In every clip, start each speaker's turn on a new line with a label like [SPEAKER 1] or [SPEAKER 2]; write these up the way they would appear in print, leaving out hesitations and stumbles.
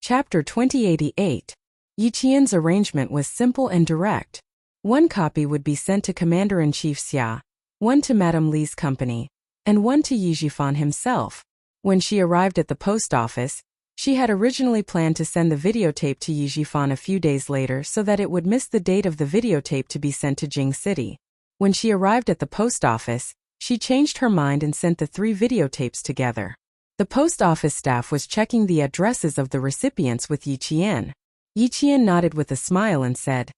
[SPEAKER 1] Chapter 2088. Yi Qian's arrangement was simple and direct. One copy would be sent to Commander-in-Chief Xia, one to Madame Li's company, and one to Yi Zhifan himself. When she arrived at the post office, she had originally planned to send the videotape to Yi Zhifan a few days later so that it would miss the date of the videotape to be sent to Jing City. When she arrived at the post office, she changed her mind and sent the 3 videotapes together. The post office staff was checking the addresses of the recipients with Yi Qian. Yi Qian nodded with a smile and said,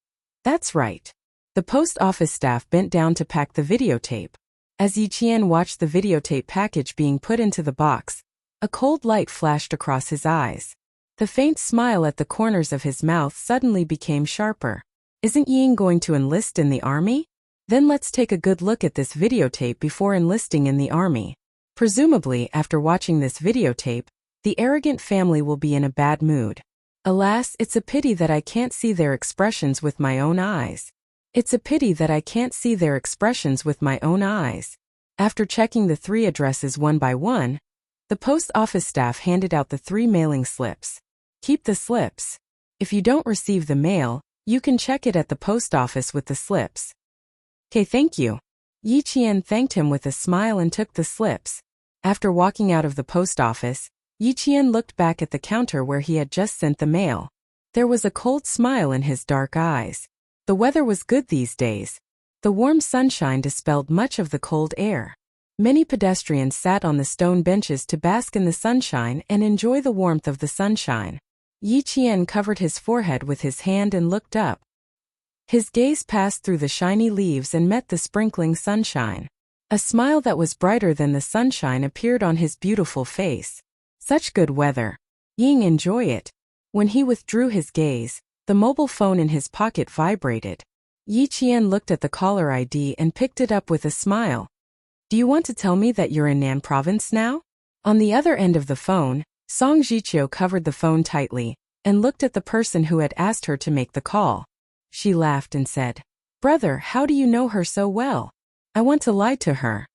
[SPEAKER 1] "That's right." The post office staff bent down to pack the videotape. As Yi Qian watched the videotape package being put into the box, a cold light flashed across his eyes. The faint smile at the corners of his mouth suddenly became sharper. "Isn't Ying going to enlist in the army? Then let's take a good look at this videotape before enlisting in the army." Presumably, after watching this videotape, the arrogant family will be in a bad mood. Alas, it's a pity that I can't see their expressions with my own eyes. It's a pity that I can't see their expressions with my own eyes. After checking the 3 addresses one by one, the post office staff handed out the 3 mailing slips. "Keep the slips. If you don't receive the mail, you can check it at the post office with the slips." "Okay, thank you." Yi Qian thanked him with a smile and took the slips. After walking out of the post office, Yi Qian looked back at the counter where he had just sent the mail. There was a cold smile in his dark eyes. The weather was good these days. The warm sunshine dispelled much of the cold air. Many pedestrians sat on the stone benches to bask in the sunshine and enjoy the warmth of the sunshine. Yi Qian covered his forehead with his hand and looked up. His gaze passed through the shiny leaves and met the sprinkling sunshine. A smile that was brighter than the sunshine appeared on his beautiful face. Such good weather. Ying enjoy it. When he withdrew his gaze, the mobile phone in his pocket vibrated. Yi Qian looked at the caller ID and picked it up with a smile. "Do you want to tell me that you're in Nan province now?" On the other end of the phone, Song Jiqiu covered the phone tightly and looked at the person who had asked her to make the call. She laughed and said, "Brother, how do you know her so well? I want to lie to her.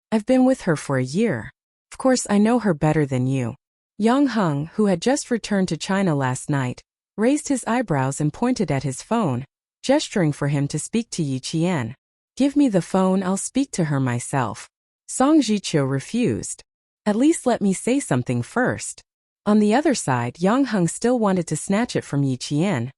[SPEAKER 1] I've been with her for a year. Of course I know her better than you." Yang Heng, who had just returned to China last night, raised his eyebrows and pointed at his phone, gesturing for him to speak to Yi Qian. "Give me the phone, I'll speak to her myself." Song Jiqiu refused. "At least let me say something first." On the other side, Yang Heng still wanted to snatch it from Yi Qian,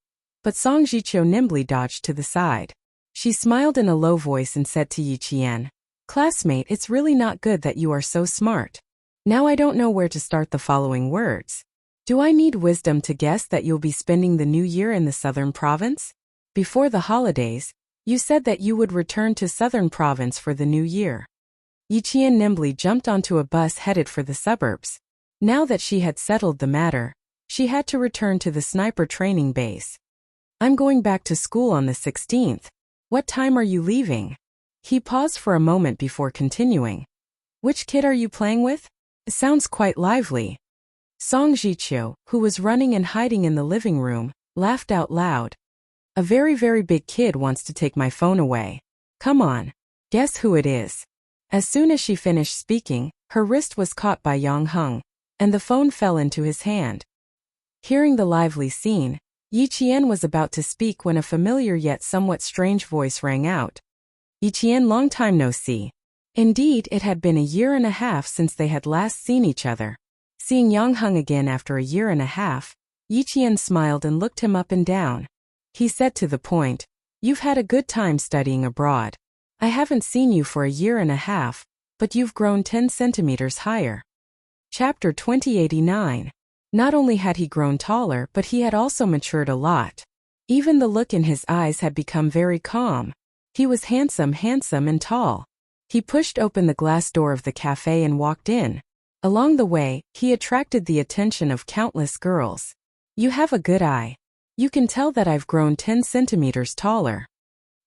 [SPEAKER 1] but Song Jiqiu nimbly dodged to the side. She smiled in a low voice and said to Yi Qian, "Classmate, it's really not good that you are so smart. Now I don't know where to start the following words. Do I need wisdom to guess that you'll be spending the new year in the southern province? Before the holidays, you said that you would return to southern province for the new year." Yi Qian nimbly jumped onto a bus headed for the suburbs. Now that she had settled the matter, she had to return to the sniper training base. "I'm going back to school on the 16th. What time are you leaving?" He paused for a moment before continuing. "Which kid are you playing with? It sounds quite lively." Song Jiqiu, who was running and hiding in the living room, laughed out loud. "A very, very big kid wants to take my phone away. Come on. Guess who it is." As soon as she finished speaking, her wrist was caught by Yang Heng, and the phone fell into his hand. Hearing the lively scene, Yi Qian was about to speak when a familiar yet somewhat strange voice rang out. "Yi Qian, long time no see." Indeed, it had been a year and a half since they had last seen each other. Seeing Yang Heng again after a year and a half, Yi Qian smiled and looked him up and down. He said to the point, "You've had a good time studying abroad. I haven't seen you for a year and a half, but you've grown 10 centimeters higher." Chapter 2089. Not only had he grown taller, but he had also matured a lot. Even the look in his eyes had become very calm. He was handsome and tall. He pushed open the glass door of the cafe and walked in. Along the way, he attracted the attention of countless girls. "You have a good eye. You can tell that I've grown 10 centimeters taller."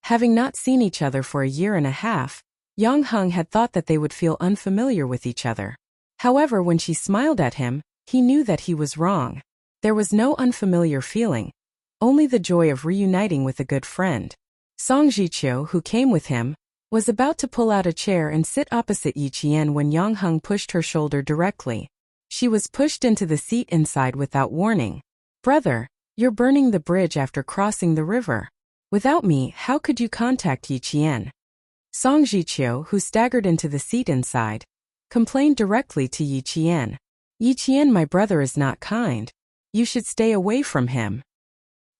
[SPEAKER 1] Having not seen each other for a year and a half, Yang Heng had thought that they would feel unfamiliar with each other. However, when she smiled at him, he knew that he was wrong. There was no unfamiliar feeling, only the joy of reuniting with a good friend. Song Jiqiu, who came with him, was about to pull out a chair and sit opposite Yi Qian when Yang Heng pushed her shoulder directly. She was pushed into the seat inside without warning. Brother, you're burning the bridge after crossing the river. Without me, how could you contact Yi Qian? Song Jiqiu, who staggered into the seat inside, complained directly to Yi Qian. Yi Qian, my brother is not kind. You should stay away from him.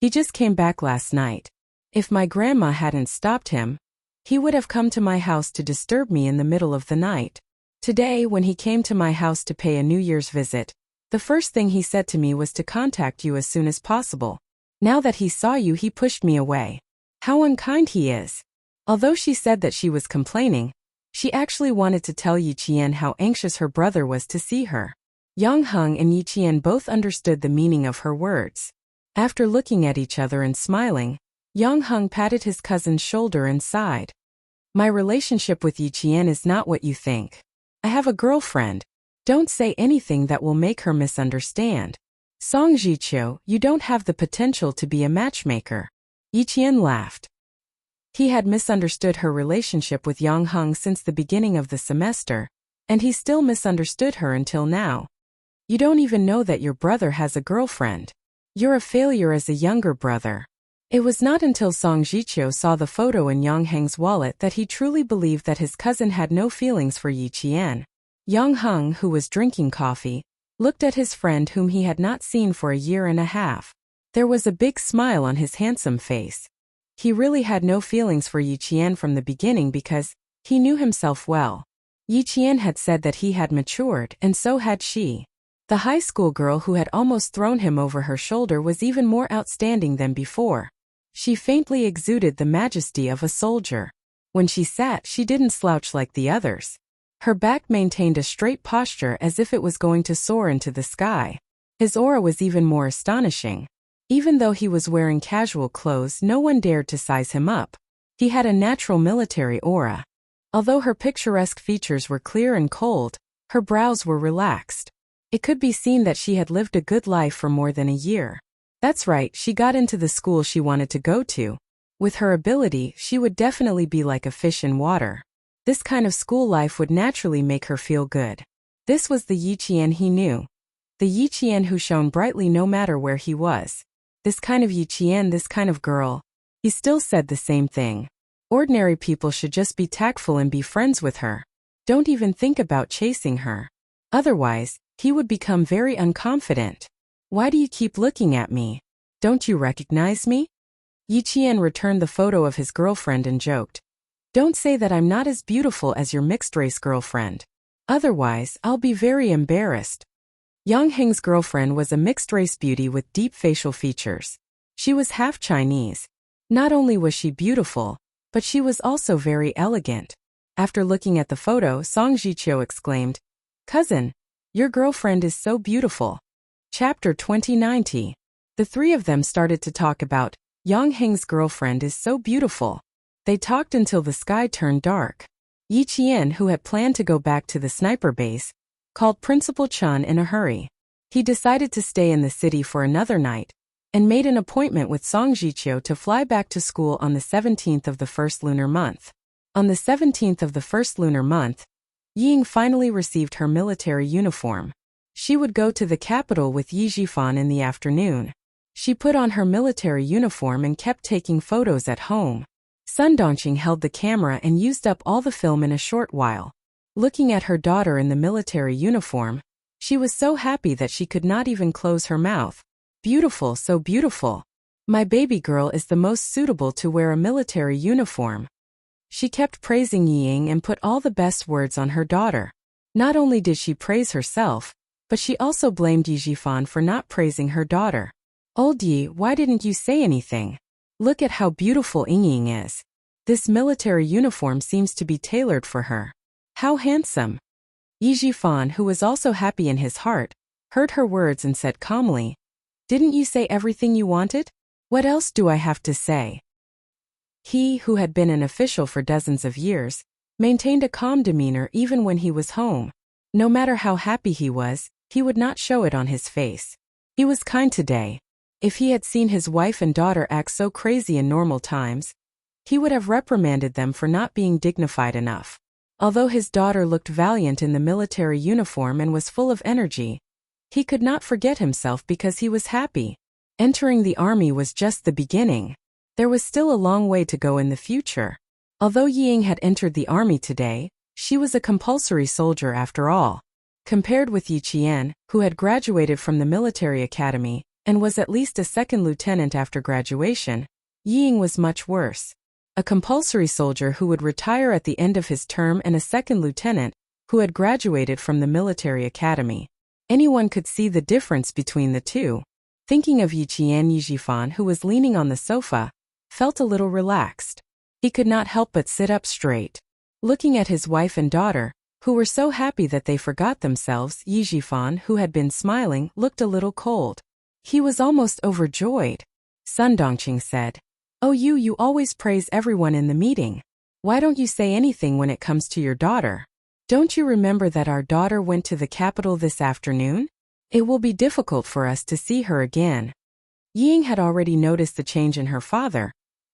[SPEAKER 1] He just came back last night. If my grandma hadn't stopped him, he would have come to my house to disturb me in the middle of the night. Today, when he came to my house to pay a New Year's visit, the first thing he said to me was to contact you as soon as possible. Now that he saw you, he pushed me away. How unkind he is. Although she said that she was complaining, she actually wanted to tell Yi Qian how anxious her brother was to see her. Yang Heng and Yi Qian both understood the meaning of her words. After looking at each other and smiling, Yang Heng patted his cousin's shoulder and sighed. My relationship with Yi Qian is not what you think. I have a girlfriend. Don't say anything that will make her misunderstand. Song Jiqiu, you don't have the potential to be a matchmaker. Yi Qian laughed. He had misunderstood her relationship with Yang Heng since the beginning of the semester, and he still misunderstood her until now. You don't even know that your brother has a girlfriend. You're a failure as a younger brother. It was not until Song Jiqiu saw the photo in Yang Heng's wallet that he truly believed that his cousin had no feelings for Yi Qian. Yang Heng, who was drinking coffee, looked at his friend whom he had not seen for a year and a half. There was a big smile on his handsome face. He really had no feelings for Yi Qian from the beginning because he knew himself well. Yi Qian had said that he had matured, and so had she. The high school girl who had almost thrown him over her shoulder was even more outstanding than before. She faintly exuded the majesty of a soldier. When she sat, she didn't slouch like the others. Her back maintained a straight posture as if it was going to soar into the sky. His aura was even more astonishing. Even though he was wearing casual clothes, no one dared to size him up. He had a natural military aura. Although her picturesque features were clear and cold, her brows were relaxed. It could be seen that she had lived a good life for more than a year. That's right, she got into the school she wanted to go to. With her ability, she would definitely be like a fish in water. This kind of school life would naturally make her feel good. This was the Yi Qian he knew. The Yi Qian who shone brightly no matter where he was. This kind of Yi Qian, this kind of girl. He still said the same thing. Ordinary people should just be tactful and be friends with her. Don't even think about chasing her. Otherwise, he would become very unconfident. Why do you keep looking at me? Don't you recognize me? Yi Qian returned the photo of his girlfriend and joked. Don't say that I'm not as beautiful as your mixed-race girlfriend. Otherwise, I'll be very embarrassed. Yang Heng's girlfriend was a mixed-race beauty with deep facial features. She was half Chinese. Not only was she beautiful, but she was also very elegant. After looking at the photo, Song Jiqiu exclaimed, Cousin, your girlfriend is so beautiful. Chapter 2090. The three of them started to talk about, Yang Heng's girlfriend is so beautiful. They talked until the sky turned dark. Yi Qian, who had planned to go back to the sniper base, called Principal Chen in a hurry. He decided to stay in the city for another night, and made an appointment with Song Jiqiu to fly back to school on the 17th of the first lunar month. On the 17th of the first lunar month, Ying finally received her military uniform. She would go to the capital with Yi Jifan in the afternoon. She put on her military uniform and kept taking photos at home. Sun Dongqing held the camera and used up all the film in a short while. Looking at her daughter in the military uniform, she was so happy that she could not even close her mouth. Beautiful, so beautiful. My baby girl is the most suitable to wear a military uniform. She kept praising Ying and put all the best words on her daughter. Not only did she praise herself, but she also blamed Yi Jifan for not praising her daughter. Old Yi, why didn't you say anything? Look at how beautiful Ying is. This military uniform seems to be tailored for her. How handsome. Yi Jifan, who was also happy in his heart, heard her words and said calmly, Didn't you say everything you wanted? What else do I have to say? He, who had been an official for dozens of years, maintained a calm demeanor even when he was home. No matter how happy he was, he would not show it on his face. He was kind today. If he had seen his wife and daughter act so crazy in normal times, he would have reprimanded them for not being dignified enough. Although his daughter looked valiant in the military uniform and was full of energy, he could not forget himself because he was happy. Entering the army was just the beginning. There was still a long way to go in the future. Although Ying had entered the army today, she was a compulsory soldier after all. Compared with Yi Qian, who had graduated from the military academy and was at least a second lieutenant after graduation, Ying was much worse. A compulsory soldier who would retire at the end of his term and a second lieutenant who had graduated from the military academy. Anyone could see the difference between the two. Thinking of Yi Qian, Yi Jifan, who was leaning on the sofa, felt a little relaxed. He could not help but sit up straight. Looking at his wife and daughter, who were so happy that they forgot themselves, Yi Jifan, who had been smiling, looked a little cold. He was almost overjoyed. Sun Dongqing said, "Oh, you always praise everyone in the meeting. Why don't you say anything when it comes to your daughter? Don't you remember that our daughter went to the capital this afternoon? It will be difficult for us to see her again." Ying had already noticed the change in her father,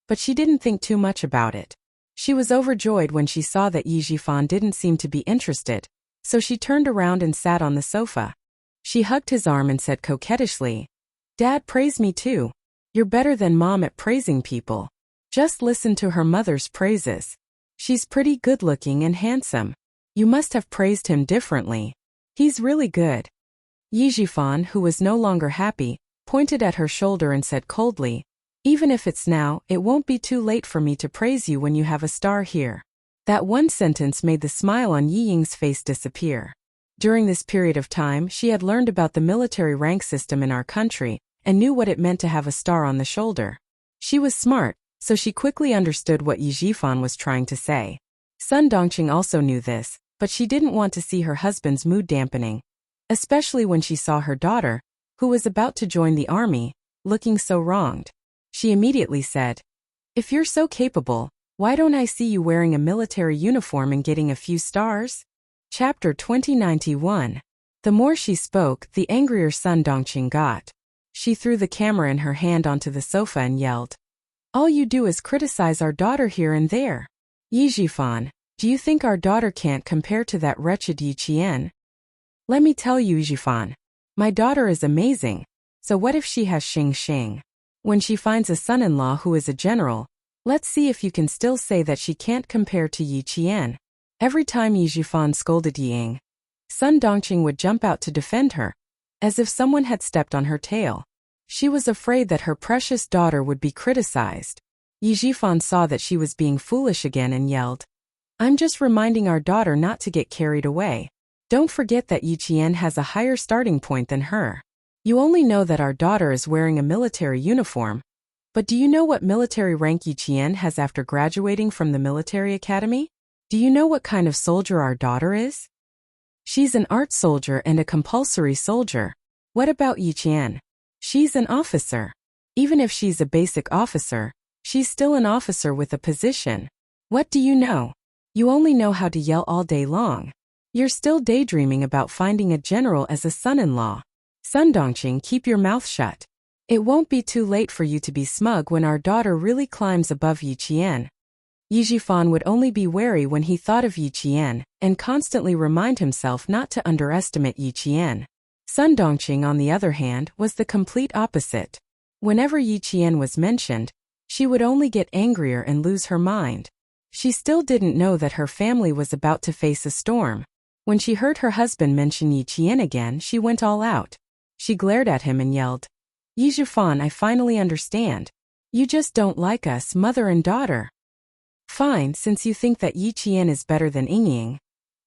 [SPEAKER 1] but she didn't think too much about it. She was overjoyed when she saw that Yi Jifan didn't seem to be interested, so she turned around and sat on the sofa. She hugged his arm and said coquettishly, "Dad, praise me too. You're better than Mom at praising people. Just listen to her mother's praises. She's pretty good-looking and handsome. You must have praised him differently. He's really good." Yi Jifan, who was no longer happy, pointed at her shoulder and said coldly, "Even if it's now, it won't be too late for me to praise you when you have a star here." That one sentence made the smile on Yi Ying's face disappear. During this period of time, she had learned about the military rank system in our country and knew what it meant to have a star on the shoulder. She was smart, so she quickly understood what Yi Jifan was trying to say. Sun Dongqing also knew this, but she didn't want to see her husband's mood dampening, especially when she saw her daughter, who was about to join the army, looking so wronged. She immediately said, "If you're so capable, why don't I see you wearing a military uniform and getting a few stars?" Chapter 2091. The more she spoke, the angrier Sun Dongqing got. She threw the camera in her hand onto the sofa and yelled, "All you do is criticize our daughter here and there. Yi Jifan, do you think our daughter can't compare to that wretched Yi Qian? Let me tell you, Yi Jifan, my daughter is amazing, so what if she has Xing Xing? When she finds a son-in-law who is a general, let's see if you can still say that she can't compare to Yi Qian." Every time Yi Jifan scolded Ying, Sun Dongqing would jump out to defend her, as if someone had stepped on her tail. She was afraid that her precious daughter would be criticized. Yi Jifan saw that she was being foolish again and yelled, "I'm just reminding our daughter not to get carried away. Don't forget that Yi Qian has a higher starting point than her. You only know that our daughter is wearing a military uniform, but do you know what military rank Yi Qian has after graduating from the military academy? Do you know what kind of soldier our daughter is? She's an art soldier and a compulsory soldier. What about Yi Qian? She's an officer. Even if she's a basic officer, she's still an officer with a position. What do you know? You only know how to yell all day long. You're still daydreaming about finding a general as a son-in-law. Sun Dongqing, keep your mouth shut. It won't be too late for you to be smug when our daughter really climbs above Yi Qian." Yi Jifan would only be wary when he thought of Yi Qian, and constantly remind himself not to underestimate Yi Qian. Sun Dongqing, on the other hand, was the complete opposite. Whenever Yi Qian was mentioned, she would only get angrier and lose her mind. She still didn't know that her family was about to face a storm. When she heard her husband mention Yi Qian again, she went all out. She glared at him and yelled, "Yi Jifan, I finally understand. You just don't like us, mother and daughter. Fine, since you think that Yi Qian is better than Ying,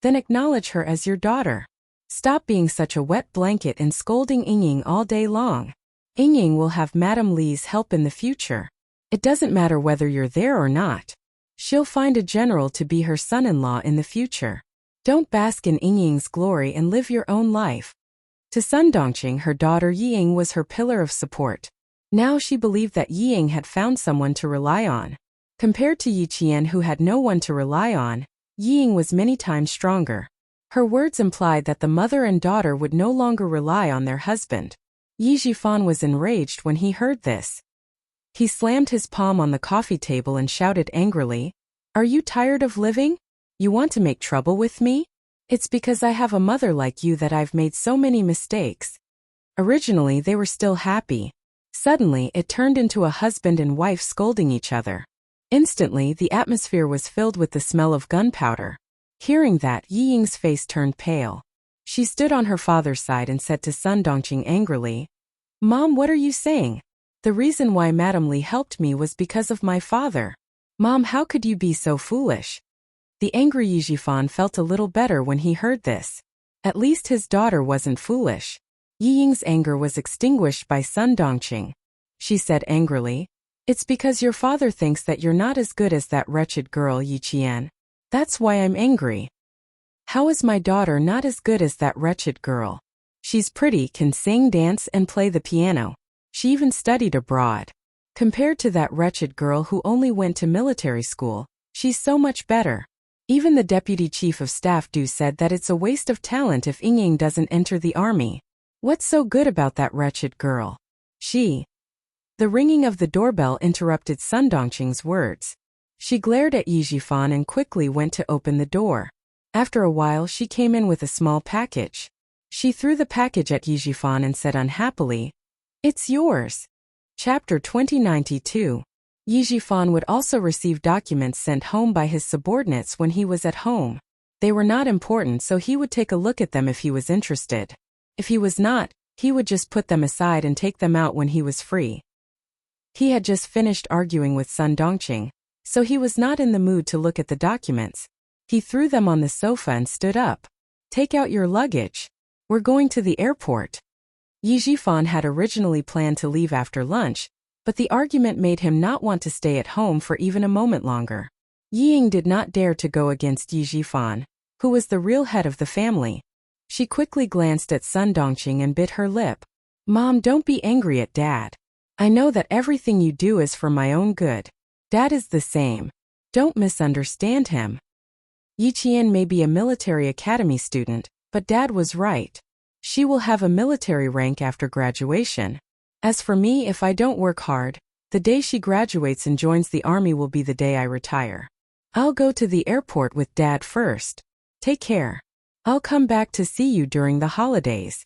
[SPEAKER 1] then acknowledge her as your daughter. Stop being such a wet blanket and scolding Ying all day long. Ying will have Madame Li's help in the future. It doesn't matter whether you're there or not. She'll find a general to be her son-in-law in the future. Don't bask in Ying's glory and live your own life." To Sun Dongqing, her daughter Ying was her pillar of support. Now she believed that Ying had found someone to rely on. Compared to Yi Qian, who had no one to rely on, Ying was many times stronger. Her words implied that the mother and daughter would no longer rely on their husband. Yi Jifan was enraged when he heard this. He slammed his palm on the coffee table and shouted angrily, "Are you tired of living? You want to make trouble with me? It's because I have a mother like you that I've made so many mistakes. Originally they were still happy. Suddenly it turned into a husband and wife scolding each other. Instantly the atmosphere was filled with the smell of gunpowder. Hearing that, Yi Ying's face turned pale. She stood on her father's side and said to Sun Dongqing angrily, "Mom, what are you saying? The reason why Madam Li helped me was because of my father. Mom, how could you be so foolish?" The angry Yi Jifan felt a little better when he heard this. At least his daughter wasn't foolish. Yi Ying's anger was extinguished by Sun Dongqing. She said angrily, "It's because your father thinks that you're not as good as that wretched girl Yi Qian. That's why I'm angry." "How is my daughter not as good as that wretched girl? She's pretty, can sing, dance, and play the piano. She even studied abroad. Compared to that wretched girl who only went to military school, she's so much better." Even the deputy chief of staff Du said that it's a waste of talent if Ying Ying doesn't enter the army. What's so good about that wretched girl? The ringing of the doorbell interrupted Sun Dongqing's words. She glared at Yi Jifan and quickly went to open the door. After a while she came in with a small package. She threw the package at Yi Jifan and said unhappily, "It's yours." Chapter 2092. Yi Jifan would also receive documents sent home by his subordinates when he was at home. They were not important, so he would take a look at them if he was interested. If he was not, he would just put them aside and take them out when he was free. He had just finished arguing with Sun Dongqing, so he was not in the mood to look at the documents. He threw them on the sofa and stood up. "Take out your luggage. We're going to the airport." Yi Jifan had originally planned to leave after lunch, but the argument made him not want to stay at home for even a moment longer. Yi Ying did not dare to go against Yi Jifan, who was the real head of the family. She quickly glanced at Sun Dongqing and bit her lip. "Mom, don't be angry at Dad. I know that everything you do is for my own good. Dad is the same. Don't misunderstand him. Yi Qian may be a military academy student, but Dad was right. She will have a military rank after graduation. As for me, if I don't work hard, the day she graduates and joins the army will be the day I retire. I'll go to the airport with Dad first. Take care. I'll come back to see you during the holidays."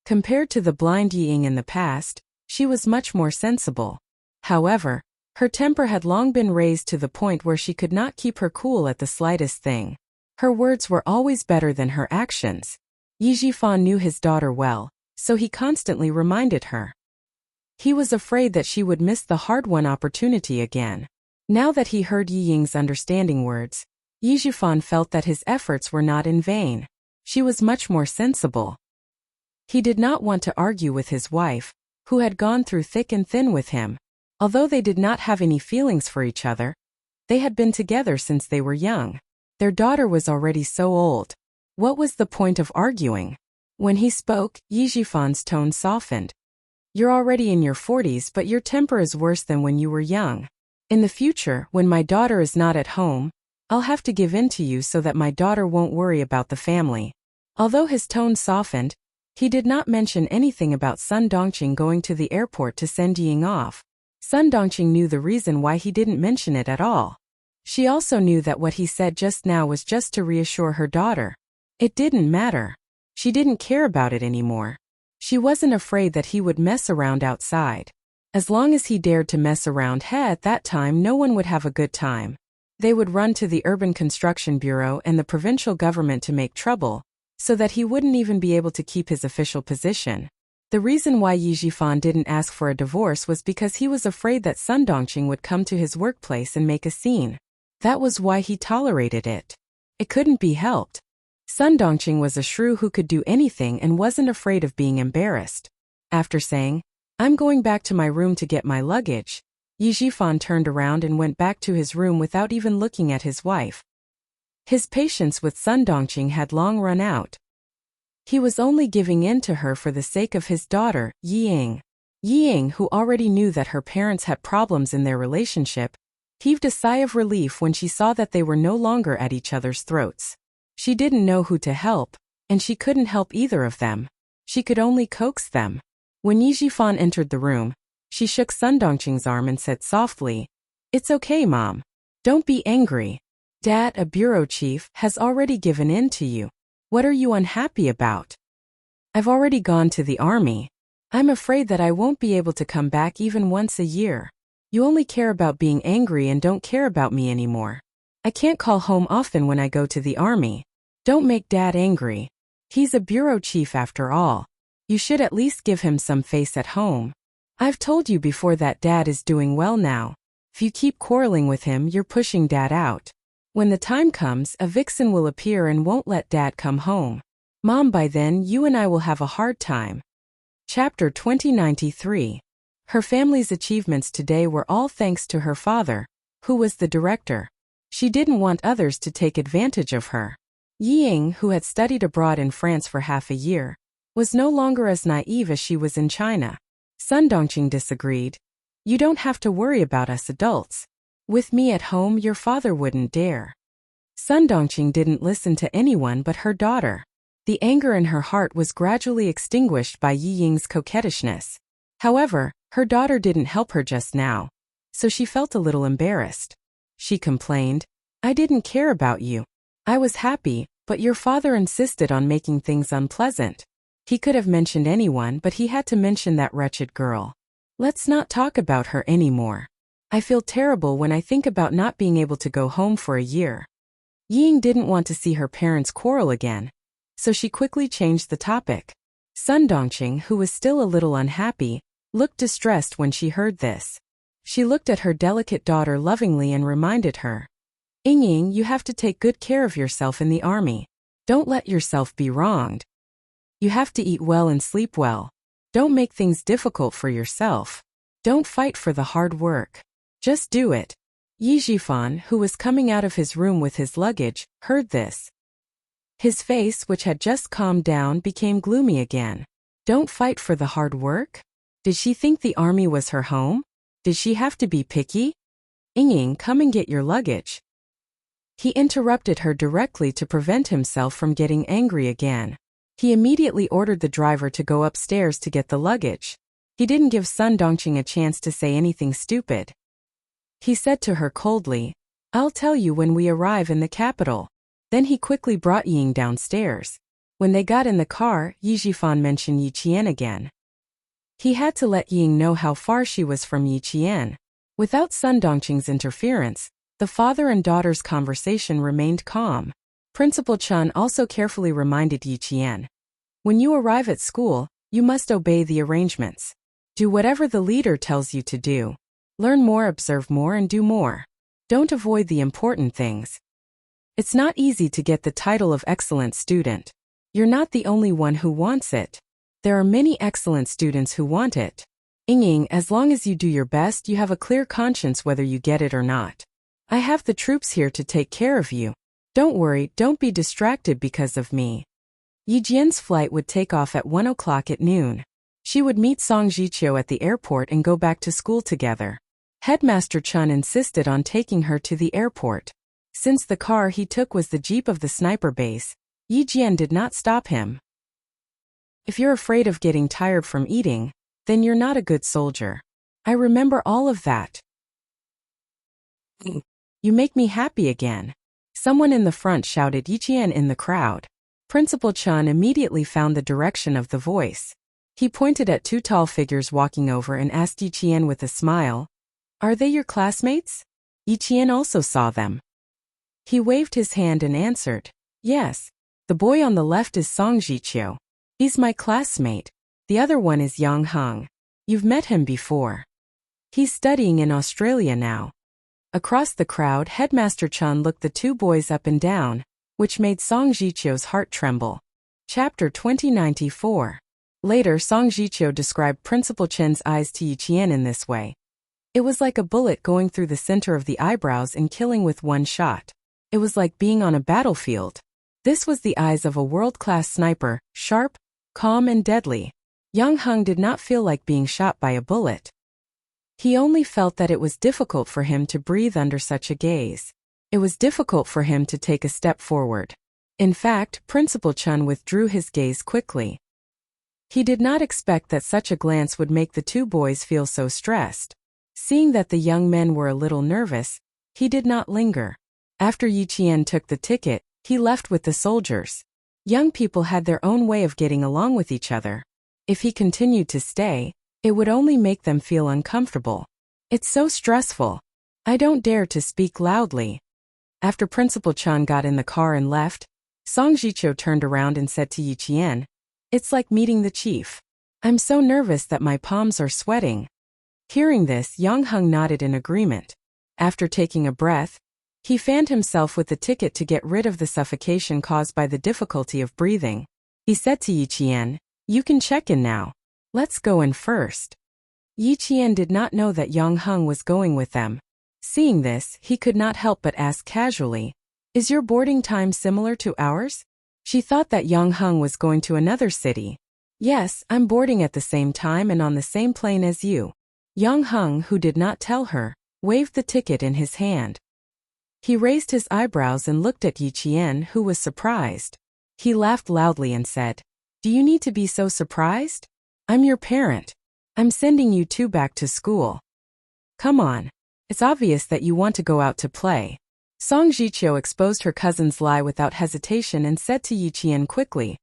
[SPEAKER 1] Compared to the blind Yi Ying in the past, she was much more sensible. However, her temper had long been raised to the point where she could not keep her cool at the slightest thing. Her words were always better than her actions. Yi Jifan knew his daughter well, so he constantly reminded her. He was afraid that she would miss the hard-won opportunity again. Now that he heard Yi Ying's understanding words, Yi Jifan felt that his efforts were not in vain. She was much more sensible. He did not want to argue with his wife, who had gone through thick and thin with him. Although they did not have any feelings for each other, they had been together since they were young. Their daughter was already so old. What was the point of arguing? When he spoke, Yi Jifan's tone softened. "You're already in your 40s, but your temper is worse than when you were young. In the future, when my daughter is not at home, I'll have to give in to you so that my daughter won't worry about the family." Although his tone softened, he did not mention anything about Sun Dongqing going to the airport to send Ying off. Sun Dongqing knew the reason why he didn't mention it at all. She also knew that what he said just now was just to reassure her daughter. It didn't matter. She didn't care about it anymore. She wasn't afraid that he would mess around outside. As long as he dared to mess around, at that time no one would have a good time. They would run to the Urban Construction Bureau and the provincial government to make trouble, so that he wouldn't even be able to keep his official position. The reason why Yi Jifan didn't ask for a divorce was because he was afraid that Sun Dongqing would come to his workplace and make a scene. That was why he tolerated it. It couldn't be helped. Sun Dongqing was a shrew who could do anything and wasn't afraid of being embarrassed. After saying, "I'm going back to my room to get my luggage," Yi Jifan turned around and went back to his room without even looking at his wife. His patience with Sun Dongqing had long run out. He was only giving in to her for the sake of his daughter, Yi Ying. Yi Ying, who already knew that her parents had problems in their relationship, heaved a sigh of relief when she saw that they were no longer at each other's throats. She didn't know who to help, and she couldn't help either of them. She could only coax them. When Yi Jifan entered the room, she shook Sun Dongqing's arm and said softly, "It's okay, Mom. Don't be angry. Dad, a bureau chief, has already given in to you. What are you unhappy about? I've already gone to the army. I'm afraid that I won't be able to come back even once a year. You only care about being angry and don't care about me anymore. I can't call home often when I go to the army. Don't make Dad angry. He's a bureau chief after all. You should at least give him some face at home. I've told you before that Dad is doing well now. If you keep quarreling with him, you're pushing Dad out. When the time comes, a vixen will appear and won't let Dad come home. Mom, by then you and I will have a hard time. Chapter 2093. Her family's achievements today were all thanks to her father, who was the director. She didn't want others to take advantage of her. Ying, who had studied abroad in France for half a year, was no longer as naive as she was in China. Sun Dongqing disagreed. You don't have to worry about us adults. With me at home, your father wouldn't dare. Sun Dongqing didn't listen to anyone but her daughter. The anger in her heart was gradually extinguished by Yi Ying's coquettishness. However, her daughter didn't help her just now, so she felt a little embarrassed. She complained, I didn't care about you. I was happy, but your father insisted on making things unpleasant. He could have mentioned anyone, but he had to mention that wretched girl. Let's not talk about her anymore. I feel terrible when I think about not being able to go home for a year. Ying didn't want to see her parents quarrel again, so she quickly changed the topic. Sun Dongqing, who was still a little unhappy, looked distressed when she heard this. She looked at her delicate daughter lovingly and reminded her, Ying, you have to take good care of yourself in the army. Don't let yourself be wronged. You have to eat well and sleep well. Don't make things difficult for yourself. Don't fight for the hard work. Just do it. Yi Jifan, who was coming out of his room with his luggage, heard this. His face, which had just calmed down, became gloomy again. Don't fight for the hard work? Did she think the army was her home? Did she have to be picky? Ying, come and get your luggage. He interrupted her directly to prevent himself from getting angry again. He immediately ordered the driver to go upstairs to get the luggage. He didn't give Sun Dongqing a chance to say anything stupid. He said to her coldly, I'll tell you when we arrive in the capital. Then he quickly brought Ying downstairs. When they got in the car, Yi Jifan mentioned Yi Qian again. He had to let Ying know how far she was from Yi Qian. Without Sun Dongqing's interference, the father and daughter's conversation remained calm. Principal Chen also carefully reminded Yi Qian. When you arrive at school, you must obey the arrangements. Do whatever the leader tells you to do. Learn more, observe more, and do more. Don't avoid the important things. It's not easy to get the title of excellent student. You're not the only one who wants it. There are many excellent students who want it. Ying, as long as you do your best, you have a clear conscience whether you get it or not. I have the troops here to take care of you. Don't worry, don't be distracted because of me. Yi Jian's flight would take off at 1 o'clock at noon. She would meet Song Jiqiu at the airport and go back to school together. Headmaster Chun insisted on taking her to the airport. Since the car he took was the jeep of the sniper base, Yi Jian did not stop him. If you're afraid of getting tired from eating, then you're not a good soldier. I remember all of that. You make me happy again. Someone in the front shouted Yi Jian in the crowd. Principal Chun immediately found the direction of the voice. He pointed at two tall figures walking over and asked Yi Jian with a smile, Are they your classmates? Yi Jian also saw them. He waved his hand and answered, Yes. The boy on the left is Song Jiqiu. He's my classmate. The other one is Yang Heng. You've met him before. He's studying in Australia now. Across the crowd, Headmaster Chun looked the two boys up and down, which made Song Jiqiu's heart tremble. Chapter 2094. Later, Song Jiqiu described Principal Chen's eyes to Yi Qian in this way. It was like a bullet going through the center of the eyebrows and killing with one shot. It was like being on a battlefield. This was the eyes of a world-class sniper, sharp, calm and deadly. Yang Heng did not feel like being shot by a bullet. He only felt that it was difficult for him to breathe under such a gaze. It was difficult for him to take a step forward. In fact, Principal Chun withdrew his gaze quickly. He did not expect that such a glance would make the two boys feel so stressed. Seeing that the young men were a little nervous, he did not linger. After Yiqian took the ticket, he left with the soldiers. Young people had their own way of getting along with each other. If he continued to stay, it would only make them feel uncomfortable. It's so stressful. I don't dare to speak loudly. After Principal Chun got in the car and left, Song Jicho turned around and said to Yiqian, "It's like meeting the chief. I'm so nervous that my palms are sweating." Hearing this, Yang Hung nodded in agreement. After taking a breath, he fanned himself with the ticket to get rid of the suffocation caused by the difficulty of breathing. He said to Yiqian, "You can check in now. Let's go in first." Yiqian did not know that Yang Hung was going with them. Seeing this, he could not help but ask casually, "Is your boarding time similar to ours?" She thought that Yang Hung was going to another city. "Yes, I'm boarding at the same time and on the same plane as you." Yang Hung, who did not tell her, waved the ticket in his hand. He raised his eyebrows and looked at Yiqian, who was surprised. He laughed loudly and said, "Do you need to be so surprised? I'm your parent. I'm sending you two back to school. Come on. It's obvious that you want to go out to play." Song Jicho exposed her cousin's lie without hesitation and said to Yiqian quickly,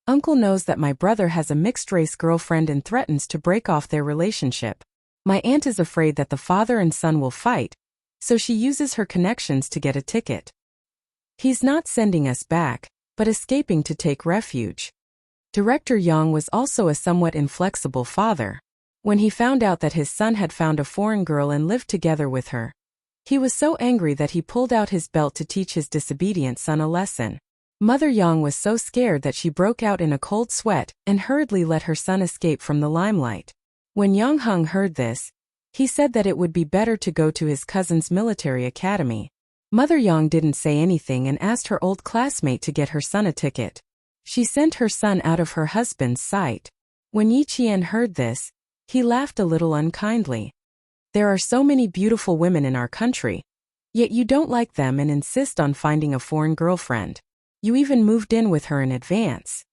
[SPEAKER 1] "Uncle knows that my brother has a mixed-race girlfriend and threatens to break off their relationship. My aunt is afraid that the father and son will fight, so she uses her connections to get a ticket. He's not sending us back, but escaping to take refuge." Director Yang was also a somewhat inflexible father. When he found out that his son had found a foreign girl and lived together with her, he was so angry that he pulled out his belt to teach his disobedient son a lesson. Mother Yang was so scared that she broke out in a cold sweat and hurriedly let her son escape from the limelight. When Yang Hung heard this, he said that it would be better to go to his cousin's military academy. Mother Yang didn't say anything and asked her old classmate to get her son a ticket. She sent her son out of her husband's sight. When Yiqian heard this, he laughed a little unkindly. "There are so many beautiful women in our country, yet you don't like them and insist on finding a foreign girlfriend. You even moved in with her in advance.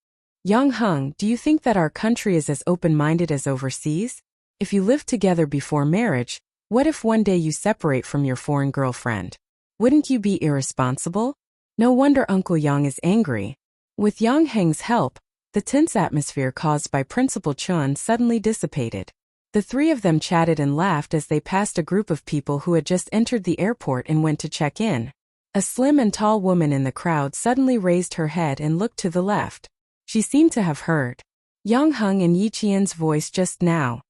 [SPEAKER 1] Yang Hung, do you think that our country is as open-minded as overseas? If you live together before marriage, what if one day you separate from your foreign girlfriend? Wouldn't you be irresponsible?" No wonder Uncle Yang is angry. With Yang Heng's help, the tense atmosphere caused by Principal Chun suddenly dissipated. The three of them chatted and laughed as they passed a group of people who had just entered the airport and went to check in. A slim and tall woman in the crowd suddenly raised her head and looked to the left. She seemed to have heard Yang Hung and Yiqian's voice just now.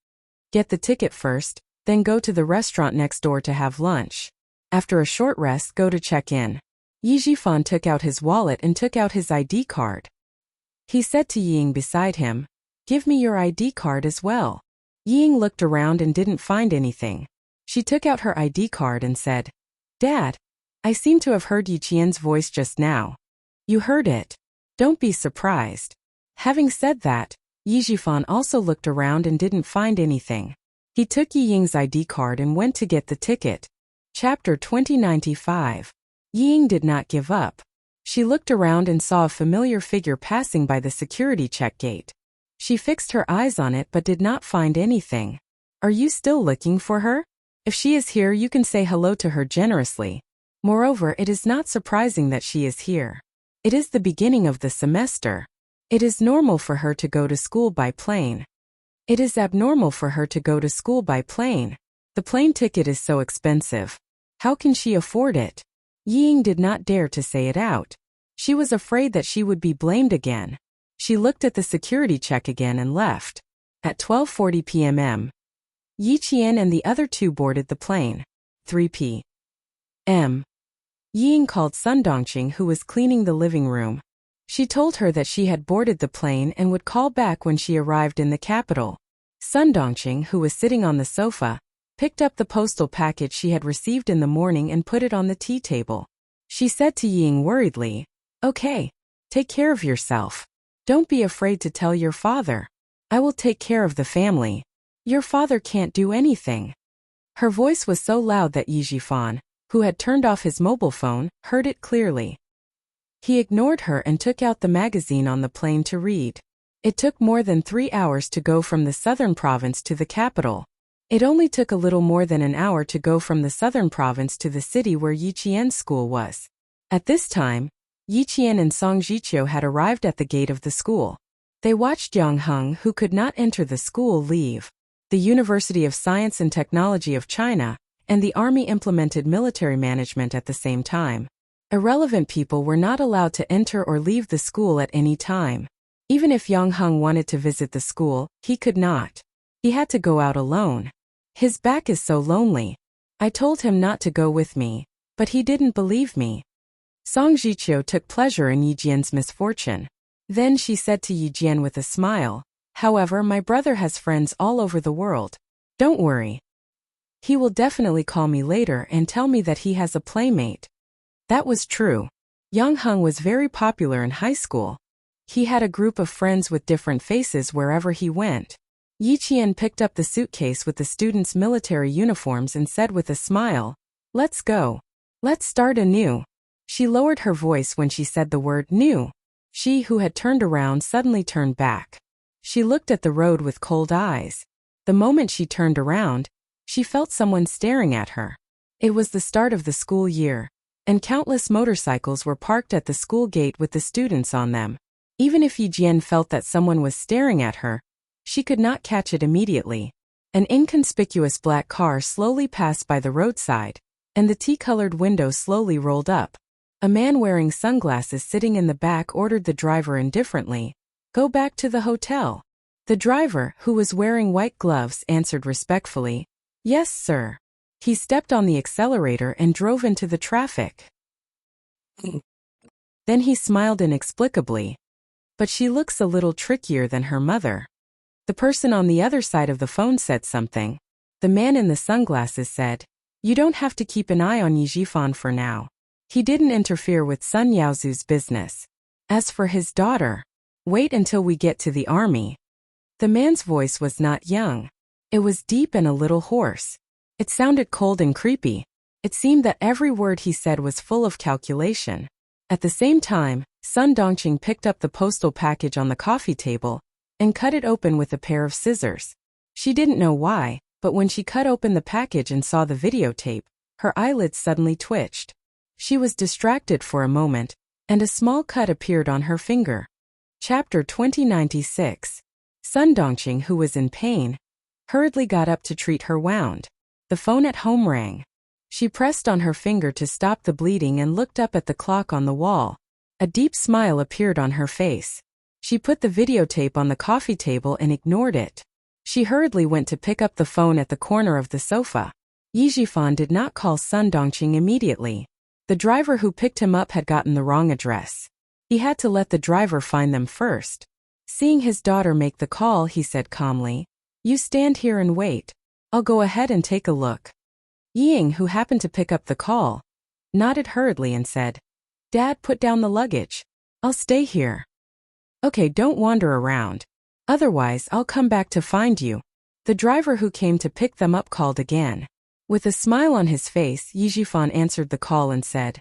[SPEAKER 1] "Get the ticket first, then go to the restaurant next door to have lunch. After a short rest, go to check in." Yi Jifan took out his wallet and took out his ID card. He said to Ying beside him, "Give me your ID card as well." Ying looked around and didn't find anything. She took out her ID card and said, "Dad, I seem to have heard Yiqian's voice just now." "You heard it. Don't be surprised." Having said that, Yi Jifan also looked around and didn't find anything. He took Yi Ying's ID card and went to get the ticket. Chapter 2095. Ying did not give up. She looked around and saw a familiar figure passing by the security check gate. She fixed her eyes on it but did not find anything. "Are you still looking for her? If she is here, you can say hello to her generously. Moreover, it is not surprising that she is here. It is the beginning of the semester. It is normal for her to go to school by plane. It is abnormal for her to go to school by plane. The plane ticket is so expensive. How can she afford it?" Ying did not dare to say it out. She was afraid that she would be blamed again. She looked at the security check again and left. At 12:40 p.m. Yiqian and the other two boarded the plane. 3 p.m. Ying called Sun Dongqing, who was cleaning the living room. She told her that she had boarded the plane and would call back when she arrived in the capital. Sun Dongqing, who was sitting on the sofa, picked up the postal package she had received in the morning and put it on the tea table. She said to Ying worriedly, "Okay, take care of yourself. Don't be afraid to tell your father. I will take care of the family. Your father can't do anything." Her voice was so loud that Yi Jifan, who had turned off his mobile phone, heard it clearly. He ignored her and took out the magazine on the plane to read. It took more than 3 hours to go from the southern province to the capital. It only took a little more than an hour to go from the southern province to the city where Yiqian's school was. At this time, Yiqian and Song Jiqiu had arrived at the gate of the school. They watched Yang Heng, who could not enter the school, leave. The University of Science and Technology of China and the Army implemented military management at the same time. Irrelevant people were not allowed to enter or leave the school at any time. Even if Yang Heng wanted to visit the school, he could not. He had to go out alone. His back is so lonely. I told him not to go with me, but he didn't believe me. Song Jiqiu took pleasure in Yijian's misfortune. Then she said to Yijian with a smile, "However, my brother has friends all over the world. Don't worry. He will definitely call me later and tell me that he has a playmate." That was true. Yang Heng was very popular in high school. He had a group of friends with different faces wherever he went. Yiqian picked up the suitcase with the students' military uniforms and said with a smile, "Let's go. Let's start anew." She lowered her voice when she said the word new. She, who had turned around, suddenly turned back. She looked at the road with cold eyes. The moment she turned around, she felt someone staring at her. It was the start of the school year, and countless motorcycles were parked at the school gate with the students on them. Even if Yijian felt that someone was staring at her, she could not catch it immediately. An inconspicuous black car slowly passed by the roadside, and the tea-colored window slowly rolled up. A man wearing sunglasses sitting in the back ordered the driver indifferently, "Go back to the hotel." The driver, who was wearing white gloves, answered respectfully, "Yes, sir." He stepped on the accelerator and drove into the traffic. Then he smiled inexplicably. But she looks a little trickier than her mother. The person on the other side of the phone said something. The man in the sunglasses said, "You don't have to keep an eye on Yi Jifan for now. He didn't interfere with Sun Yaozu's business. As for his daughter, wait until we get to the army." The man's voice was not young. It was deep and a little hoarse. It sounded cold and creepy. It seemed that every word he said was full of calculation. At the same time, Sun Dongqing picked up the postal package on the coffee table and cut it open with a pair of scissors. She didn't know why, but when she cut open the package and saw the videotape, her eyelids suddenly twitched. She was distracted for a moment, and a small cut appeared on her finger. Chapter 2096. Sun Dongqing, who was in pain, hurriedly got up to treat her wound. The phone at home rang. She pressed on her finger to stop the bleeding and looked up at the clock on the wall. A deep smile appeared on her face. She put the videotape on the coffee table and ignored it. She hurriedly went to pick up the phone at the corner of the sofa. Yi Jifan did not call Sun Dongqing immediately. The driver who picked him up had gotten the wrong address. He had to let the driver find them first. Seeing his daughter make the call, he said calmly, "You stand here and wait. I'll go ahead and take a look." Ying, who happened to pick up the call, nodded hurriedly and said, "Dad, put down the luggage. I'll stay here." "Okay, don't wander around. Otherwise, I'll come back to find you." The driver who came to pick them up called again. With a smile on his face, Yi Jifan answered the call and said,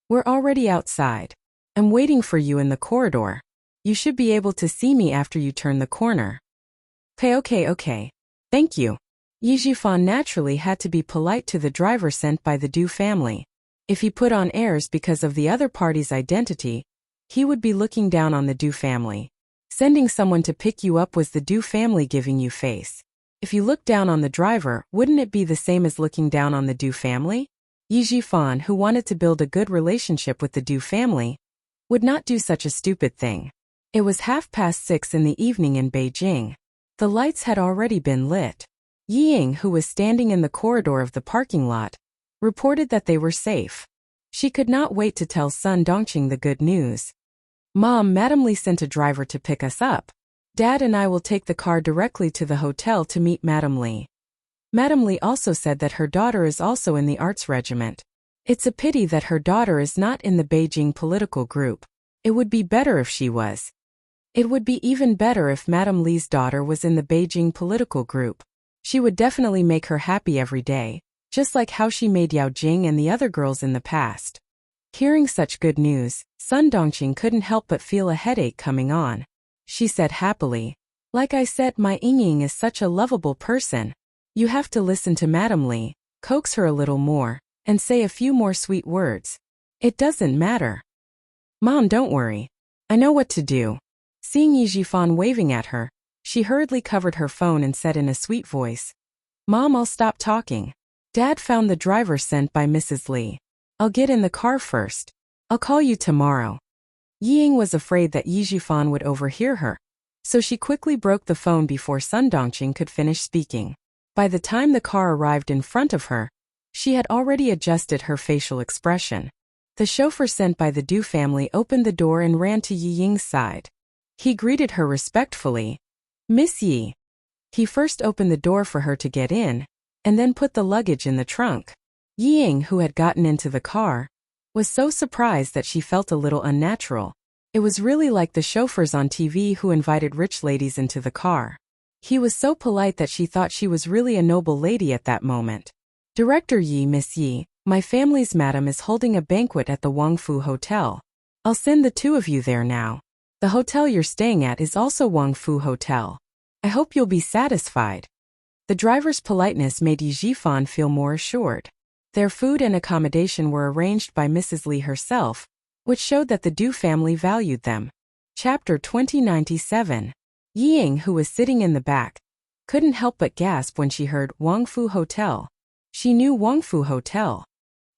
[SPEAKER 1] "We're already outside. I'm waiting for you in the corridor. You should be able to see me after you turn the corner." Okay. Thank you." Yi Jifan naturally had to be polite to the driver sent by the Du family. If he put on airs because of the other party's identity, he would be looking down on the Du family. Sending someone to pick you up was the Du family giving you face. If you looked down on the driver, wouldn't it be the same as looking down on the Du family? Yi Jifan, who wanted to build a good relationship with the Du family, would not do such a stupid thing. It was 6:30 in the evening in Beijing. The lights had already been lit. Ying, who was standing in the corridor of the parking lot, reported that they were safe. She could not wait to tell Sun Dongqing the good news. "Mom, Madam Li sent a driver to pick us up. Dad and I will take the car directly to the hotel to meet Madam Li." Madam Li also said that her daughter is also in the arts regiment. It's a pity that her daughter is not in the Beijing political group. It would be better if she was. It would be even better if Madam Li's daughter was in the Beijing political group. She would definitely make her happy every day, just like how she made Yao Jing and the other girls in the past. Hearing such good news, Sun Dongqing couldn't help but feel a headache coming on. She said happily, "Like I said, my Ying is such a lovable person. You have to listen to Madam Li, coax her a little more, and say a few more sweet words. It doesn't matter. Mom, don't worry. I know what to do. Seeing Yi Jifan waving at her, she hurriedly covered her phone and said in a sweet voice, Mom, I'll stop talking. Dad found the driver sent by Mrs. Li. I'll get in the car first. I'll call you tomorrow. Ying was afraid that Yi Jifan would overhear her, so she quickly broke the phone before Sun Dongqing could finish speaking. By the time the car arrived in front of her, she had already adjusted her facial expression. The chauffeur sent by the Du family opened the door and ran to Yi Ying's side. He greeted her respectfully. Miss Yi. He first opened the door for her to get in, and then put the luggage in the trunk. Yi Ying, who had gotten into the car, was so surprised that she felt a little unnatural. It was really like the chauffeurs on TV who invited rich ladies into the car. He was so polite that she thought she was really a noble lady at that moment. Director Yi, Miss Yi, my family's madam is holding a banquet at the Wangfu Hotel. I'll send the two of you there now. The hotel you're staying at is also Wangfu Hotel. I hope you'll be satisfied. The driver's politeness made Yi Jifan feel more assured. Their food and accommodation were arranged by Mrs. Li herself, which showed that the Du family valued them. Chapter 2097. Yi Ying, who was sitting in the back, couldn't help but gasp when she heard Wangfu Hotel. She knew Wangfu Hotel.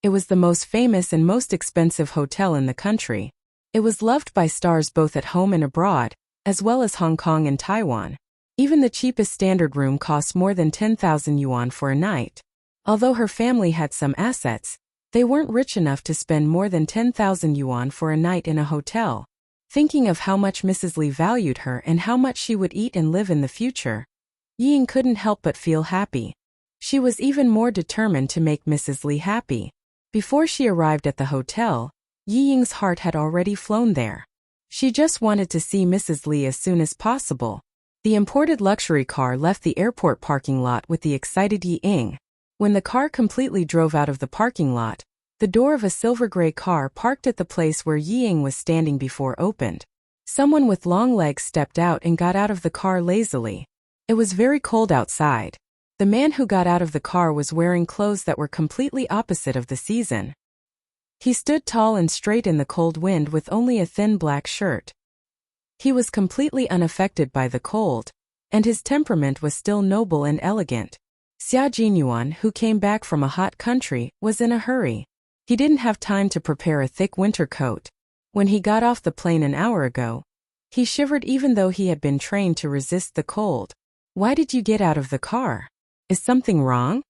[SPEAKER 1] It was the most famous and most expensive hotel in the country. It was loved by stars both at home and abroad, as well as Hong Kong and Taiwan. Even the cheapest standard room cost more than 10,000 yuan for a night. Although her family had some assets, they weren't rich enough to spend more than 10,000 yuan for a night in a hotel. Thinking of how much Mrs. Li valued her and how much she would eat and live in the future, Yi Ying couldn't help but feel happy. She was even more determined to make Mrs. Li happy. Before she arrived at the hotel, Yi Ying's heart had already flown there. She just wanted to see Mrs. Li as soon as possible. The imported luxury car left the airport parking lot with the excited Yi Ying. When the car completely drove out of the parking lot, the door of a silver-gray car parked at the place where Yi Ying was standing before opened. Someone with long legs stepped out and got out of the car lazily. It was very cold outside. The man who got out of the car was wearing clothes that were completely opposite of the season. He stood tall and straight in the cold wind with only a thin black shirt. He was completely unaffected by the cold, and his temperament was still noble and elegant. Xia Jinyuan, who came back from a hot country, was in a hurry. He didn't have time to prepare a thick winter coat. When he got off the plane an hour ago, he shivered even though he had been trained to resist the cold. Why did you get out of the car? Is something wrong?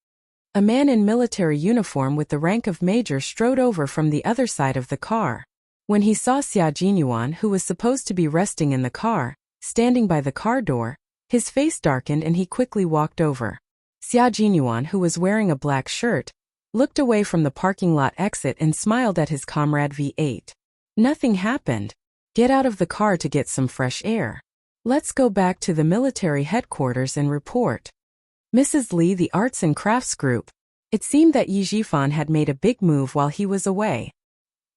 [SPEAKER 1] A man in military uniform with the rank of major strode over from the other side of the car. When he saw Xia Jinyuan, who was supposed to be resting in the car, standing by the car door, his face darkened and he quickly walked over. Xia Jinyuan, who was wearing a black shirt, looked away from the parking lot exit and smiled at his comrade V8. Nothing happened. Get out of the car to get some fresh air. Let's go back to the military headquarters and report. Mrs. Li, the Arts and Crafts Group. It seemed that Yi Jifan had made a big move while he was away.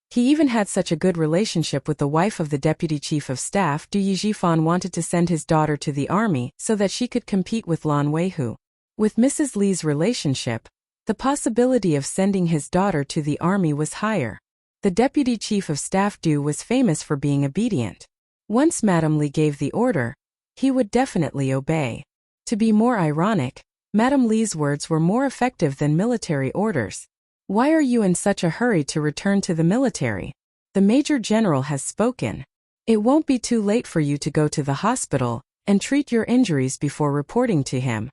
[SPEAKER 1] He even had such a good relationship with the wife of the Deputy Chief of Staff. Yi Jifan wanted to send his daughter to the army so that she could compete with Lan Weihu. With Mrs. Li's relationship, the possibility of sending his daughter to the army was higher. The Deputy Chief of Staff Du was famous for being obedient. Once Madame Li gave the order, he would definitely obey. To be more ironic, Madame Li's words were more effective than military orders. Why are you in such a hurry to return to the military? The Major General has spoken. It won't be too late for you to go to the hospital and treat your injuries before reporting to him.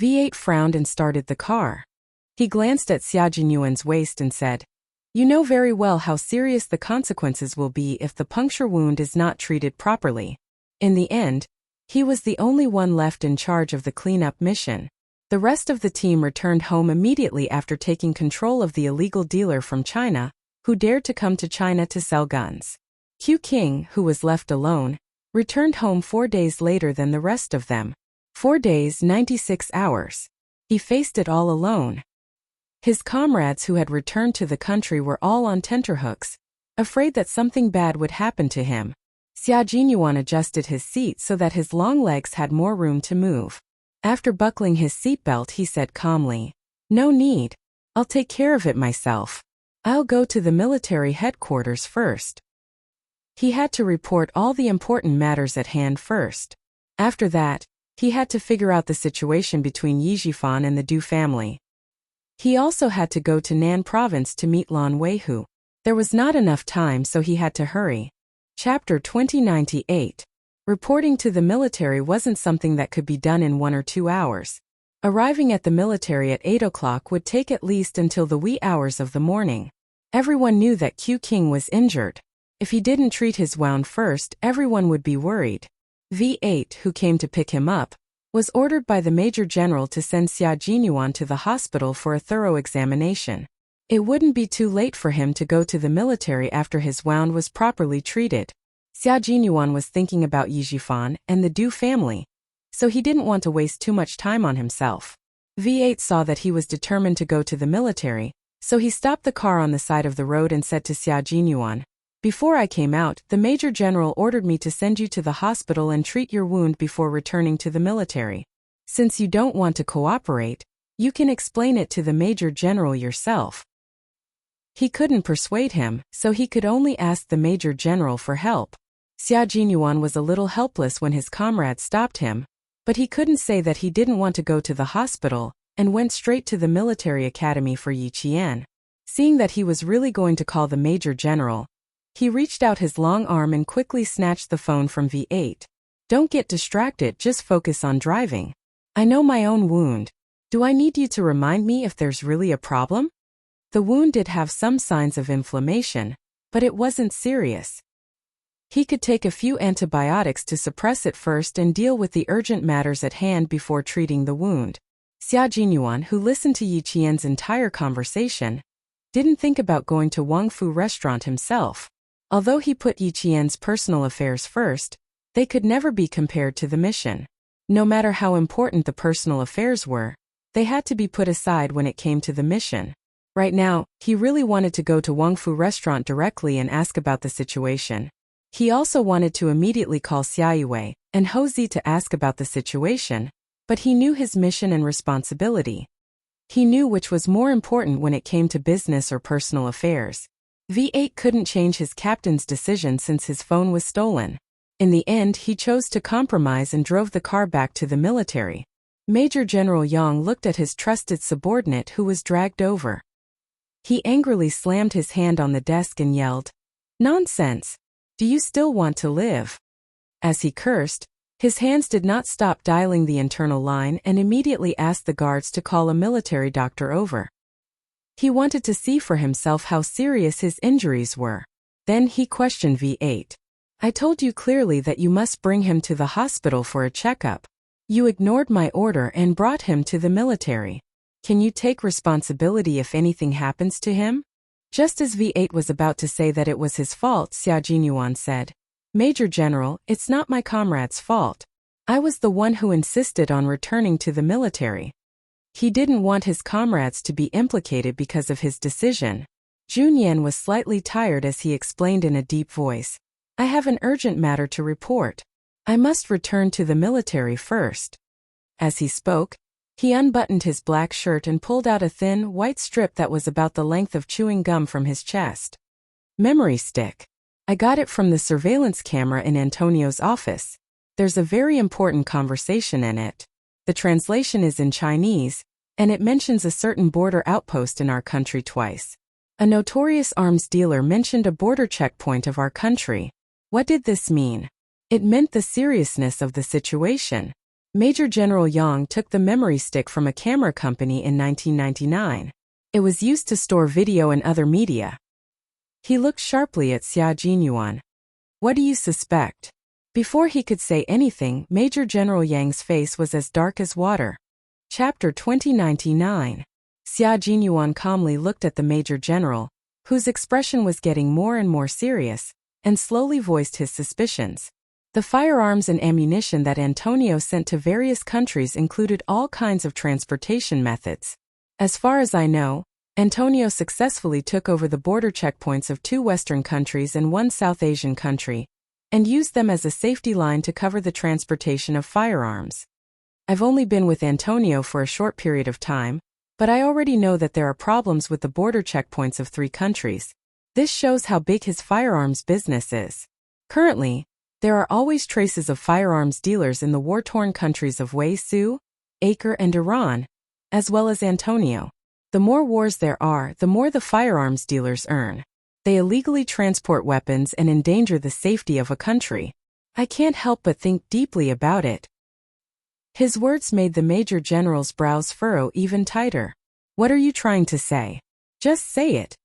[SPEAKER 1] V8 frowned and started the car. He glanced at Xia Jinyuan's waist and said, You know very well how serious the consequences will be if the puncture wound is not treated properly. In the end, he was the only one left in charge of the cleanup mission. The rest of the team returned home immediately after taking control of the illegal dealer from China, who dared to come to China to sell guns. Q King, who was left alone, returned home 4 days later than the rest of them. 4 days, 96 hours. He faced it all alone. His comrades who had returned to the country were all on tenterhooks, afraid that something bad would happen to him. Xia Jinyuan adjusted his seat so that his long legs had more room to move. After buckling his seatbelt, he said calmly, "No need. I'll take care of it myself. I'll go to the military headquarters first." He had to report all the important matters at hand first. After that, he had to figure out the situation between Yijifan and the Du family. He also had to go to Nan province to meet Lan Weihu. There was not enough time, so he had to hurry. Chapter 2098. Reporting to the military wasn't something that could be done in 1 or 2 hours. Arriving at the military at 8 o'clock would take at least until the wee hours of the morning. Everyone knew that Q King was injured. If he didn't treat his wound first, everyone would be worried. V8, who came to pick him up, was ordered by the Major General to send Xia Jinyuan to the hospital for a thorough examination. It wouldn't be too late for him to go to the military after his wound was properly treated. Xia Jinyuan was thinking about Yijifan and the Du family, so he didn't want to waste too much time on himself. V8 saw that he was determined to go to the military, so he stopped the car on the side of the road and said to Xia Jinyuan, "Before I came out, the Major General ordered me to send you to the hospital and treat your wound before returning to the military. Since you don't want to cooperate, you can explain it to the Major General yourself." He couldn't persuade him, so he could only ask the Major General for help. Xia Jinyuan was a little helpless when his comrade stopped him, but he couldn't say that he didn't want to go to the hospital, and went straight to the military academy for Yi Qian. Seeing that he was really going to call the Major General, he reached out his long arm and quickly snatched the phone from V8. "Don't get distracted, just focus on driving. I know my own wound. Do I need you to remind me if there's really a problem?" The wound did have some signs of inflammation, but it wasn't serious. He could take a few antibiotics to suppress it first and deal with the urgent matters at hand before treating the wound. Xia Jinyuan, who listened to Yi Qian's entire conversation, didn't think about going to Wang Fu restaurant himself. Although he put Yi Qian's personal affairs first, they could never be compared to the mission. No matter how important the personal affairs were, they had to be put aside when it came to the mission. Right now, he really wanted to go to Wang Fu restaurant directly and ask about the situation. He also wanted to immediately call Xia Yue and Ho Zi to ask about the situation, but he knew his mission and responsibility. He knew which was more important when it came to business or personal affairs. V8 couldn't change his captain's decision since his phone was stolen. In the end, he chose to compromise and drove the car back to the military. Major General Yang looked at his trusted subordinate who was dragged over. He angrily slammed his hand on the desk and yelled, "Nonsense! Do you still want to live?" As he cursed, his hands did not stop dialing the internal line and immediately asked the guards to call a military doctor over. He wanted to see for himself how serious his injuries were. Then he questioned V8. "I told you clearly that you must bring him to the hospital for a checkup. You ignored my order and brought him to the military. Can you take responsibility if anything happens to him?" Just as V8 was about to say that it was his fault, Xia Jinyuan said, "Major General, it's not my comrade's fault. I was the one who insisted on returning to the military." He didn't want his comrades to be implicated because of his decision. Junyan was slightly tired as he explained in a deep voice, "I have an urgent matter to report. I must return to the military first." As he spoke, he unbuttoned his black shirt and pulled out a thin, white strip that was about the length of chewing gum from his chest. "Memory stick. I got it from the surveillance camera in Antonio's office. There's a very important conversation in it. The translation is in Chinese, and it mentions a certain border outpost in our country twice. A notorious arms dealer mentioned a border checkpoint of our country. What did this mean? It meant the seriousness of the situation." Major General Yang took the memory stick from a camera company in 1999. It was used to store video and other media. He looked sharply at Xia Jinyuan. "What do you suspect?" Before he could say anything, Major General Yang's face was as dark as water. Chapter 2099. Xia Jinyuan calmly looked at the Major General, whose expression was getting more and more serious, and slowly voiced his suspicions. The firearms and ammunition that Antonio sent to various countries included all kinds of transportation methods. As far as I know, Antonio successfully took over the border checkpoints of 2 Western countries and 1 South Asian country, and used them as a safety line to cover the transportation of firearms. I've only been with Antonio for a short period of time, but I already know that there are problems with the border checkpoints of 3 countries. This shows how big his firearms business is. Currently, there are always traces of firearms dealers in the war-torn countries of Wei-Su, Acre and Iran, as well as Antonio. The more wars there are, the more the firearms dealers earn. They illegally transport weapons and endanger the safety of a country. I can't help but think deeply about it. His words made the Major General's brows furrow even tighter. What are you trying to say? Just say it.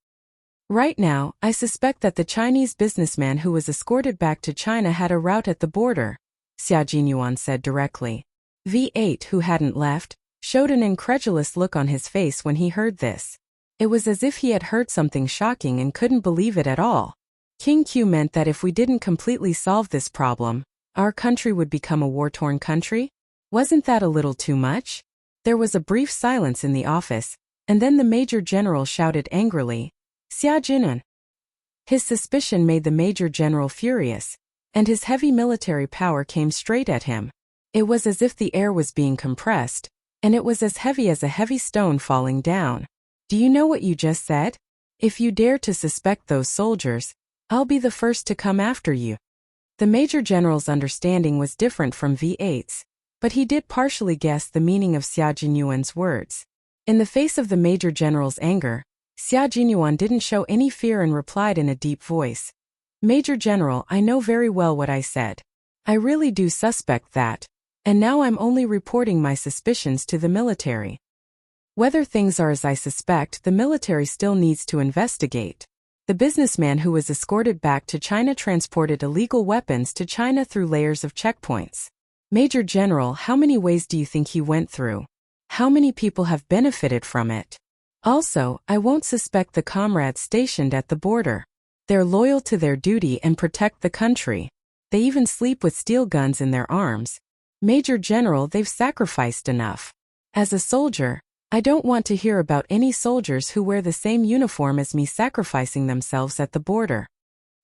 [SPEAKER 1] Right now, I suspect that the Chinese businessman who was escorted back to China had a route at the border, Xia Jinyuan said directly. V8, who hadn't left, showed an incredulous look on his face when he heard this. It was as if he had heard something shocking and couldn't believe it at all. King Q meant that if we didn't completely solve this problem, our country would become a war-torn country? Wasn't that a little too much? There was a brief silence in the office, and then the Major General shouted angrily, Xia Jinyuan. His suspicion made the Major General furious, and his heavy military power came straight at him. It was as if the air was being compressed, and it was as heavy as a heavy stone falling down. Do you know what you just said? If you dare to suspect those soldiers, I'll be the first to come after you. The Major General's understanding was different from V8's, but he did partially guess the meaning of Xia Jinyuan's words. In the face of the Major General's anger, Xia Jinyuan didn't show any fear and replied in a deep voice. Major General, I know very well what I said. I really do suspect that, and now I'm only reporting my suspicions to the military. Whether things are as I suspect, the military still needs to investigate. The businessman who was escorted back to China transported illegal weapons to China through layers of checkpoints. Major General, how many ways do you think he went through? How many people have benefited from it? Also, I won't suspect the comrades stationed at the border. They're loyal to their duty and protect the country. They even sleep with steel guns in their arms. Major General, they've sacrificed enough. As a soldier, I don't want to hear about any soldiers who wear the same uniform as me sacrificing themselves at the border.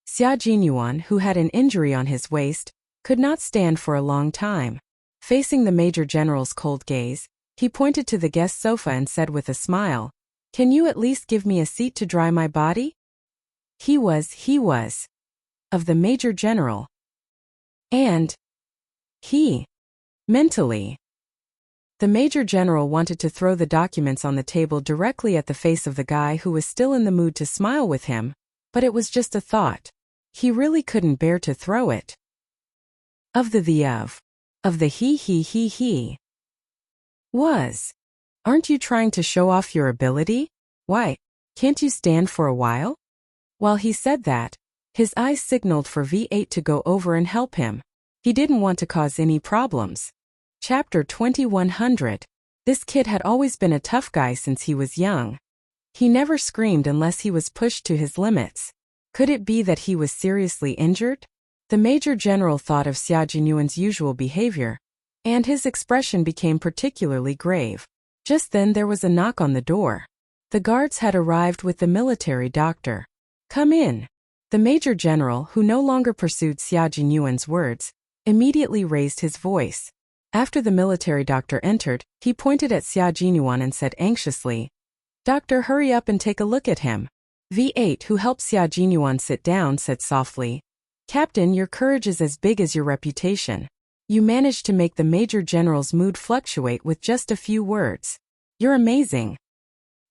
[SPEAKER 1] Xia Jinyuan, who had an injury on his waist, could not stand for a long time. Facing the Major General's cold gaze, he pointed to the guest sofa and said with a smile, Can you at least give me a seat to dry my body? He was of the Major General. And mentally. The Major General wanted to throw the documents on the table directly at the face of the guy who was still in the mood to smile with him, but it was just a thought. He really couldn't bear to throw it. Of the he was. Aren't you trying to show off your ability? Why, can't you stand for a while? While he said that, his eyes signaled for V8 to go over and help him. He didn't want to cause any problems. Chapter 2100. This kid had always been a tough guy since he was young. He never screamed unless he was pushed to his limits. Could it be that he was seriously injured? The Major General thought of Xia Jinyuan's usual behavior, and his expression became particularly grave. Just then there was a knock on the door. The guards had arrived with the military doctor. Come in. The Major General, who no longer pursued Xia Jinyuan's words, immediately raised his voice. After the military doctor entered, he pointed at Xia Jinyuan and said anxiously, Doctor, hurry up and take a look at him. V8, who helped Xia Jinyuan sit down, said softly, Captain, your courage is as big as your reputation. You managed to make the Major General's mood fluctuate with just a few words. You're amazing.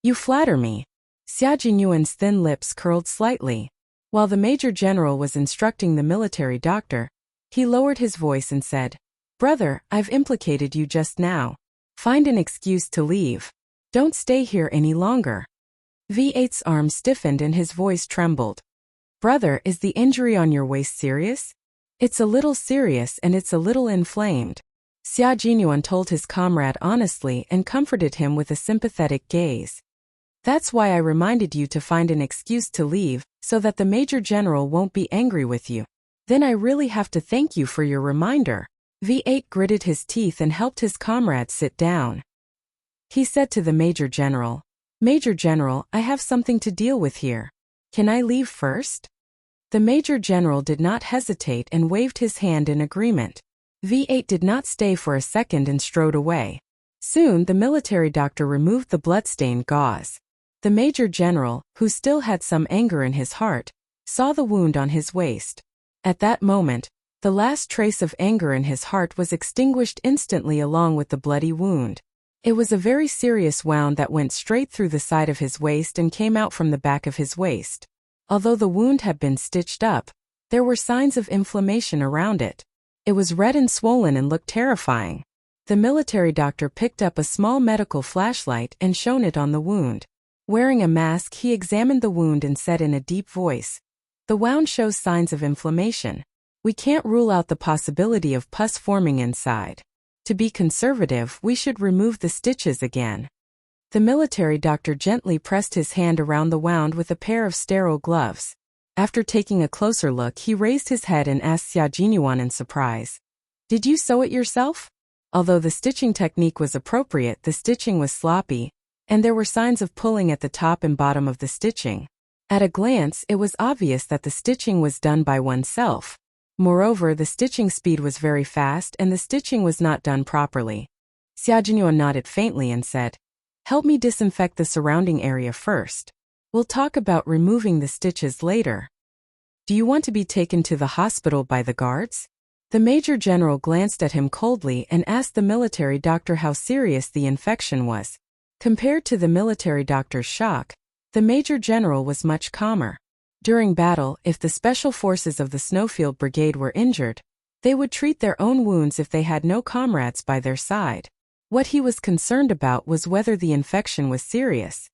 [SPEAKER 1] You flatter me. Xia Jinyuan's thin lips curled slightly. While the Major General was instructing the military doctor, he lowered his voice and said, Brother, I've implicated you just now. Find an excuse to leave. Don't stay here any longer. V8's arm stiffened and his voice trembled. Brother, is the injury on your waist serious? It's a little serious and it's a little inflamed. Xia Jinyuan told his comrade honestly and comforted him with a sympathetic gaze. That's why I reminded you to find an excuse to leave, so that the Major General won't be angry with you. Then I really have to thank you for your reminder. V8 gritted his teeth and helped his comrade sit down. He said to the Major General, Major General, I have something to deal with here. Can I leave first? The Major General did not hesitate and waved his hand in agreement. V8 did not stay for a second and strode away. Soon the military doctor removed the bloodstained gauze. The major general, who still had some anger in his heart, saw the wound on his waist. At that moment, the last trace of anger in his heart was extinguished instantly along with the bloody wound. It was a very serious wound that went straight through the side of his waist and came out from the back of his waist. Although the wound had been stitched up, there were signs of inflammation around it. It was red and swollen and looked terrifying. The military doctor picked up a small medical flashlight and shone it on the wound. Wearing a mask, he examined the wound and said in a deep voice, "The wound shows signs of inflammation. We can't rule out the possibility of pus forming inside. To be conservative, we should remove the stitches again." The military doctor gently pressed his hand around the wound with a pair of sterile gloves. After taking a closer look, he raised his head and asked Xia Jinyuan in surprise, "Did you sew it yourself?" Although the stitching technique was appropriate, the stitching was sloppy, and there were signs of pulling at the top and bottom of the stitching. At a glance, it was obvious that the stitching was done by oneself. Moreover, the stitching speed was very fast and the stitching was not done properly. Xia Jinyuan nodded faintly and said, "Help me disinfect the surrounding area first. We'll talk about removing the stitches later. Do you want to be taken to the hospital by the guards?" The major general glanced at him coldly and asked the military doctor how serious the infection was. Compared to the military doctor's shock, the major general was much calmer. During battle, if the special forces of the Snowfield Brigade were injured, they would treat their own wounds if they had no comrades by their side. What he was concerned about was whether the infection was serious.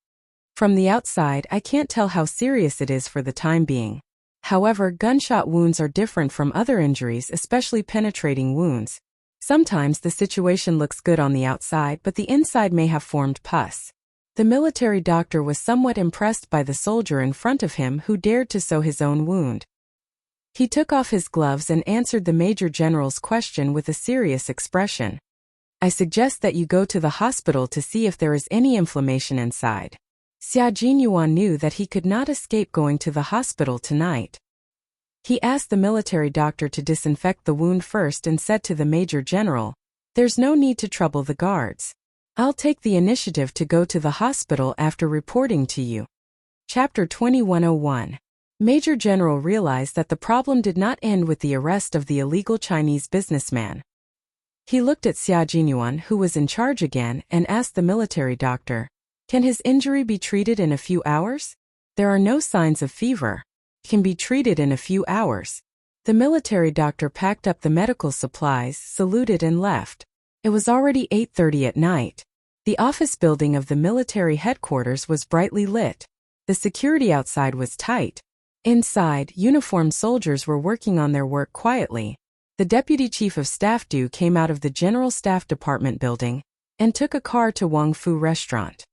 [SPEAKER 1] "From the outside, I can't tell how serious it is for the time being. However, gunshot wounds are different from other injuries, especially penetrating wounds. Sometimes the situation looks good on the outside, but the inside may have formed pus." The military doctor was somewhat impressed by the soldier in front of him who dared to sew his own wound. He took off his gloves and answered the major general's question with a serious expression. "I suggest that you go to the hospital to see if there is any inflammation inside." Xia Jinyuan knew that he could not escape going to the hospital tonight. He asked the military doctor to disinfect the wound first and said to the major general, "There's no need to trouble the guards. I'll take the initiative to go to the hospital after reporting to you." Chapter 2101. Major General realized that the problem did not end with the arrest of the illegal Chinese businessman. He looked at Xia Jinyuan, who was in charge again, and asked the military doctor, "Can his injury be treated in a few hours? There are no signs of fever. Can be treated in a few hours." The military doctor packed up the medical supplies, saluted and left. It was already 8:30 at night. The office building of the military headquarters was brightly lit. The security outside was tight. Inside, uniformed soldiers were working on their work quietly. The Deputy Chief of Staff Du came out of the General Staff Department building and took a car to Wang Fu Restaurant.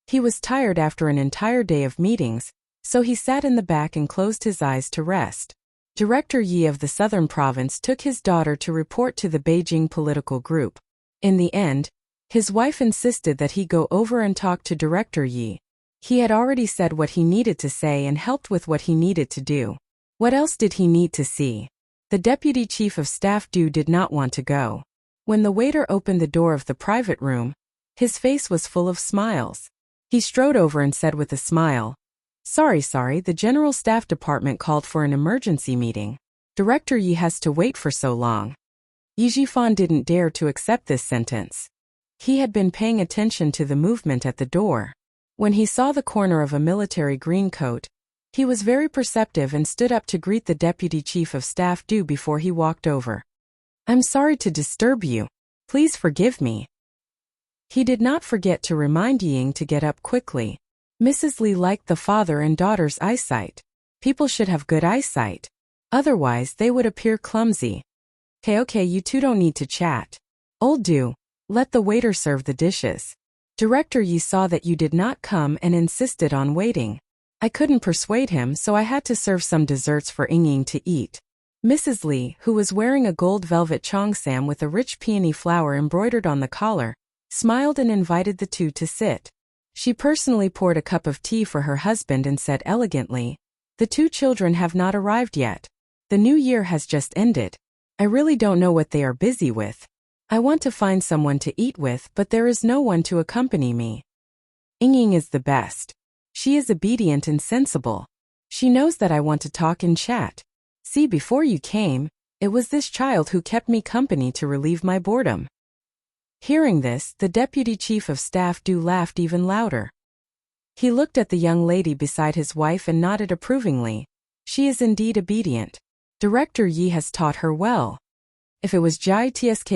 [SPEAKER 1] He was tired after an entire day of meetings, so he sat in the back and closed his eyes to rest. Director Yi of the Southern Province took his daughter to report to the Beijing political group. In the end, his wife insisted that he go over and talk to Director Yi. He had already said what he needed to say and helped with what he needed to do. What else did he need to see? The Deputy Chief of Staff Du did not want to go. When the waiter opened the door of the private room, his face was full of smiles. He strode over and said with a smile, Sorry, the General Staff Department called for an emergency meeting. Director Yi has to wait for so long." Yi Jifan didn't dare to accept this sentence. He had been paying attention to the movement at the door. When he saw the corner of a military green coat, he was very perceptive and stood up to greet the Deputy Chief of Staff Du before he walked over. "I'm sorry to disturb you. Please forgive me." He did not forget to remind Ying to get up quickly. Mrs. Li liked the father and daughter's eyesight. People should have good eyesight. Otherwise, they would appear clumsy. Okay, you two don't need to chat. Old Du, let the waiter serve the dishes. Director Yi saw that you did not come and insisted on waiting. I couldn't persuade him, so I had to serve some desserts for Ying to eat. Mrs. Li, who was wearing a gold velvet cheongsam with a rich peony flower embroidered on the collar, smiled and invited the two to sit. She personally poured a cup of tea for her husband and said elegantly, "The two children have not arrived yet. The new year has just ended. I really don't know what they are busy with. I want to find someone to eat with, but there is no one to accompany me. Ying is the best. She is obedient and sensible. She knows that I want to talk and chat. See, before you came, it was this child who kept me company to relieve my boredom. Hearing this, the deputy chief of staff laughed even louder. He looked at the young lady beside his wife and nodded approvingly. She is indeed obedient. Director Yi has taught her well. If it was Jai tsk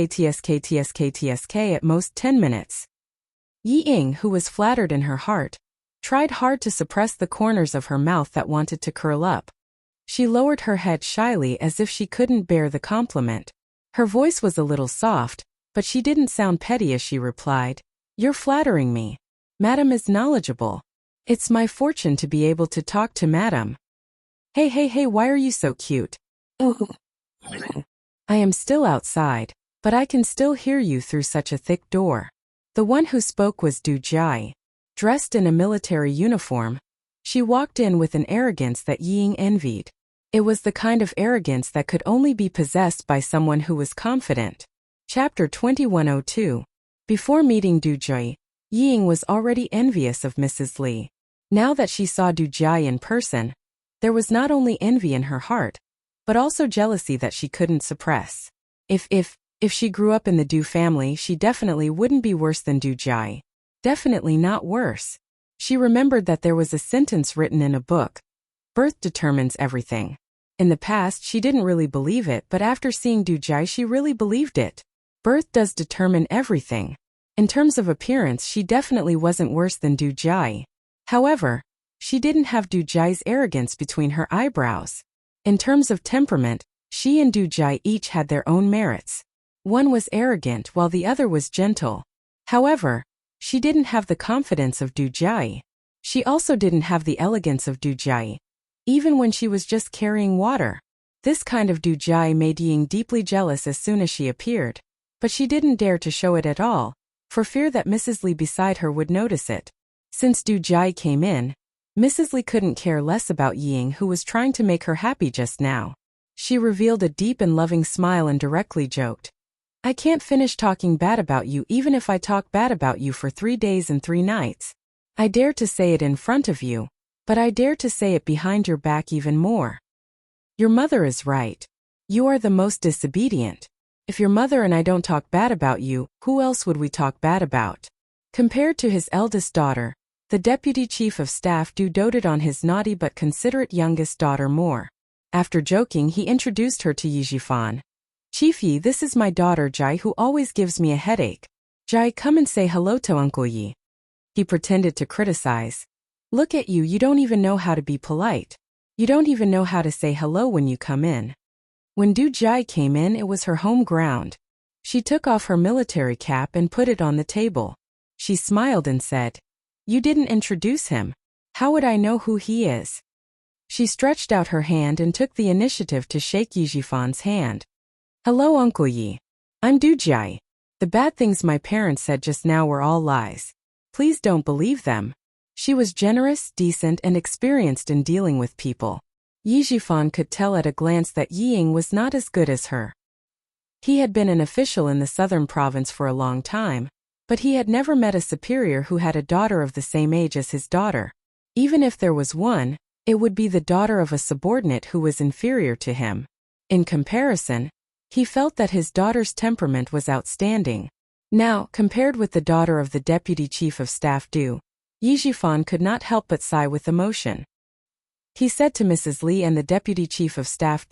[SPEAKER 1] at most 10 minutes. Yi Ying, who was flattered in her heart, tried hard to suppress the corners of her mouth that wanted to curl up. She lowered her head shyly as if she couldn't bear the compliment. Her voice was a little soft, but she didn't sound petty as she replied, "You're flattering me. Madam is knowledgeable. It's my fortune to be able to talk to Madam. Hey, why are you so cute? I am still outside, but I can still hear you through such a thick door." The one who spoke was Du Jai. Dressed in a military uniform, she walked in with an arrogance that Yi Ying envied. It was the kind of arrogance that could only be possessed by someone who was confident. Chapter 2102. Before meeting Du Jai, Yi Ying was already envious of Mrs. Li. Now that she saw Du Jai in person, there was not only envy in her heart, but also jealousy that she couldn't suppress. If she grew up in the Du family, she definitely wouldn't be worse than Du Jai. Definitely not worse. She remembered that there was a sentence written in a book. Birth determines everything. In the past, she didn't really believe it, but after seeing Du Jai, she really believed it. Birth does determine everything. In terms of appearance, she definitely wasn't worse than Du Jai. However, she didn't have Du Jai's arrogance between her eyebrows. In terms of temperament, she and Du Jai each had their own merits. One was arrogant while the other was gentle. However, she didn't have the confidence of Du Jai. She also didn't have the elegance of Du Jai, even when she was just carrying water. This kind of Du Jai made Ying deeply jealous as soon as she appeared, but she didn't dare to show it at all, for fear that Mrs. Li beside her would notice it. Since Du Jai came in, Mrs. Li couldn't care less about Ying, who was trying to make her happy just now. She revealed a deep and loving smile and directly joked, "I can't finish talking bad about you even if I talk bad about you for 3 days and 3 nights. I dare to say it in front of you, but I dare to say it behind your back even more. Your mother is right. You are the most disobedient. If your mother and I don't talk bad about you, who else would we talk bad about?" Compared to his eldest daughter, the deputy chief of staff doted on his naughty but considerate youngest daughter more. After joking, he introduced her to Yi Jifan. "Chief Yi, this is my daughter Jai, who always gives me a headache. Jai, come and say hello to Uncle Yi." He pretended to criticize. "Look at you, you don't even know how to be polite. You don't even know how to say hello when you come in." When Du Jai came in, it was her home ground. She took off her military cap and put it on the table. She smiled and said, "You didn't introduce him. How would I know who he is?" She stretched out her hand and took the initiative to shake Yi Jifan's hand. "Hello, Uncle Yi. I'm Du Jai. The bad things my parents said just now were all lies. Please don't believe them." She was generous, decent, and experienced in dealing with people. Yi Jifan could tell at a glance that Yi Ying was not as good as her. He had been an official in the southern province for a long time, but he had never met a superior who had a daughter of the same age as his daughter. Even if there was one, it would be the daughter of a subordinate who was inferior to him. In comparison, he felt that his daughter's temperament was outstanding. Now, compared with the daughter of the deputy chief of staff Yi Jifan could not help but sigh with emotion. He said to Mrs. Li and the deputy chief of staff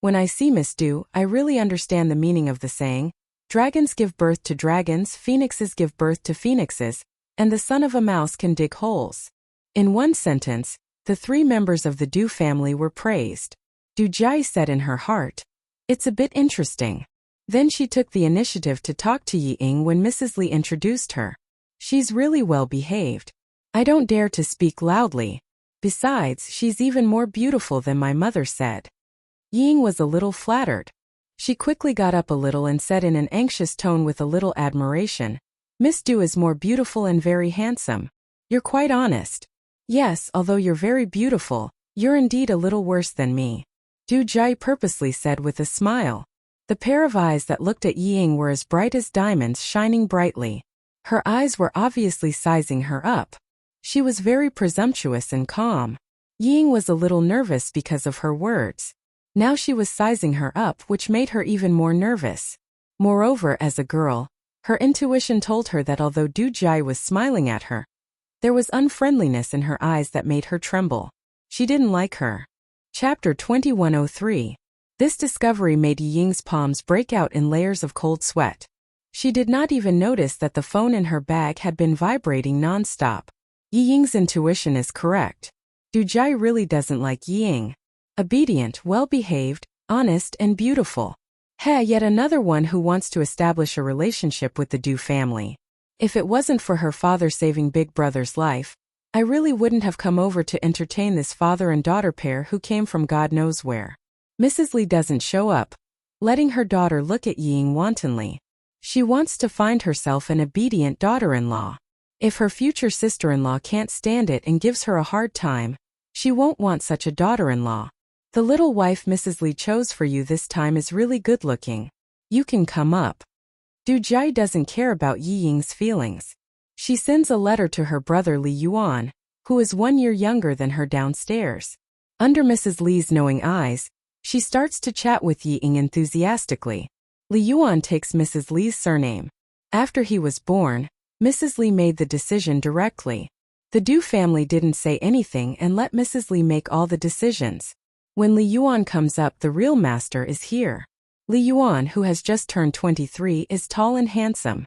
[SPEAKER 1] "When I see Miss Du, I really understand the meaning of the saying, dragons give birth to dragons, phoenixes give birth to phoenixes, and the son of a mouse can dig holes." In one sentence, the 3 members of the Du family were praised. Du Jai said in her heart, "It's a bit interesting." Then she took the initiative to talk to Yi Ying when Mrs. Li introduced her. "She's really well behaved. I don't dare to speak loudly. Besides, she's even more beautiful than my mother said." Yi Ying was a little flattered. She quickly got up a little and said in an anxious tone with a little admiration, "Miss Du is more beautiful and very handsome. You're quite honest." "Yes, although you're very beautiful, you're indeed a little worse than me," Du Jai purposely said with a smile. The pair of eyes that looked at Ying were as bright as diamonds shining brightly. Her eyes were obviously sizing her up. She was very presumptuous and calm. Ying was a little nervous because of her words. Now she was sizing her up, which made her even more nervous. Moreover, as a girl, her intuition told her that although Du Jai was smiling at her, there was unfriendliness in her eyes that made her tremble. She didn't like her. Chapter 2103. This discovery made Ying's palms break out in layers of cold sweat. She did not even notice that the phone in her bag had been vibrating non-stop. Ying's intuition is correct. Du Jai really doesn't like Ying. Obedient, well-behaved, honest, and beautiful. Yet another one who wants to establish a relationship with the Du family. If it wasn't for her father saving Big Brother's life, I really wouldn't have come over to entertain this father and daughter pair who came from God knows where. Mrs. Li doesn't show up, letting her daughter look at Ying wantonly. She wants to find herself an obedient daughter-in-law. If her future sister-in-law can't stand it and gives her a hard time, she won't want such a daughter-in-law. The little wife Mrs. Li chose for you this time is really good-looking. You can come up. Du Jai doesn't care about Ying's feelings. She sends a letter to her brother Li Yuan, who is 1 year younger than her downstairs. Under Mrs. Li's knowing eyes, she starts to chat with Ying enthusiastically. Li Yuan takes Mrs. Li's surname. After he was born, Mrs. Li made the decision directly. The Du family didn't say anything and let Mrs. Li make all the decisions. When Li Yuan comes up, the real master is here. Li Yuan, who has just turned 23, is tall and handsome.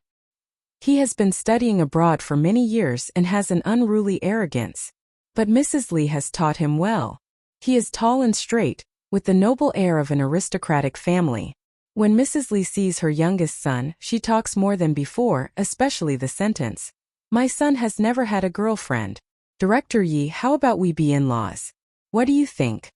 [SPEAKER 1] He has been studying abroad for many years and has an unruly arrogance. But Mrs. Li has taught him well. He is tall and straight, with the noble air of an aristocratic family. When Mrs. Li sees her youngest son, she talks more than before, especially the sentence, "My son has never had a girlfriend. Director Yi, how about we be in-laws? What do you think?"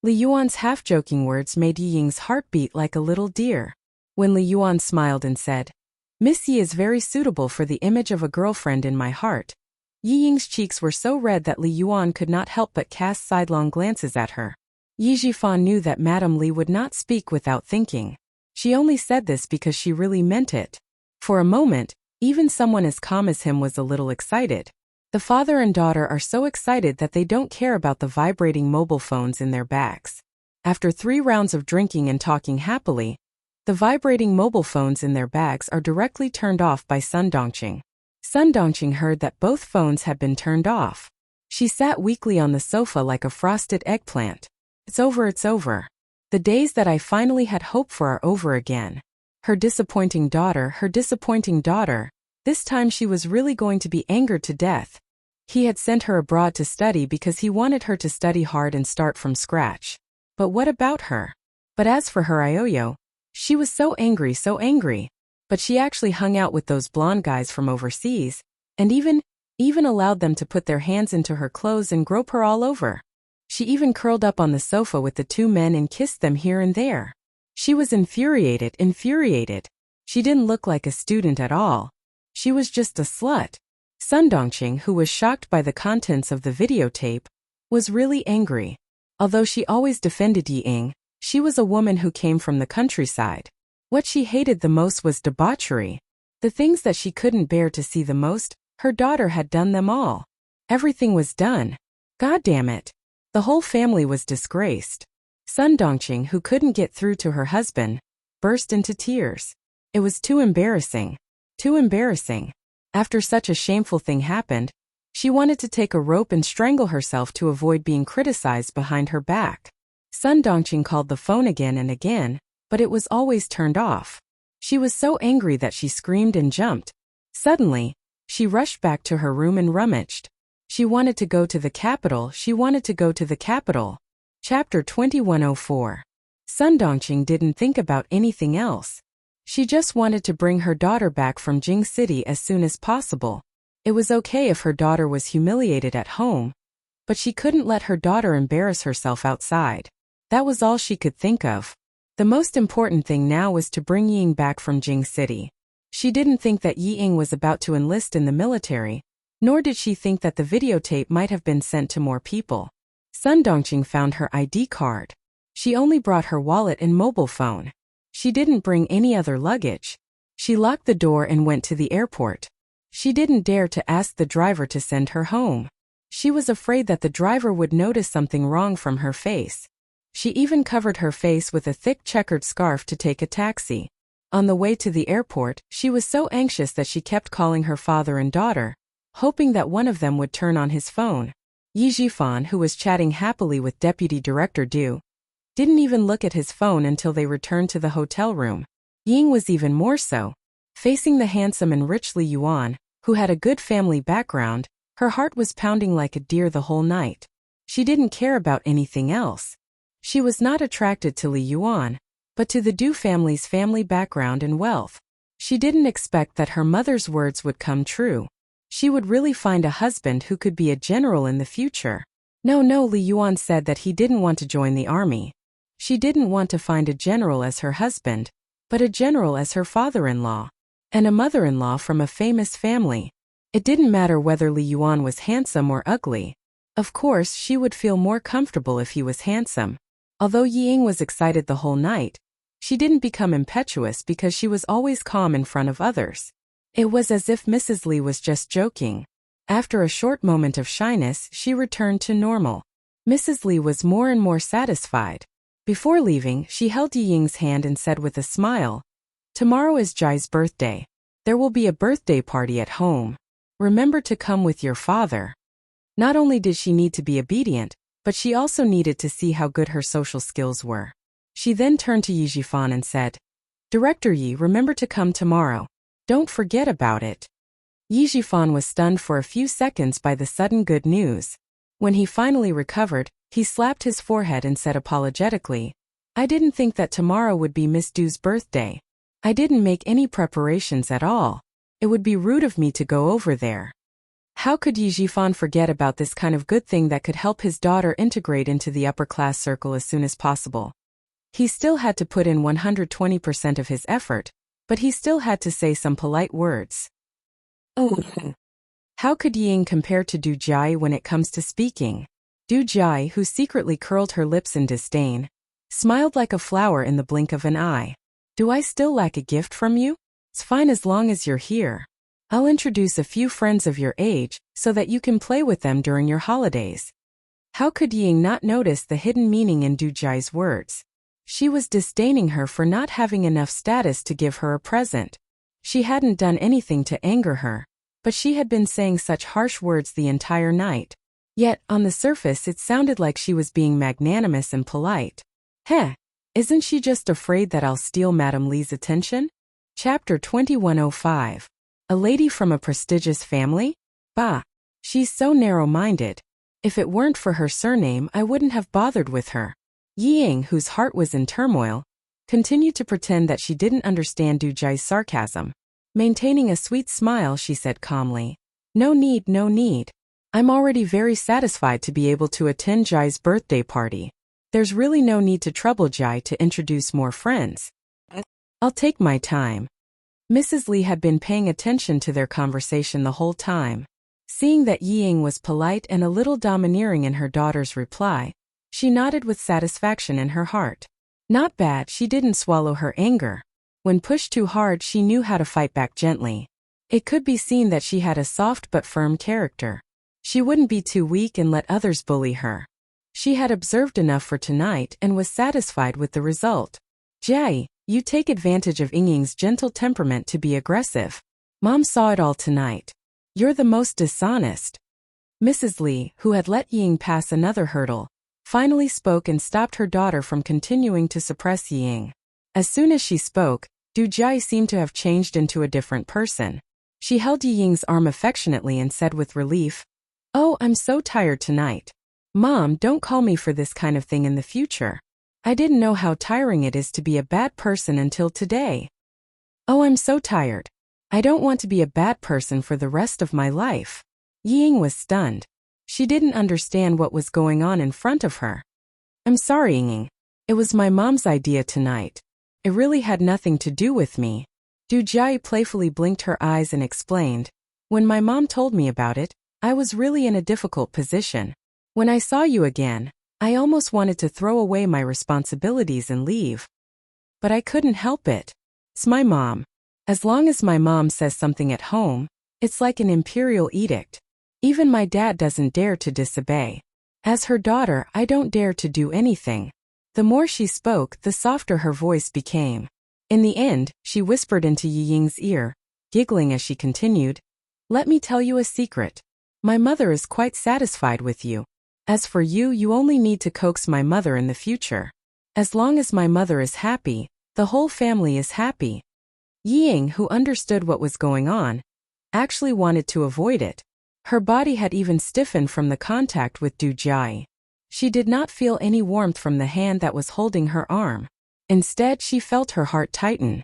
[SPEAKER 1] Li Yuan's half-joking words made Ying's heart beat like a little deer. When Li Yuan smiled and said, "Miss Yi is very suitable for the image of a girlfriend in my heart," Ying's cheeks were so red that Li Yuan could not help but cast sidelong glances at her. Yi Jifan knew that Madame Li would not speak without thinking. She only said this because she really meant it. For a moment, even someone as calm as him was a little excited. The father and daughter are so excited that they don't care about the vibrating mobile phones in their bags. After 3 rounds of drinking and talking happily, the vibrating mobile phones in their bags are directly turned off by Sun Dongqing. Sun Dongqing heard that both phones had been turned off. She sat weakly on the sofa like a frosted eggplant. It's over, it's over. The days that I finally had hope for are over again. Her disappointing daughter, this time she was really going to be angered to death. He had sent her abroad to study because he wanted her to study hard and start from scratch. But what about her? But as for her Ioyo, she was so angry. But she actually hung out with those blonde guys from overseas, and even allowed them to put their hands into her clothes and grope her all over. She even curled up on the sofa with the 2 men and kissed them here and there. She was infuriated. She didn't look like a student at all. She was just a slut. Sun Dongqing, who was shocked by the contents of the videotape, was really angry. Although she always defended Ying, she was a woman who came from the countryside. What she hated the most was debauchery. The things that she couldn't bear to see the most, her daughter had done them all. Everything was done. God damn it. The whole family was disgraced. Sun Dongqing, who couldn't get through to her husband, burst into tears. It was too embarrassing. After such a shameful thing happened, she wanted to take a rope and strangle herself to avoid being criticized behind her back. Sun Dongqing called the phone again and again, but it was always turned off. She was so angry that she screamed and jumped. Suddenly, she rushed back to her room and rummaged. She wanted to go to the capital. Chapter 2104. Sun Dongqing didn't think about anything else. She just wanted to bring her daughter back from Jing City as soon as possible. It was okay if her daughter was humiliated at home, but she couldn't let her daughter embarrass herself outside. That was all she could think of. The most important thing now was to bring Ying back from Jing City. She didn't think that Ying was about to enlist in the military, nor did she think that the videotape might have been sent to more people. Sun Dongqing found her ID card. She only brought her wallet and mobile phone. She didn't bring any other luggage. She locked the door and went to the airport. She didn't dare to ask the driver to send her home. She was afraid that the driver would notice something wrong from her face. She even covered her face with a thick checkered scarf to take a taxi. On the way to the airport, she was so anxious that she kept calling her father and daughter, hoping that one of them would turn on his phone. Yi Jifan, who was chatting happily with Deputy Director Du, didn't even look at his phone until they returned to the hotel room. Ying was even more so. Facing the handsome and rich Li Yuan, who had a good family background, her heart was pounding like a deer the whole night. She didn't care about anything else. She was not attracted to Li Yuan, but to the Du family's family background and wealth. She didn't expect that her mother's words would come true. She would really find a husband who could be a general in the future. No, Li Yuan said that he didn't want to join the army. She didn't want to find a general as her husband, but a general as her father-in-law, and a mother-in-law from a famous family. It didn't matter whether Li Yuan was handsome or ugly. Of course, she would feel more comfortable if he was handsome. Although Ying was excited the whole night, she didn't become impetuous because she was always calm in front of others. It was as if Mrs. Li was just joking. After a short moment of shyness, she returned to normal. Mrs. Li was more and more satisfied. Before leaving, she held Ying's hand and said with a smile, "Tomorrow is Jai's birthday. There will be a birthday party at home. Remember to come with your father." Not only did she need to be obedient, but she also needed to see how good her social skills were. She then turned to Yi Jifan and said, "Director Yi, remember to come tomorrow. Don't forget about it." Yi Jifan was stunned for a few seconds by the sudden good news. When he finally recovered, he slapped his forehead and said apologetically, "I didn't think that tomorrow would be Miss Du's birthday. I didn't make any preparations at all. It would be rude of me to go over there." How could Yi Jifan forget about this kind of good thing that could help his daughter integrate into the upper-class circle as soon as possible? He still had to put in 120% of his effort, but he still had to say some polite words. Oh. How could Ying compare to Du Jai when it comes to speaking? Du Jai, who secretly curled her lips in disdain, smiled like a flower in the blink of an eye. "Do I still lack a gift from you? It's fine as long as you're here. I'll introduce a few friends of your age so that you can play with them during your holidays." How could Ying not notice the hidden meaning in Du Jai's words? She was disdaining her for not having enough status to give her a present. She hadn't done anything to anger her, but she had been saying such harsh words the entire night. Yet, on the surface it sounded like she was being magnanimous and polite. Isn't she just afraid that I'll steal Madame Li's attention? Chapter 2105. A lady from a prestigious family? Bah! She's so narrow-minded. If it weren't for her surname, I wouldn't have bothered with her. Ying, whose heart was in turmoil, continued to pretend that she didn't understand Du Jai's sarcasm. Maintaining a sweet smile, she said calmly, No need. I'm already very satisfied to be able to attend Jai's birthday party. There's really no need to trouble Jai to introduce more friends. I'll take my time." Mrs. Li had been paying attention to their conversation the whole time. Seeing that Ying was polite and a little domineering in her daughter's reply, she nodded with satisfaction in her heart. Not bad, she didn't swallow her anger. When pushed too hard, she knew how to fight back gently. It could be seen that she had a soft but firm character. She wouldn't be too weak and let others bully her. She had observed enough for tonight and was satisfied with the result. Jai, you take advantage of Ying's gentle temperament to be aggressive. Mom saw it all tonight. You're the most dishonest. Mrs. Li, who had let Ying pass another hurdle, finally spoke and stopped her daughter from continuing to suppress Ying. As soon as she spoke, Du Jai seemed to have changed into a different person. She held Ying's arm affectionately and said with relief, "Oh, I'm so tired tonight. Mom, don't call me for this kind of thing in the future. I didn't know how tiring it is to be a bad person until today. Oh, I'm so tired. I don't want to be a bad person for the rest of my life." Ying was stunned. She didn't understand what was going on in front of her. "I'm sorry, Ying. It was my mom's idea tonight. It really had nothing to do with me." Du Jai playfully blinked her eyes and explained, "When my mom told me about it, I was really in a difficult position. When I saw you again, I almost wanted to throw away my responsibilities and leave. but I couldn't help it. It's my mom. As long as my mom says something at home, it's like an imperial edict. Even my dad doesn't dare to disobey. As her daughter, I don't dare to do anything." The more she spoke, the softer her voice became. In the end, she whispered into Yi Ying's ear, giggling as she continued, "Let me tell you a secret. My mother is quite satisfied with you. As for you, you only need to coax my mother in the future. As long as my mother is happy, the whole family is happy." Yi Ying, who understood what was going on, actually wanted to avoid it. Her body had even stiffened from the contact with Du Jai. She did not feel any warmth from the hand that was holding her arm. Instead, she felt her heart tighten.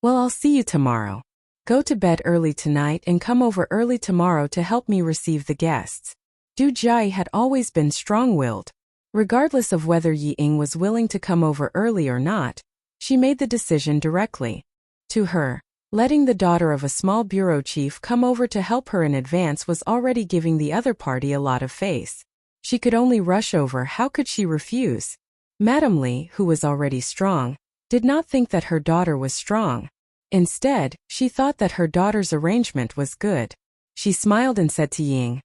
[SPEAKER 1] "Well, I'll see you tomorrow. Go to bed early tonight and come over early tomorrow to help me receive the guests." Du Jai had always been strong-willed. Regardless of whether Yi Ying was willing to come over early or not, she made the decision directly. To her, letting the daughter of a small bureau chief come over to help her in advance was already giving the other party a lot of face. She could only rush over. How could she refuse? Madame Li, who was already strong, did not think that her daughter was strong. Instead, she thought that her daughter's arrangement was good. She smiled and said to Ying,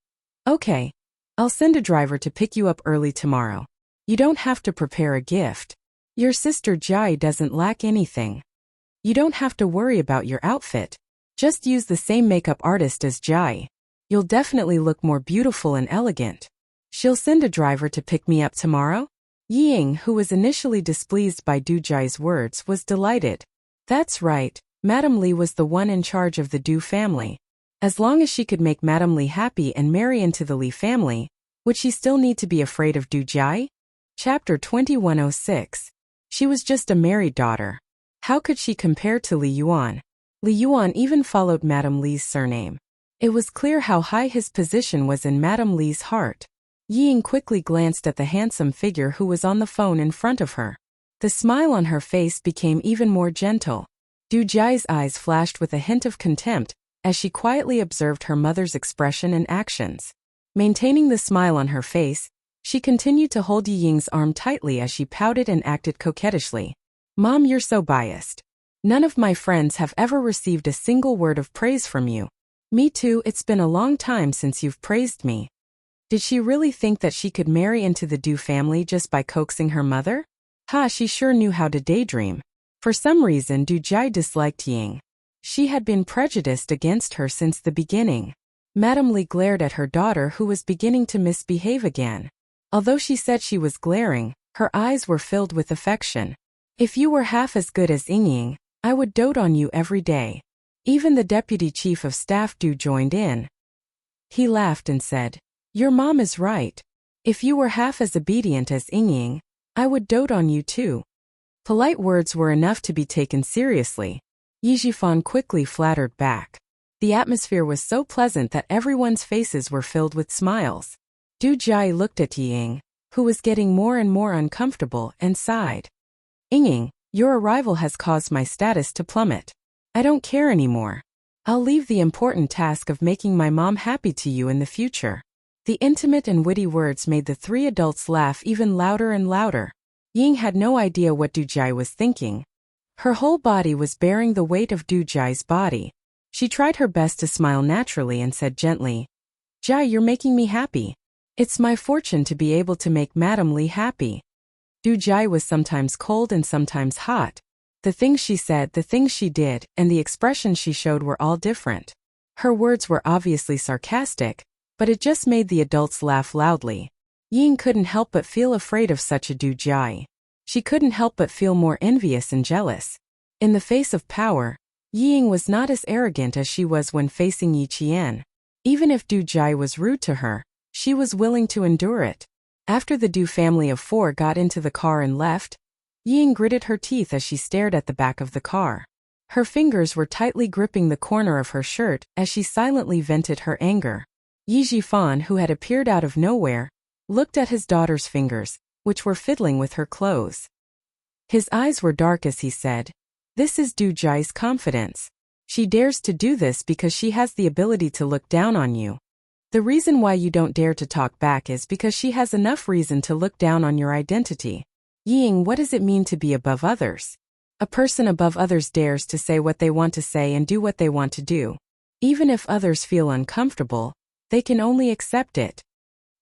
[SPEAKER 1] "Okay, I'll send a driver to pick you up early tomorrow. You don't have to prepare a gift. Your sister Jai doesn't lack anything. You don't have to worry about your outfit. Just use the same makeup artist as Jai. You'll definitely look more beautiful and elegant. She'll send a driver to pick me up tomorrow?" Yi Ying, who was initially displeased by Du Jai's words, was delighted. That's right, Madame Li was the one in charge of the Du family. As long as she could make Madame Li happy and marry into the Li family, would she still need to be afraid of Du Jai? Chapter 2106. She was just a married daughter. How could she compare to Li Yuan? Li Yuan even followed Madame Li's surname. It was clear how high his position was in Madame Li's heart. Yi Ying quickly glanced at the handsome figure who was on the phone in front of her. The smile on her face became even more gentle. Du Jai's eyes flashed with a hint of contempt as she quietly observed her mother's expression and actions. Maintaining the smile on her face, she continued to hold Yi Ying's arm tightly as she pouted and acted coquettishly. "Mom, you're so biased. None of my friends have ever received a single word of praise from you. Me too, it's been a long time since you've praised me." Did she really think that she could marry into the Du family just by coaxing her mother? She sure knew how to daydream. For some reason, Du Jai disliked Ying. She had been prejudiced against her since the beginning. Madame Li glared at her daughter, who was beginning to misbehave again. Although she said she was glaring, her eyes were filled with affection. "If you were half as good as Ying, I would dote on you every day." Even the deputy chief of staff Du joined in. He laughed and said, "Your mom is right. If you were half as obedient as Ying, I would dote on you too." Polite words were enough to be taken seriously. Yi Jifan quickly flattered back. The atmosphere was so pleasant that everyone's faces were filled with smiles. Du Jai looked at Ying, who was getting more and more uncomfortable, and sighed. "Ying, your arrival has caused my status to plummet. I don't care anymore. I'll leave the important task of making my mom happy to you in the future." The intimate and witty words made the three adults laugh even louder and louder. Ying had no idea what Du Jai was thinking. Her whole body was bearing the weight of Du Jai's body. She tried her best to smile naturally and said gently, "Jai, you're making me happy. It's my fortune to be able to make Madame Li happy." Du Jai was sometimes cold and sometimes hot. The things she said, the things she did, and the expressions she showed were all different. Her words were obviously sarcastic, but it just made the adults laugh loudly. Ying couldn't help but feel afraid of such a Du Jai. She couldn't help but feel more envious and jealous. In the face of power, Ying was not as arrogant as she was when facing Yi Qian. Even if Du Jai was rude to her, she was willing to endure it. After the Du family of four got into the car and left, Ying gritted her teeth as she stared at the back of the car. Her fingers were tightly gripping the corner of her shirt as she silently vented her anger. Yi Jifan, who had appeared out of nowhere, looked at his daughter's fingers, which were fiddling with her clothes. His eyes were dark as he said, "This is Du Jai's confidence. She dares to do this because she has the ability to look down on you. The reason why you don't dare to talk back is because she has enough reason to look down on your identity. Ying, what does it mean to be above others? A person above others dares to say what they want to say and do what they want to do. Even if others feel uncomfortable, they can only accept it.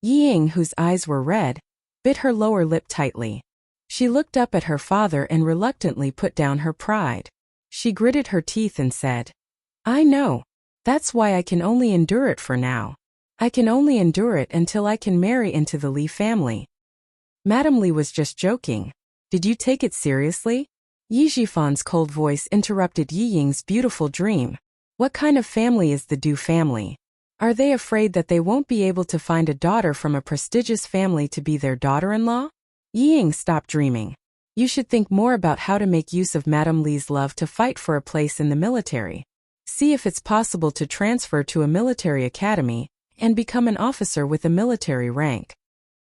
[SPEAKER 1] Ying, whose eyes were red, bit her lower lip tightly. She looked up at her father and reluctantly put down her pride. She gritted her teeth and said, "I know. That's why I can only endure it for now. I can only endure it until I can marry into the Li family." Madame Li was just joking. Did you take it seriously? Yi Jifan's cold voice interrupted Yi Ying's beautiful dream. What kind of family is the Du family? Are they afraid that they won't be able to find a daughter from a prestigious family to be their daughter-in-law? Yi Ying stopped dreaming. You should think more about how to make use of Madame Li's love to fight for a place in the military. See if it's possible to transfer to a military academy and become an officer with a military rank.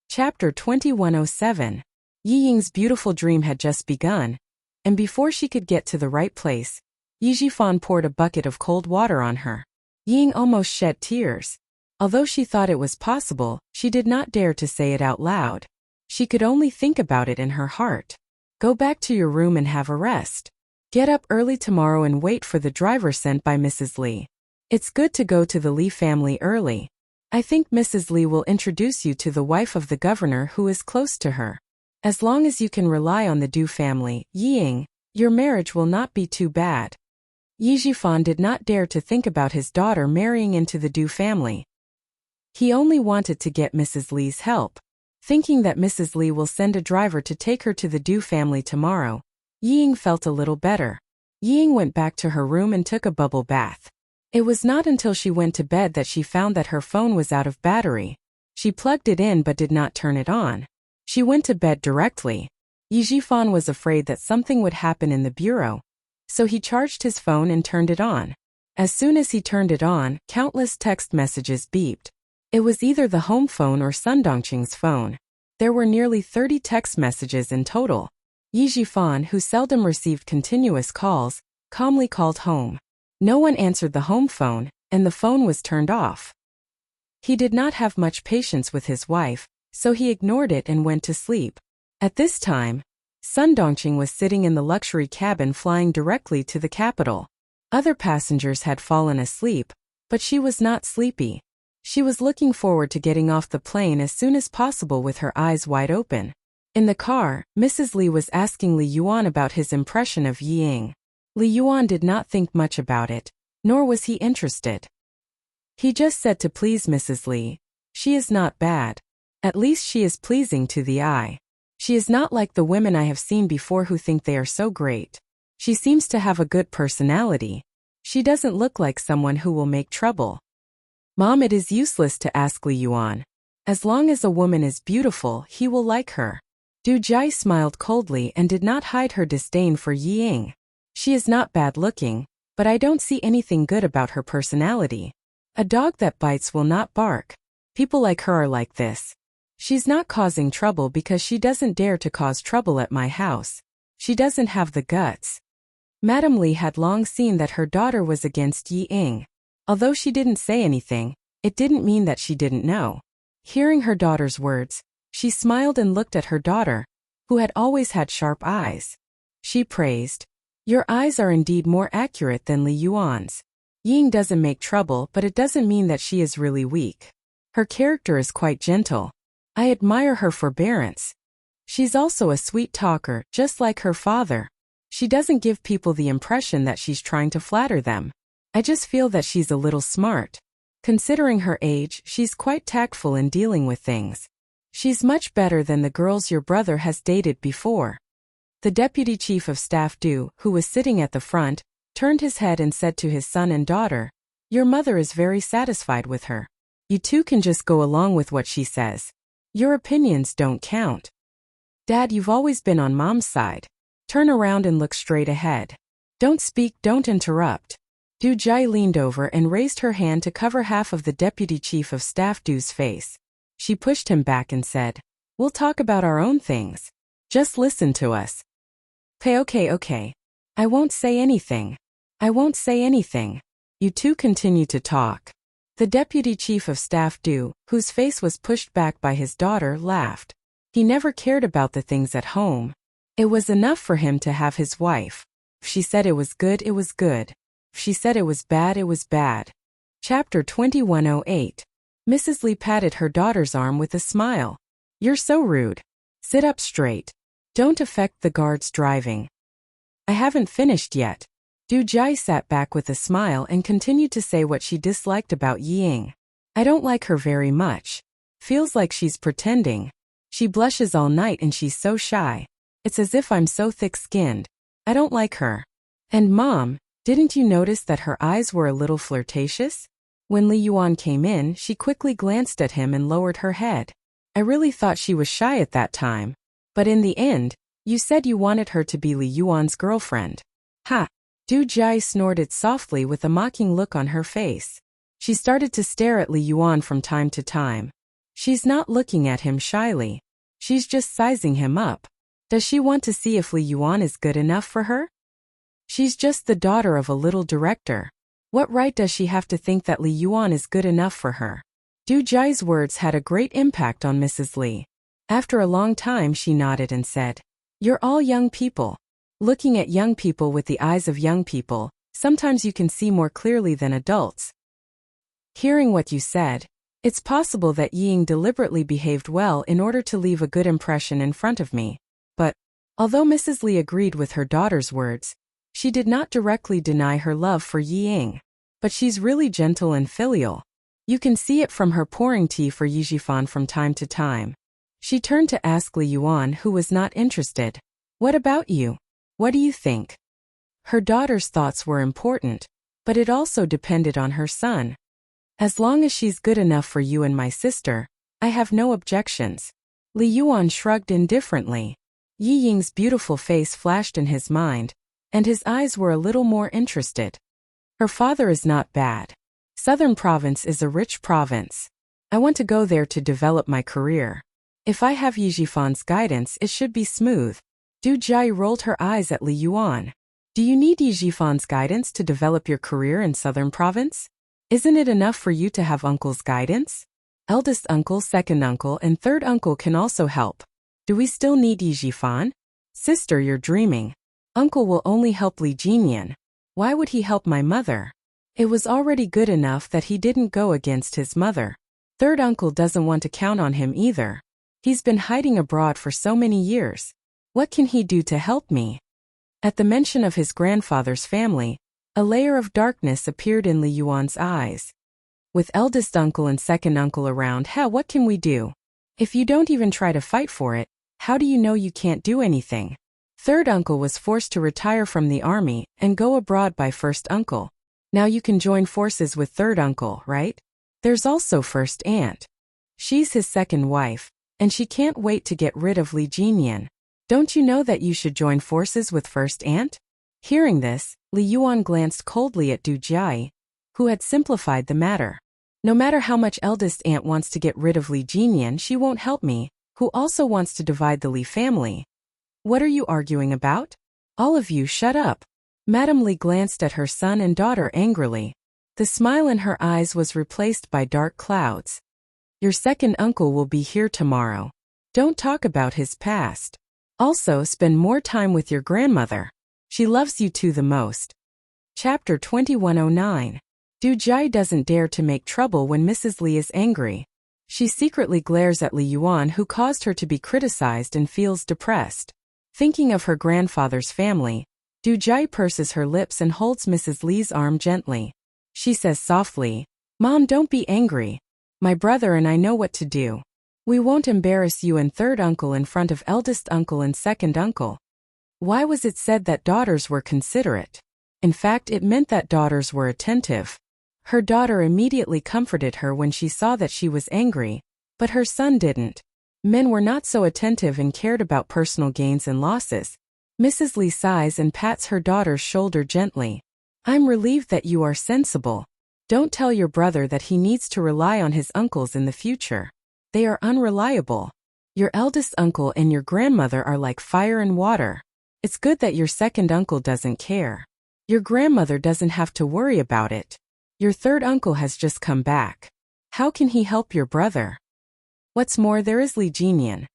[SPEAKER 1] Chapter 2107. Yi Ying's beautiful dream had just begun, and before she could get to the right place, Yi Jifan poured a bucket of cold water on her. Ying almost shed tears. Although she thought it was possible, she did not dare to say it out loud. She could only think about it in her heart. Go back to your room and have a rest. Get up early tomorrow and wait for the driver sent by Mrs. Li. It's good to go to the Li family early. I think Mrs. Li will introduce you to the wife of the governor who is close to her. As long as you can rely on the Du family, Ying, your marriage will not be too bad. Yi Jifan did not dare to think about his daughter marrying into the Du family. He only wanted to get Mrs. Li's help. Thinking that Mrs. Li will send a driver to take her to the Du family tomorrow, Ying felt a little better. Ying went back to her room and took a bubble bath. It was not until she went to bed that she found that her phone was out of battery. She plugged it in but did not turn it on. She went to bed directly. Yi Jifan was afraid that something would happen in the bureau, so he charged his phone and turned it on. As soon as he turned it on, countless text messages beeped. It was either the home phone or Sun Dongqing's phone. There were nearly 30 text messages in total. Yi Jifan, who seldom received continuous calls, calmly called home. No one answered the home phone, and the phone was turned off. He did not have much patience with his wife, so he ignored it and went to sleep. At this time, Sun Dongqing was sitting in the luxury cabin flying directly to the capital. Other passengers had fallen asleep, but she was not sleepy. She was looking forward to getting off the plane as soon as possible with her eyes wide open. In the car, Mrs. Li was asking Li Yuan about his impression of Ying. Li Yuan did not think much about it, nor was he interested. He just said to please Mrs. Li, "She is not bad. At least she is pleasing to the eye. She is not like the women I have seen before who think they are so great. She seems to have a good personality. She doesn't look like someone who will make trouble." Mom, it is useless to ask Li Yuan. As long as a woman is beautiful, he will like her. Du Jai smiled coldly and did not hide her disdain for Ying. She is not bad looking, but I don't see anything good about her personality. A dog that bites will not bark. People like her are like this. She's not causing trouble because she doesn't dare to cause trouble at my house. She doesn't have the guts. Madame Li had long seen that her daughter was against Ying. Although she didn't say anything, it didn't mean that she didn't know. Hearing her daughter's words, she smiled and looked at her daughter, who had always had sharp eyes. She praised, "Your eyes are indeed more accurate than Li Yuan's. Ying doesn't make trouble, but it doesn't mean that she is really weak. Her character is quite gentle. I admire her forbearance. She's also a sweet talker, just like her father. She doesn't give people the impression that she's trying to flatter them. I just feel that she's a little smart. Considering her age, she's quite tactful in dealing with things. She's much better than the girls your brother has dated before." The deputy chief of staff Du, who was sitting at the front, turned his head and said to his son and daughter, "Your mother is very satisfied with her. You two can just go along with what she says. Your opinions don't count. Dad, you've always been on Mom's side. Turn around and look straight ahead. Don't speak, don't interrupt." Du Jai leaned over and raised her hand to cover half of the deputy chief of staff Du's face. She pushed him back and said, "We'll talk about our own things. Just listen to us." Okay. I won't say anything. I won't say anything. You two continue to talk." The deputy chief of staff Du, whose face was pushed back by his daughter, laughed. He never cared about the things at home. It was enough for him to have his wife. If she said it was good, it was good. If she said it was bad, it was bad. Chapter 2108. Mrs. Lee patted her daughter's arm with a smile. You're so rude. Sit up straight. Don't affect the guards driving. I haven't finished yet. Du Jai sat back with a smile and continued to say what she disliked about Ying. I don't like her very much. Feels like she's pretending. She blushes all night and she's so shy. It's as if I'm so thick-skinned. I don't like her. And Mom, didn't you notice that her eyes were a little flirtatious? When Li Yuan came in, she quickly glanced at him and lowered her head. I really thought she was shy at that time. But in the end, you said you wanted her to be Li Yuan's girlfriend. Ha! Du Jai snorted softly with a mocking look on her face. She started to stare at Li Yuan from time to time. She's not looking at him shyly. She's just sizing him up. Does she want to see if Li Yuan is good enough for her? She's just the daughter of a little director. What right does she have to think that Li Yuan is good enough for her? Du Jai's words had a great impact on Mrs. Li. After a long time she nodded and said, You're all young people. Looking at young people with the eyes of young people, sometimes you can see more clearly than adults. Hearing what you said, it's possible that Ying deliberately behaved well in order to leave a good impression in front of me. But, although Mrs. Li agreed with her daughter's words, she did not directly deny her love for Ying. But she's really gentle and filial. You can see it from her pouring tea for Yijifan from time to time. She turned to ask Li Yuan, who was not interested. What about you? What do you think? Her daughter's thoughts were important, but it also depended on her son. As long as she's good enough for you and my sister, I have no objections. Li Yuan shrugged indifferently. Yi Ying's beautiful face flashed in his mind, and his eyes were a little more interested. Her father is not bad. Southern Province is a rich province. I want to go there to develop my career. If I have Yijifan's guidance, it should be smooth. Du Jai rolled her eyes at Li Yuan. Do you need Yijifan's guidance to develop your career in Southern Province? Isn't it enough for you to have uncle's guidance? Eldest uncle, second uncle, and third uncle can also help. Do we still need Yijifan? Sister, you're dreaming. Uncle will only help Li Jinyan. Why would he help my mother? It was already good enough that he didn't go against his mother. Third uncle doesn't want to count on him either. He's been hiding abroad for so many years. What can he do to help me? At the mention of his grandfather's family, a layer of darkness appeared in Li Yuan's eyes. With eldest uncle and second uncle around, what can we do? If you don't even try to fight for it, how do you know you can't do anything? Third uncle was forced to retire from the army and go abroad by first uncle. Now you can join forces with third uncle, right? There's also first aunt. She's his second wife, and she can't wait to get rid of Li Jinyan. Don't you know that you should join forces with first aunt? Hearing this, Li Yuan glanced coldly at Du Jai, who had simplified the matter. No matter how much eldest aunt wants to get rid of Li Jinyan, she won't help me, who also wants to divide the Li family. What are you arguing about? All of you shut up. Madame Li glanced at her son and daughter angrily. The smile in her eyes was replaced by dark clouds. Your second uncle will be here tomorrow. Don't talk about his past. Also, spend more time with your grandmother. She loves you two the most. Chapter 2109. Du Jai doesn't dare to make trouble when Mrs. Li is angry. She secretly glares at Li Yuan, who caused her to be criticized, and feels depressed. Thinking of her grandfather's family, Du Jai purses her lips and holds Mrs. Li's arm gently. She says softly, Mom, don't be angry. My brother and I know what to do. We won't embarrass you and third uncle in front of eldest uncle and second uncle. Why was it said that daughters were considerate? In fact, it meant that daughters were attentive. Her daughter immediately comforted her when she saw that she was angry, but her son didn't. Men were not so attentive and cared about personal gains and losses. Mrs. Li sighs and pats her daughter's shoulder gently. I'm relieved that you are sensible. Don't tell your brother that he needs to rely on his uncles in the future. They are unreliable. Your eldest uncle and your grandmother are like fire and water. It's good that your second uncle doesn't care. Your grandmother doesn't have to worry about it. Your third uncle has just come back. How can he help your brother? What's more, there is Li Jinyan.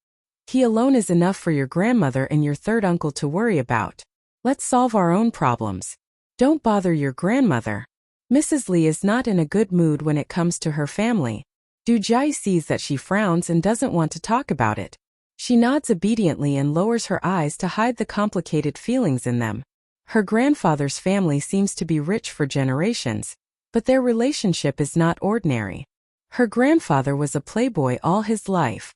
[SPEAKER 1] He alone is enough for your grandmother and your third uncle to worry about. Let's solve our own problems. Don't bother your grandmother. Mrs. Lee is not in a good mood when it comes to her family. Du Jai sees that she frowns and doesn't want to talk about it. She nods obediently and lowers her eyes to hide the complicated feelings in them. Her grandfather's family seems to be rich for generations, but their relationship is not ordinary. Her grandfather was a playboy all his life.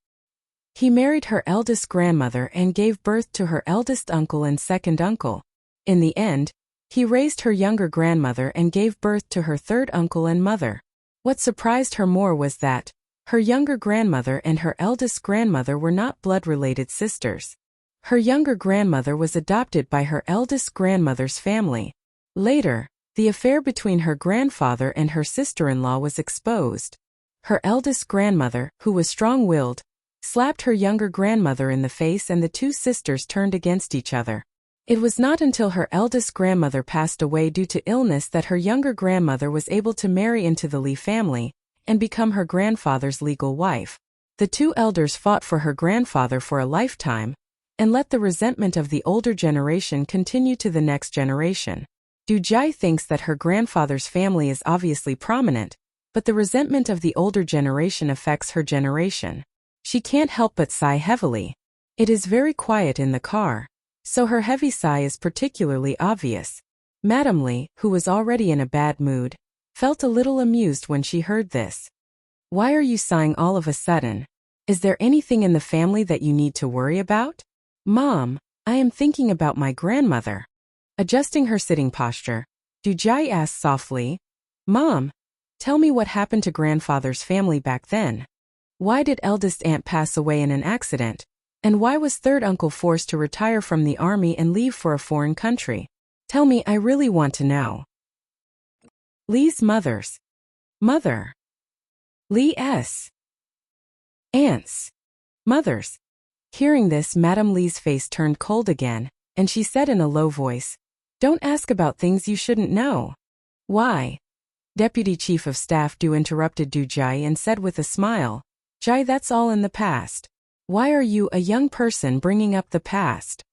[SPEAKER 1] He married her eldest grandmother and gave birth to her eldest uncle and second uncle. In the end, he raised her younger grandmother and gave birth to her third uncle and mother. What surprised her more was that her younger grandmother and her eldest grandmother were not blood-related sisters. Her younger grandmother was adopted by her eldest grandmother's family. Later, the affair between her grandfather and her sister-in-law was exposed. Her eldest grandmother, who was strong-willed, slapped her younger grandmother in the face and the two sisters turned against each other. It was not until her eldest grandmother passed away due to illness that her younger grandmother was able to marry into the Lee family and become her grandfather's legal wife. The two elders fought for her grandfather for a lifetime and let the resentment of the older generation continue to the next generation. Du Jai thinks that her grandfather's family is obviously prominent, but the resentment of the older generation affects her generation. She can't help but sigh heavily. It is very quiet in the car, so her heavy sigh is particularly obvious. Madame Lee, who was already in a bad mood, felt a little amused when she heard this. Why are you sighing all of a sudden? Is there anything in the family that you need to worry about? Mom, I am thinking about my grandmother. Adjusting her sitting posture, Du Jai asked softly, Mom, tell me what happened to grandfather's family back then. Why did eldest aunt pass away in an accident? And why was third uncle forced to retire from the army and leave for a foreign country? Tell me, I really want to know. Lee's mother. Lee's aunts. Mothers. Hearing this, Madame Lee's face turned cold again, and she said in a low voice, Don't ask about things you shouldn't know. Why? Deputy Chief of Staff Du interrupted Du Jai and said with a smile, Jai, that's all in the past. Why are you, a young person, bringing up the past?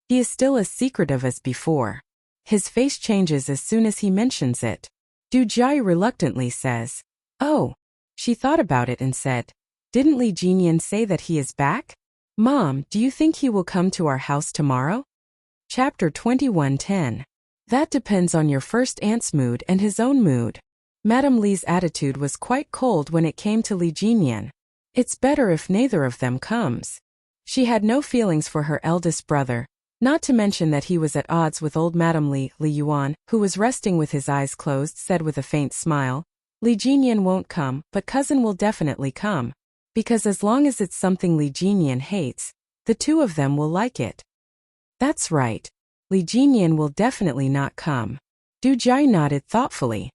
[SPEAKER 1] He is still as secretive as before. His face changes as soon as he mentions it. Du Jai reluctantly says, Oh. She thought about it and said, Didn't Li Jinyan say that he is back? Mom, do you think he will come to our house tomorrow? Chapter 21:10. That depends on your first aunt's mood and his own mood. Madame Lee's attitude was quite cold when it came to Li Jinyan. It's better if neither of them comes. She had no feelings for her eldest brother, not to mention that he was at odds with old Madame Lee. Li Yuan, who was resting with his eyes closed, said with a faint smile, Li Jinyan won't come, but cousin will definitely come. Because as long as it's something Li Jinyan hates, the two of them will like it. That's right. Li Jinyan will definitely not come. Du Jai nodded thoughtfully.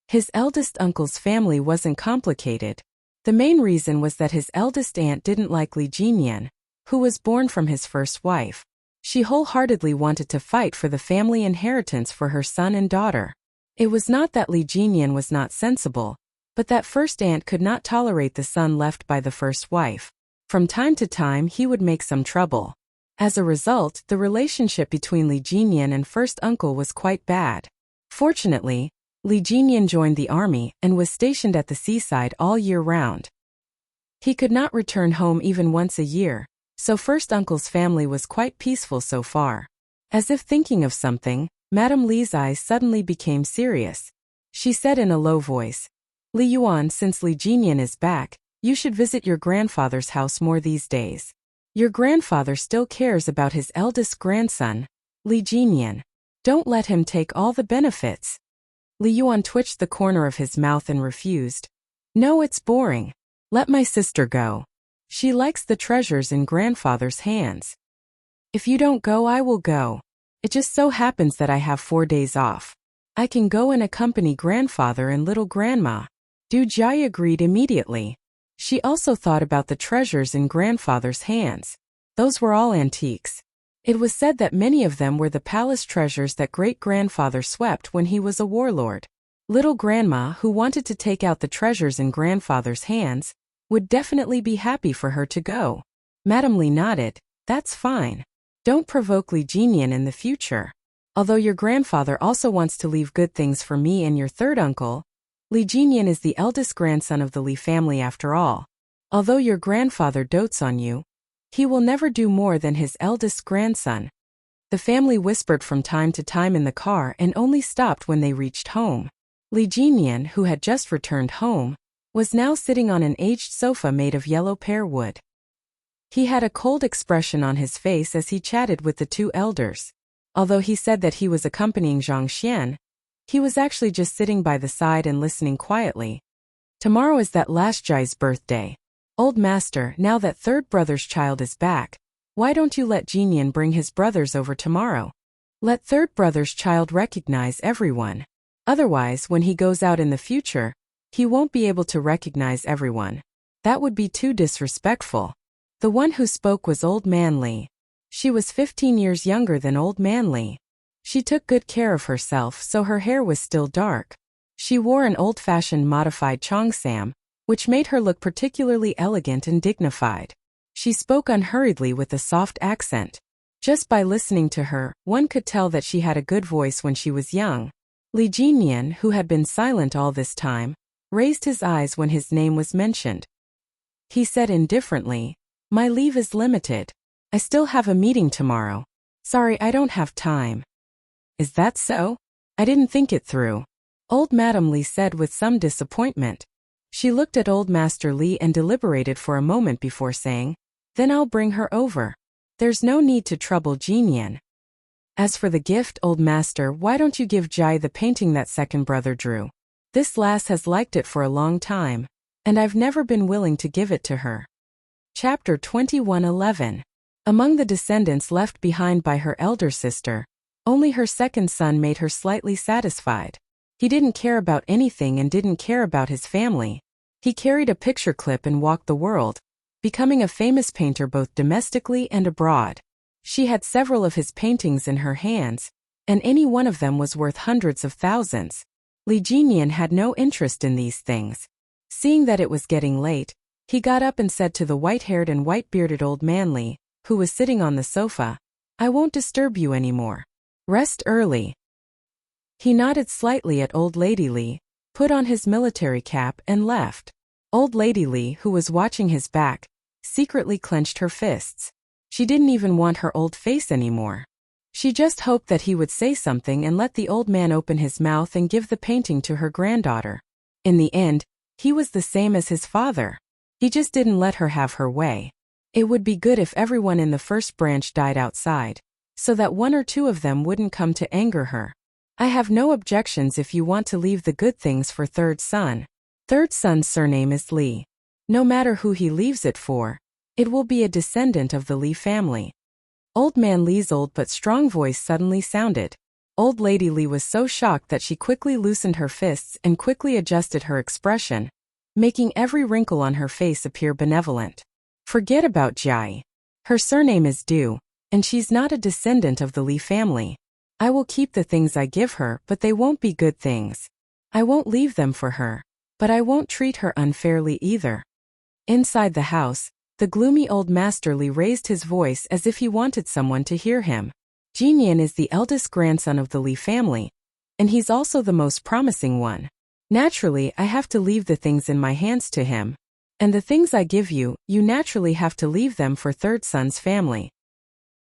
[SPEAKER 1] His eldest uncle's family wasn't complicated. The main reason was that his eldest aunt didn't like Li Jinyan, who was born from his first wife. She wholeheartedly wanted to fight for the family inheritance for her son and daughter. It was not that Li Jinyan was not sensible, but that first aunt could not tolerate the son left by the first wife. From time to time he would make some trouble. As a result, the relationship between Li Jinyan and first uncle was quite bad. Fortunately, Li Jinyan joined the army and was stationed at the seaside all year round. He could not return home even once a year, so first uncle's family was quite peaceful so far. As if thinking of something, Madame Lee's eyes suddenly became serious. She said in a low voice, Li Yuan, since Li Jinyan is back, you should visit your grandfather's house more these days. Your grandfather still cares about his eldest grandson, Li Jinyan. Don't let him take all the benefits. Li Yuan twitched the corner of his mouth and refused. No, it's boring. Let my sister go. She likes the treasures in grandfather's hands. If you don't go, I will go. It just so happens that I have 4 days off. I can go and accompany grandfather and little grandma. Du Jai agreed immediately. She also thought about the treasures in grandfather's hands. Those were all antiques. It was said that many of them were the palace treasures that great-grandfather swept when he was a warlord. Little grandma, who wanted to take out the treasures in grandfather's hands, would definitely be happy for her to go. Madame Li nodded. That's fine. Don't provoke Li Jinian in the future. Although your grandfather also wants to leave good things for me and your third uncle, Li Jinian is the eldest grandson of the Li family after all. Although your grandfather dotes on you, he will never do more than his eldest grandson. The family whispered from time to time in the car and only stopped when they reached home. Li Jinian, who had just returned home, was now sitting on an aged sofa made of yellow pear wood. He had a cold expression on his face as he chatted with the two elders. Although he said that he was accompanying Zhang Xian, he was actually just sitting by the side and listening quietly. Tomorrow is that last Jai's birthday. Old master, now that third brother's child is back, why don't you let Jinian bring his brothers over tomorrow? Let third brother's child recognize everyone. Otherwise, when he goes out in the future, he won't be able to recognize everyone. That would be too disrespectful. The one who spoke was Old Man Li. She was 15 years younger than Old Man Li. She took good care of herself, so her hair was still dark. She wore an old-fashioned modified cheongsam, which made her look particularly elegant and dignified. She spoke unhurriedly with a soft accent. Just by listening to her, one could tell that she had a good voice when she was young. Li Jinian, who had been silent all this time, raised his eyes when his name was mentioned. He said indifferently, "My leave is limited. I still have a meeting tomorrow. Sorry, I don't have time." "Is that so? I didn't think it through," Old Madame Li said with some disappointment. She looked at Old Master Li and deliberated for a moment before saying, "Then I'll bring her over. There's no need to trouble Jinian. As for the gift, Old Master, why don't you give Jai the painting that second brother drew? This lass has liked it for a long time, and I've never been willing to give it to her." Chapter 21:11. Among the descendants left behind by her elder sister, only her second son made her slightly satisfied. He didn't care about anything and didn't care about his family. He carried a picture clip and walked the world, becoming a famous painter both domestically and abroad. She had several of his paintings in her hands, and any one of them was worth hundreds of thousands. Li Jinian had no interest in these things. Seeing that it was getting late, he got up and said to the white-haired and white-bearded Old Man Li, who was sitting on the sofa, "I won't disturb you anymore. Rest early." He nodded slightly at Old Lady Li, put on his military cap and left. Old Lady Li, who was watching his back, secretly clenched her fists. She didn't even want her old face anymore. She just hoped that he would say something and let the old man open his mouth and give the painting to her granddaughter. In the end, he was the same as his father. He just didn't let her have her way. It would be good if everyone in the first branch died outside, so that one or two of them wouldn't come to anger her. I have no objections if you want to leave the good things for third son. Third son's surname is Li. No matter who he leaves it for, it will be a descendant of the Li family. Old Man Li's old but strong voice suddenly sounded. Old Lady Li was so shocked that she quickly loosened her fists and quickly adjusted her expression, making every wrinkle on her face appear benevolent. Forget about Jai. Her surname is Du, and she's not a descendant of the Li family. I will keep the things I give her, but they won't be good things. I won't leave them for her, but I won't treat her unfairly either. Inside the house, the gloomy Old Master Li raised his voice as if he wanted someone to hear him. Jinian is the eldest grandson of the Li family, and he's also the most promising one. Naturally, I have to leave the things in my hands to him. And the things I give you, you naturally have to leave them for third son's family.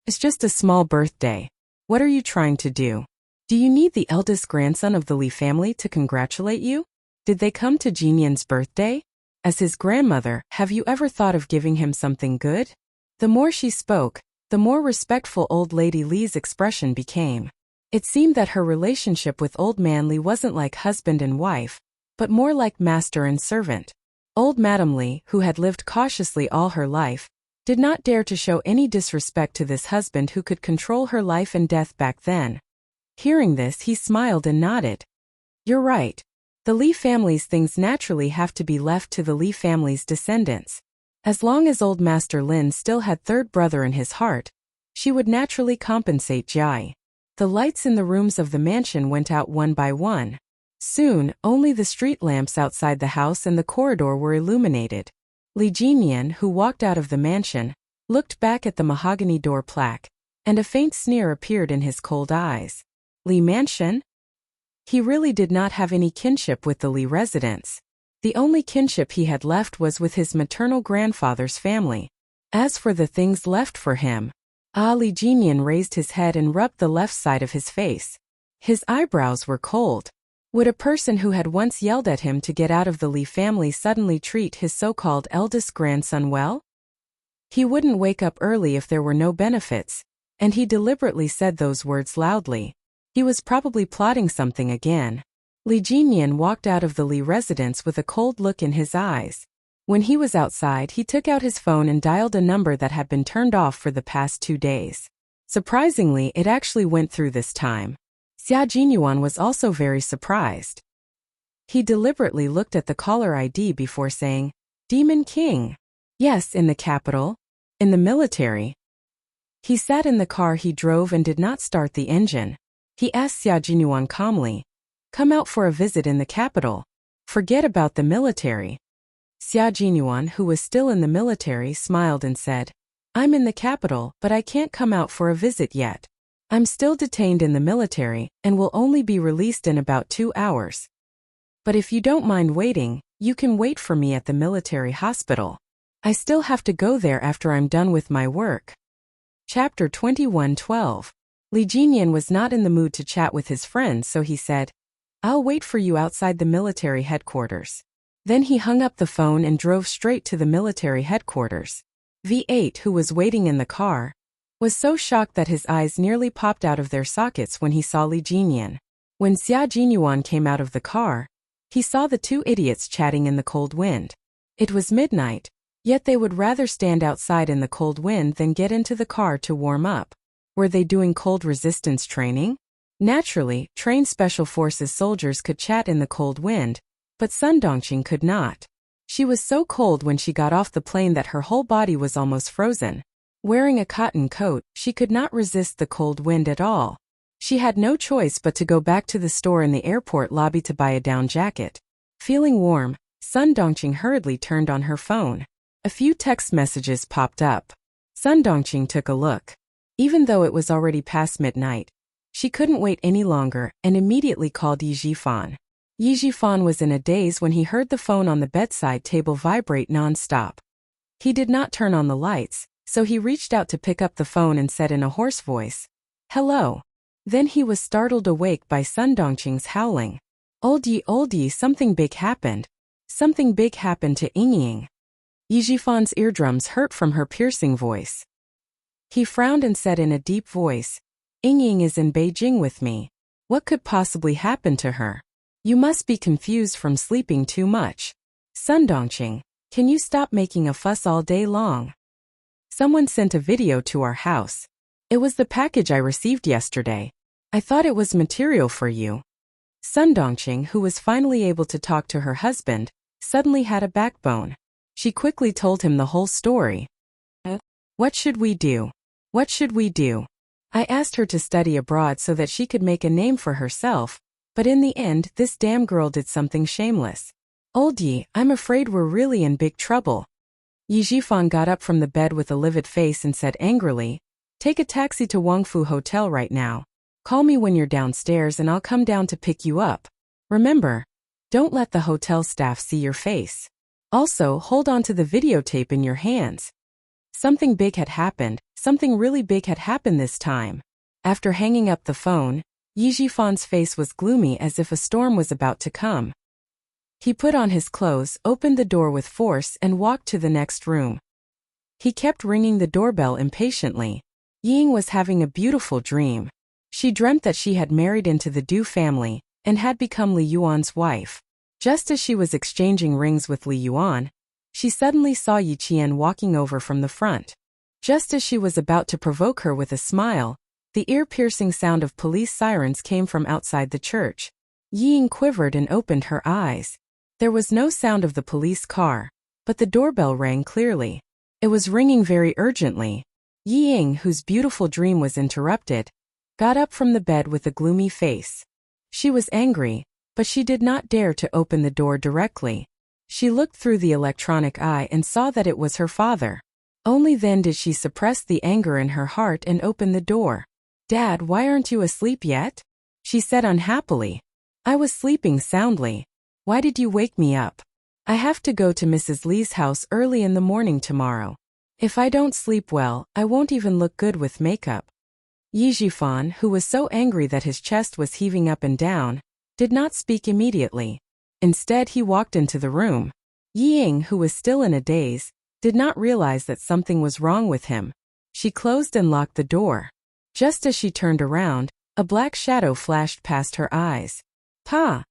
[SPEAKER 1] It's just a small birthday. What are you trying to do? Do you need the eldest grandson of the Li family to congratulate you? Did they come to Jinian's birthday? As his grandmother, have you ever thought of giving him something good? The more she spoke, the more respectful Old Lady Li's expression became. It seemed that her relationship with Old Man Li wasn't like husband and wife, but more like master and servant. Old Madame Li, who had lived cautiously all her life, did not dare to show any disrespect to this husband who could control her life and death back then. Hearing this, he smiled and nodded. You're right. The Li family's things naturally have to be left to the Li family's descendants. As long as old Master Lin still had third brother in his heart, she would naturally compensate Jai. The lights in the rooms of the mansion went out one by one. Soon, only the street lamps outside the house and the corridor were illuminated. Li Jinian, who walked out of the mansion, looked back at the mahogany door plaque, and a faint sneer appeared in his cold eyes. Lee Mansion? He really did not have any kinship with the Lee residence. The only kinship he had left was with his maternal grandfather's family. As for the things left for him, Lee Jinyan raised his head and rubbed the left side of his face. His eyebrows were cold. Would a person who had once yelled at him to get out of the Lee family suddenly treat his so-called eldest grandson well? He wouldn't wake up early if there were no benefits, and he deliberately said those words loudly. He was probably plotting something again. Lee Jinyan walked out of the Lee residence with a cold look in his eyes. When he was outside, he took out his phone and dialed a number that had been turned off for the past 2 days. Surprisingly, it actually went through this time. Xia Jinyuan was also very surprised. He deliberately looked at the caller ID before saying, "Demon King." "Yes, in the capital. In the military." He sat in the car he drove and did not start the engine. He asked Xia Jinyuan calmly, "Come out for a visit in the capital. Forget about the military." Xia Jinyuan, who was still in the military, smiled and said, "I'm in the capital, but I can't come out for a visit yet. I'm still detained in the military, and will only be released in about 2 hours. But if you don't mind waiting, you can wait for me at the military hospital. I still have to go there after I'm done with my work." Chapter 21:12. Lee Jinyan was not in the mood to chat with his friends, so he said, "I'll wait for you outside the military headquarters." Then he hung up the phone and drove straight to the military headquarters. V8, who was waiting in the car, was so shocked that his eyes nearly popped out of their sockets when he saw Lee Jinyan. When Xia Jinyuan came out of the car, he saw the 2 idiots chatting in the cold wind. It was midnight, yet they would rather stand outside in the cold wind than get into the car to warm up. Were they doing cold resistance training? Naturally, trained Special Forces soldiers could chat in the cold wind, but Sun Dongqing could not. She was so cold when she got off the plane that her whole body was almost frozen. Wearing a cotton coat, she could not resist the cold wind at all. She had no choice but to go back to the store in the airport lobby to buy a down jacket. Feeling warm, Sun Dongqing hurriedly turned on her phone. A few text messages popped up. Sun Dongqing took a look. Even though it was already past midnight, she couldn't wait any longer and immediately called Yi Jifan. Yi Jifan was in a daze when he heard the phone on the bedside table vibrate non-stop. He did not turn on the lights, so he reached out to pick up the phone and said in a hoarse voice, "Hello." Then he was startled awake by Sun Dongqing's howling. Old Yi, something big happened. Something big happened to Yingying." Yi Jifan's eardrums hurt from her piercing voice. He frowned and said in a deep voice, "Yingying is in Beijing with me. What could possibly happen to her? You must be confused from sleeping too much. Sun Dongqing, can you stop making a fuss all day long? Someone sent a video to our house. It was the package I received yesterday. I thought it was material for you." Sun Dongqing, who was finally able to talk to her husband, suddenly had a backbone. She quickly told him the whole story. "What should we do? What should we do? I asked her to study abroad so that she could make a name for herself, but in the end this damn girl did something shameless. Old Yi, I'm afraid we're really in big trouble." Yi Jifan got up from the bed with a livid face and said angrily, "Take a taxi to Wangfu Hotel right now. Call me when you're downstairs and I'll come down to pick you up. Remember, don't let the hotel staff see your face. Also, hold on to the videotape in your hands." Something big had happened, something really big had happened this time. After hanging up the phone, Yi Jifan's face was gloomy as if a storm was about to come. He put on his clothes, opened the door with force and walked to the next room. He kept ringing the doorbell impatiently. Ying was having a beautiful dream. She dreamt that she had married into the Du family and had become Li Yuan's wife. Just as she was exchanging rings with Li Yuan, she suddenly saw Yi Qian walking over from the front. Just as she was about to provoke her with a smile, the ear-piercing sound of police sirens came from outside the church. Ying quivered and opened her eyes. There was no sound of the police car, but the doorbell rang clearly. It was ringing very urgently. Ying, whose beautiful dream was interrupted, got up from the bed with a gloomy face. She was angry, but she did not dare to open the door directly. She looked through the electronic eye and saw that it was her father. Only then did she suppress the anger in her heart and open the door. "Dad, why aren't you asleep yet?" she said unhappily. "I was sleeping soundly. Why did you wake me up? I have to go to Mrs. Lee's house early in the morning tomorrow. If I don't sleep well, I won't even look good with makeup." Yi Jifan, who was so angry that his chest was heaving up and down, did not speak immediately. Instead, he walked into the room. Yi Ying, who was still in a daze, did not realize that something was wrong with him. She closed and locked the door. Just as she turned around, a black shadow flashed past her eyes. "Pa!"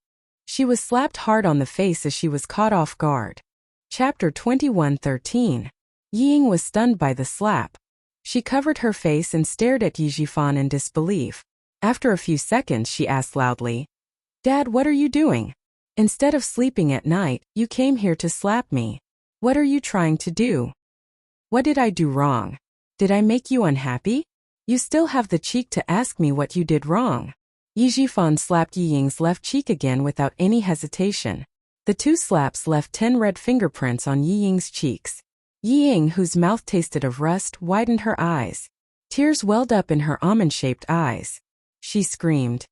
[SPEAKER 1] She was slapped hard on the face as she was caught off guard. Chapter 21:13. Yi Ying was stunned by the slap. She covered her face and stared at Yi Jifan in disbelief. After a few seconds, she asked loudly, "Dad, what are you doing? Instead of sleeping at night, you came here to slap me. What are you trying to do? What did I do wrong? Did I make you unhappy? You still have the cheek to ask me what you did wrong." Yi Jifan slapped Yi Ying's left cheek again without any hesitation. The two slaps left 10 red fingerprints on Yi Ying's cheeks. Yi Ying, whose mouth tasted of rust, widened her eyes. Tears welled up in her almond-shaped eyes. She screamed,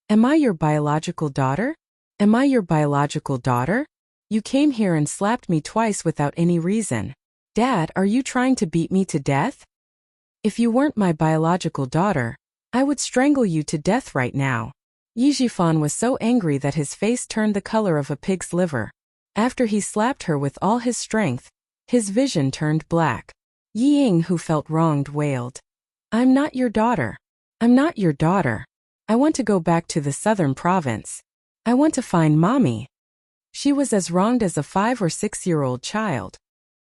[SPEAKER 1] "Am I your biological daughter? Am I your biological daughter? You came here and slapped me twice without any reason. Dad, are you trying to beat me to death? If you weren't my biological daughter, I would strangle you to death right now." Yi Jifan was so angry that his face turned the color of a pig's liver. After he slapped her with all his strength, his vision turned black. Yi Ying, who felt wronged, wailed, "I'm not your daughter. I'm not your daughter. I want to go back to the southern province. I want to find mommy." She was as wronged as a 5 or 6-year-old child.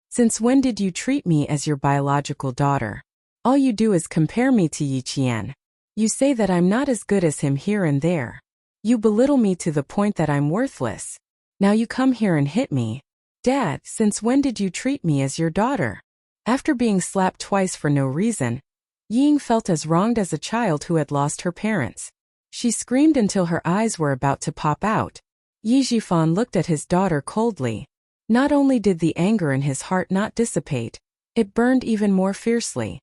[SPEAKER 1] "Since when did you treat me as your biological daughter? All you do is compare me to Yi Qian. You say that I'm not as good as him here and there. You belittle me to the point that I'm worthless. Now you come here and hit me. Dad, since when did you treat me as your daughter?" After being slapped twice for no reason, Yi Ying felt as wronged as a child who had lost her parents. She screamed until her eyes were about to pop out. Yi Jifan looked at his daughter coldly. Not only did the anger in his heart not dissipate, it burned even more fiercely.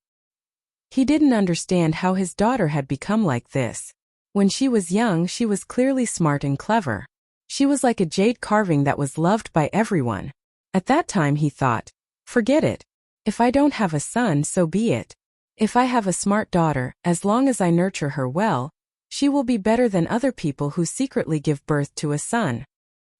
[SPEAKER 1] He didn't understand how his daughter had become like this. When she was young, she was clearly smart and clever. She was like a jade carving that was loved by everyone. At that time he thought, forget it. If I don't have a son, so be it. If I have a smart daughter, as long as I nurture her well, she will be better than other people who secretly give birth to a son.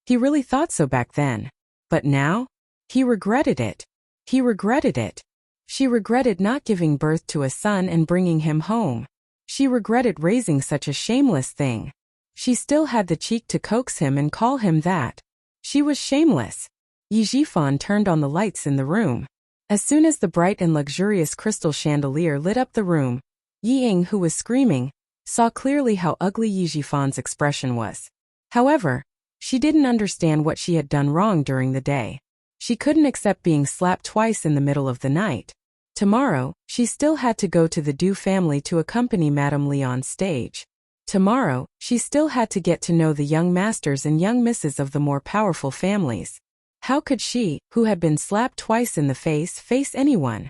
[SPEAKER 1] He really thought so back then. But now? He regretted it. He regretted it. She regretted not giving birth to a son and bringing him home. She regretted raising such a shameless thing. She still had the cheek to coax him and call him that. She was shameless. Yi Jifan turned on the lights in the room. As soon as the bright and luxurious crystal chandelier lit up the room, Yi Ying, who was screaming, saw clearly how ugly Yi Jifan's expression was. However, she didn't understand what she had done wrong during the day. She couldn't accept being slapped twice in the middle of the night. Tomorrow, she still had to go to the Du family to accompany Madame Li on stage. Tomorrow, she still had to get to know the young masters and young misses of the more powerful families. How could she, who had been slapped twice in the face anyone?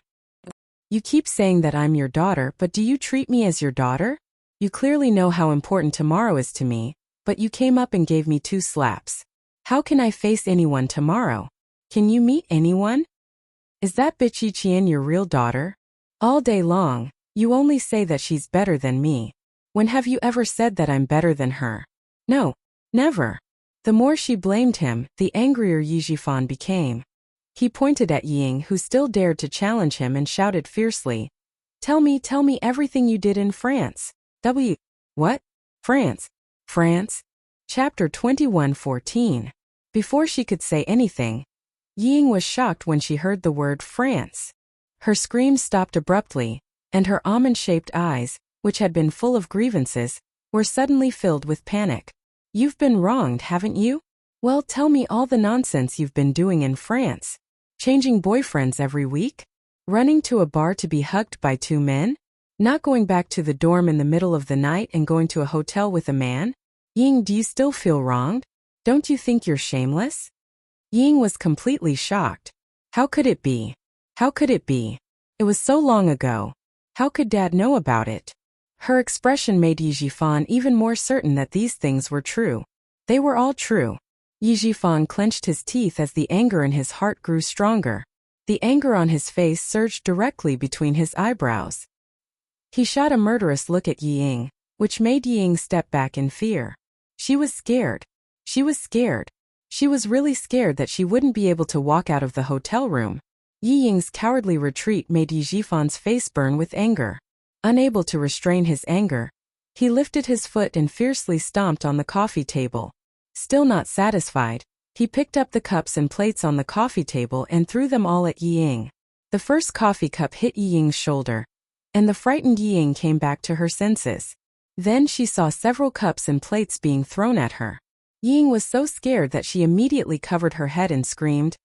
[SPEAKER 1] "You keep saying that I'm your daughter, but do you treat me as your daughter? You clearly know how important tomorrow is to me, but you came up and gave me 2 slaps. How can I face anyone tomorrow? Can you meet anyone? Is that bitch Yi Qian your real daughter? All day long, you only say that she's better than me. When have you ever said that I'm better than her? No, never." The more she blamed him, the angrier Yi Jifan became. He pointed at Yi Ying, who still dared to challenge him, and shouted fiercely, tell me everything you did in France. What? France? France? Chapter 21:14. Before she could say anything, Yi Ying was shocked when she heard the word France. Her scream stopped abruptly, and her almond-shaped eyes, which had been full of grievances, were suddenly filled with panic. "You've been wronged, haven't you? Well, tell me all the nonsense you've been doing in France. Changing boyfriends every week? Running to a bar to be hugged by 2 men? Not going back to the dorm in the middle of the night and going to a hotel with a man? Ying, do you still feel wronged? Don't you think you're shameless?" Ying was completely shocked. How could it be? How could it be? It was so long ago. How could Dad know about it? Her expression made Yi Jifan even more certain that these things were true. They were all true. Yi Jifan clenched his teeth as the anger in his heart grew stronger. The anger on his face surged directly between his eyebrows. He shot a murderous look at Yi Ying, which made Yi Ying step back in fear. She was scared. She was scared. She was really scared that she wouldn't be able to walk out of the hotel room. Yi Ying's cowardly retreat made Yi Jifan's face burn with anger. Unable to restrain his anger, he lifted his foot and fiercely stomped on the coffee table. Still not satisfied, he picked up the cups and plates on the coffee table and threw them all at Yi Ying. The first coffee cup hit Yi Ying's shoulder, and the frightened Yi Ying came back to her senses. Then she saw several cups and plates being thrown at her. Yi Ying was so scared that she immediately covered her head and screamed,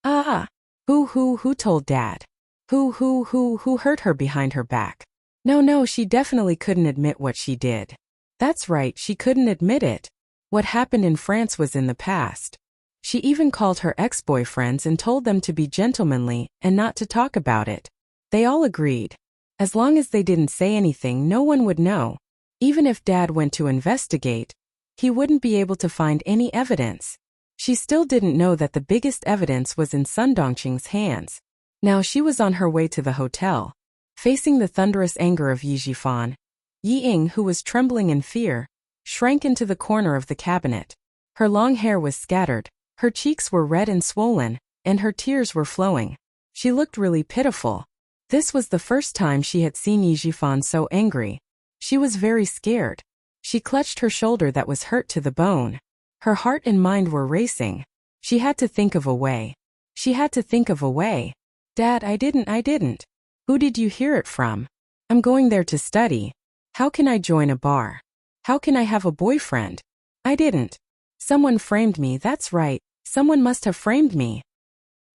[SPEAKER 1] "Ah! Who told Dad? Who hurt her behind her back?" No, she definitely couldn't admit what she did. That's right, she couldn't admit it. What happened in France was in the past. She even called her ex-boyfriends and told them to be gentlemanly and not to talk about it. They all agreed. As long as they didn't say anything, no one would know. Even if Dad went to investigate, he wouldn't be able to find any evidence. She still didn't know that the biggest evidence was in Sun Dongqing's hands. Now she was on her way to the hotel. Facing the thunderous anger of Yi Jifan, Yi Ying, who was trembling in fear, shrank into the corner of the cabinet. Her long hair was scattered, her cheeks were red and swollen, and her tears were flowing. She looked really pitiful. This was the first time she had seen Yi Jifan so angry. She was very scared. She clutched her shoulder that was hurt to the bone. Her heart and mind were racing. She had to think of a way. She had to think of a way. "Dad, I didn't. Who did you hear it from? I'm going there to study. How can I join a bar? How can I have a boyfriend? I didn't. Someone framed me, that's right, someone must have framed me.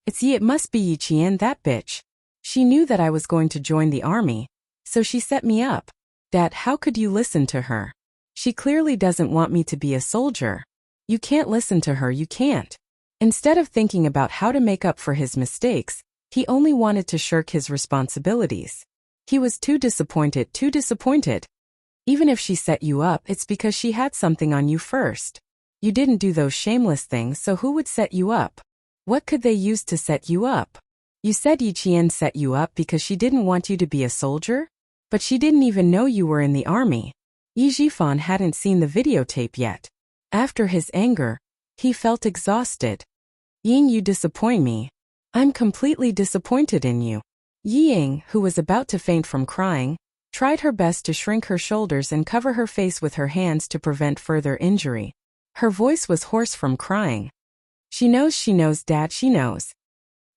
[SPEAKER 1] It must be Yi Qian, that bitch. She knew that I was going to join the army, so she set me up. Dad, how could you listen to her? She clearly doesn't want me to be a soldier. You can't listen to her, you can't." Instead of thinking about how to make up for his mistakes, he only wanted to shirk his responsibilities. He was too disappointed. Even if she set you up, it's because she had something on you first. You didn't do those shameless things, so who would set you up? What could they use to set you up? You said Yi Qian set you up because she didn't want you to be a soldier? But she didn't even know you were in the army. Yi Jifan hadn't seen the videotape yet. After his anger, he felt exhausted. "Ying, you disappoint me. I'm completely disappointed in you." Yi Ying, who was about to faint from crying, tried her best to shrink her shoulders and cover her face with her hands to prevent further injury. Her voice was hoarse from crying. She knows, Dad, she knows."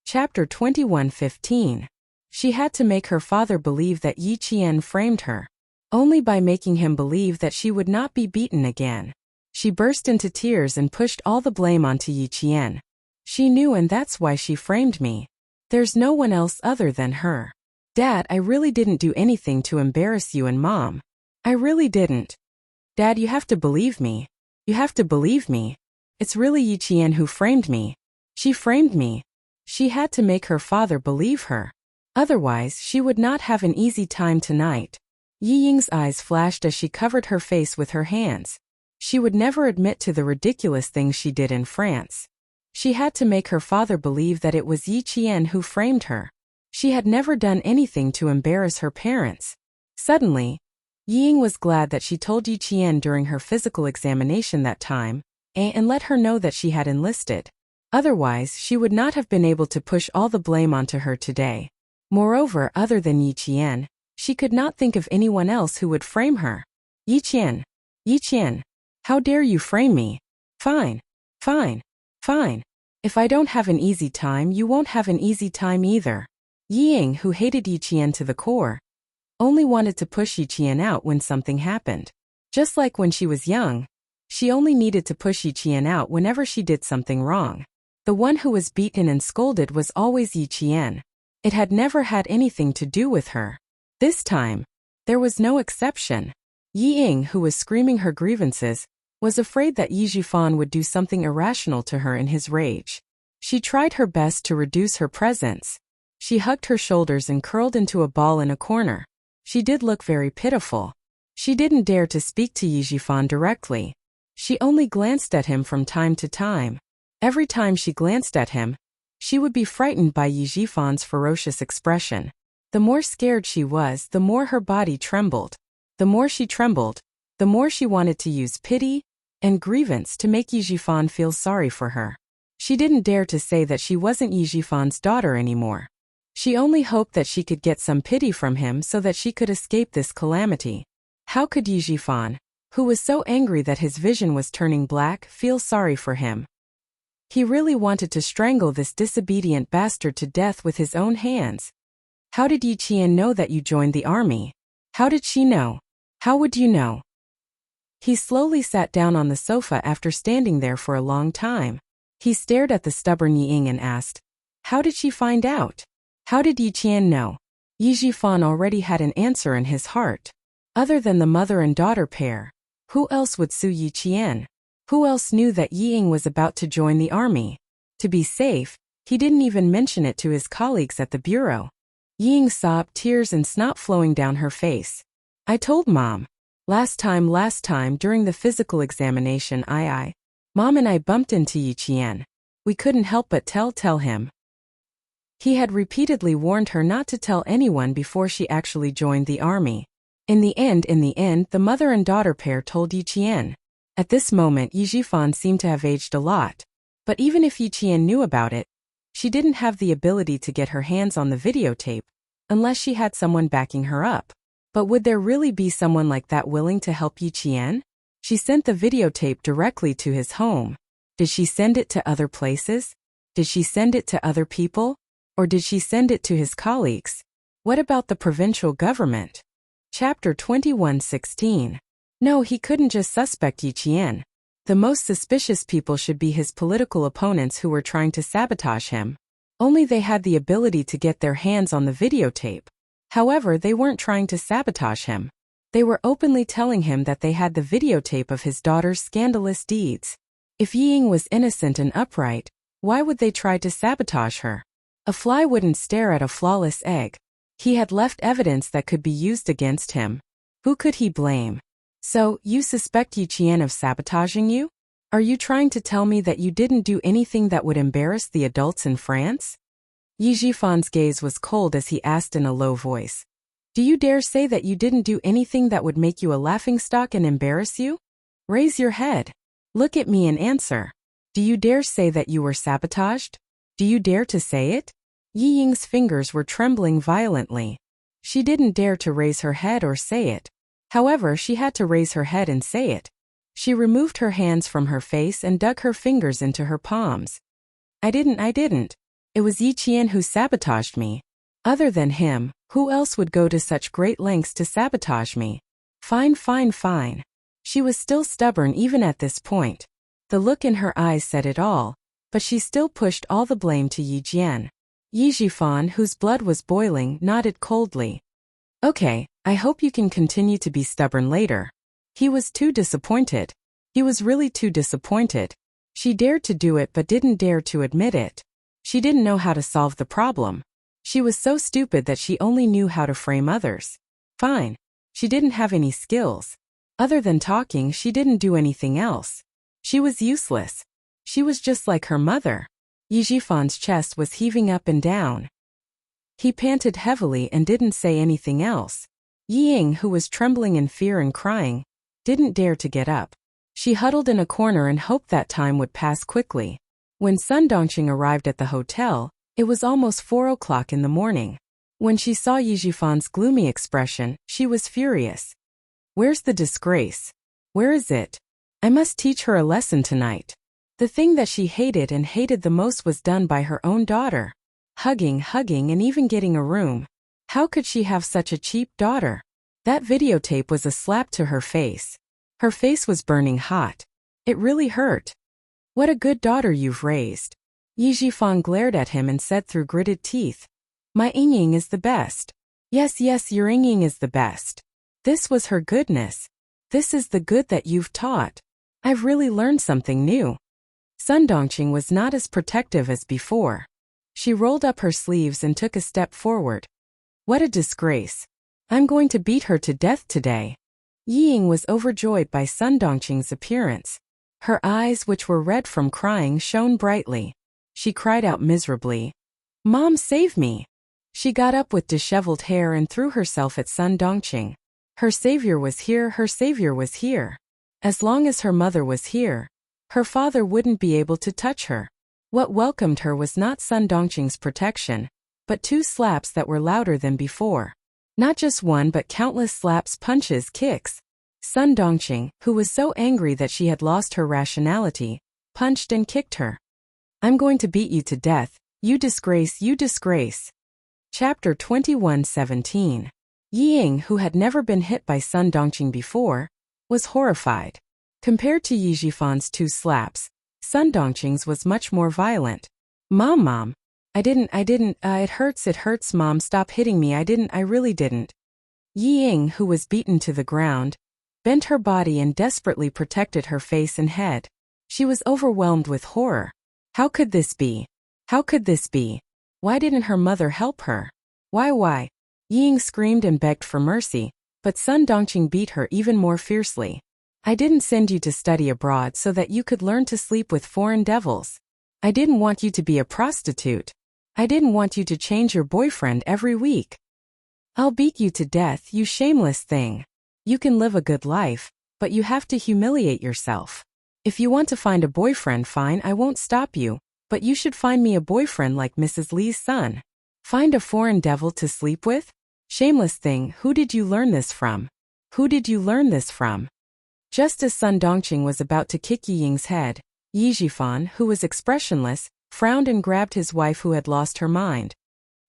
[SPEAKER 1] Chapter 21:15. She had to make her father believe that Yi Qian framed her. Only by making him believe that she would not be beaten again. She burst into tears and pushed all the blame onto Yi Qian. "She knew, and that's why she framed me. There's no one else other than her. Dad, I really didn't do anything to embarrass you and Mom. I really didn't. Dad, you have to believe me. You have to believe me. It's really Yi Qian who framed me. She framed me." She had to make her father believe her. Otherwise, she would not have an easy time tonight. Yi Ying's eyes flashed as she covered her face with her hands. She would never admit to the ridiculous things she did in France. She had to make her father believe that it was Yi Qian who framed her. She had never done anything to embarrass her parents. Suddenly, Yi Ying was glad that she told Yi Qian during her physical examination that time, and let her know that she had enlisted. Otherwise, she would not have been able to push all the blame onto her today. Moreover, other than Yi Qian, she could not think of anyone else who would frame her. Yi Qian, how dare you frame me? Fine. If I don't have an easy time, you won't have an easy time either." Yi Ying, who hated Yi Qian to the core, only wanted to push Yi Qian out when something happened. Just like when she was young, she only needed to push Yi Qian out whenever she did something wrong. The one who was beaten and scolded was always Yi Qian. It had never had anything to do with her. This time, there was no exception. Yi Ying, who was screaming her grievances, was afraid that Yi Jifan would do something irrational to her in his rage. She tried her best to reduce her presence. She hugged her shoulders and curled into a ball in a corner. She did look very pitiful. She didn't dare to speak to Yijifan directly. She only glanced at him from time to time. Every time she glanced at him, she would be frightened by Yijifan's ferocious expression. The more scared she was, the more her body trembled. The more she trembled, the more she wanted to use pity and grievance to make Yijifan feel sorry for her. She didn't dare to say that she wasn't Yijifan's daughter anymore. She only hoped that she could get some pity from him so that she could escape this calamity. How could Yijifan, who was so angry that his vision was turning black, feel sorry for him? He really wanted to strangle this disobedient bastard to death with his own hands. How did Yi Qian know that you joined the army? How did she know? How would you know? He slowly sat down on the sofa after standing there for a long time. He stared at the stubborn Yi Ying and asked, how did she find out? How did Yi Qian know? Yijifan already had an answer in his heart. Other than the mother and daughter pair, who else would sue Yi Qian? Who else knew that Yi Ying was about to join the army? To be safe, he didn't even mention it to his colleagues at the bureau. Yi Ying sobbed, tears and snot flowing down her face. I told Mom. Last time during the physical examination Mom and I bumped into Yi Qian. We couldn't help but tell him. He had repeatedly warned her not to tell anyone before she actually joined the army. In the end, the mother and daughter pair told Yi Qian. At this moment, Yijifan seemed to have aged a lot. But even if Yi Qian knew about it, she didn't have the ability to get her hands on the videotape, unless she had someone backing her up. But would there really be someone like that willing to help Yi Qian? She sent the videotape directly to his home. Did she send it to other places? Did she send it to other people? Or did she send it to his colleagues? What about the provincial government? Chapter 21:16. No, he couldn't just suspect Yi Qian. The most suspicious people should be his political opponents who were trying to sabotage him. Only they had the ability to get their hands on the videotape. However, they weren't trying to sabotage him. They were openly telling him that they had the videotape of his daughter's scandalous deeds. If Yi Ying was innocent and upright, why would they try to sabotage her? A fly wouldn't stare at a flawless egg. He had left evidence that could be used against him. Who could he blame? So, you suspect Yi Qian of sabotaging you? Are you trying to tell me that you didn't do anything that would embarrass the adults in France? Yijifan's gaze was cold as he asked in a low voice. Do you dare say that you didn't do anything that would make you a laughingstock and embarrass you? Raise your head. Look at me and answer. Do you dare say that you were sabotaged? Do you dare to say it? Yi Ying's fingers were trembling violently. She didn't dare to raise her head or say it. However, she had to raise her head and say it. She removed her hands from her face and dug her fingers into her palms. I didn't. It was Yi Qian who sabotaged me. Other than him, who else would go to such great lengths to sabotage me? Fine. She was still stubborn even at this point. The look in her eyes said it all, but she still pushed all the blame to Yi Jian. Yijifan, whose blood was boiling, nodded coldly. Okay, I hope you can continue to be stubborn later. He was too disappointed. He was really too disappointed. She dared to do it but didn't dare to admit it. She didn't know how to solve the problem. She was so stupid that she only knew how to frame others. Fine. She didn't have any skills. Other than talking, she didn't do anything else. She was useless. She was just like her mother. Yijifan's chest was heaving up and down. He panted heavily and didn't say anything else. Yi Ying, who was trembling in fear and crying, didn't dare to get up. She huddled in a corner and hoped that time would pass quickly. When Sun Dongqing arrived at the hotel, it was almost 4 o'clock in the morning. When she saw Yijifan's gloomy expression, she was furious. Where's the disgrace? Where is it? I must teach her a lesson tonight. The thing that she hated and hated the most was done by her own daughter. Hugging, and even getting a room. How could she have such a cheap daughter? That videotape was a slap to her face. Her face was burning hot. It really hurt. What a good daughter you've raised. Yijifan glared at him and said through gritted teeth. My Ying is the best. Yes, your Ying is the best. This was her goodness. This is the good that you've taught. I've really learned something new. Sun Dongqing was not as protective as before. She rolled up her sleeves and took a step forward. What a disgrace. I'm going to beat her to death today. Ying was overjoyed by Sun Dongqing's appearance. Her eyes, which were red from crying, shone brightly. She cried out miserably, "Mom, save me!" She got up with disheveled hair and threw herself at Sun Dongqing. Her savior was here, her savior was here. As long as her mother was here, her father wouldn't be able to touch her. What welcomed her was not Sun Dongqing's protection, but 2 slaps that were louder than before. Not just one but countless slaps, punches, kicks. Sun Dongqing, who was so angry that she had lost her rationality, punched and kicked her. I'm going to beat you to death, you disgrace, you disgrace. Chapter 21:17. Ying, who had never been hit by Sun Dongqing before, was horrified. Compared to Yi Jifan's 2 slaps, Sun Dongqing's was much more violent. Mom, I didn't, it hurts, Mom, stop hitting me, I really didn't. Ying, who was beaten to the ground, bent her body and desperately protected her face and head. She was overwhelmed with horror. How could this be? How could this be? Why didn't her mother help her? Why? Ying screamed and begged for mercy, but Sun Dongqing beat her even more fiercely. I didn't send you to study abroad so that you could learn to sleep with foreign devils. I didn't want you to be a prostitute. I didn't want you to change your boyfriend every week. I'll beat you to death, you shameless thing. You can live a good life, but you have to humiliate yourself. If you want to find a boyfriend, fine, I won't stop you, but you should find me a boyfriend like Mrs. Li's son. Find a foreign devil to sleep with? Shameless thing, who did you learn this from? Who did you learn this from? Just as Sun Dongqing was about to kick Ying's head, Yi Jifan, who was expressionless, frowned and grabbed his wife who had lost her mind.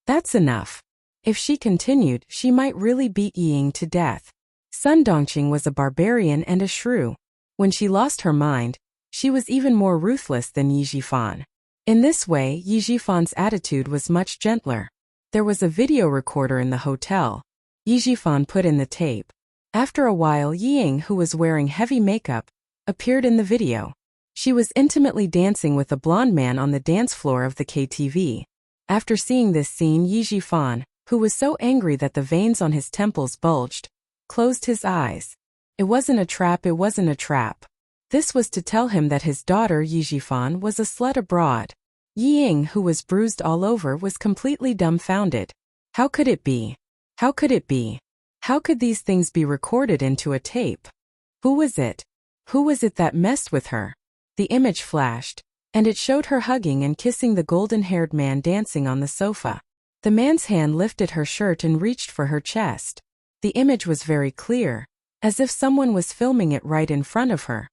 [SPEAKER 1] That's enough. If she continued, she might really beat Ying to death. Sun Dongqing was a barbarian and a shrew. When she lost her mind, she was even more ruthless than Yi Jifan. In this way, Yi Jifan's attitude was much gentler. There was a video recorder in the hotel. Yi Jifan put in the tape. After a while, Ying, who was wearing heavy makeup, appeared in the video. She was intimately dancing with a blonde man on the dance floor of the KTV. After seeing this scene, Yi Jifan, who was so angry that the veins on his temples bulged, closed his eyes. It wasn't a trap, it wasn't a trap. This was to tell him that his daughter Yi Jifan was a slut abroad. Ying, who was bruised all over, was completely dumbfounded. How could it be? How could it be? How could these things be recorded into a tape? Who was it? Who was it that messed with her? The image flashed, and it showed her hugging and kissing the golden-haired man dancing on the sofa. The man's hand lifted her shirt and reached for her chest. The image was very clear, as if someone was filming it right in front of her.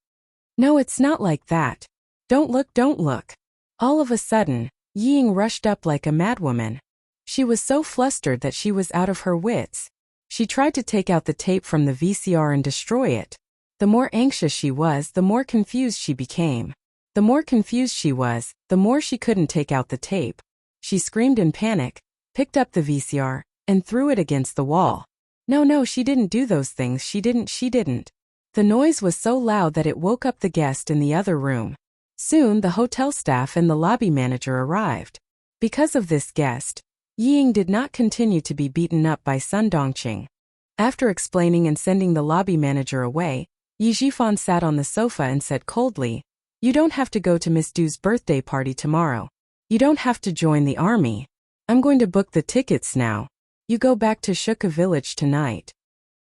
[SPEAKER 1] No, it's not like that. Don't look, don't look. All of a sudden, Ying rushed up like a madwoman. She was so flustered that she was out of her wits. She tried to take out the tape from the VCR and destroy it. The more anxious she was, the more confused she became. The more confused she was, the more she couldn't take out the tape. She screamed in panic, picked up the VCR, and threw it against the wall. No, she didn't do those things, she didn't. The noise was so loud that it woke up the guest in the other room. Soon the hotel staff and the lobby manager arrived. Because of this guest, Ying did not continue to be beaten up by Sun Dongqing. After explaining and sending the lobby manager away, Yi Jifan sat on the sofa and said coldly, "You don't have to go to Miss Du's birthday party tomorrow. You don't have to join the army. I'm going to book the tickets now. You go back to Shuka village tonight."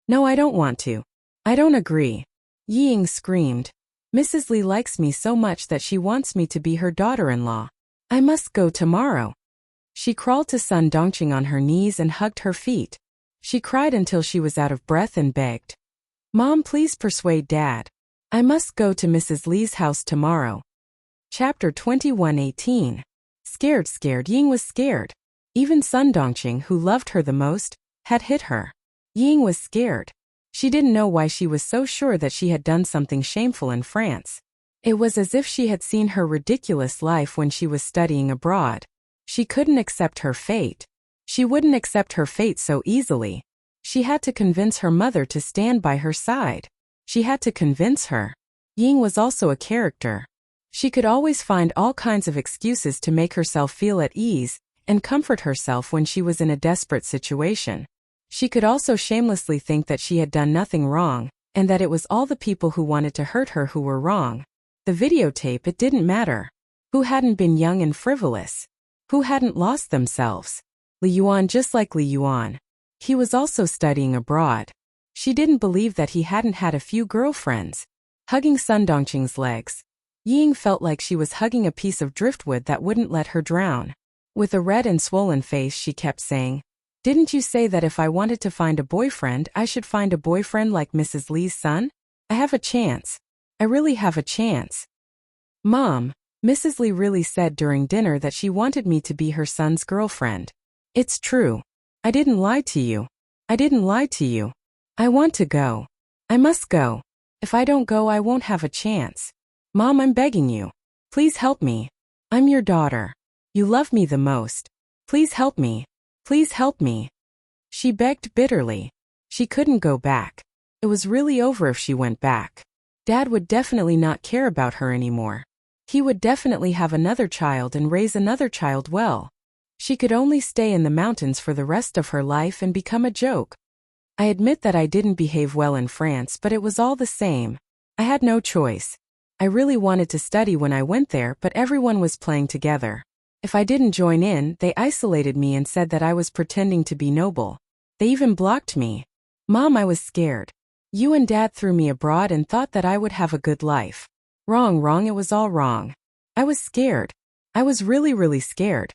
[SPEAKER 1] "No, I don't want to. I don't agree." Ying screamed. "Mrs. Li likes me so much that she wants me to be her daughter-in-law. I must go tomorrow." She crawled to Sun Dongqing on her knees and hugged her feet. She cried until she was out of breath and begged, "Mom, please persuade Dad. I must go to Mrs. Li's house tomorrow." Chapter 21:18. Scared. Ying was scared. Even Sun Dongqing, who loved her the most, had hit her. Ying was scared. She didn't know why she was so sure that she had done something shameful in France. It was as if she had seen her ridiculous life when she was studying abroad. She couldn't accept her fate. She wouldn't accept her fate so easily. She had to convince her mother to stand by her side. She had to convince her. Ying was also a character. She could always find all kinds of excuses to make herself feel at ease and comfort herself when she was in a desperate situation. She could also shamelessly think that she had done nothing wrong, and that it was all the people who wanted to hurt her who were wrong. The videotape, it didn't matter. Who hadn't been young and frivolous? Who hadn't lost themselves? Li Yuan, just like Li Yuan. He was also studying abroad. She didn't believe that he hadn't had a few girlfriends. Hugging Sun Dongqing's legs, Ying felt like she was hugging a piece of driftwood that wouldn't let her drown. With a red and swollen face, she kept saying, "Didn't you say that if I wanted to find a boyfriend, I should find a boyfriend like Mrs. Li's son? I have a chance. I really have a chance." "Mom, Mrs. Li really said during dinner that she wanted me to be her son's girlfriend. It's true. I didn't lie to you. I didn't lie to you. I want to go. I must go. If I don't go, I won't have a chance. Mom, I'm begging you. Please help me. I'm your daughter. You love me the most. Please help me. Please help me." She begged bitterly. She couldn't go back. It was really over if she went back. Dad would definitely not care about her anymore. He would definitely have another child and raise another child well. She could only stay in the mountains for the rest of her life and become a joke. "I admit that I didn't behave well in France, but it was all the same. I had no choice. I really wanted to study when I went there, but everyone was playing together. If I didn't join in, they isolated me and said that I was pretending to be noble. They even blocked me. Mom, I was scared. You and Dad threw me abroad and thought that I would have a good life. Wrong, it was all wrong. I was scared. I was really scared.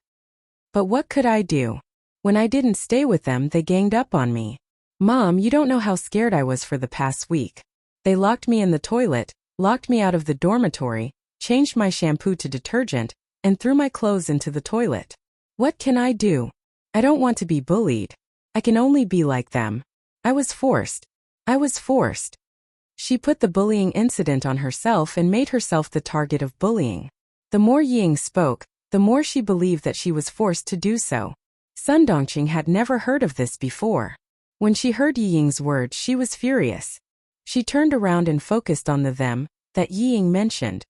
[SPEAKER 1] But what could I do? When I didn't stay with them, they ganged up on me. Mom, you don't know how scared I was for the past week. They locked me in the toilet, locked me out of the dormitory, changed my shampoo to detergent, and threw my clothes into the toilet. What can I do? I don't want to be bullied. I can only be like them. I was forced. I was forced." She put the bullying incident on herself and made herself the target of bullying. The more Ying spoke, the more she believed that she was forced to do so. Sun Dongqing had never heard of this before. When she heard Ying's words, she was furious. She turned around and focused on the them that Ying mentioned.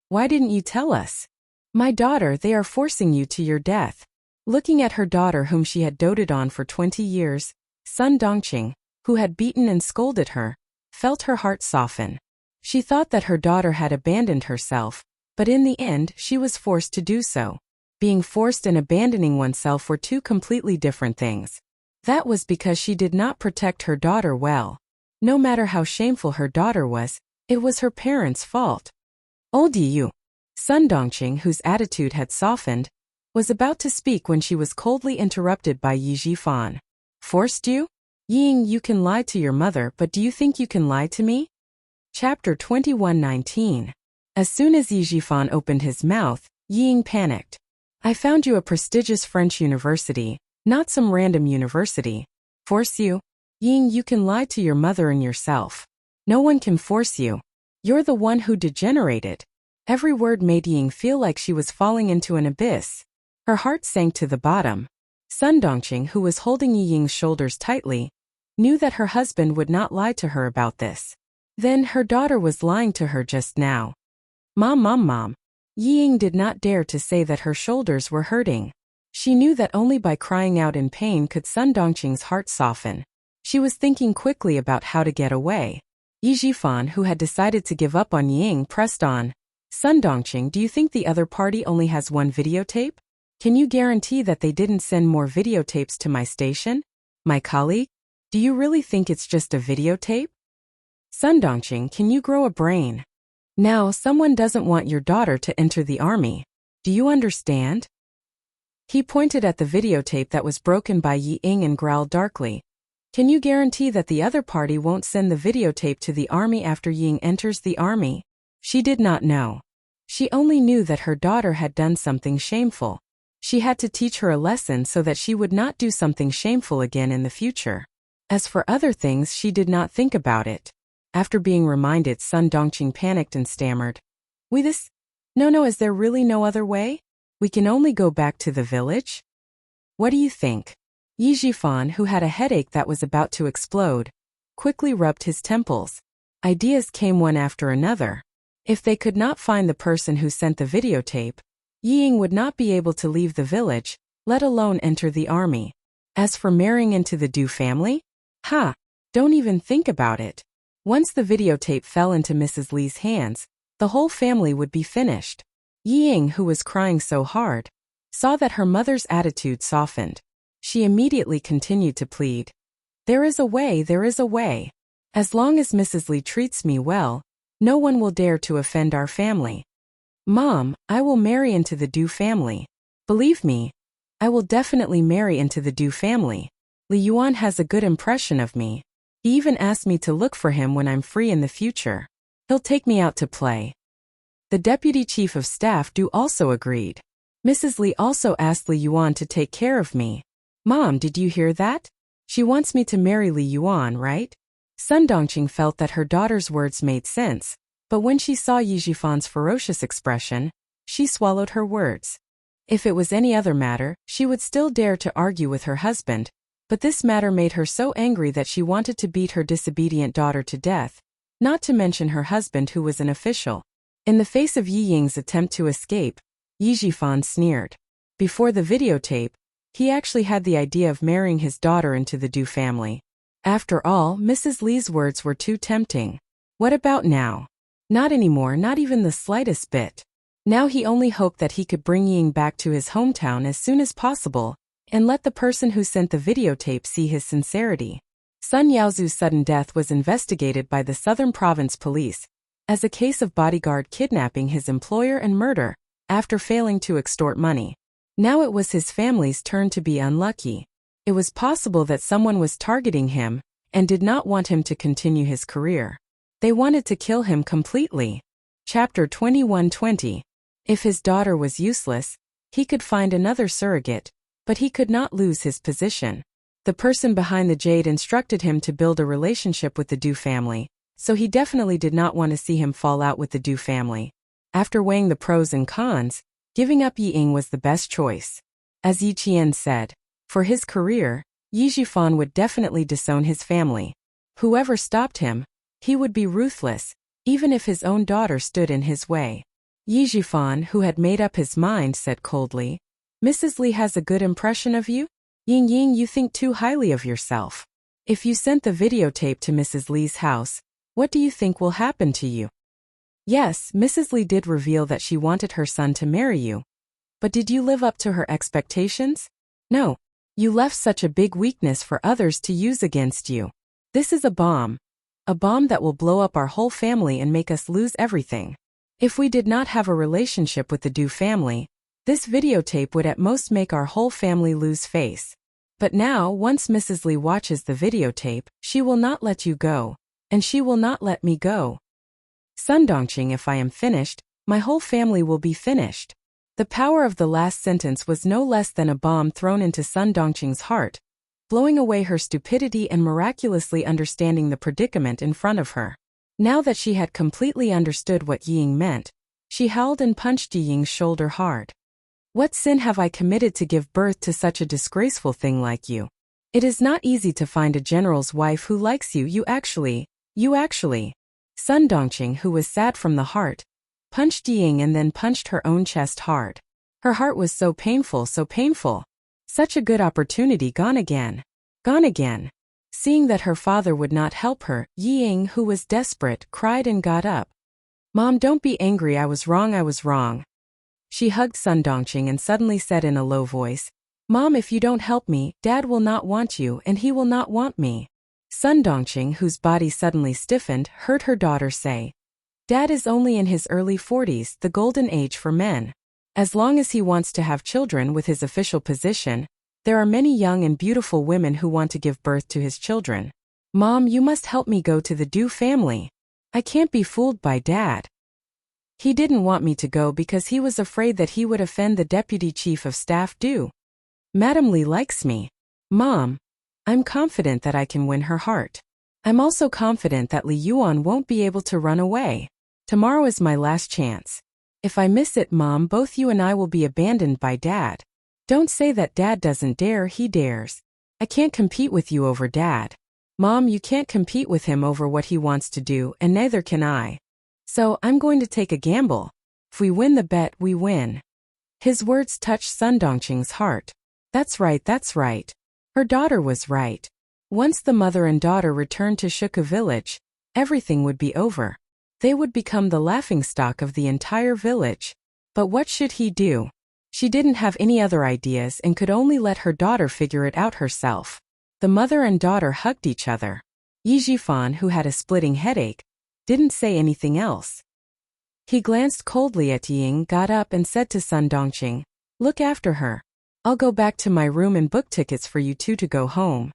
[SPEAKER 1] "Why didn't you tell us? My daughter, they are forcing you to your death." Looking at her daughter whom she had doted on for 20 years, Sun Dongqing, who had beaten and scolded her, felt her heart soften. She thought that her daughter had abandoned herself, but in the end she was forced to do so. Being forced and abandoning oneself were two completely different things. That was because she did not protect her daughter well. No matter how shameful her daughter was, it was her parents' fault. "Old you." Sun Dongqing, whose attitude had softened, was about to speak when she was coldly interrupted by Yi Jifan. "Forced you? Ying, you can lie to your mother, but do you think you can lie to me?" Chapter 21:19. As soon as Yi Jifan opened his mouth, Ying panicked. "I found you a prestigious French university, not some random university. Force you? Ying, you can lie to your mother and yourself. No one can force you. You're the one who degenerated." Every word made Ying feel like she was falling into an abyss. Her heart sank to the bottom. Sun Dongqing, who was holding Ying's shoulders tightly, knew that her husband would not lie to her about this. Then her daughter was lying to her just now. Mom. Ying did not dare to say that her shoulders were hurting. She knew that only by crying out in pain could Sun Dongqing's heart soften. She was thinking quickly about how to get away. Yi Jifan, who had decided to give up on Ying, pressed on. "Sun Dongqing, do you think the other party only has one videotape? Can you guarantee that they didn't send more videotapes to my station? My colleague? Do you really think it's just a videotape? Sun Dongqing, can you grow a brain? Now, someone doesn't want your daughter to enter the army. Do you understand?" He pointed at the videotape that was broken by Yi Ying and growled darkly. "Can you guarantee that the other party won't send the videotape to the army after Ying enters the army?" She did not know. She only knew that her daughter had done something shameful. She had to teach her a lesson so that she would not do something shameful again in the future. As for other things, she did not think about it. After being reminded, Sun Dongqing panicked and stammered. No, is there really no other way? We can only go back to the village? What do you think?" Yi Jifan, who had a headache that was about to explode, quickly rubbed his temples. Ideas came one after another. If they could not find the person who sent the videotape, Ying would not be able to leave the village, let alone enter the army. As for marrying into the Du family? Don't even think about it. Once the videotape fell into Mrs. Li's hands, the whole family would be finished. Ying, who was crying so hard, saw that her mother's attitude softened. She immediately continued to plead. There is a way, there is a way. As long as Mrs. Li treats me well, no one will dare to offend our family. Mom, I will marry into the Du family. Believe me, I will definitely marry into the Du family. Li Yuan has a good impression of me. He even asked me to look for him when I'm free in the future. He'll take me out to play. The deputy chief of staff Du also agreed. Mrs. Li also asked Li Yuan to take care of me. Mom, did you hear that? She wants me to marry Li Yuan, right? Sun Dongqing felt that her daughter's words made sense, but when she saw Yi Jifan's ferocious expression, she swallowed her words. If it was any other matter, she would still dare to argue with her husband, but this matter made her so angry that she wanted to beat her disobedient daughter to death, not to mention her husband who was an official. In the face of Yi Ying's attempt to escape, Yi Jifan sneered. Before the videotape, he actually had the idea of marrying his daughter into the Du family. After all, Mrs. Li's words were too tempting. What about now? Not anymore, not even the slightest bit. Now he only hoped that he could bring Ying back to his hometown as soon as possible, and let the person who sent the videotape see his sincerity. Sun Yaozu's sudden death was investigated by the Southern Province Police as a case of bodyguard kidnapping his employer and murder after failing to extort money. Now it was his family's turn to be unlucky. It was possible that someone was targeting him and did not want him to continue his career. They wanted to kill him completely. Chapter 2120. If his daughter was useless, he could find another surrogate, but he could not lose his position. The person behind the jade instructed him to build a relationship with the Du family, so he definitely did not want to see him fall out with the Du family. After weighing the pros and cons, giving up Yi Ying was the best choice. As Yi Qian said, for his career, Yi Jifan would definitely disown his family. Whoever stopped him, he would be ruthless, even if his own daughter stood in his way. Yi Jifan, who had made up his mind, said coldly, Mrs. Li has a good impression of you? Ying Ying, you think too highly of yourself. If you sent the videotape to Mrs. Li's house, what do you think will happen to you? Yes, Mrs. Li did reveal that she wanted her son to marry you. But did you live up to her expectations? No. You left such a big weakness for others to use against you. This is a bomb. A bomb that will blow up our whole family and make us lose everything. If we did not have a relationship with the Du family, this videotape would at most make our whole family lose face. But now, once Mrs. Li watches the videotape, she will not let you go, and she will not let me go. Sun Dongqing, if I am finished, my whole family will be finished. The power of the last sentence was no less than a bomb thrown into Sun Dongqing's heart, blowing away her stupidity and miraculously understanding the predicament in front of her. Now that she had completely understood what Yi Ying meant, she howled and punched Yi Ying's shoulder hard. What sin have I committed to give birth to such a disgraceful thing like you? It is not easy to find a general's wife who likes you. You actually. Sun Dongqing, who was sad from the heart, punched Yi Ying and then punched her own chest hard. Her heart was so painful, so painful. Such a good opportunity gone again. Gone again. Seeing that her father would not help her, Yi Ying, who was desperate, cried and got up. Mom, don't be angry, I was wrong. She hugged Sun Dongqing and suddenly said in a low voice, Mom, if you don't help me, Dad will not want you and he will not want me. Sun Dongqing, whose body suddenly stiffened, heard her daughter say, Dad is only in his early 40s, the golden age for men. As long as he wants to have children with his official position, there are many young and beautiful women who want to give birth to his children. Mom, you must help me go to the Du family. I can't be fooled by Dad. He didn't want me to go because he was afraid that he would offend the deputy chief of staff Du. Madam Li likes me. Mom, I'm confident that I can win her heart. I'm also confident that Li Yuan won't be able to run away. Tomorrow is my last chance. If I miss it, Mom, both you and I will be abandoned by Dad. Don't say that Dad doesn't dare, he dares. I can't compete with you over Dad. Mom, you can't compete with him over what he wants to do, and neither can I. So, I'm going to take a gamble. If we win the bet, we win. His words touched Sun Dongqing's heart. That's right, that's right. Her daughter was right. Once the mother and daughter returned to Shuka village, everything would be over. They would become the laughingstock of the entire village. But what should he do? She didn't have any other ideas and could only let her daughter figure it out herself. The mother and daughter hugged each other. Yi Jifan, who had a splitting headache, didn't say anything else. He glanced coldly at Ying, got up and said to Sun Dongqing, "Look after her. I'll go back to my room and book tickets for you two to go home."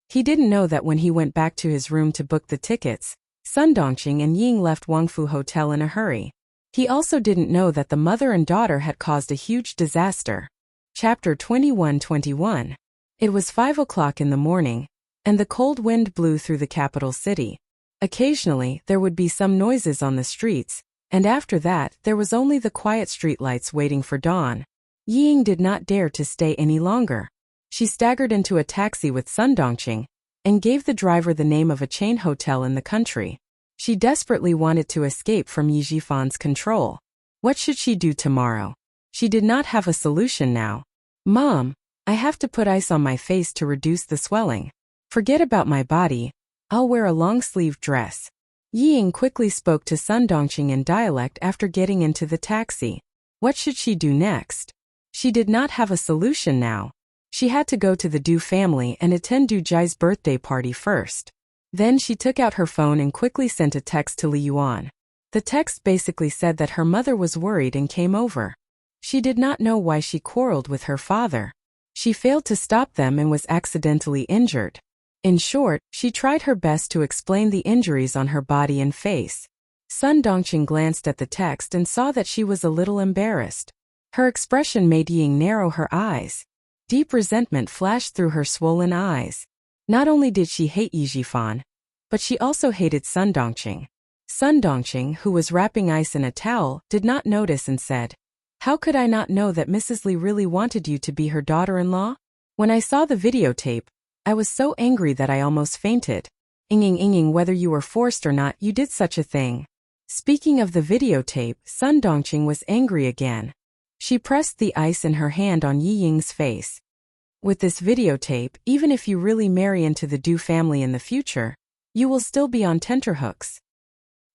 [SPEAKER 1] He didn't know that when he went back to his room to book the tickets, Sun Dongqing and Ying left Wangfu Hotel in a hurry. He also didn't know that the mother and daughter had caused a huge disaster. Chapter 21-21. It was 5 o'clock in the morning, and the cold wind blew through the capital city. Occasionally, there would be some noises on the streets, and after that, there was only the quiet streetlights waiting for dawn. Ying did not dare to stay any longer. She staggered into a taxi with Sun Dongqing and gave the driver the name of a chain hotel in the country. She desperately wanted to escape from Yi Jifan's control. What should she do tomorrow? She did not have a solution now. "Mom, I have to put ice on my face to reduce the swelling. Forget about my body. I'll wear a long-sleeved dress." Ying quickly spoke to Sun Dongqing in dialect after getting into the taxi. What should she do next? She did not have a solution now. She had to go to the Du family and attend Du Jai's birthday party first. Then she took out her phone and quickly sent a text to Li Yuan. The text basically said that her mother was worried and came over. She did not know why she quarreled with her father. She failed to stop them and was accidentally injured. In short, she tried her best to explain the injuries on her body and face. Sun Dongqing glanced at the text and saw that she was a little embarrassed. Her expression made Ying narrow her eyes. Deep resentment flashed through her swollen eyes. Not only did she hate Yi Jifan, but she also hated Sun Dongqing. Sun Dongqing, who was wrapping ice in a towel, did not notice and said, "How could I not know that Mrs. Li really wanted you to be her daughter-in-law? When I saw the videotape, I was so angry that I almost fainted. Inging, whether you were forced or not, you did such a thing." Speaking of the videotape, Sun Dongqing was angry again. She pressed the ice in her hand on Yi Ying's face. "With this videotape, even if you really marry into the Du family in the future, you will still be on tenterhooks."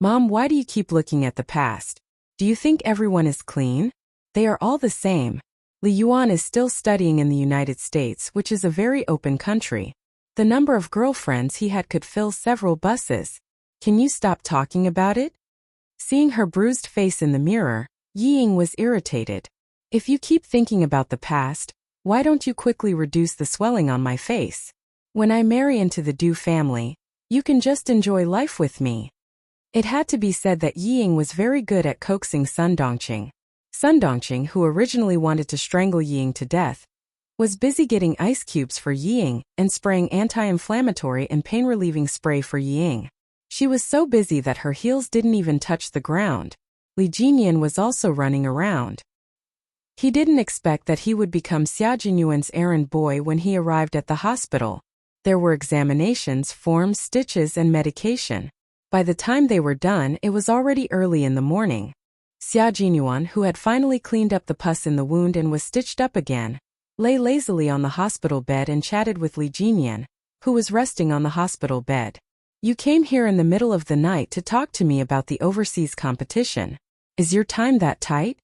[SPEAKER 1] "Mom, why do you keep looking at the past? Do you think everyone is clean? They are all the same." Li Yuan is still studying in the United States, which is a very open country. The number of girlfriends he had could fill several buses. "Can you stop talking about it?" Seeing her bruised face in the mirror, Yi Ying was irritated. "If you keep thinking about the past, why don't you quickly reduce the swelling on my face? When I marry into the Du family, you can just enjoy life with me." It had to be said that Yi Ying was very good at coaxing Sun Dongqing. Sun Dongqing, who originally wanted to strangle Yi Ying to death, was busy getting ice cubes for Yi Ying and spraying anti-inflammatory and pain-relieving spray for Yi Ying. She was so busy that her heels didn't even touch the ground. Li Jinyan was also running around. He didn't expect that he would become Xia Jinyuan's errand boy when he arrived at the hospital. There were examinations, forms, stitches, and medication. By the time they were done, it was already early in the morning. Xia Jinyuan, who had finally cleaned up the pus in the wound and was stitched up again, lay lazily on the hospital bed and chatted with Li Jinyan, who was resting on the hospital bed. "You came here in the middle of the night to talk to me about the overseas competition. Is your time that tight?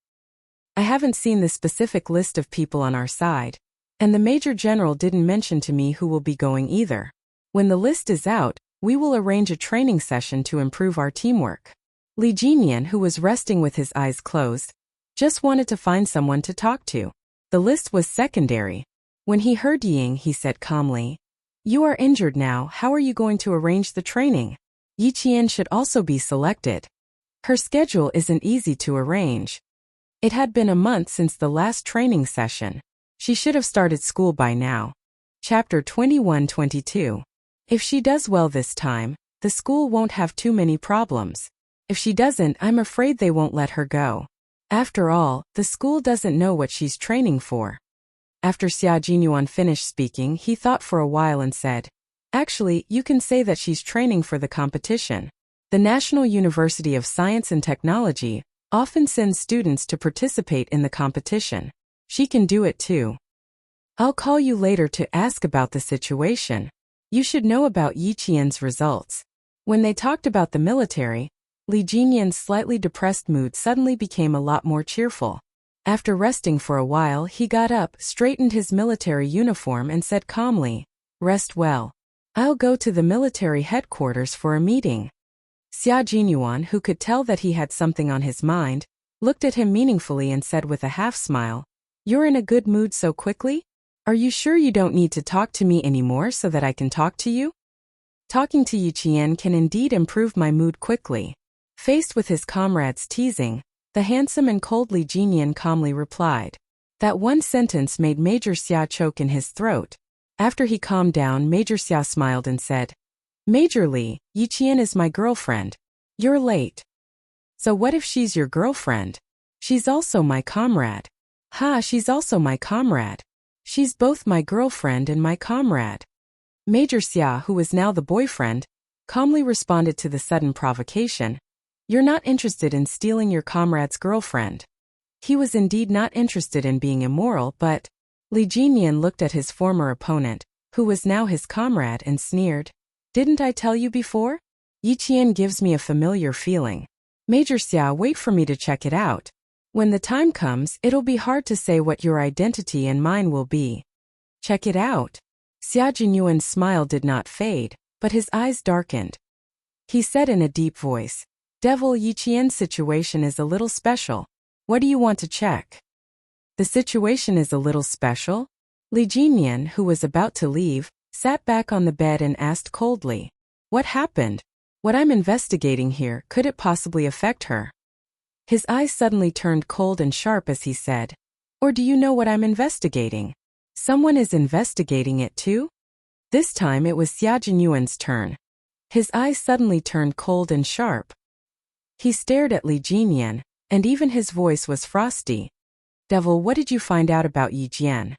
[SPEAKER 1] I haven't seen the specific list of people on our side, and the Major General didn't mention to me who will be going either. When the list is out, we will arrange a training session to improve our teamwork." Li Jinyan, who was resting with his eyes closed, just wanted to find someone to talk to. The list was secondary. When he heard Ying, he said calmly, "You are injured now, how are you going to arrange the training? Yi Qian should also be selected. Her schedule isn't easy to arrange." It had been a month since the last training session. She should have started school by now. Chapter 21-22. If she does well this time, the school won't have too many problems. If she doesn't, I'm afraid they won't let her go. After all, the school doesn't know what she's training for. After Xia Jinyuan finished speaking, he thought for a while and said, "Actually, you can say that she's training for the competition." The National University of Science and Technology often sends students to participate in the competition. She can do it too. I'll call you later to ask about the situation. You should know about Yi Qian's results. When they talked about the military, Li Jinyan's slightly depressed mood suddenly became a lot more cheerful. After resting for a while, he got up, straightened his military uniform and said calmly, "Rest well. I'll go to the military headquarters for a meeting." Xia Jinyuan, who could tell that he had something on his mind, looked at him meaningfully and said with a half-smile, "You're in a good mood so quickly? Are you sure you don't need to talk to me anymore so that I can talk to you?" Talking to Yi Qian can indeed improve my mood quickly. Faced with his comrade's teasing, the handsome and cold Li Jinyan calmly replied. That one sentence made Major Xia choke in his throat. After he calmed down, Major Xia smiled and said, "Major Li, Yi Qian is my girlfriend. You're late." "So what if she's your girlfriend?" "She's also my comrade." "Ha, she's also my comrade. She's both my girlfriend and my comrade." Major Xia, who was now the boyfriend, calmly responded to the sudden provocation. "You're not interested in stealing your comrade's girlfriend." He was indeed not interested in being immoral, but Li Jinyan looked at his former opponent, who was now his comrade, and sneered. "Didn't I tell you before? Yi Qian gives me a familiar feeling. Major Xia, wait for me to check it out. When the time comes, it'll be hard to say what your identity and mine will be." "Check it out." Xia Jinyuan's smile did not fade, but his eyes darkened. He said in a deep voice, "Devil, Yi Qian's situation is a little special. What do you want to check?" "The situation is a little special?" Li Jinyan, who was about to leave, sat back on the bed and asked coldly, "What happened? What I'm investigating here, could it possibly affect her?" His eyes suddenly turned cold and sharp as he said, "Or do you know what I'm investigating? Someone is investigating it too?" This time it was Xia Jinyuan's turn. His eyes suddenly turned cold and sharp. He stared at Li Jinyan, and even his voice was frosty. "Devil, what did you find out about Yi Jian?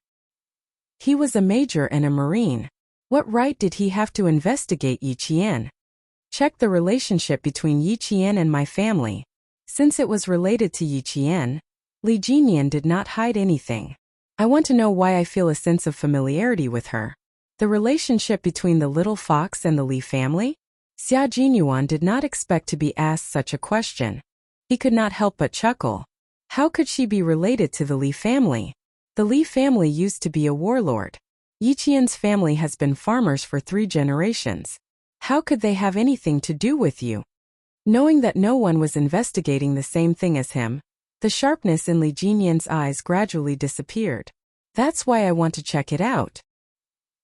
[SPEAKER 1] He was a major and a marine. What right did he have to investigate Yi Qian? Check the relationship between Yi Qian and my family." Since it was related to Yi Qian, Li Jinyan did not hide anything. "I want to know why I feel a sense of familiarity with her. The relationship between the little fox and the Li family?" Xia Jinyuan did not expect to be asked such a question. He could not help but chuckle. How could she be related to the Li family? The Li family used to be a warlord. Yi Qian's family has been farmers for 3 generations. How could they have anything to do with you? Knowing that no one was investigating the same thing as him, the sharpness in Li Jinyan's eyes gradually disappeared. "That's why I want to check it out."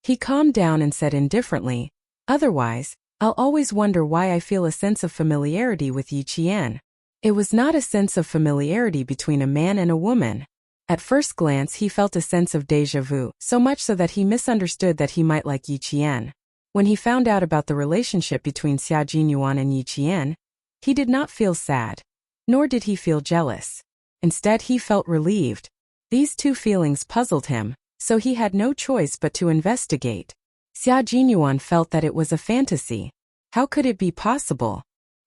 [SPEAKER 1] He calmed down and said indifferently, "Otherwise, I'll always wonder why I feel a sense of familiarity with Yi Qian." It was not a sense of familiarity between a man and a woman. At first glance he felt a sense of déjà vu, so much so that he misunderstood that he might like Yi Qian. When he found out about the relationship between Xia Jinyuan and Yi Qian, he did not feel sad, nor did he feel jealous. Instead, he felt relieved. These two feelings puzzled him, so he had no choice but to investigate. Xia Jinyuan felt that it was a fantasy. How could it be possible?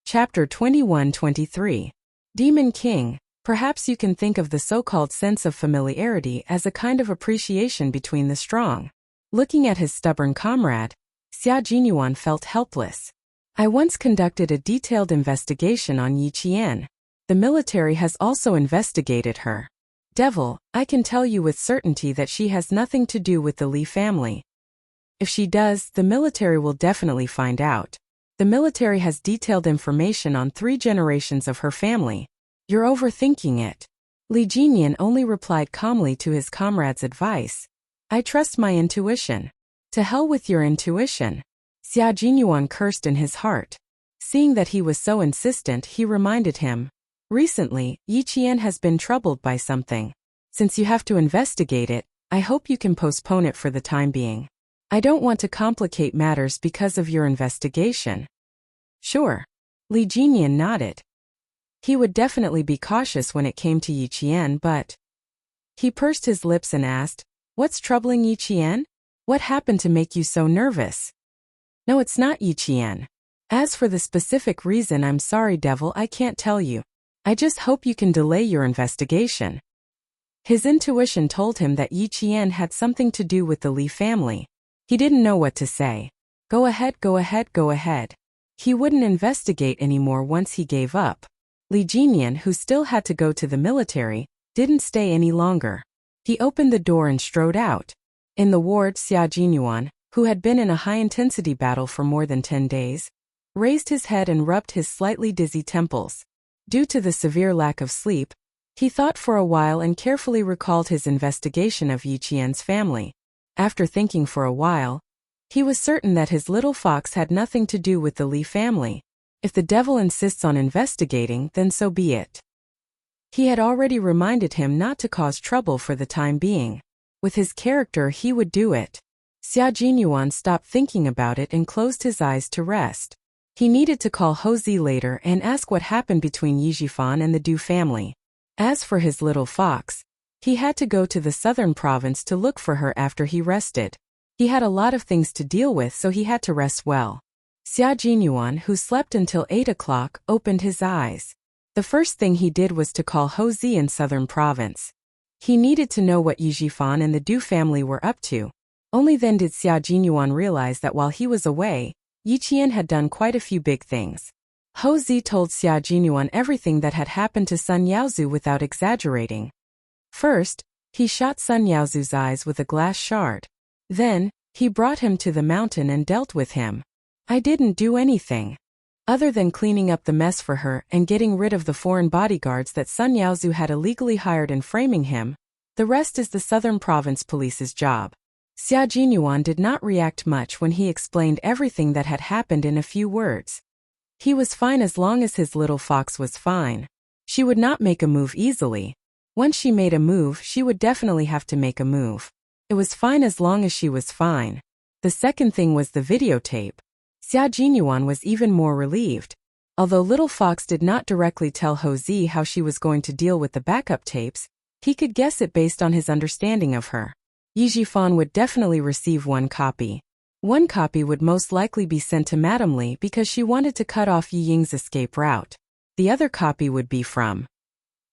[SPEAKER 1] Chapter 21-23. Demon King. Perhaps you can think of the so-called sense of familiarity as a kind of appreciation between the strong. Looking at his stubborn comrade, Xia Jinyuan felt helpless. "I once conducted a detailed investigation on Yi Qian. The military has also investigated her. Devil, I can tell you with certainty that she has nothing to do with the Li family. If she does, the military will definitely find out. The military has detailed information on 3 generations of her family. You're overthinking it." Li Jinyan only replied calmly to his comrade's advice. "I trust my intuition." "To hell with your intuition." Xia Jinyuan cursed in his heart. Seeing that he was so insistent, he reminded him. "Recently, Yi Qian has been troubled by something. Since you have to investigate it, I hope you can postpone it for the time being. I don't want to complicate matters because of your investigation." "Sure." Li Jinyan nodded. He would definitely be cautious when it came to Yi Qian, but... He pursed his lips and asked, "What's troubling Yi Qian? What happened to make you so nervous?" "No, it's not Yi Qian." As for the specific reason, I'm sorry, devil, I can't tell you. I just hope you can delay your investigation. His intuition told him that Yi Qian had something to do with the Li family. He didn't know what to say. Go ahead, go ahead, go ahead. He wouldn't investigate anymore once he gave up. Li Jinyan, who still had to go to the military, didn't stay any longer. He opened the door and strode out. In the ward, Xia Jinyuan, who had been in a high-intensity battle for more than 10 days, raised his head and rubbed his slightly dizzy temples. Due to the severe lack of sleep, he thought for a while and carefully recalled his investigation of Yi Qian's family. After thinking for a while, he was certain that his little fox had nothing to do with the Li family. If the devil insists on investigating, then so be it. He had already reminded him not to cause trouble for the time being. With his character, he would do it. Xia Jinyuan stopped thinking about it and closed his eyes to rest. He needed to call Ho Zi later and ask what happened between Yi Jifan and the Du family. As for his little fox, he had to go to the southern province to look for her after he rested. He had a lot of things to deal with, so he had to rest well. Xia Jinyuan, who slept until 8 o'clock, opened his eyes. The first thing he did was to call Ho Zi in southern province. He needed to know what Yi Jifan and the Du family were up to. Only then did Xia Jinyuan realize that while he was away, Yi Qian had done quite a few big things. Ho Zi told Xia Jinyuan everything that had happened to Sun Yaozu without exaggerating. First, he shot Sun Yaozu's eyes with a glass shard. Then, he brought him to the mountain and dealt with him. I didn't do anything. Other than cleaning up the mess for her and getting rid of the foreign bodyguards that Sun Yaozu had illegally hired and framing him, the rest is the Southern Province Police's job. Xia Jinyuan did not react much when he explained everything that had happened in a few words. He was fine as long as his little fox was fine. She would not make a move easily. Once she made a move, she would definitely have to make a move. It was fine as long as she was fine. The second thing was the videotape. Xia Jinyuan was even more relieved. Although Little Fox did not directly tell Ho Zi how she was going to deal with the backup tapes, he could guess it based on his understanding of her. Yi Jifan would definitely receive one copy. One copy would most likely be sent to Madame Li because she wanted to cut off Yi Ying's escape route. The other copy would be from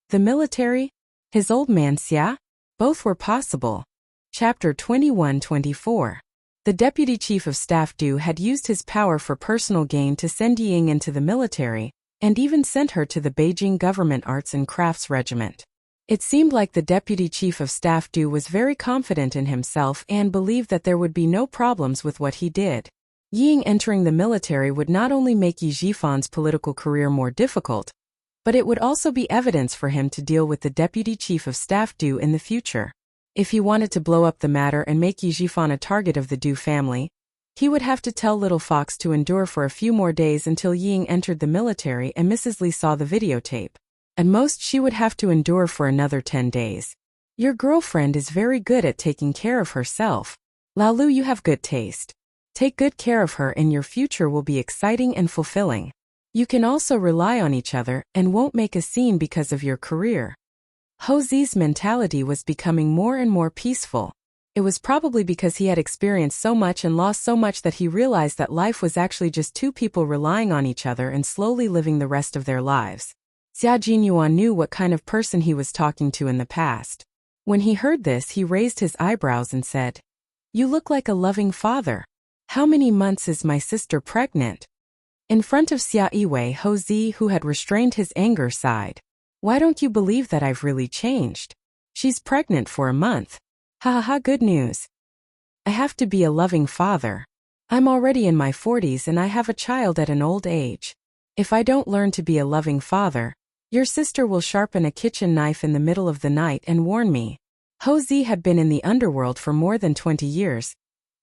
[SPEAKER 1] the military? His old man Xia? Both were possible. Chapter 21-24. The Deputy Chief of Staff Du had used his power for personal gain to send Yi Ying into the military, and even sent her to the Beijing Government Arts and Crafts Regiment. It seemed like the Deputy Chief of Staff Du was very confident in himself and believed that there would be no problems with what he did. Yi Ying entering the military would not only make Yi Jifan's political career more difficult, but it would also be evidence for him to deal with the Deputy Chief of Staff Du in the future. If he wanted to blow up the matter and make Yi Jifan a target of the Du family, he would have to tell Little Fox to endure for a few more days until Yi Ying entered the military and Mrs. Li saw the videotape. At most, she would have to endure for another 10 days. Your girlfriend is very good at taking care of herself. Lalu, you have good taste. Take good care of her and your future will be exciting and fulfilling. You can also rely on each other and won't make a scene because of your career. Ho Zi's mentality was becoming more and more peaceful. It was probably because he had experienced so much and lost so much that he realized that life was actually just two people relying on each other and slowly living the rest of their lives. Xia Jinyuan knew what kind of person he was talking to in the past. When he heard this, he raised his eyebrows and said, "You look like a loving father. How many months is my sister pregnant?" In front of Xia Yiwei, Ho Zi, who had restrained his anger, sighed. "Why don't you believe that I've really changed? She's pregnant for a month. Ha ha ha, good news. I have to be a loving father. I'm already in my 40s and I have a child at an old age. If I don't learn to be a loving father, your sister will sharpen a kitchen knife in the middle of the night and warn me." Ho Zi had been in the underworld for more than 20 years,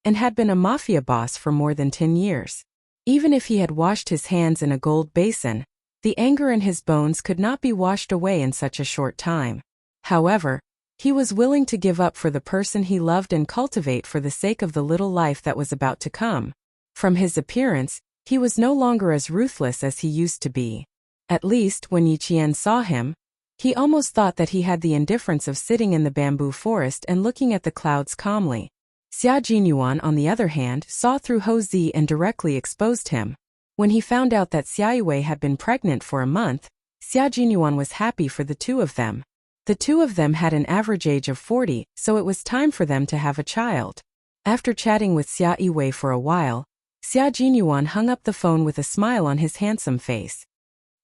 [SPEAKER 1] and had been a mafia boss for more than 10 years. Even if he had washed his hands in a gold basin, the anger in his bones could not be washed away in such a short time. However, he was willing to give up for the person he loved and cultivate for the sake of the little life that was about to come. From his appearance, he was no longer as ruthless as he used to be. At least, when Yi Qian saw him, he almost thought that he had the indifference of sitting in the bamboo forest and looking at the clouds calmly. Xia Jinyuan, on the other hand, saw through Ho Zi and directly exposed him. When he found out that Xia Yue had been pregnant for a month, Xia Jinyuan was happy for the two of them. The two of them had an average age of 40, so it was time for them to have a child. After chatting with Xia Yue for a while, Xia Jinyuan hung up the phone with a smile on his handsome face.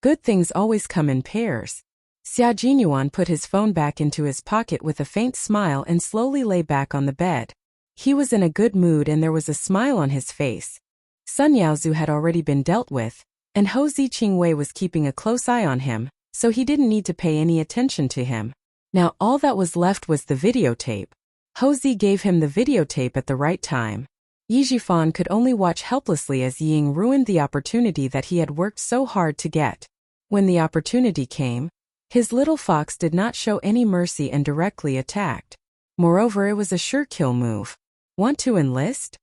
[SPEAKER 1] Good things always come in pairs. Xia Jinyuan put his phone back into his pocket with a faint smile and slowly lay back on the bed. He was in a good mood and there was a smile on his face. Sun Yaozu had already been dealt with, and Ho Ziqingwei was keeping a close eye on him, so he didn't need to pay any attention to him. Now all that was left was the videotape. Ho Zi gave him the videotape at the right time. Yi Jifan could only watch helplessly as Ying ruined the opportunity that he had worked so hard to get. When the opportunity came, his little fox did not show any mercy and directly attacked. Moreover, it was a sure kill move. Want to enlist?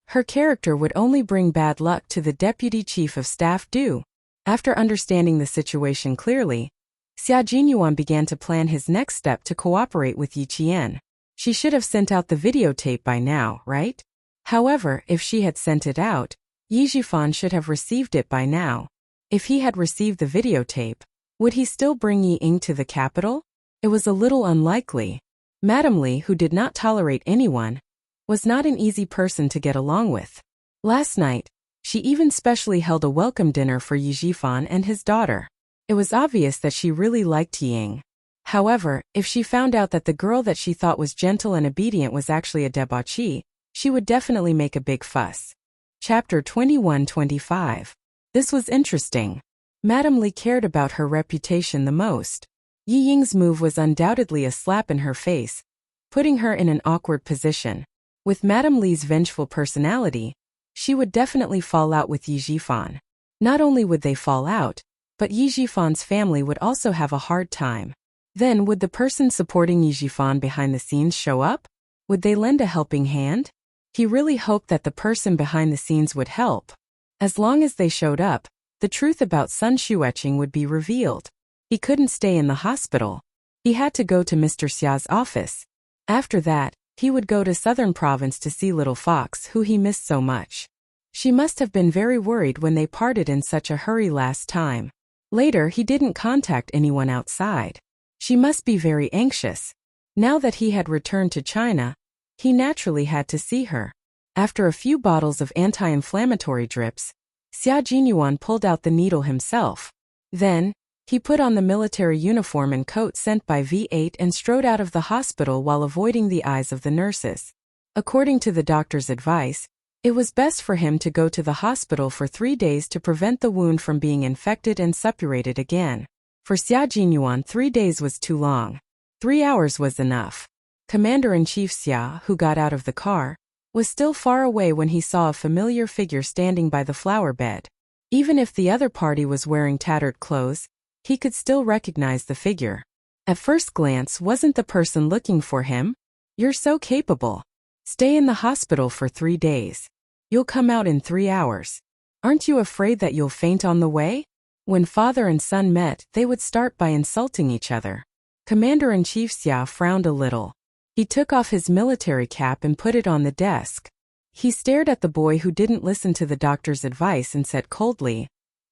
[SPEAKER 1] Her character would only bring bad luck to the deputy chief of staff Du. After understanding the situation clearly, Xia Jinyuan began to plan his next step to cooperate with Yi Qian. She should have sent out the videotape by now, right? However, if she had sent it out, Yi Jifan should have received it by now. If he had received the videotape, would he still bring Yi Ying to the capital? It was a little unlikely. Madame Li, who did not tolerate anyone, was not an easy person to get along with. Last night, she even specially held a welcome dinner for Yi Jifan and his daughter. It was obvious that she really liked Ying. However, if she found out that the girl that she thought was gentle and obedient was actually a debauchee, she would definitely make a big fuss. Chapter 21-25. This was interesting. Madame Li cared about her reputation the most. Yi Ying's move was undoubtedly a slap in her face, putting her in an awkward position. With Madame Li's vengeful personality, she would definitely fall out with Yi Jifan. Not only would they fall out, but Yi Jifan's family would also have a hard time. Then would the person supporting Yi Jifan behind the scenes show up? Would they lend a helping hand? He really hoped that the person behind the scenes would help. As long as they showed up, the truth about Sun Xueqing would be revealed. He couldn't stay in the hospital. He had to go to Mr. Xia's office. After that, he would go to Southern Province to see Little Fox, who he missed so much. She must have been very worried when they parted in such a hurry last time. Later, he didn't contact anyone outside. She must be very anxious. Now that he had returned to China, he naturally had to see her. After a few bottles of anti-inflammatory drips, Xia Jinyuan pulled out the needle himself. Then, he put on the military uniform and coat sent by V8 and strode out of the hospital while avoiding the eyes of the nurses. According to the doctor's advice, it was best for him to go to the hospital for 3 days to prevent the wound from being infected and suppurated again. For Xia Jinyuan, 3 days was too long. 3 hours was enough. Commander-in-Chief Xia, who got out of the car, was still far away when he saw a familiar figure standing by the flower bed. Even if the other party was wearing tattered clothes, he could still recognize the figure. At first glance, wasn't the person looking for him? You're so capable. Stay in the hospital for 3 days. You'll come out in 3 hours. Aren't you afraid that you'll faint on the way? When father and son met, they would start by insulting each other. Commander-in-Chief Xia frowned a little. He took off his military cap and put it on the desk. He stared at the boy who didn't listen to the doctor's advice and said coldly,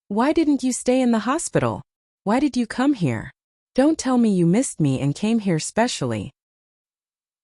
[SPEAKER 1] "Why didn't you stay in the hospital? Why did you come here? Don't tell me you missed me and came here specially."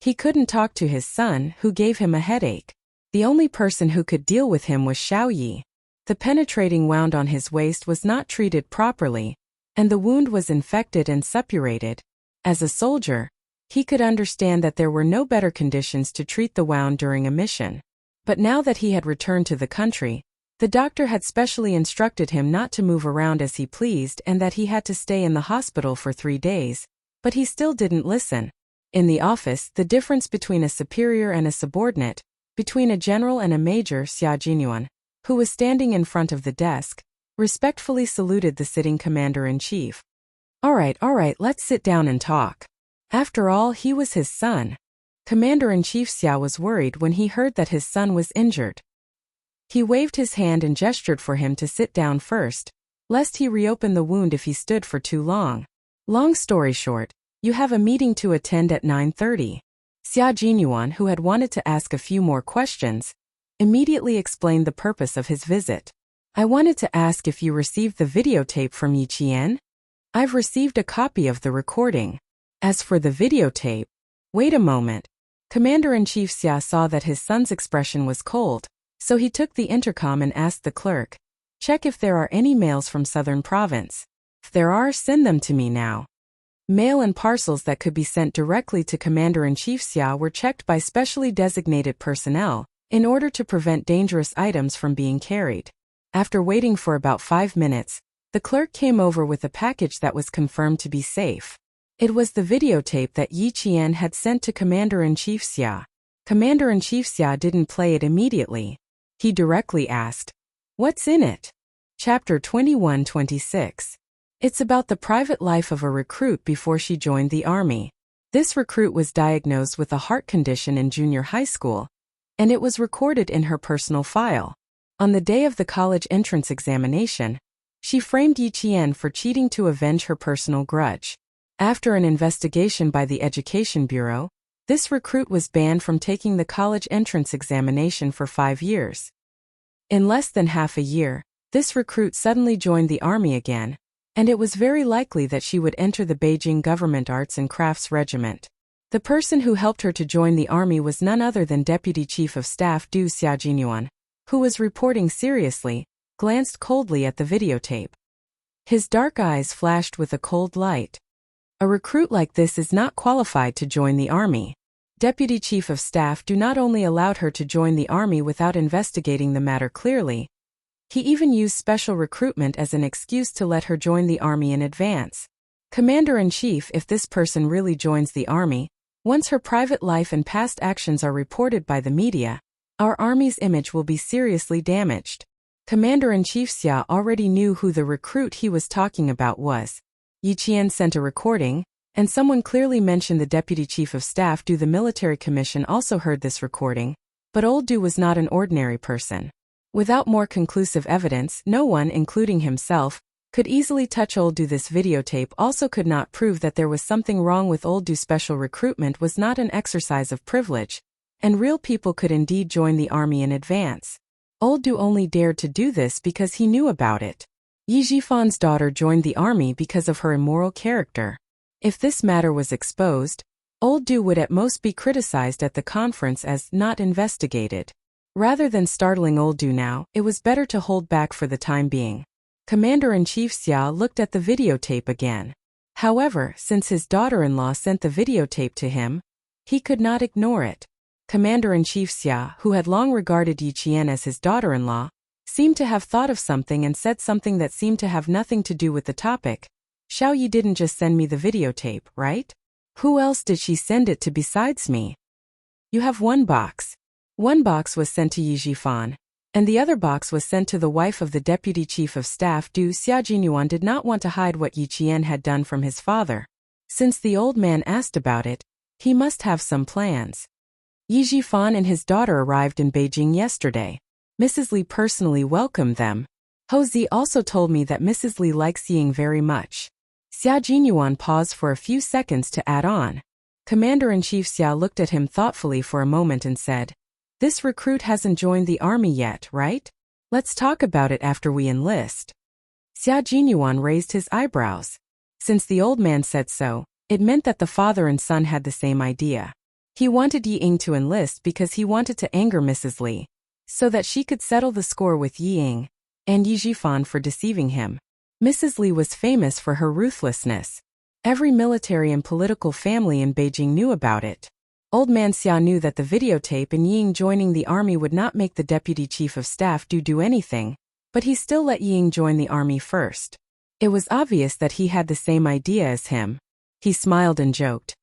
[SPEAKER 1] He couldn't talk to his son, who gave him a headache. The only person who could deal with him was Xiao Yi. The penetrating wound on his waist was not treated properly, and the wound was infected and suppurated. As a soldier, he could understand that there were no better conditions to treat the wound during a mission. But now that he had returned to the country, the doctor had specially instructed him not to move around as he pleased and that he had to stay in the hospital for 3 days, but he still didn't listen. In the office, the difference between a superior and a subordinate, between a general and a major, Xia Jinyuan, who was standing in front of the desk, respectfully saluted the sitting commander-in-chief. All right, let's sit down and talk. After all, he was his son. Commander-in-Chief Xia was worried when he heard that his son was injured. He waved his hand and gestured for him to sit down first, lest he reopen the wound if he stood for too long. Long story short, you have a meeting to attend at 9:30. Xia Jinyuan, who had wanted to ask a few more questions, immediately explained the purpose of his visit. I wanted to ask if you received the videotape from Yi Qian? I've received a copy of the recording. As for the videotape, wait a moment. Commander-in-Chief Xia saw that his son's expression was cold, so he took the intercom and asked the clerk, check if there are any mails from Southern Province. If there are, send them to me now. Mail and parcels that could be sent directly to Commander-in-Chief Xia were checked by specially designated personnel in order to prevent dangerous items from being carried. After waiting for about 5 minutes, the clerk came over with a package that was confirmed to be safe. It was the videotape that Yi Qian had sent to Commander-in-Chief Xia. Commander-in-Chief Xia didn't play it immediately. He directly asked, "What's in it?" Chapter 21-26. It's about the private life of a recruit before she joined the army. This recruit was diagnosed with a heart condition in junior high school, and it was recorded in her personal file. On the day of the college entrance examination, she framed Yi Qian for cheating to avenge her personal grudge. After an investigation by the Education Bureau, this recruit was banned from taking the college entrance examination for 5 years. In less than half a year, this recruit suddenly joined the army again, and it was very likely that she would enter the Beijing Government Arts and Crafts Regiment. The person who helped her to join the army was none other than Deputy Chief of Staff Du Xiaojingyuan, who was reporting seriously, glanced coldly at the videotape. His dark eyes flashed with a cold light. A recruit like this is not qualified to join the army. Deputy Chief of Staff Du not only allowed her to join the army without investigating the matter clearly, he even used special recruitment as an excuse to let her join the army in advance. Commander-in-Chief, if this person really joins the army, once her private life and past actions are reported by the media, our army's image will be seriously damaged. Commander-in-Chief Xia already knew who the recruit he was talking about was. Yi Qian sent a recording, and someone clearly mentioned the Deputy Chief of Staff Du. The military commission also heard this recording, but old Du was not an ordinary person. Without more conclusive evidence, no one, including himself, could easily touch old Du. This videotape also could not prove that there was something wrong with old Du. Special recruitment was not an exercise of privilege, and real people could indeed join the army in advance. Old Du only dared to do this because he knew about it. Yi Jifan's daughter joined the army because of her immoral character. If this matter was exposed, old Du would at most be criticized at the conference as not investigated. Rather than startling old Du now, it was better to hold back for the time being. Commander-in-Chief Xia looked at the videotape again. However, since his daughter-in-law sent the videotape to him, he could not ignore it. Commander-in-Chief Xia, who had long regarded Yi Qian as his daughter-in-law, seemed to have thought of something and said something that seemed to have nothing to do with the topic. Xiao Yi didn't just send me the videotape, right? Who else did she send it to besides me? You have one box. One box was sent to Yi Jifan, and the other box was sent to the wife of the Deputy Chief of Staff. Du Xiaojingyuan did not want to hide what Yi Qian had done from his father. Since the old man asked about it, he must have some plans. Yi Jifan and his daughter arrived in Beijing yesterday. Mrs. Li personally welcomed them. Ho Zi also told me that Mrs. Li likes Ying very much. Xiaojingyuan paused for a few seconds to add on. Commander-in-Chief Xia looked at him thoughtfully for a moment and said, "This recruit hasn't joined the army yet, right? Let's talk about it after we enlist." Xiaojingyuan raised his eyebrows. Since the old man said so, it meant that the father and son had the same idea. He wanted Yi Ying to enlist because he wanted to anger Mrs. Li, so that she could settle the score with Yi Ying and Yi Jifan for deceiving him. Mrs. Li was famous for her ruthlessness. Every military and political family in Beijing knew about it. Old man Xia knew that the videotape and Ying joining the army would not make the Deputy Chief of Staff do anything, but he still let Ying join the army first. It was obvious that he had the same idea as him. He smiled and joked.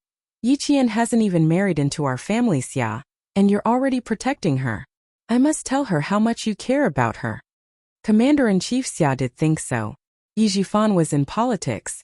[SPEAKER 1] "Yi Qian hasn't even married into our family, Xia, and you're already protecting her. I must tell her how much you care about her." Commander-in-Chief Xia did think so. Yi Jifan was in politics.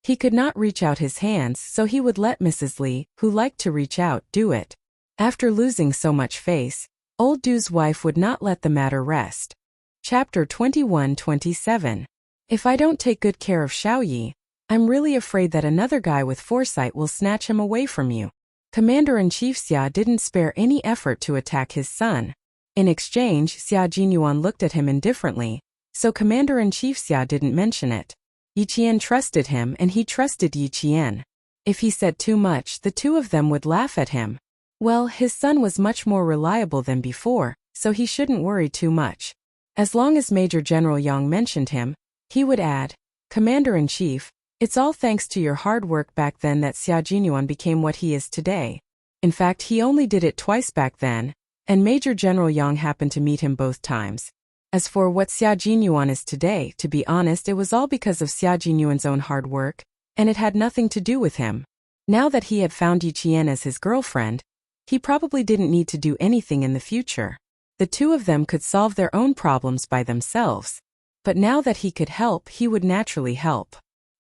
[SPEAKER 1] He could not reach out his hands, so he would let Mrs. Li, who liked to reach out, do it. After losing so much face, old Du's wife would not let the matter rest. Chapter 21-27. If I don't take good care of Xiao Yi, I'm really afraid that another guy with foresight will snatch him away from you. Commander-in-Chief Xia didn't spare any effort to attack his son. In exchange, Xia Jinyuan looked at him indifferently, so Commander-in-Chief Xia didn't mention it. Yi Qian trusted him and he trusted Yi Qian. If he said too much, the two of them would laugh at him. Well, his son was much more reliable than before, so he shouldn't worry too much. As long as Major General Yang mentioned him, he would add, Commander-in-Chief, it's all thanks to your hard work back then that Xia Jinyuan became what he is today. In fact, he only did it twice back then, and Major General Yang happened to meet him both times. As for what Xia Jinyuan is today, to be honest, it was all because of Xia Jinyuan's own hard work, and it had nothing to do with him. Now that he had found Yi Qian as his girlfriend, he probably didn't need to do anything in the future. The two of them could solve their own problems by themselves. But now that he could help, he would naturally help.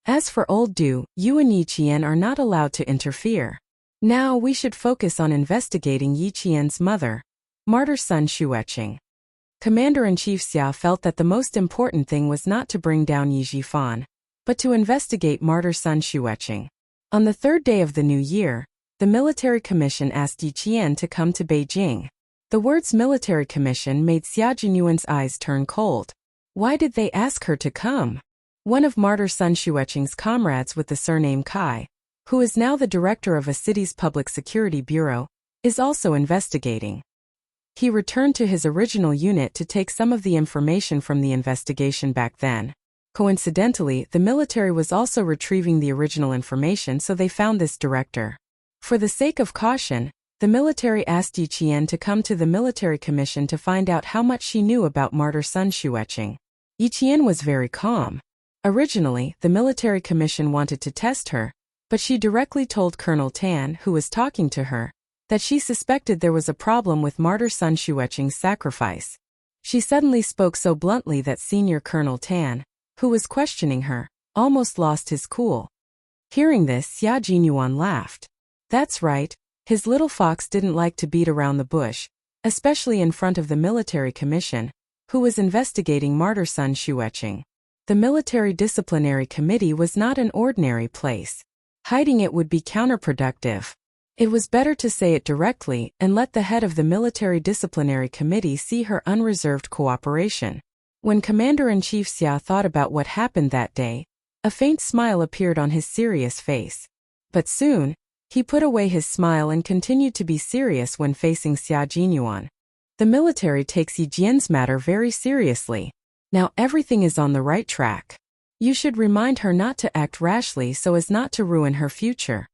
[SPEAKER 1] As for old Du, you and Yi Qian are not allowed to interfere. Now we should focus on investigating Yi Qian's mother, martyr son Xueqing. Commander-in-Chief Xia felt that the most important thing was not to bring down Yi Jifan, but to investigate martyr son Xueqing. On the third day of the new year, the military commission asked Yi Qian to come to Beijing. The words military commission made Xia Jinyuan's eyes turn cold. Why did they ask her to come? One of martyr son Xueqing's comrades with the surname Kai, who is now the director of a city's public security bureau, is also investigating. He returned to his original unit to take some of the information from the investigation back then. Coincidentally, the military was also retrieving the original information, so they found this director. For the sake of caution, the military asked Yi Qian to come to the military commission to find out how much she knew about martyr son Xueqing. Yi Qian was very calm. Originally, the military commission wanted to test her, but she directly told Colonel Tan, who was talking to her, that she suspected there was a problem with martyr son Xueqing's sacrifice. She suddenly spoke so bluntly that Senior Colonel Tan, who was questioning her, almost lost his cool. Hearing this, Xia Jinyuan laughed. That's right, his little fox didn't like to beat around the bush, especially in front of the military commission, who was investigating martyr son Xueqing. The military disciplinary committee was not an ordinary place. Hiding it would be counterproductive. It was better to say it directly and let the head of the military disciplinary committee see her unreserved cooperation. When Commander-in-Chief Xia thought about what happened that day, a faint smile appeared on his serious face. But soon, he put away his smile and continued to be serious when facing Xia Jinyuan. The military takes Yi Jian's matter very seriously. Now everything is on the right track. You should remind her not to act rashly so as not to ruin her future.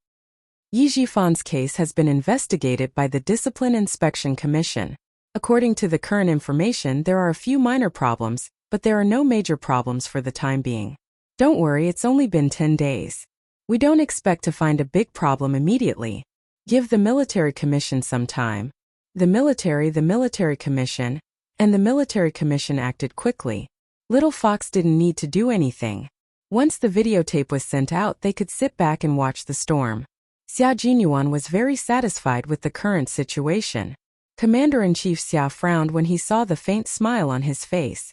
[SPEAKER 1] Yi Jifan's case has been investigated by the Discipline Inspection Commission. According to the current information, there are a few minor problems, but there are no major problems for the time being. Don't worry, it's only been 10 days. We don't expect to find a big problem immediately. Give the military commission some time. The military commission, and the military commission acted quickly. Little Fox didn't need to do anything. Once the videotape was sent out, they could sit back and watch the storm. Xia Jinyuan was very satisfied with the current situation. Commander-in-Chief Xia frowned when he saw the faint smile on his face.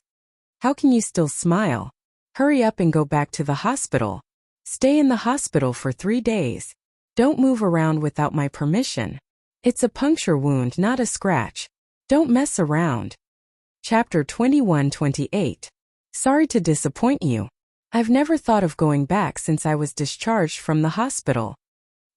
[SPEAKER 1] How can you still smile? Hurry up and go back to the hospital. Stay in the hospital for 3 days. Don't move around without my permission. It's a puncture wound, not a scratch. Don't mess around. Chapter 21-28. Sorry to disappoint you. I've never thought of going back since I was discharged from the hospital.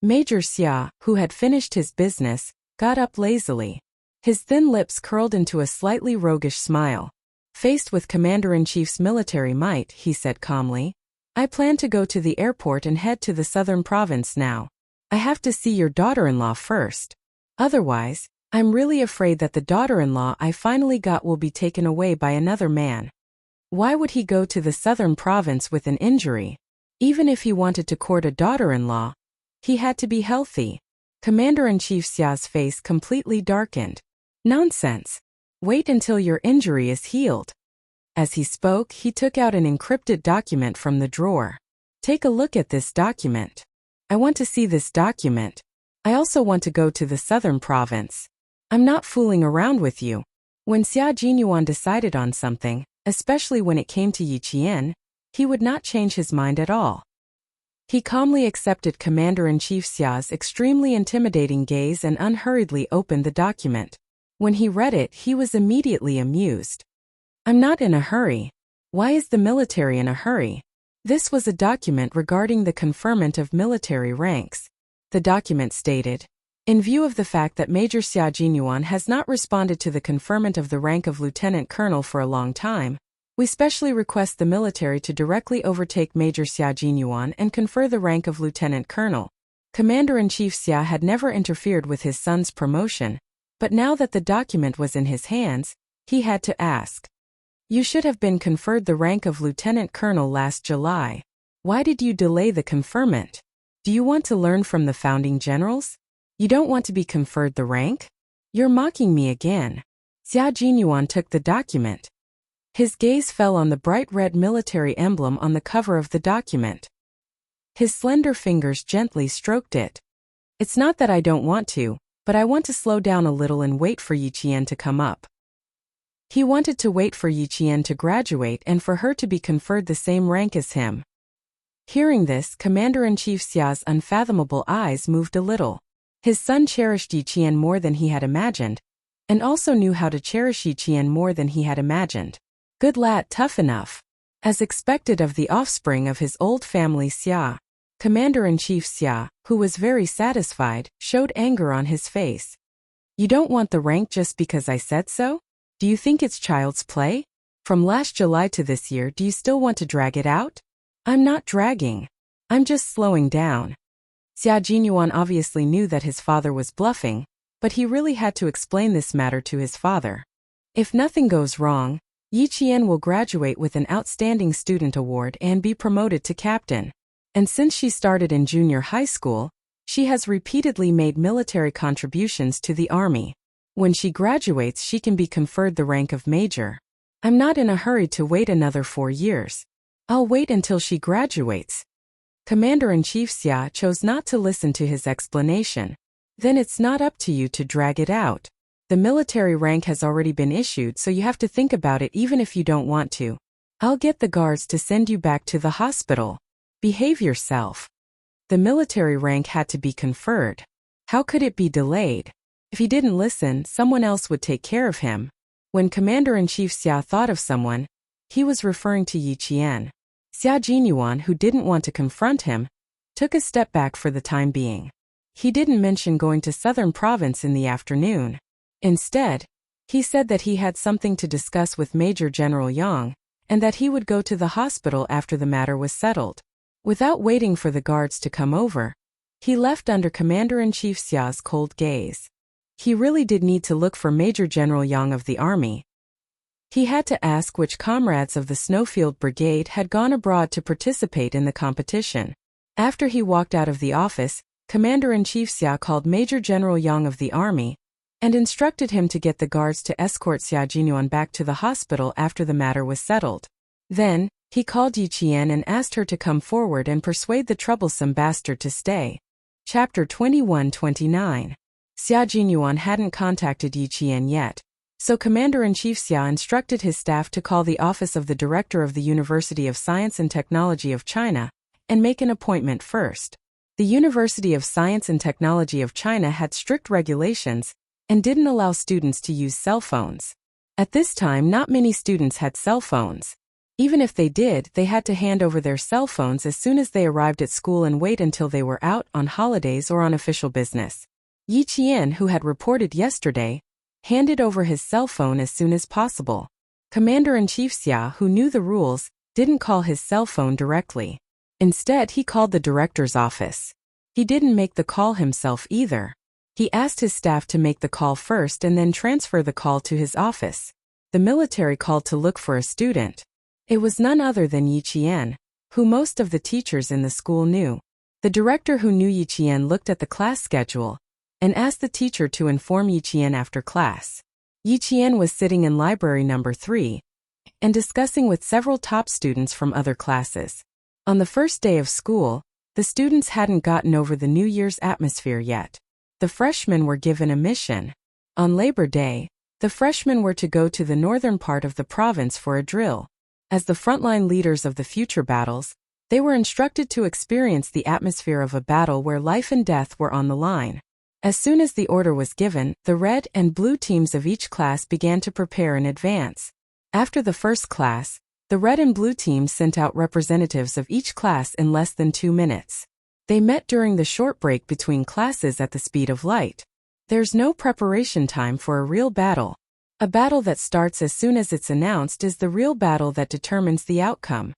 [SPEAKER 1] Major Xia, who had finished his business, got up lazily. His thin lips curled into a slightly roguish smile. Faced with Commander-in-Chief's military might, he said calmly, I plan to go to the airport and head to the southern province now. I have to see your daughter-in-law first. Otherwise, I'm really afraid that the daughter-in-law I finally got will be taken away by another man. Why would he go to the southern province with an injury? Even if he wanted to court a daughter-in-law, he had to be healthy. Commander-in-Chief Xia's face completely darkened. Nonsense. Wait until your injury is healed. As he spoke, he took out an encrypted document from the drawer. Take a look at this document. I want to see this document. I also want to go to the southern province. I'm not fooling around with you. When Xia Jinyuan decided on something, especially when it came to Yi Qian, he would not change his mind at all. He calmly accepted Commander-in-Chief Xia's extremely intimidating gaze and unhurriedly opened the document. When he read it, he was immediately amused. I'm not in a hurry. Why is the military in a hurry? This was a document regarding the conferment of military ranks. The document stated, in view of the fact that Major Xia Jinyuan has not responded to the conferment of the rank of lieutenant colonel for a long time, we specially request the military to directly overtake Major Xia Jinyuan and confer the rank of lieutenant colonel. Commander-in-Chief Xia had never interfered with his son's promotion, but now that the document was in his hands, he had to ask. You should have been conferred the rank of lieutenant colonel last July. Why did you delay the conferment? Do you want to learn from the founding generals? You don't want to be conferred the rank? You're mocking me again. Xia Jinyuan took the document. His gaze fell on the bright red military emblem on the cover of the document. His slender fingers gently stroked it. It's not that I don't want to, but I want to slow down a little and wait for Yi Qian to come up. He wanted to wait for Yi Qian to graduate and for her to be conferred the same rank as him. Hearing this, Commander-in-Chief Xia's unfathomable eyes moved a little. His son cherished Yi Qian more than he had imagined, and also knew how to cherish Yi Qian more than he had imagined. Good lad, tough enough. As expected of the offspring of his old family Xia, Commander-in-Chief Xia, who was very satisfied, showed anger on his face. You don't want the rank just because I said so? Do you think it's child's play? From last July to this year, do you still want to drag it out? I'm not dragging. I'm just slowing down. Xia Jinyuan obviously knew that his father was bluffing, but he really had to explain this matter to his father. If nothing goes wrong, Yi Qian will graduate with an Outstanding Student Award and be promoted to captain. And since she started in junior high school, she has repeatedly made military contributions to the army. When she graduates, she can be conferred the rank of major. I'm not in a hurry to wait another 4 years. I'll wait until she graduates. Commander-in-Chief Xia chose not to listen to his explanation. Then it's not up to you to drag it out. The military rank has already been issued, so you have to think about it even if you don't want to. I'll get the guards to send you back to the hospital. Behave yourself. The military rank had to be conferred. How could it be delayed? If he didn't listen, someone else would take care of him. When Commander-in-Chief Xia thought of someone, he was referring to Yi Qian. Xia Jinyuan, who didn't want to confront him, took a step back for the time being. He didn't mention going to Southern Province in the afternoon. Instead, he said that he had something to discuss with Major General Yang, and that he would go to the hospital after the matter was settled. Without waiting for the guards to come over, he left under Commander-in-Chief Xia's cold gaze. He really did need to look for Major General Yang of the army. He had to ask which comrades of the Snowfield Brigade had gone abroad to participate in the competition. After he walked out of the office, Commander-in-Chief Xia called Major General Yang of the army and instructed him to get the guards to escort Xia Jinyuan back to the hospital after the matter was settled. Then, he called Yi Qian and asked her to come forward and persuade the troublesome bastard to stay. Chapter 21-29. Xia Jinyuan hadn't contacted Yi Qian yet, so Commander-in-Chief Xia instructed his staff to call the office of the Director of the University of Science and Technology of China and make an appointment first. The University of Science and Technology of China had strict regulations and didn't allow students to use cell phones. At this time, not many students had cell phones. Even if they did, they had to hand over their cell phones as soon as they arrived at school and wait until they were out on holidays or on official business. Yi Qian, who had reported yesterday, handed over his cell phone as soon as possible. Commander-in-Chief Xia, who knew the rules, didn't call his cell phone directly. Instead, he called the director's office. He didn't make the call himself either. He asked his staff to make the call first and then transfer the call to his office. The military called to look for a student. It was none other than Yi Qian, who most of the teachers in the school knew. The director, who knew Yi Qian, looked at the class schedule and asked the teacher to inform Yi Qian after class. Yi Qian was sitting in library number 3 and discussing with several top students from other classes. On the first day of school, the students hadn't gotten over the New Year's atmosphere yet. The freshmen were given a mission. On Labor Day, the freshmen were to go to the northern part of the province for a drill. As the frontline leaders of the future battles, they were instructed to experience the atmosphere of a battle where life and death were on the line. As soon as the order was given, the red and blue teams of each class began to prepare in advance. After the first class, the red and blue teams sent out representatives of each class in less than 2 minutes. They met during the short break between classes at the speed of light. There's no preparation time for a real battle. A battle that starts as soon as it's announced is the real battle that determines the outcome.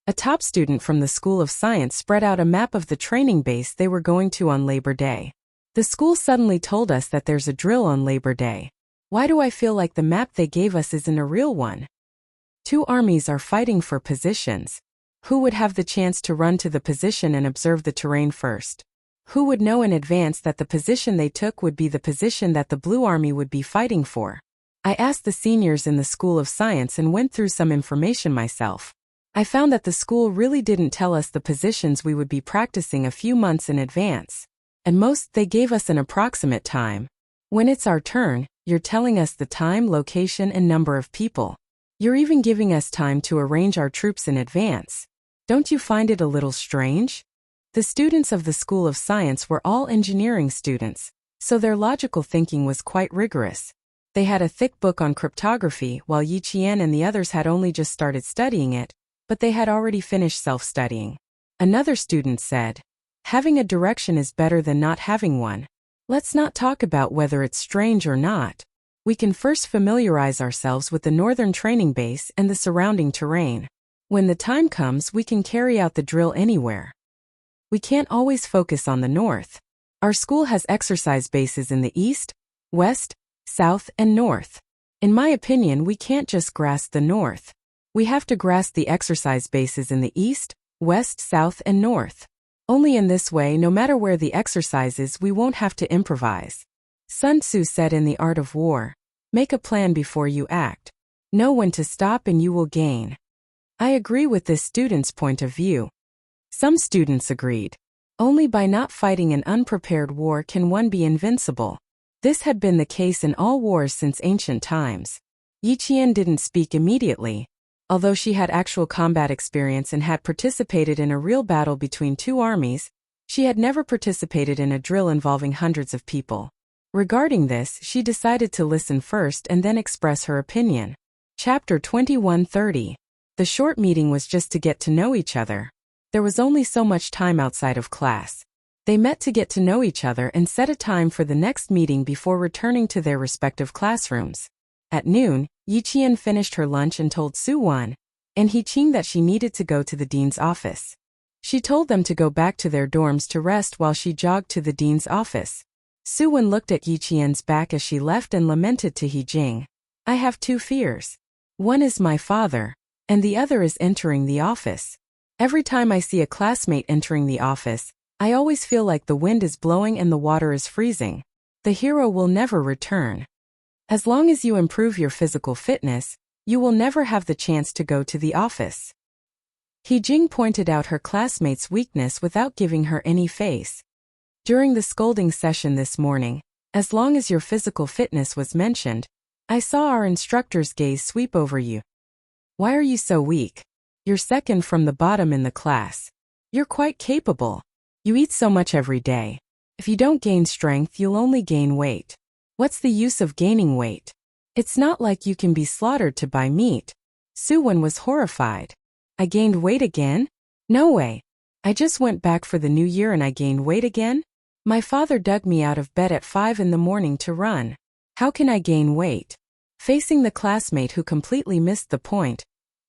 [SPEAKER 1] A top student from the School of Science spread out a map of the training base they were going to on Labor Day. The school suddenly told us that there's a drill on Labor Day. Why do I feel like the map they gave us isn't a real one? 2 armies are fighting for positions. Who would have the chance to run to the position and observe the terrain first? Who would know in advance that the position they took would be the position that the Blue Army would be fighting for? I asked the seniors in the School of Science and went through some information myself. I found that the school really didn't tell us the positions we would be practicing a few months in advance. At most, they gave us an approximate time. When it's our turn, you're telling us the time, location, and number of people. You're even giving us time to arrange our troops in advance. Don't you find it a little strange? The students of the School of Science were all engineering students, so their logical thinking was quite rigorous. They had a thick book on cryptography, while Yi Qian and the others had only just started studying it, but they had already finished self-studying. Another student said, "Having a direction is better than not having one. Let's not talk about whether it's strange or not. We can first familiarize ourselves with the northern training base and the surrounding terrain. When the time comes, we can carry out the drill anywhere. We can't always focus on the north. Our school has exercise bases in the east, west, south, and north. In my opinion, we can't just grasp the north. We have to grasp the exercise bases in the east, west, south, and north. Only in this way, no matter where the exercise is, we won't have to improvise." Sun Tzu said in The Art of War, "Make a plan before you act. Know when to stop and you will gain." I agree with this student's point of view. Some students agreed. Only by not fighting an unprepared war can one be invincible. This had been the case in all wars since ancient times. Yi Qian didn't speak immediately. Although she had actual combat experience and had participated in a real battle between 2 armies, she had never participated in a drill involving hundreds of people. Regarding this, she decided to listen first and then express her opinion. Chapter 21:30. The short meeting was just to get to know each other. There was only so much time outside of class. They met to get to know each other and set a time for the next meeting before returning to their respective classrooms. At noon, Yi Qian finished her lunch and told Su Wan and He Qing that she needed to go to the dean's office. She told them to go back to their dorms to rest while she jogged to the dean's office. Su Wan looked at Yi Qian's back as she left and lamented to He Jing, "I have 2 fears. One is my father, and the other is entering the office. Every time I see a classmate entering the office, I always feel like the wind is blowing and the water is freezing. The hero will never return. As long as you improve your physical fitness, you will never have the chance to go to the office." He Jing pointed out her classmate's weakness without giving her any face. During the scolding session this morning, as long as your physical fitness was mentioned, I saw our instructor's gaze sweep over you. Why are you so weak? You're second from the bottom in the class. You're quite capable. You eat so much every day. If you don't gain strength, you'll only gain weight. What's the use of gaining weight? It's not like you can be slaughtered to buy meat. Su Wan was horrified. I gained weight again? No way. I just went back for the new year and I gained weight again? My father dug me out of bed at 5 in the morning to run. How can I gain weight? Facing the classmate who completely missed the point,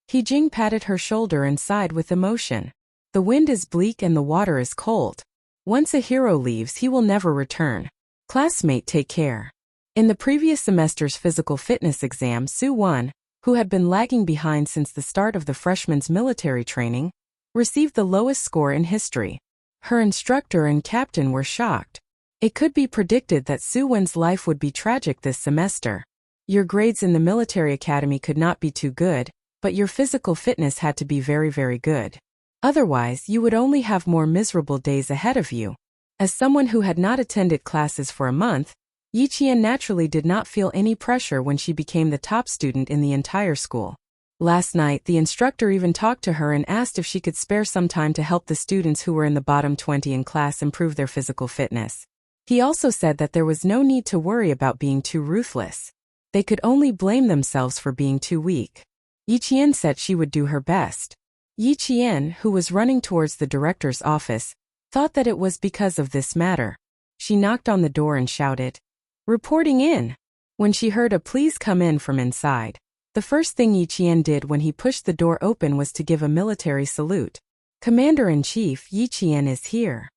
[SPEAKER 1] He Jing patted her shoulder and sighed with emotion. The wind is bleak and the water is cold. Once a hero leaves, he will never return. Classmate, take care. In the previous semester's physical fitness exam, Su Wan, who had been lagging behind since the start of the freshman's military training, received the lowest score in history. Her instructor and captain were shocked. It could be predicted that Su Wan's life would be tragic this semester. Your grades in the military academy could not be too good, but your physical fitness had to be very, very good. Otherwise, you would only have more miserable days ahead of you. As someone who had not attended classes for a month, Yi Qian naturally did not feel any pressure when she became the top student in the entire school. Last night, the instructor even talked to her and asked if she could spare some time to help the students who were in the bottom 20 in class improve their physical fitness. He also said that there was no need to worry about being too ruthless. They could only blame themselves for being too weak. Yi Qian said she would do her best. Yi Qian, who was running towards the director's office, thought that it was because of this matter. She knocked on the door and shouted, "Reporting in." When she heard a "please come in" from inside, the first thing Yi Qian did when he pushed the door open was to give a military salute. "Commander-in-Chief, Yi Qian is here.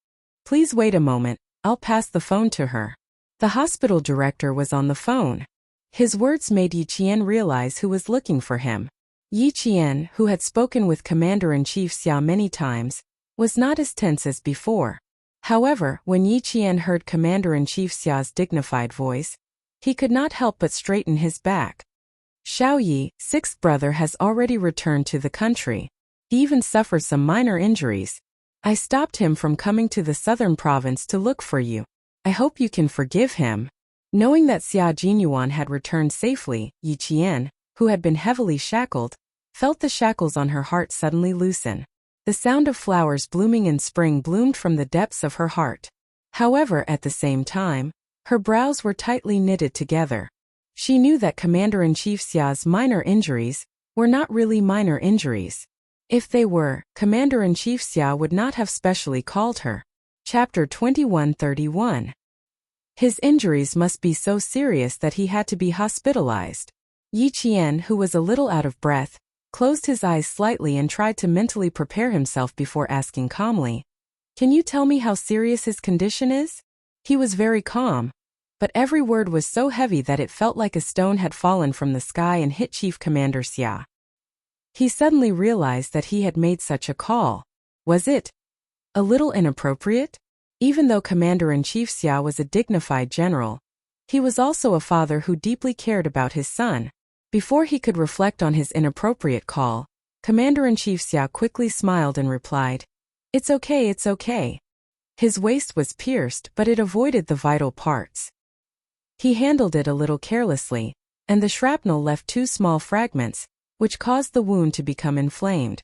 [SPEAKER 1] Please wait a moment, I'll pass the phone to her." The hospital director was on the phone. His words made Yi Qian realize who was looking for him. Yi Qian, who had spoken with Commander-in-Chief Xia many times, was not as tense as before. However, when Yi Qian heard Commander-in-Chief Xia's dignified voice, he could not help but straighten his back. Xiao Yi, sixth brother, has already returned to the country. He even suffered some minor injuries. I stopped him from coming to the southern province to look for you. I hope you can forgive him. Knowing that Xia Jinyuan had returned safely, Yi Qian, who had been heavily shackled, felt the shackles on her heart suddenly loosen. The sound of flowers blooming in spring bloomed from the depths of her heart. However, at the same time, her brows were tightly knitted together. She knew that Commander-in-Chief Xia's minor injuries were not really minor injuries. If they were, Commander-in-Chief Xia would not have specially called her. Chapter 2131. His injuries must be so serious that he had to be hospitalized. Yi Qian, who was a little out of breath, closed his eyes slightly and tried to mentally prepare himself before asking calmly, "Can you tell me how serious his condition is?" He was very calm, but every word was so heavy that it felt like a stone had fallen from the sky and hit Chief Commander Xia. He suddenly realized that he had made such a call. Was it a little inappropriate? Even though Commander-in-Chief Xia was a dignified general, he was also a father who deeply cared about his son. Before he could reflect on his inappropriate call, Commander-in-Chief Xia quickly smiled and replied, "It's okay, it's okay." His waist was pierced, but it avoided the vital parts. He handled it a little carelessly, and the shrapnel left 2 small fragments, which caused the wound to become inflamed.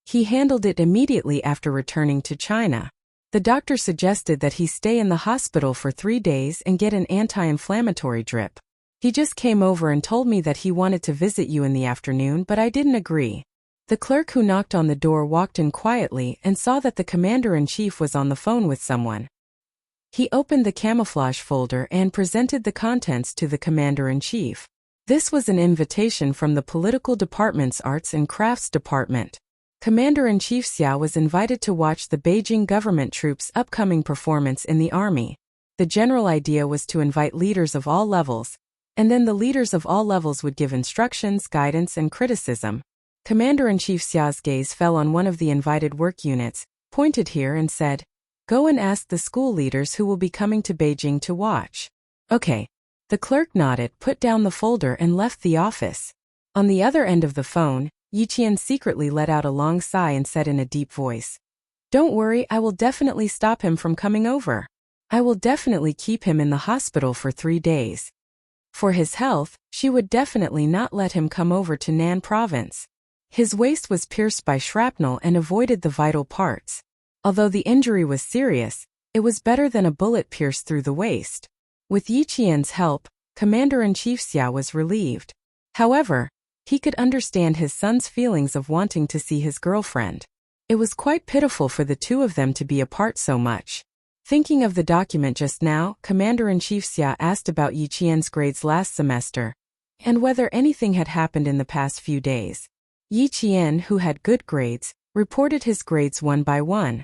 [SPEAKER 1] He handled it immediately after returning to China. The doctor suggested that he stay in the hospital for 3 days and get an anti-inflammatory drip. He just came over and told me that he wanted to visit you in the afternoon, but I didn't agree. The clerk who knocked on the door walked in quietly and saw that the commander-in-chief was on the phone with someone. He opened the camouflage folder and presented the contents to the commander-in-chief. This was an invitation from the political department's arts and crafts department. Commander-in-Chief Xia was invited to watch the Beijing government troops' upcoming performance in the army. The general idea was to invite leaders of all levels, and then the leaders of all levels would give instructions, guidance, and criticism. Commander-in-Chief Xia's gaze fell on one of the invited work units, pointed here and said, "Go and ask the school leaders who will be coming to Beijing to watch." "Okay." The clerk nodded, put down the folder and left the office. On the other end of the phone, Yi Qian secretly let out a long sigh and said in a deep voice, "Don't worry, I will definitely stop him from coming over. I will definitely keep him in the hospital for 3 days. For his health, she would definitely not let him come over to Nan province." His waist was pierced by shrapnel and avoided the vital parts. Although the injury was serious, it was better than a bullet pierced through the waist. With Yi Qian's help, Commander-in-Chief Xia was relieved. However, he could understand his son's feelings of wanting to see his girlfriend. It was quite pitiful for the two of them to be apart so much. Thinking of the document just now, Commander-in-Chief Xia asked about Yi Qian's grades last semester, and whether anything had happened in the past few days. Yi Qian, who had good grades, reported his grades one by one.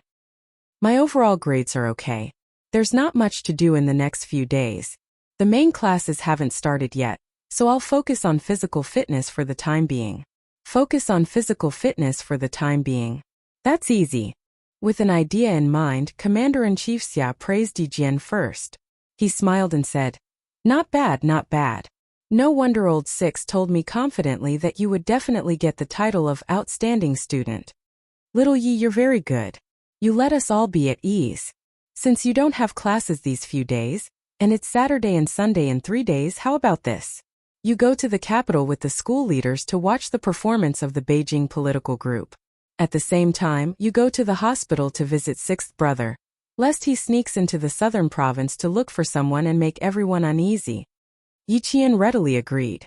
[SPEAKER 1] "My overall grades are okay. There's not much to do in the next few days. The main classes haven't started yet, so I'll focus on physical fitness for the time being." Focus on physical fitness for the time being. That's easy. With an idea in mind, Commander-in-Chief Xia praised Yi Jian first. He smiled and said, "Not bad, not bad. No wonder Old Six told me confidently that you would definitely get the title of outstanding student. Little Yi, you're very good. You let us all be at ease. Since you don't have classes these few days, and it's Saturday and Sunday in 3 days, how about this? You go to the capital with the school leaders to watch the performance of the Beijing political group. At the same time, you go to the hospital to visit sixth brother. lest he sneaks into the southern province to look for someone and make everyone uneasy. Yi Qian readily agreed.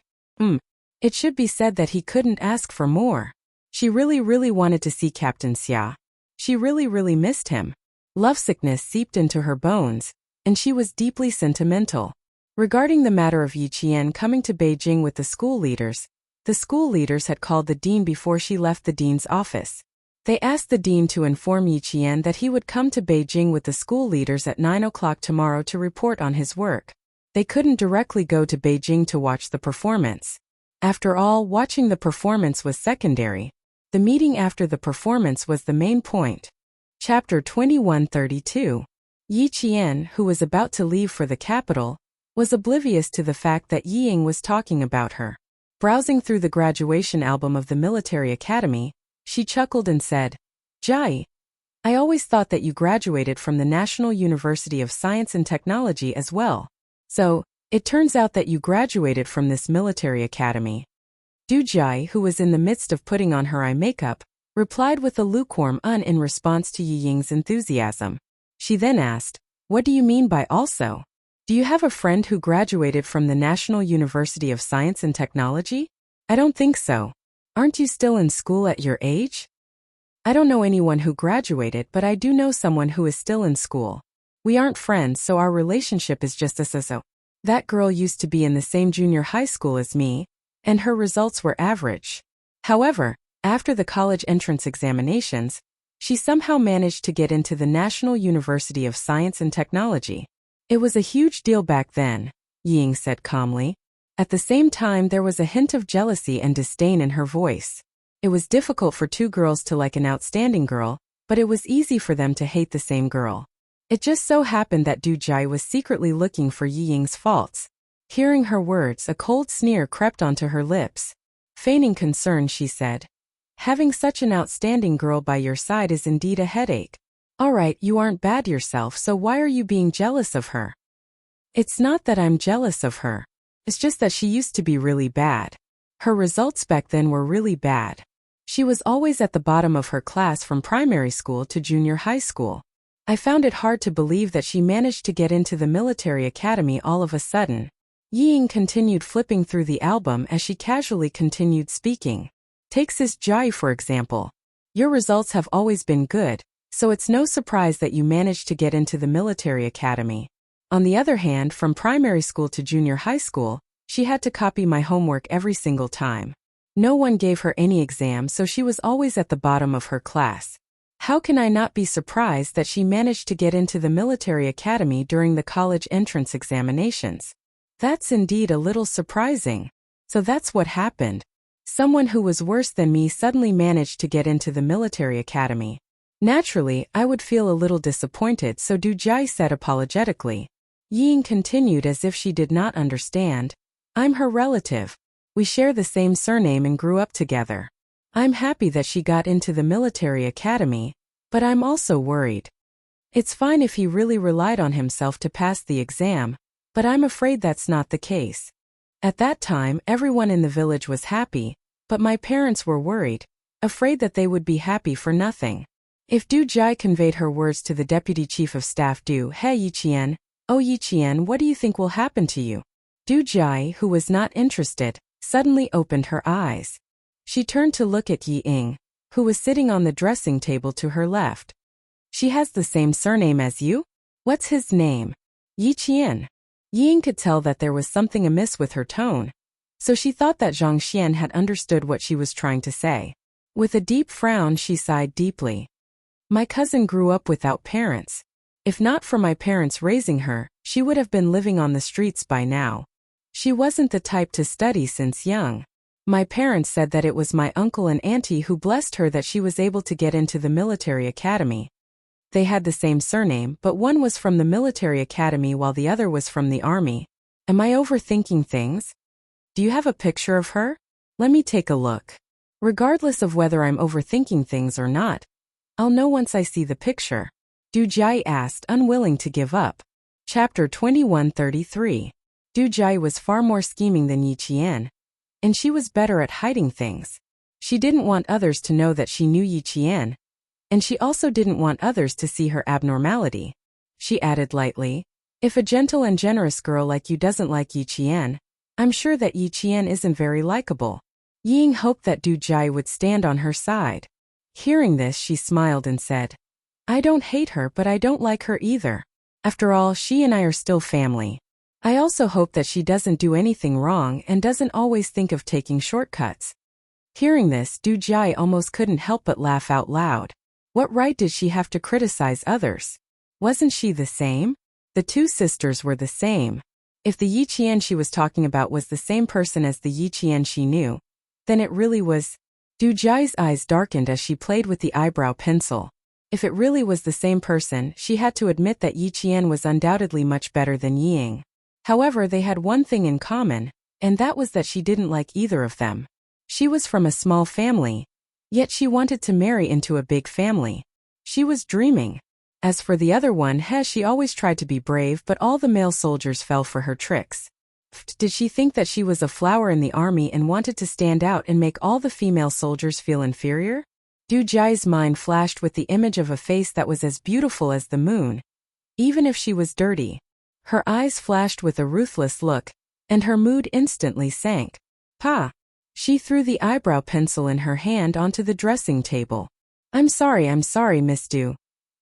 [SPEAKER 1] It should be said that he couldn't ask for more. She really wanted to see Captain Xia. She really missed him. Lovesickness seeped into her bones, and she was deeply sentimental. Regarding the matter of Yi Qian coming to Beijing with the school leaders had called the dean before she left the dean's office. They asked the dean to inform Yi Qian that he would come to Beijing with the school leaders at 9 o'clock tomorrow to report on his work. They couldn't directly go to Beijing to watch the performance. After all, watching the performance was secondary. The meeting after the performance was the main point. Chapter 2132. Yi Qian, who was about to leave for the capital, was oblivious to the fact that Yi Ying was talking about her. Browsing through the graduation album of the military academy, she chuckled and said, "Jai, I always thought that you graduated from the National University of Science and Technology as well. So, it turns out that you graduated from this military academy." Du Jai, who was in the midst of putting on her eye makeup, replied with a lukewarm in response to Yi Ying's enthusiasm. She then asked, "What do you mean by also? Do you have a friend who graduated from the National University of Science and Technology?" "I don't think so. Aren't you still in school at your age?" "I don't know anyone who graduated, but I do know someone who is still in school. We aren't friends, so our relationship is just a so-so. That girl used to be in the same junior high school as me, and her results were average. However, after the college entrance examinations, she somehow managed to get into the National University of Science and Technology. It was a huge deal back then," Yi Ying said calmly. At the same time, there was a hint of jealousy and disdain in her voice. It was difficult for two girls to like an outstanding girl, but it was easy for them to hate the same girl. It just so happened that Du Jai was secretly looking for Yi Ying's faults. Hearing her words, a cold sneer crept onto her lips. Feigning concern, she said, "Having such an outstanding girl by your side is indeed a headache. All right, you aren't bad yourself, so why are you being jealous of her?" "It's not that I'm jealous of her. It's just that she used to be really bad. Her results back then were really bad. She was always at the bottom of her class from primary school to junior high school. I found it hard to believe that she managed to get into the military academy all of a sudden." Yi Ying continued flipping through the album as she casually continued speaking. "Take Sis Jai for example. Your results have always been good, so it's no surprise that you managed to get into the military academy. On the other hand, from primary school to junior high school, she had to copy my homework every single time. No one gave her any exam, so she was always at the bottom of her class. How can I not be surprised that she managed to get into the military academy during the college entrance examinations? That's indeed a little surprising. So that's what happened. Someone who was worse than me suddenly managed to get into the military academy. Naturally, I would feel a little disappointed, so Du Jai said apologetically. Yi Ying continued as if she did not understand. "I'm her relative. We share the same surname and grew up together. I'm happy that she got into the military academy, but I'm also worried. It's fine if he really relied on himself to pass the exam, but I'm afraid that's not the case. At that time, everyone in the village was happy, but my parents were worried, afraid that they would be happy for nothing." If Du Jai conveyed her words to the deputy chief of staff Du He Yi Qian, "Oh Yi Qian, what do you think will happen to you?" Du Jai, who was not interested, suddenly opened her eyes. She turned to look at Yi Ying, who was sitting on the dressing table to her left. "She has the same surname as you? What's his name?" "Yi Qian." Yi Ying could tell that there was something amiss with her tone, so she thought that Zhang Xian had understood what she was trying to say. With a deep frown, she sighed deeply. "My cousin grew up without parents. If not for my parents raising her, she would have been living on the streets by now. She wasn't the type to study since young. My parents said that it was my uncle and auntie who blessed her that she was able to get into the military academy. They had the same surname, but one was from the military academy while the other was from the army. Am I overthinking things? Do you have a picture of her? Let me take a look. Regardless of whether I'm overthinking things or not, I'll know once I see the picture." Du Jai asked, unwilling to give up. Chapter 2133. Du Jai was far more scheming than Yi Qian, and she was better at hiding things. She didn't want others to know that she knew Yi Qian, and she also didn't want others to see her abnormality. she added lightly. If a gentle and generous girl like you doesn't like Yi Qian, I'm sure that Yi Qian isn't very likable. Ying hoped that Du Jai would stand on her side. Hearing this, she smiled and said, I don't hate her, but I don't like her either. After all, she and I are still family. I also hope that she doesn't do anything wrong and doesn't always think of taking shortcuts. Hearing this, Du Jai almost couldn't help but laugh out loud. What right did she have to criticize others? Wasn't she the same? The two sisters were the same. If the Yi Qian she was talking about was the same person as the Yi Qian she knew, then it really was. Du Jai's eyes darkened as she played with the eyebrow pencil. If it really was the same person, she had to admit that Yi Qian was undoubtedly much better than Ying. However, they had one thing in common, and that was that she didn't like either of them. She was from a small family, yet she wanted to marry into a big family. She was dreaming. As for the other one, she always tried to be brave, but all the male soldiers fell for her tricks. Did she think that she was a flower in the army and wanted to stand out and make all the female soldiers feel inferior? Du Jai's mind flashed with the image of a face that was as beautiful as the moon, even if she was dirty. Her eyes flashed with a ruthless look, and her mood instantly sank. Pa! She threw the eyebrow pencil in her hand onto the dressing table. I'm sorry, Miss Du.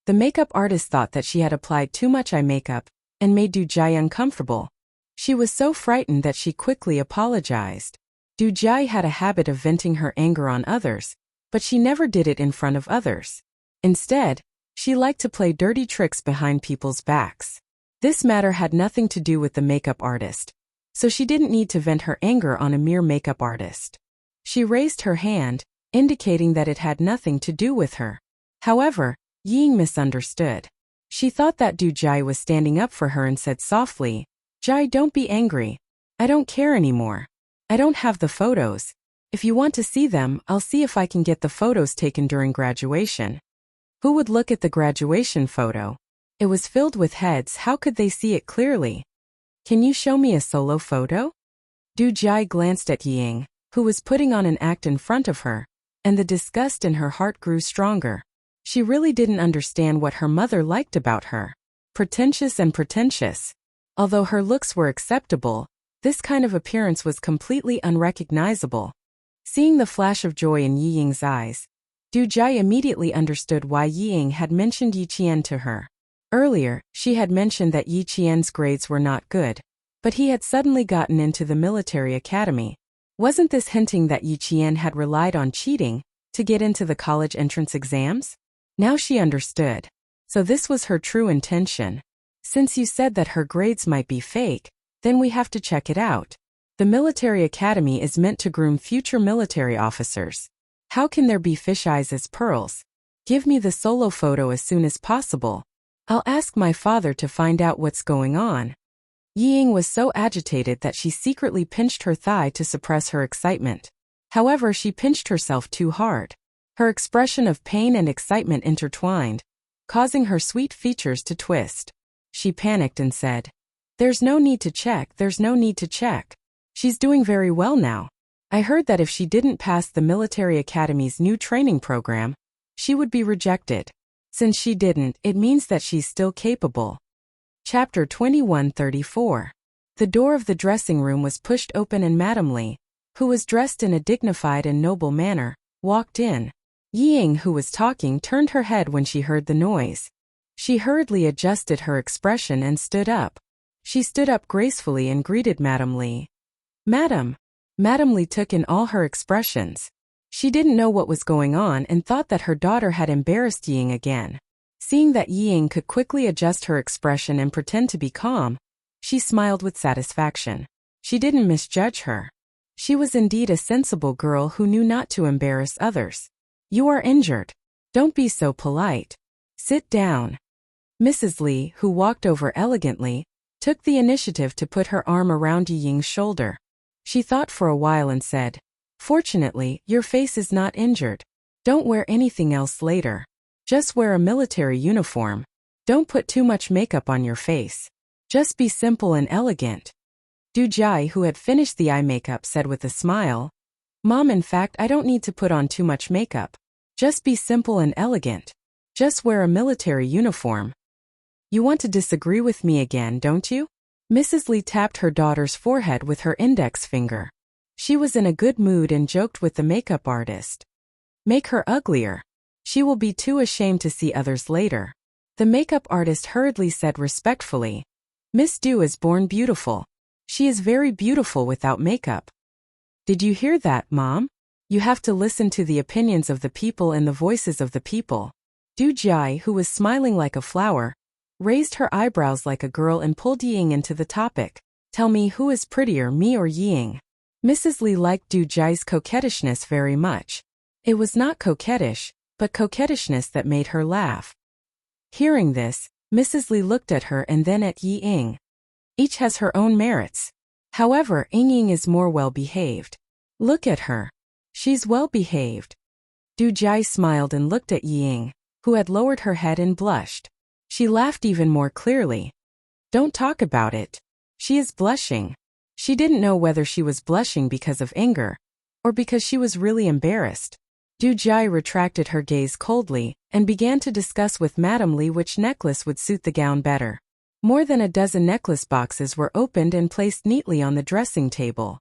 [SPEAKER 1] The makeup artist thought that she had applied too much eye makeup and made Du Jai uncomfortable. She was so frightened that she quickly apologized. Du Jai had a habit of venting her anger on others, but she never did it in front of others. Instead, she liked to play dirty tricks behind people's backs. This matter had nothing to do with the makeup artist, so she didn't need to vent her anger on a mere makeup artist. She raised her hand, indicating that it had nothing to do with her. However, Ying misunderstood. She thought that Du Jai was standing up for her and said softly, Jai, don't be angry. I don't care anymore. I don't have the photos. If you want to see them, I'll see if I can get the photos taken during graduation. Who would look at the graduation photo? It was filled with heads. How could they see it clearly? Can you show me a solo photo? Du Jai glanced at Ying, who was putting on an act in front of her, and the disgust in her heart grew stronger. She really didn't understand what her mother liked about her. Pretentious and pretentious. Although her looks were acceptable, this kind of appearance was completely unrecognizable. Seeing the flash of joy in Yi Ying's eyes, Du Jai immediately understood why Yi Ying had mentioned Yi Qian to her. Earlier, she had mentioned that Yi Qian's grades were not good, but he had suddenly gotten into the military academy. Wasn't this hinting that Yi Qian had relied on cheating to get into the college entrance exams? Now she understood. So this was her true intention. Since you said that her grades might be fake, then we have to check it out. The military academy is meant to groom future military officers. How can there be fish eyes as pearls? Give me the solo photo as soon as possible. I'll ask my father to find out what's going on. Yi Ying was so agitated that she secretly pinched her thigh to suppress her excitement. However, she pinched herself too hard. Her expression of pain and excitement intertwined, causing her sweet features to twist. She panicked and said, There's no need to check. She's doing very well now. I heard that if she didn't pass the military academy's new training program, she would be rejected. Since she didn't, it means that she's still capable. Chapter 2134. The door of the dressing room was pushed open and Madame Li, who was dressed in a dignified and noble manner, walked in. Yi Ying, who was talking, turned her head when she heard the noise. She hurriedly adjusted her expression and stood up. She stood up gracefully and greeted Madame Li. Madam. Madame Li took in all her expressions. She didn't know what was going on and thought that her daughter had embarrassed Yi Ying again. Seeing that Yi Ying could quickly adjust her expression and pretend to be calm, she smiled with satisfaction. She didn't misjudge her. She was indeed a sensible girl who knew not to embarrass others. You are injured. Don't be so polite. Sit down. Mrs. Li, who walked over elegantly, took the initiative to put her arm around Yi Ying's shoulder. She thought for a while and said, Fortunately, your face is not injured. Don't wear anything else later. Just wear a military uniform. Don't put too much makeup on your face. Just be simple and elegant. Du Jai, who had finished the eye makeup, said with a smile, Mom, in fact, I don't need to put on too much makeup. Just be simple and elegant. Just wear a military uniform. You want to disagree with me again, don't you? Mrs. Lee tapped her daughter's forehead with her index finger. She was in a good mood and joked with the makeup artist. Make her uglier. She will be too ashamed to see others later. The makeup artist hurriedly said respectfully, Miss Du is born beautiful. She is very beautiful without makeup. Did you hear that, Mom? You have to listen to the opinions of the people and the voices of the people. Du Jai, who was smiling like a flower, raised her eyebrows like a girl and pulled Ying into the topic. Tell me, who is prettier, me or Ying? Mrs. Lee liked Du Jai's coquettishness very much. It was not coquettish, but coquettishness that made her laugh. Hearing this, Mrs. Lee looked at her and then at Yi Ying. Each has her own merits. However, Ying is more well-behaved. Look at her. She's well-behaved. Du Jai smiled and looked at Yi Ying, who had lowered her head and blushed. She laughed even more clearly. Don't talk about it. She is blushing. She didn't know whether she was blushing because of anger, or because she was really embarrassed. Du Jai retracted her gaze coldly, and began to discuss with Madame Lee which necklace would suit the gown better. More than a dozen necklace boxes were opened and placed neatly on the dressing table.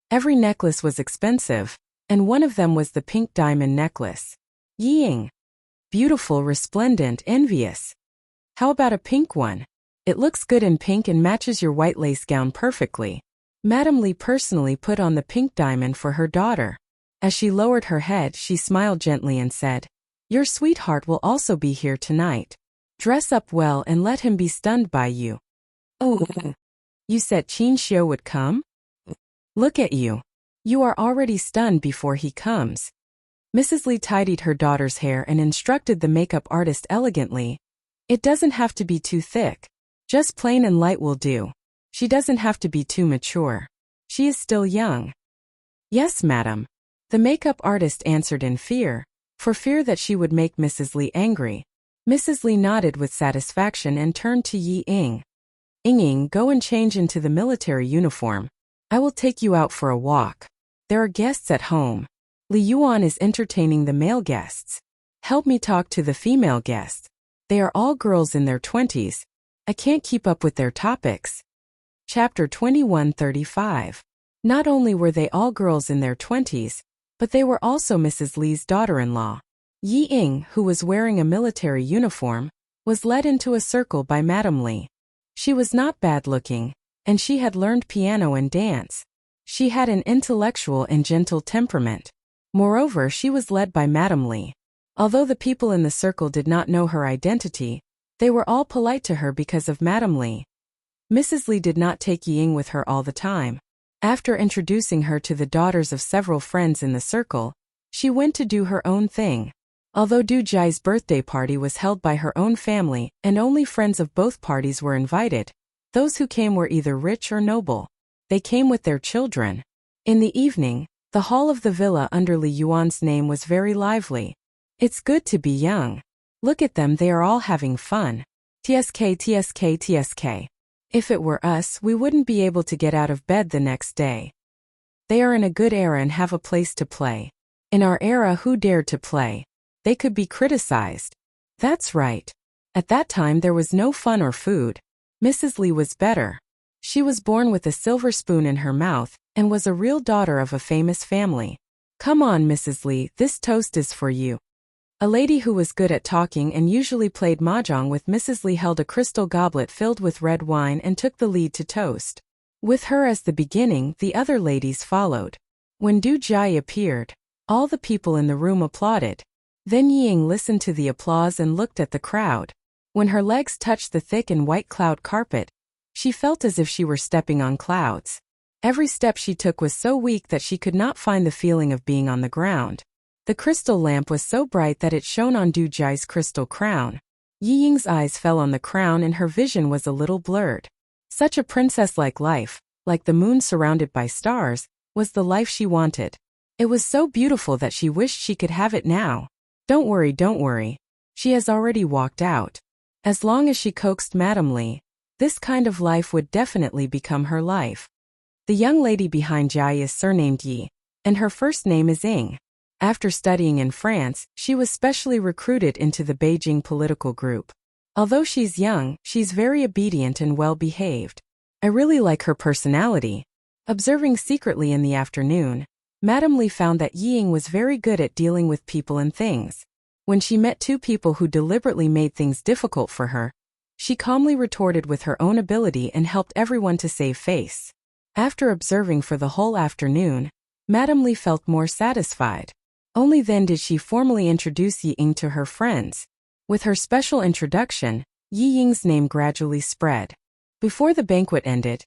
[SPEAKER 1] Every necklace was expensive, and one of them was the pink diamond necklace. Yi Ying. Beautiful, resplendent, envious. How about a pink one? It looks good in pink and matches your white lace gown perfectly. Madame Lee personally put on the pink diamond for her daughter. As she lowered her head, she smiled gently and said, Your sweetheart will also be here tonight. Dress up well and let him be stunned by you. Oh, you said Qin Xiu would come? Look at you. You are already stunned before he comes. Mrs. Lee tidied her daughter's hair and instructed the makeup artist elegantly. It doesn't have to be too thick. Just plain and light will do. She doesn't have to be too mature. She is still young. Yes, madam. The makeup artist answered in fear, for fear that she would make Mrs. Lee angry. Mrs. Lee nodded with satisfaction and turned to Yi Ying. Ying, go and change into the military uniform. I will take you out for a walk. There are guests at home. Li Yuan is entertaining the male guests. Help me talk to the female guests. They are all girls in their 20s. I can't keep up with their topics. Chapter 2135. Not only were they all girls in their 20s, but they were also Mrs. Lee's daughter-in-law. Yi Ying, who was wearing a military uniform, was led into a circle by Madame Lee. She was not bad-looking, and she had learned piano and dance. She had an intellectual and gentle temperament. Moreover, she was led by Madame Lee. Although the people in the circle did not know her identity, they were all polite to her because of Madame Lee. Mrs. Lee did not take Yi Ying with her all the time. After introducing her to the daughters of several friends in the circle, she went to do her own thing. Although Du Jai's birthday party was held by her own family and only friends of both parties were invited, those who came were either rich or noble. They came with their children. In the evening, the hall of the villa under Li Yuan's name was very lively. It's good to be young. Look at them, they are all having fun. TSK, TSK, TSK. If it were us, we wouldn't be able to get out of bed the next day. They are in a good era and have a place to play. In our era, who dared to play? They could be criticized. That's right. At that time there was no fun or food. Mrs. Lee was better. She was born with a silver spoon in her mouth and was a real daughter of a famous family. Come on, Mrs. Lee, this toast is for you. A lady who was good at talking and usually played mahjong with Mrs. Lee held a crystal goblet filled with red wine and took the lead to toast. With her as the beginning, the other ladies followed. When Du Jai appeared, all the people in the room applauded. Then Yi Ying listened to the applause and looked at the crowd. When her legs touched the thick and white cloud carpet, she felt as if she were stepping on clouds. Every step she took was so weak that she could not find the feeling of being on the ground. The crystal lamp was so bright that it shone on Du Jai's crystal crown. Yi Ying's eyes fell on the crown and her vision was a little blurred. Such a princess-like life, like the moon surrounded by stars, was the life she wanted. It was so beautiful that she wished she could have it now. Don't worry. She has already walked out. As long as she coaxed Madame Lee, this kind of life would definitely become her life. The young lady behind Jai is surnamed Yi, and her first name is Ying. After studying in France, she was specially recruited into the Beijing political group. Although she's young, she's very obedient and well-behaved. I really like her personality. Observing secretly in the afternoon, Madame Li found that Ying was very good at dealing with people and things. When she met two people who deliberately made things difficult for her, she calmly retorted with her own ability and helped everyone to save face. After observing for the whole afternoon, Madame Li felt more satisfied. Only then did she formally introduce Ying to her friends. With her special introduction, Ying's name gradually spread. Before the banquet ended,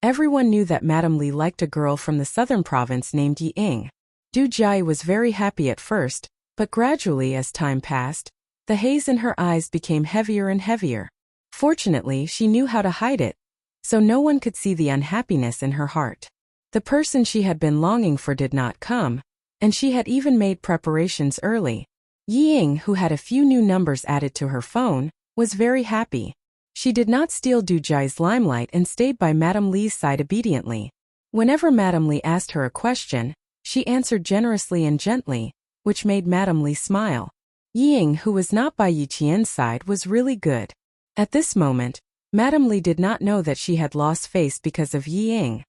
[SPEAKER 1] everyone knew that Madame Li liked a girl from the southern province named Ying. Du Jai was very happy at first, but gradually as time passed, the haze in her eyes became heavier and heavier. Fortunately, she knew how to hide it, so no one could see the unhappiness in her heart. The person she had been longing for did not come, and she had even made preparations early. Ying, who had a few new numbers added to her phone, was very happy. She did not steal Du Jai's limelight and stayed by Madame Li's side obediently. Whenever Madame Li asked her a question, she answered generously and gently, which made Madame Li smile. Ying, who was not by Yi Qian's side, was really good. At this moment, Madame Li did not know that she had lost face because of Ying.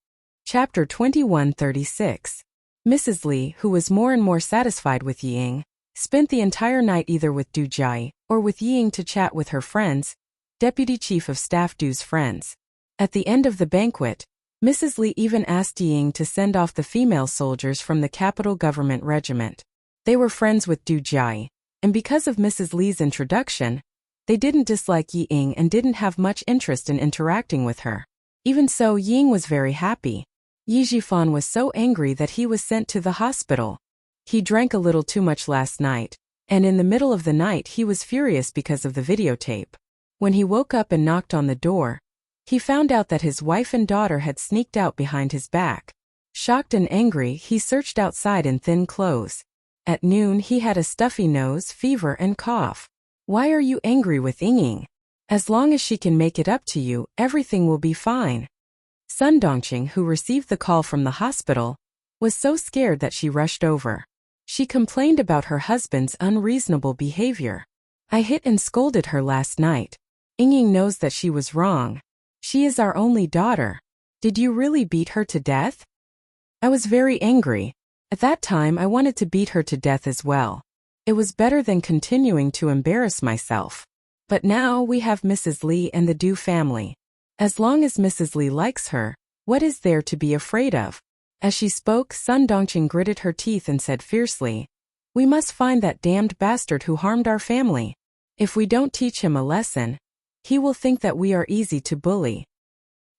[SPEAKER 1] Chapter 2136. Mrs. Li, who was more and more satisfied with Ying, spent the entire night either with Du Jai or with Ying to chat with her friends, Deputy Chief of Staff Du's friends. At the end of the banquet, Mrs. Li even asked Ying to send off the female soldiers from the capital government regiment. They were friends with Du Jai, and because of Mrs. Li's introduction, they didn't dislike Ying and didn't have much interest in interacting with her. Even so, Ying was very happy. Yi Jifan was so angry that he was sent to the hospital. He drank a little too much last night, and in the middle of the night he was furious because of the videotape. When he woke up and knocked on the door, he found out that his wife and daughter had sneaked out behind his back. Shocked and angry, he searched outside in thin clothes. At noon he had a stuffy nose, fever and cough. Why are you angry with Ying? As long as she can make it up to you, everything will be fine. Sun Dongqing, who received the call from the hospital, was so scared that she rushed over. She complained about her husband's unreasonable behavior. I hit and scolded her last night. Ying knows that she was wrong. She is our only daughter. Did you really beat her to death? I was very angry. At that time I wanted to beat her to death as well. It was better than continuing to embarrass myself. But now we have Mrs. Li and the Du family. As long as Mrs. Li likes her, what is there to be afraid of? As she spoke, Sun Dongqing gritted her teeth and said fiercely, "We must find that damned bastard who harmed our family. If we don't teach him a lesson, he will think that we are easy to bully."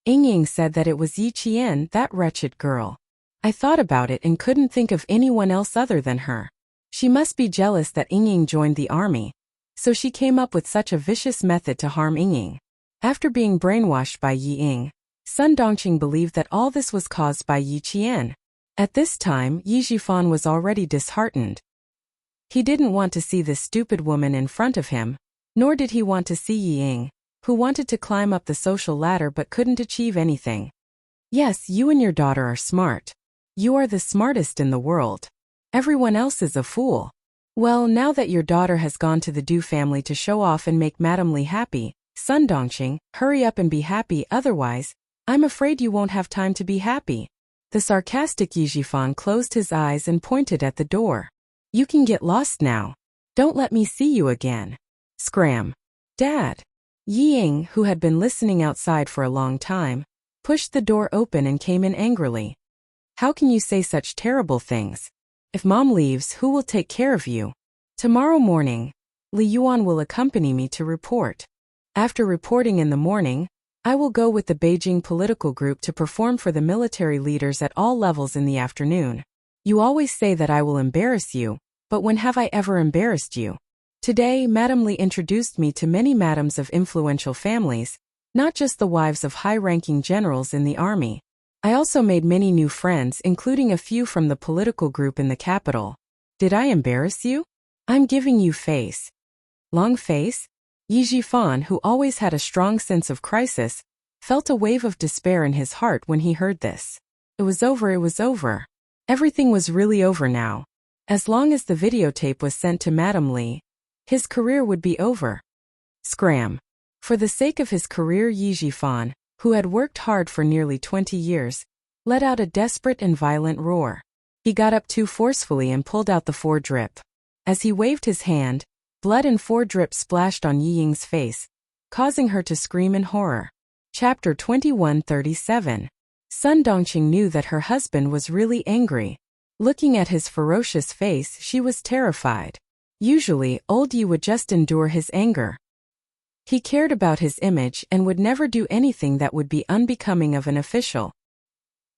[SPEAKER 1] Ying said that it was Yi Qian, that wretched girl. I thought about it and couldn't think of anyone else other than her. She must be jealous that Ying joined the army, so she came up with such a vicious method to harm Ying. After being brainwashed by Ying, Sun Dongqing believed that all this was caused by Yi Qian. At this time, Yi Jifan was already disheartened. He didn't want to see this stupid woman in front of him, nor did he want to see Ying, who wanted to climb up the social ladder but couldn't achieve anything. Yes, you and your daughter are smart. You are the smartest in the world. Everyone else is a fool. Well, now that your daughter has gone to the Du family to show off and make Madame Li happy, Sun Dongqing, hurry up and be happy, otherwise, I'm afraid you won't have time to be happy. The sarcastic Yi Jifan closed his eyes and pointed at the door. You can get lost now. Don't let me see you again. Scram. Dad. Ying, who had been listening outside for a long time, pushed the door open and came in angrily. How can you say such terrible things? If Mom leaves, who will take care of you? Tomorrow morning, Li Yuan will accompany me to report. After reporting in the morning, I will go with the Beijing political group to perform for the military leaders at all levels in the afternoon. You always say that I will embarrass you, but when have I ever embarrassed you? Today, Madame Li introduced me to many madams of influential families, not just the wives of high-ranking generals in the army. I also made many new friends, including a few from the political group in the capital. Did I embarrass you? I'm giving you face. Long face? Yi Jifan, who always had a strong sense of crisis, felt a wave of despair in his heart when he heard this. It was over, it was over. Everything was really over now. As long as the videotape was sent to Madame Li, his career would be over. Scram. For the sake of his career, Yi Jifan, who had worked hard for nearly 20 years, let out a desperate and violent roar. He got up too forcefully and pulled out the foredrip. As he waved his hand, blood and foredrip splashed on Yi Ying's face, causing her to scream in horror. Chapter 2137. Sun Dongqing knew that her husband was really angry. Looking at his ferocious face, she was terrified. Usually, old Yi would just endure his anger. He cared about his image and would never do anything that would be unbecoming of an official.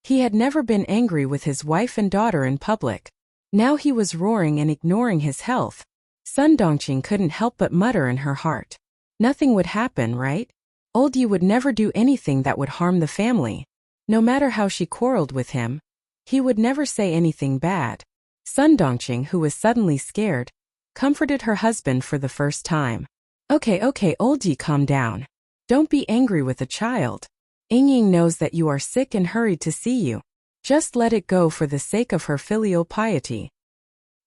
[SPEAKER 1] He had never been angry with his wife and daughter in public. Now he was roaring and ignoring his health. Sun Dongqing couldn't help but mutter in her heart. Nothing would happen, right? Old Yi would never do anything that would harm the family. No matter how she quarreled with him, he would never say anything bad. Sun Dongqing, who was suddenly scared, comforted her husband for the first time. Okay, old Yi, calm down. Don't be angry with a child. Ying knows that you are sick and hurried to see you. Just let it go for the sake of her filial piety.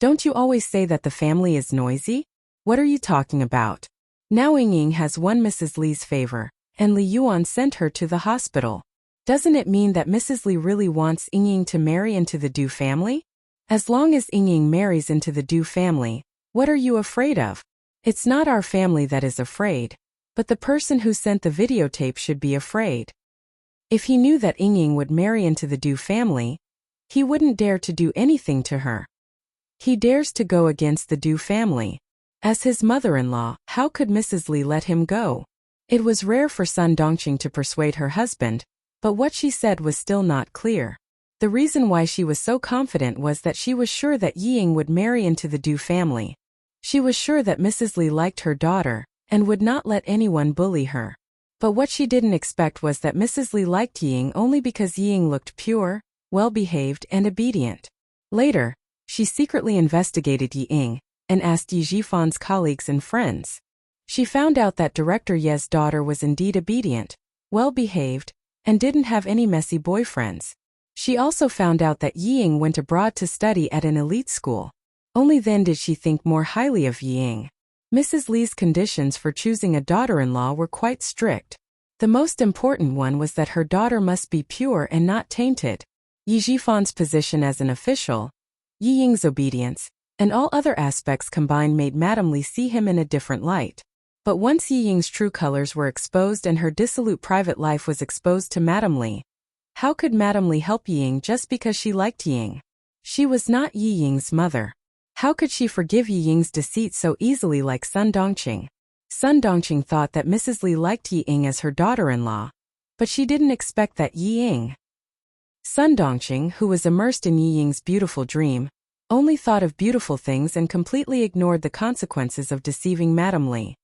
[SPEAKER 1] Don't you always say that the family is noisy? What are you talking about? Now Ying has won Mrs. Li's favor, and Li Yuan sent her to the hospital. Doesn't it mean that Mrs. Li really wants Ying to marry into the Du family? As long as Ying marries into the Du family, what are you afraid of? It's not our family that is afraid, but the person who sent the videotape should be afraid. If he knew that Ying would marry into the Du family, he wouldn't dare to do anything to her. He dares to go against the Du family. As his mother-in-law, how could Mrs. Li let him go? It was rare for Sun Dongqing to persuade her husband, but what she said was still not clear. The reason why she was so confident was that she was sure that Ying would marry into the Du family. She was sure that Mrs. Li liked her daughter, and would not let anyone bully her. But what she didn't expect was that Mrs. Li liked Ying only because Ying looked pure, well-behaved, and obedient. Later, she secretly investigated Ying, and asked Yi Jifan's colleagues and friends. She found out that Director Ye's daughter was indeed obedient, well-behaved, and didn't have any messy boyfriends. She also found out that Ying went abroad to study at an elite school. Only then did she think more highly of Ying. Mrs. Li's conditions for choosing a daughter-in-law were quite strict. The most important one was that her daughter must be pure and not tainted. Yi Jifan's position as an official, Ying's obedience, and all other aspects combined made Madame Li see him in a different light. But once Ying's true colors were exposed and her dissolute private life was exposed to Madame Li, how could Madame Li help Ying just because she liked Ying? She was not Ying's mother. How could she forgive Ying's deceit so easily like Sun Dongqing? Sun Dongqing thought that Mrs. Li liked Ying as her daughter-in-law, but she didn't expect that Ying. Sun Dongqing, who was immersed in Ying's beautiful dream, only thought of beautiful things and completely ignored the consequences of deceiving Madame Li.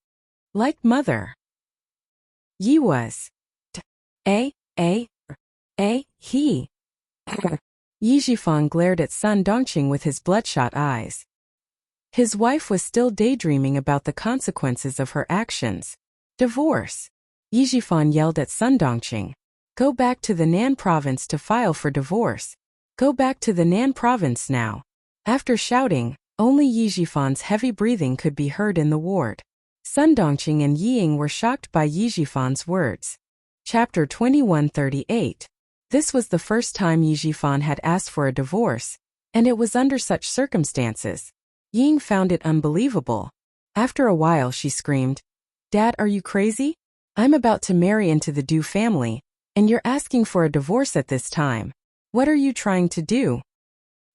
[SPEAKER 1] Like mother. Yi was. He. Yi Jifan glared at Sun Dongqing with his bloodshot eyes. His wife was still daydreaming about the consequences of her actions. Divorce. Yi Jifan yelled at Sun Dongqing. Go back to the Nan province to file for divorce. Go back to the Nan province now. After shouting, only Yi Jifan's heavy breathing could be heard in the ward. Sun Dongqing and Ying were shocked by Yi Jifan's words. Chapter 2138. This was the first time Yi Jifan had asked for a divorce, and it was under such circumstances. Ying found it unbelievable. After a while she screamed, "Dad, are you crazy? I'm about to marry into the Du family, and you're asking for a divorce at this time. What are you trying to do?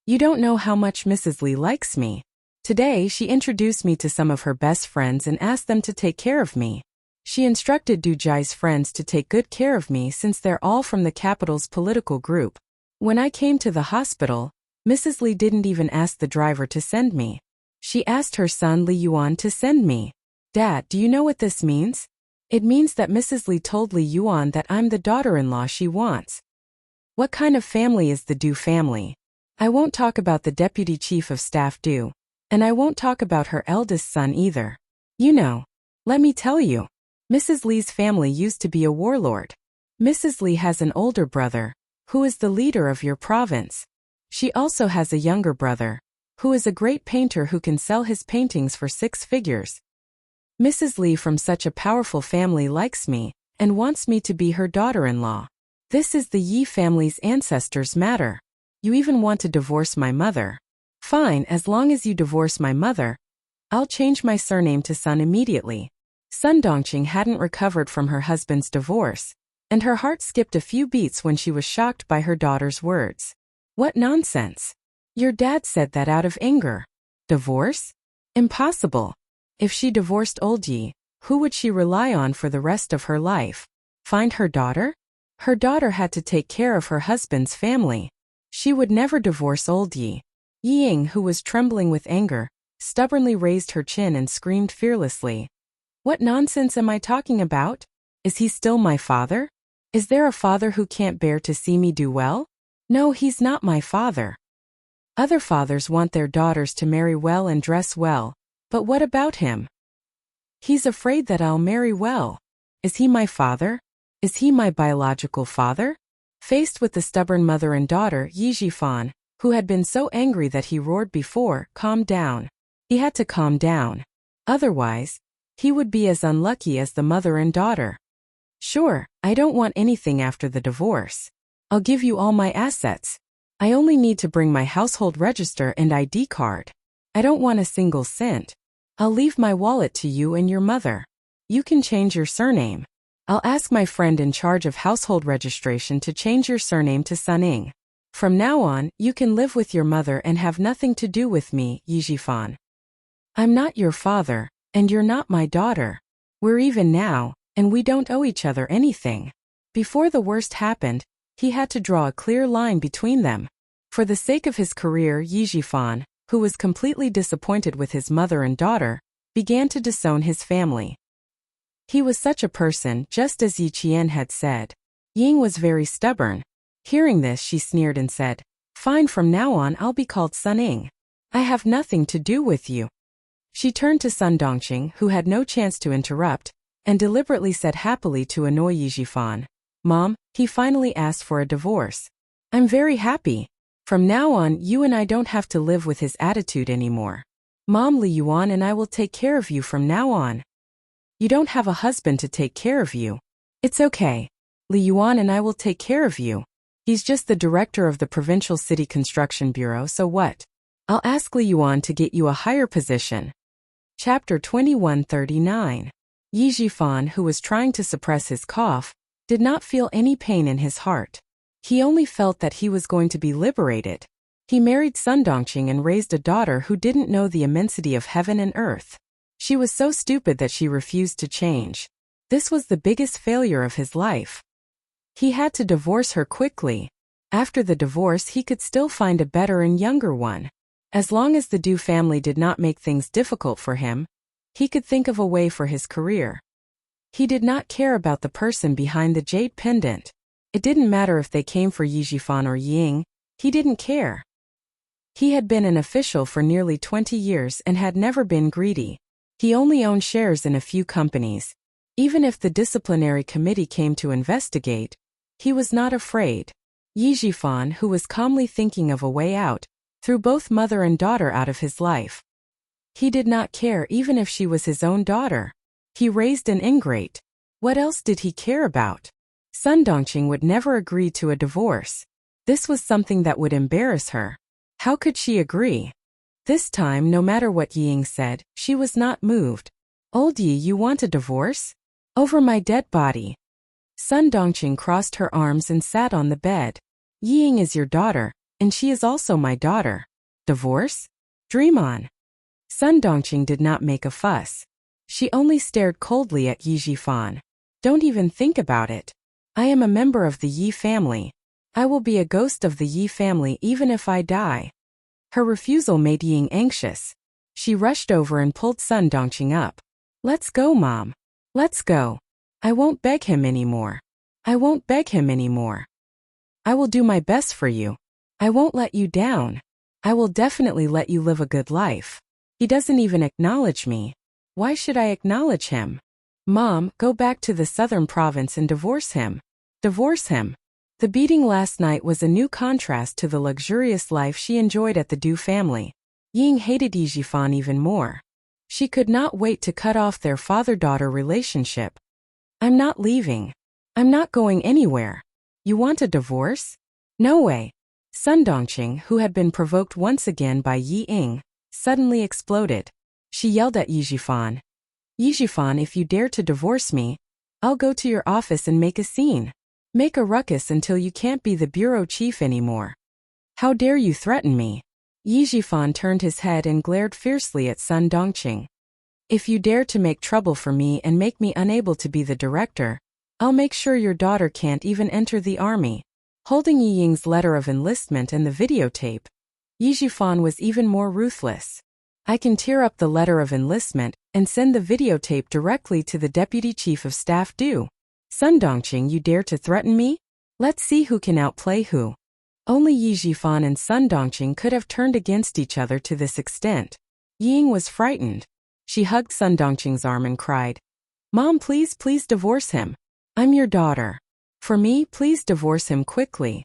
[SPEAKER 1] You don't know how much Mrs. Li likes me. Today she introduced me to some of her best friends and asked them to take care of me. She instructed Du Jai's friends to take good care of me since they're all from the capital's political group. When I came to the hospital, Mrs. Li didn't even ask the driver to send me. She asked her son Li Yuan to send me. Dad, do you know what this means? It means that Mrs. Li told Li Yuan that I'm the daughter-in-law she wants. What kind of family is the Du family? I won't talk about the deputy chief of staff Du, and I won't talk about her eldest son either. You know, let me tell you. Mrs. Li's family used to be a warlord. Mrs. Li has an older brother, who is the leader of your province. She also has a younger brother, who is a great painter who can sell his paintings for 6 figures. Mrs. Li from such a powerful family likes me and wants me to be her daughter-in-law. This is the Yi family's ancestors' matter. You even want to divorce my mother. Fine, as long as you divorce my mother, I'll change my surname to Sun immediately. Sun Dongqing hadn't recovered from her husband's divorce, and her heart skipped a few beats when she was shocked by her daughter's words. What nonsense! Your dad said that out of anger. Divorce? Impossible. If she divorced old Yi, who would she rely on for the rest of her life? Find her daughter? Her daughter had to take care of her husband's family. She would never divorce old Yi. Ying, who was trembling with anger, stubbornly raised her chin and screamed fearlessly. What nonsense am I talking about? Is he still my father? Is there a father who can't bear to see me do well? No, he's not my father. Other fathers want their daughters to marry well and dress well, but what about him? He's afraid that I'll marry well. Is he my father? Is he my biological father? Faced with the stubborn mother and daughter, Yi Jifan, who had been so angry that he roared before, calmed down. He had to calm down. Otherwise, he would be as unlucky as the mother and daughter. Sure, I don't want anything after the divorce. I'll give you all my assets. I only need to bring my household register and ID card. I don't want a single cent. I'll leave my wallet to you and your mother. You can change your surname. I'll ask my friend in charge of household registration to change your surname to Suning. From now on, you can live with your mother and have nothing to do with me, Yi Jifan. I'm not your father, and you're not my daughter. We're even now, and we don't owe each other anything. Before the worst happened, he had to draw a clear line between them. For the sake of his career, Yi Jifan, who was completely disappointed with his mother and daughter, began to disown his family. He was such a person, just as Yi Qian had said. Ying was very stubborn. Hearing this, she sneered and said, "Fine, from now on I'll be called Suning. I have nothing to do with you." She turned to Sun Dongqing, who had no chance to interrupt, and deliberately said happily to annoy Yi Jifan, "Mom, he finally asked for a divorce. I'm very happy. From now on, you and I don't have to live with his attitude anymore. Mom, Li Yuan and I will take care of you from now on. You don't have a husband to take care of you. It's okay. Li Yuan and I will take care of you. He's just the director of the Provincial City Construction Bureau, so what? I'll ask Li Yuan to get you a higher position." Chapter 2139. Yi Jifan, who was trying to suppress his cough, did not feel any pain in his heart. He only felt that he was going to be liberated. He married Sun Dongqing and raised a daughter who didn't know the immensity of heaven and earth. She was so stupid that she refused to change. This was the biggest failure of his life. He had to divorce her quickly. After the divorce, he could still find a better and younger one. As long as the Du family did not make things difficult for him, he could think of a way for his career. He did not care about the person behind the jade pendant. It didn't matter if they came for Yi Jifan or Ying, he didn't care. He had been an official for nearly 20 years and had never been greedy. He only owned shares in a few companies. Even if the disciplinary committee came to investigate, he was not afraid. Yi Jifan, who was calmly thinking of a way out, threw both mother and daughter out of his life. He did not care even if she was his own daughter. He raised an ingrate. What else did he care about? Sun Dongqing would never agree to a divorce. This was something that would embarrass her. How could she agree? This time, no matter what Ying said, she was not moved. "Old Yi, you want a divorce? Over my dead body." Sun Dongqing crossed her arms and sat on the bed. "Ying is your daughter, and she is also my daughter. Divorce? Dream on." Sun Dongqing did not make a fuss. She only stared coldly at Yi Jifan. "Don't even think about it. I am a member of the Yi family. I will be a ghost of the Yi family even if I die." Her refusal made Ying anxious. She rushed over and pulled Sun Dongqing up. "Let's go, Mom. Let's go. I won't beg him anymore. I won't beg him anymore. I will do my best for you. I won't let you down. I will definitely let you live a good life. He doesn't even acknowledge me. Why should I acknowledge him? Mom, go back to the southern province and divorce him. Divorce him." The beating last night was a new contrast to the luxurious life she enjoyed at the Du family. Ying hated Yi Jifan even more. She could not wait to cut off their father-daughter relationship. I'm not leaving. I'm not going anywhere. You want a divorce? No way. Sun Dongqing, who had been provoked once again by Yi Ying, suddenly exploded. She yelled at Yi Jifan. Yi Jifan, if you dare to divorce me, I'll go to your office and make a scene. Make a ruckus until you can't be the bureau chief anymore. How dare you threaten me? Yi Jifan turned his head and glared fiercely at Sun Dongqing. If you dare to make trouble for me and make me unable to be the director, I'll make sure your daughter can't even enter the army. Holding Yi Ying's letter of enlistment and the videotape, Yi Jifan was even more ruthless. I can tear up the letter of enlistment and send the videotape directly to the deputy chief of staff. Do. Sun Dongqing, you dare to threaten me? Let's see who can outplay who. Only Yi Jifan and Sun Dongqing could have turned against each other to this extent. Yi Ying was frightened. She hugged Sun Dongqing's arm and cried, Mom, please divorce him. I'm your daughter. For me, please divorce him quickly.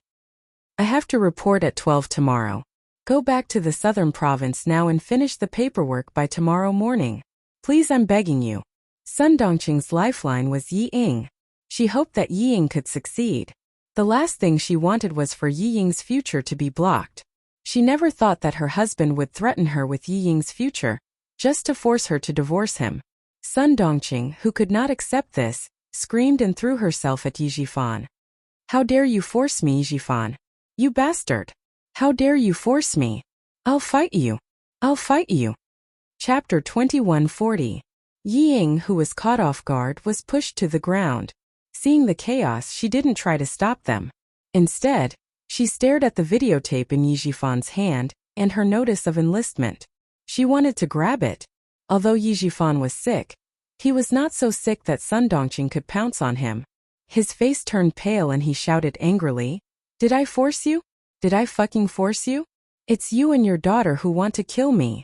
[SPEAKER 1] I have to report at 12 tomorrow. Go back to the southern province now and finish the paperwork by tomorrow morning. Please, I'm begging you. Sun Dongqing's lifeline was Yi Ying. She hoped that Yi Ying could succeed. The last thing she wanted was for Yi Ying's future to be blocked. She never thought that her husband would threaten her with Yi Ying's future, just to force her to divorce him. Sun Dongqing, who could not accept this, screamed and threw herself at Yi Jifan. How dare you force me, Yi Jifan? You bastard! How dare you force me? I'll fight you. I'll fight you. Chapter 2140. Yi Ying, who was caught off guard, was pushed to the ground. Seeing the chaos, she didn't try to stop them. Instead, she stared at the videotape in Yi Jifan's hand and her notice of enlistment. She wanted to grab it. Although Yi Jifan was sick, he was not so sick that Sun Dongqing could pounce on him. His face turned pale and he shouted angrily, Did I force you? Did I fucking force you? It's you and your daughter who want to kill me.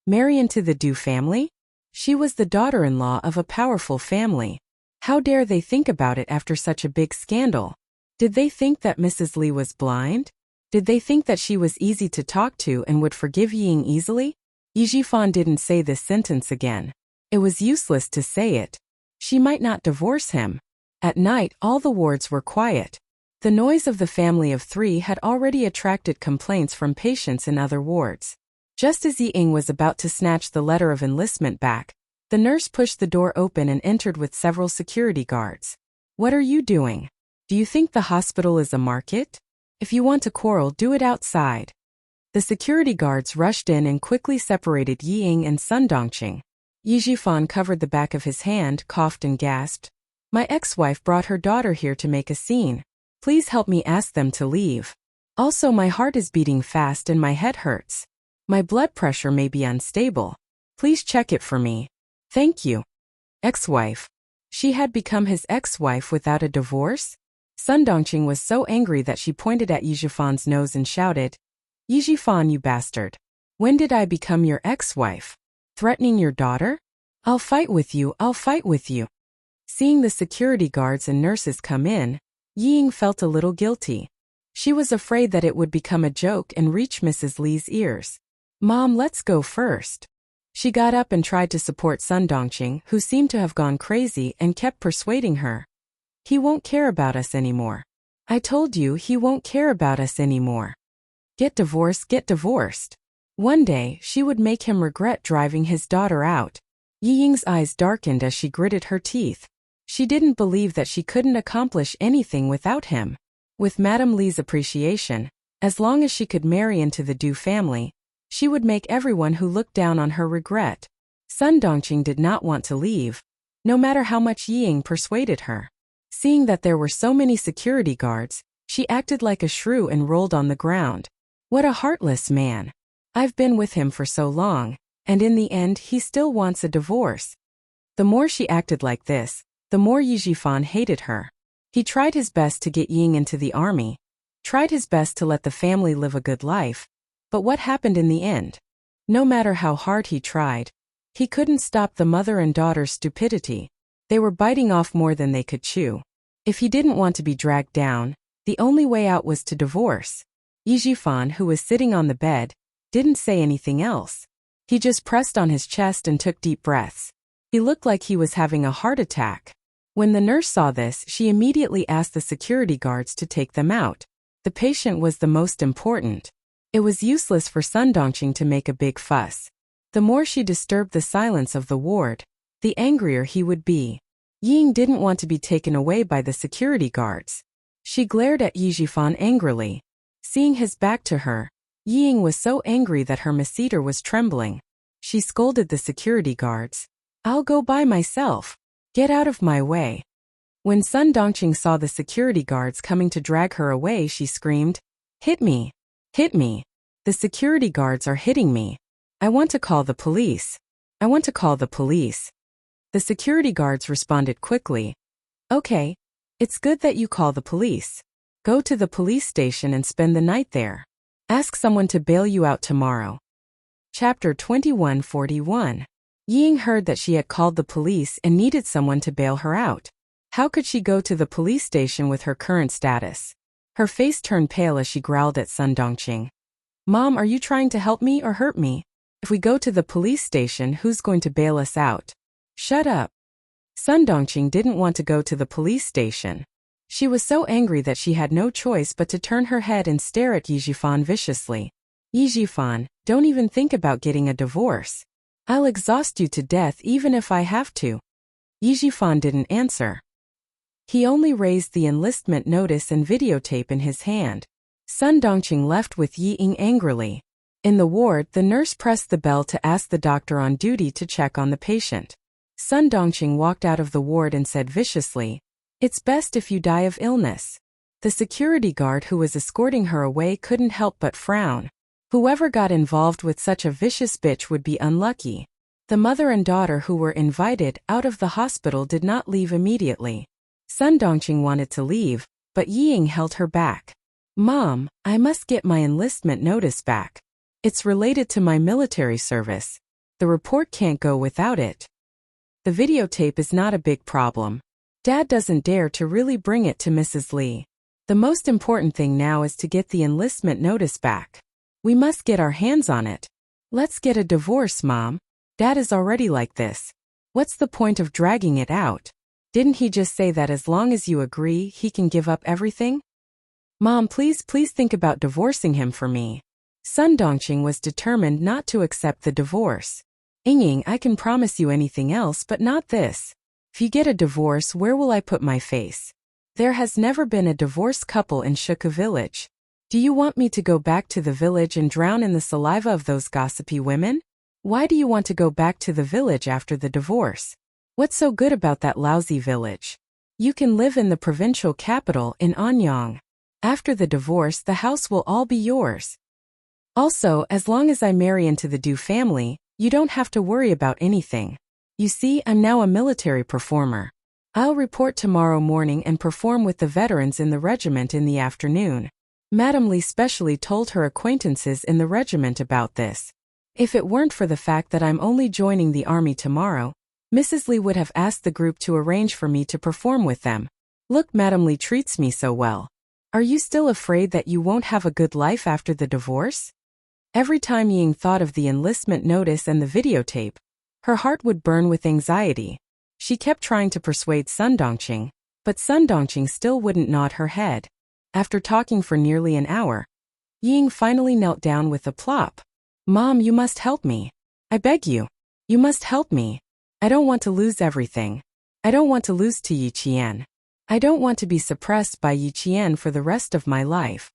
[SPEAKER 1] Marry into the Du family? She was the daughter-in-law of a powerful family. How dare they think about it after such a big scandal? Did they think that Mrs. Li was blind? Did they think that she was easy to talk to and would forgive Yi Ying easily? Yi Jifan didn't say this sentence again. It was useless to say it. She might not divorce him. At night, all the wards were quiet. The noise of the family of three had already attracted complaints from patients in other wards. Just as Yi Ying was about to snatch the letter of enlistment back, the nurse pushed the door open and entered with several security guards. What are you doing? Do you think the hospital is a market? If you want to quarrel, do it outside. The security guards rushed in and quickly separated Yi Ying and Sun Dongqing. Yi Jifan covered the back of his hand, coughed and gasped. My ex-wife brought her daughter here to make a scene. Please help me ask them to leave. Also, my heart is beating fast and my head hurts. My blood pressure may be unstable. Please check it for me. Thank you. Ex-wife. She had become his ex-wife without a divorce? Sun Dongqing was so angry that she pointed at Yi Jifan's nose and shouted, Yi Jifan, you bastard. When did I become your ex-wife? Threatening your daughter? I'll fight with you, I'll fight with you. Seeing the security guards and nurses come in, Yi Ying felt a little guilty. She was afraid that it would become a joke and reach Mrs. Li's ears. Mom, let's go first. She got up and tried to support Sun Dongqing, who seemed to have gone crazy and kept persuading her. He won't care about us anymore. I told you he won't care about us anymore. Get divorced, get divorced. One day, she would make him regret driving his daughter out. Yi Ying's eyes darkened as she gritted her teeth. She didn't believe that she couldn't accomplish anything without him. With Madame Li's appreciation, as long as she could marry into the Du family, she would make everyone who looked down on her regret. Sun Dongqing did not want to leave, no matter how much Yi Ying persuaded her. Seeing that there were so many security guards, she acted like a shrew and rolled on the ground. What a heartless man. I've been with him for so long, and in the end he still wants a divorce. The more she acted like this, the more Yi Jifan hated her. He tried his best to get Yi Ying into the army, tried his best to let the family live a good life, but what happened in the end? No matter how hard he tried, he couldn't stop the mother and daughter's stupidity. They were biting off more than they could chew. If he didn't want to be dragged down, the only way out was to divorce. Yi Jifan, who was sitting on the bed, didn't say anything else. He just pressed on his chest and took deep breaths. He looked like he was having a heart attack. When the nurse saw this, she immediately asked the security guards to take them out. The patient was the most important. It was useless for Sun Dongqing to make a big fuss. The more she disturbed the silence of the ward, the angrier he would be. Ying didn't want to be taken away by the security guards. She glared at Yi Jifan angrily. Seeing his back to her, Ying was so angry that her masseter was trembling. She scolded the security guards. "I'll go by myself. Get out of my way." When Sun Dongqing saw the security guards coming to drag her away, she screamed, "Hit me! Hit me! The security guards are hitting me. I want to call the police. I want to call the police." The security guards responded quickly. "Okay. It's good that you call the police. Go to the police station and spend the night there. Ask someone to bail you out tomorrow." Chapter 2141. Ying heard that she had called the police and needed someone to bail her out. How could she go to the police station with her current status? Her face turned pale as she growled at Sun Dongqing. "Mom, are you trying to help me or hurt me? If we go to the police station, who's going to bail us out?" "Shut up." Sun Dongqing didn't want to go to the police station. She was so angry that she had no choice but to turn her head and stare at Yi Jifan viciously. "Yi Jifan, don't even think about getting a divorce. I'll exhaust you to death even if I have to." Yi Jifan didn't answer. He only raised the enlistment notice and videotape in his hand. Sun Dongqing left with Yi Ying angrily. In the ward, the nurse pressed the bell to ask the doctor on duty to check on the patient. Sun Dongqing walked out of the ward and said viciously, "It's best if you die of illness." The security guard who was escorting her away couldn't help but frown. Whoever got involved with such a vicious bitch would be unlucky. The mother and daughter who were invited out of the hospital did not leave immediately. Sun Dongqing wanted to leave, but Yi Ying held her back. "Mom, I must get my enlistment notice back. It's related to my military service. The report can't go without it." The videotape is not a big problem. Dad doesn't dare to really bring it to Mrs. Li. The most important thing now is to get the enlistment notice back. We must get our hands on it. Let's get a divorce, Mom. Dad is already like this. What's the point of dragging it out? Didn't he just say that as long as you agree, he can give up everything? Mom, please think about divorcing him for me. Sun Dongqing was determined not to accept the divorce. "Ying, I can promise you anything else but not this. If you get a divorce, where will I put my face? There has never been a divorced couple in Shuka village. Do you want me to go back to the village and drown in the saliva of those gossipy women? Why do you want to go back to the village after the divorce? What's so good about that lousy village? You can live in the provincial capital in Anyang. After the divorce, the house will all be yours. Also, as long as I marry into the Du family, you don't have to worry about anything. You see, I'm now a military performer. I'll report tomorrow morning and perform with the veterans in the regiment in the afternoon." Madame Li specially told her acquaintances in the regiment about this. If it weren't for the fact that I'm only joining the army tomorrow, Mrs. Li would have asked the group to arrange for me to perform with them. Look, Madame Li treats me so well. Are you still afraid that you won't have a good life after the divorce? Every time Ying thought of the enlistment notice and the videotape, her heart would burn with anxiety. She kept trying to persuade Sun Dongqing, but Sun Dongqing still wouldn't nod her head. After talking for nearly an hour, Ying finally knelt down with a plop. "Mom, you must help me. I beg you. You must help me. I don't want to lose everything. I don't want to lose to Yi Qian. I don't want to be suppressed by Yi Qian for the rest of my life.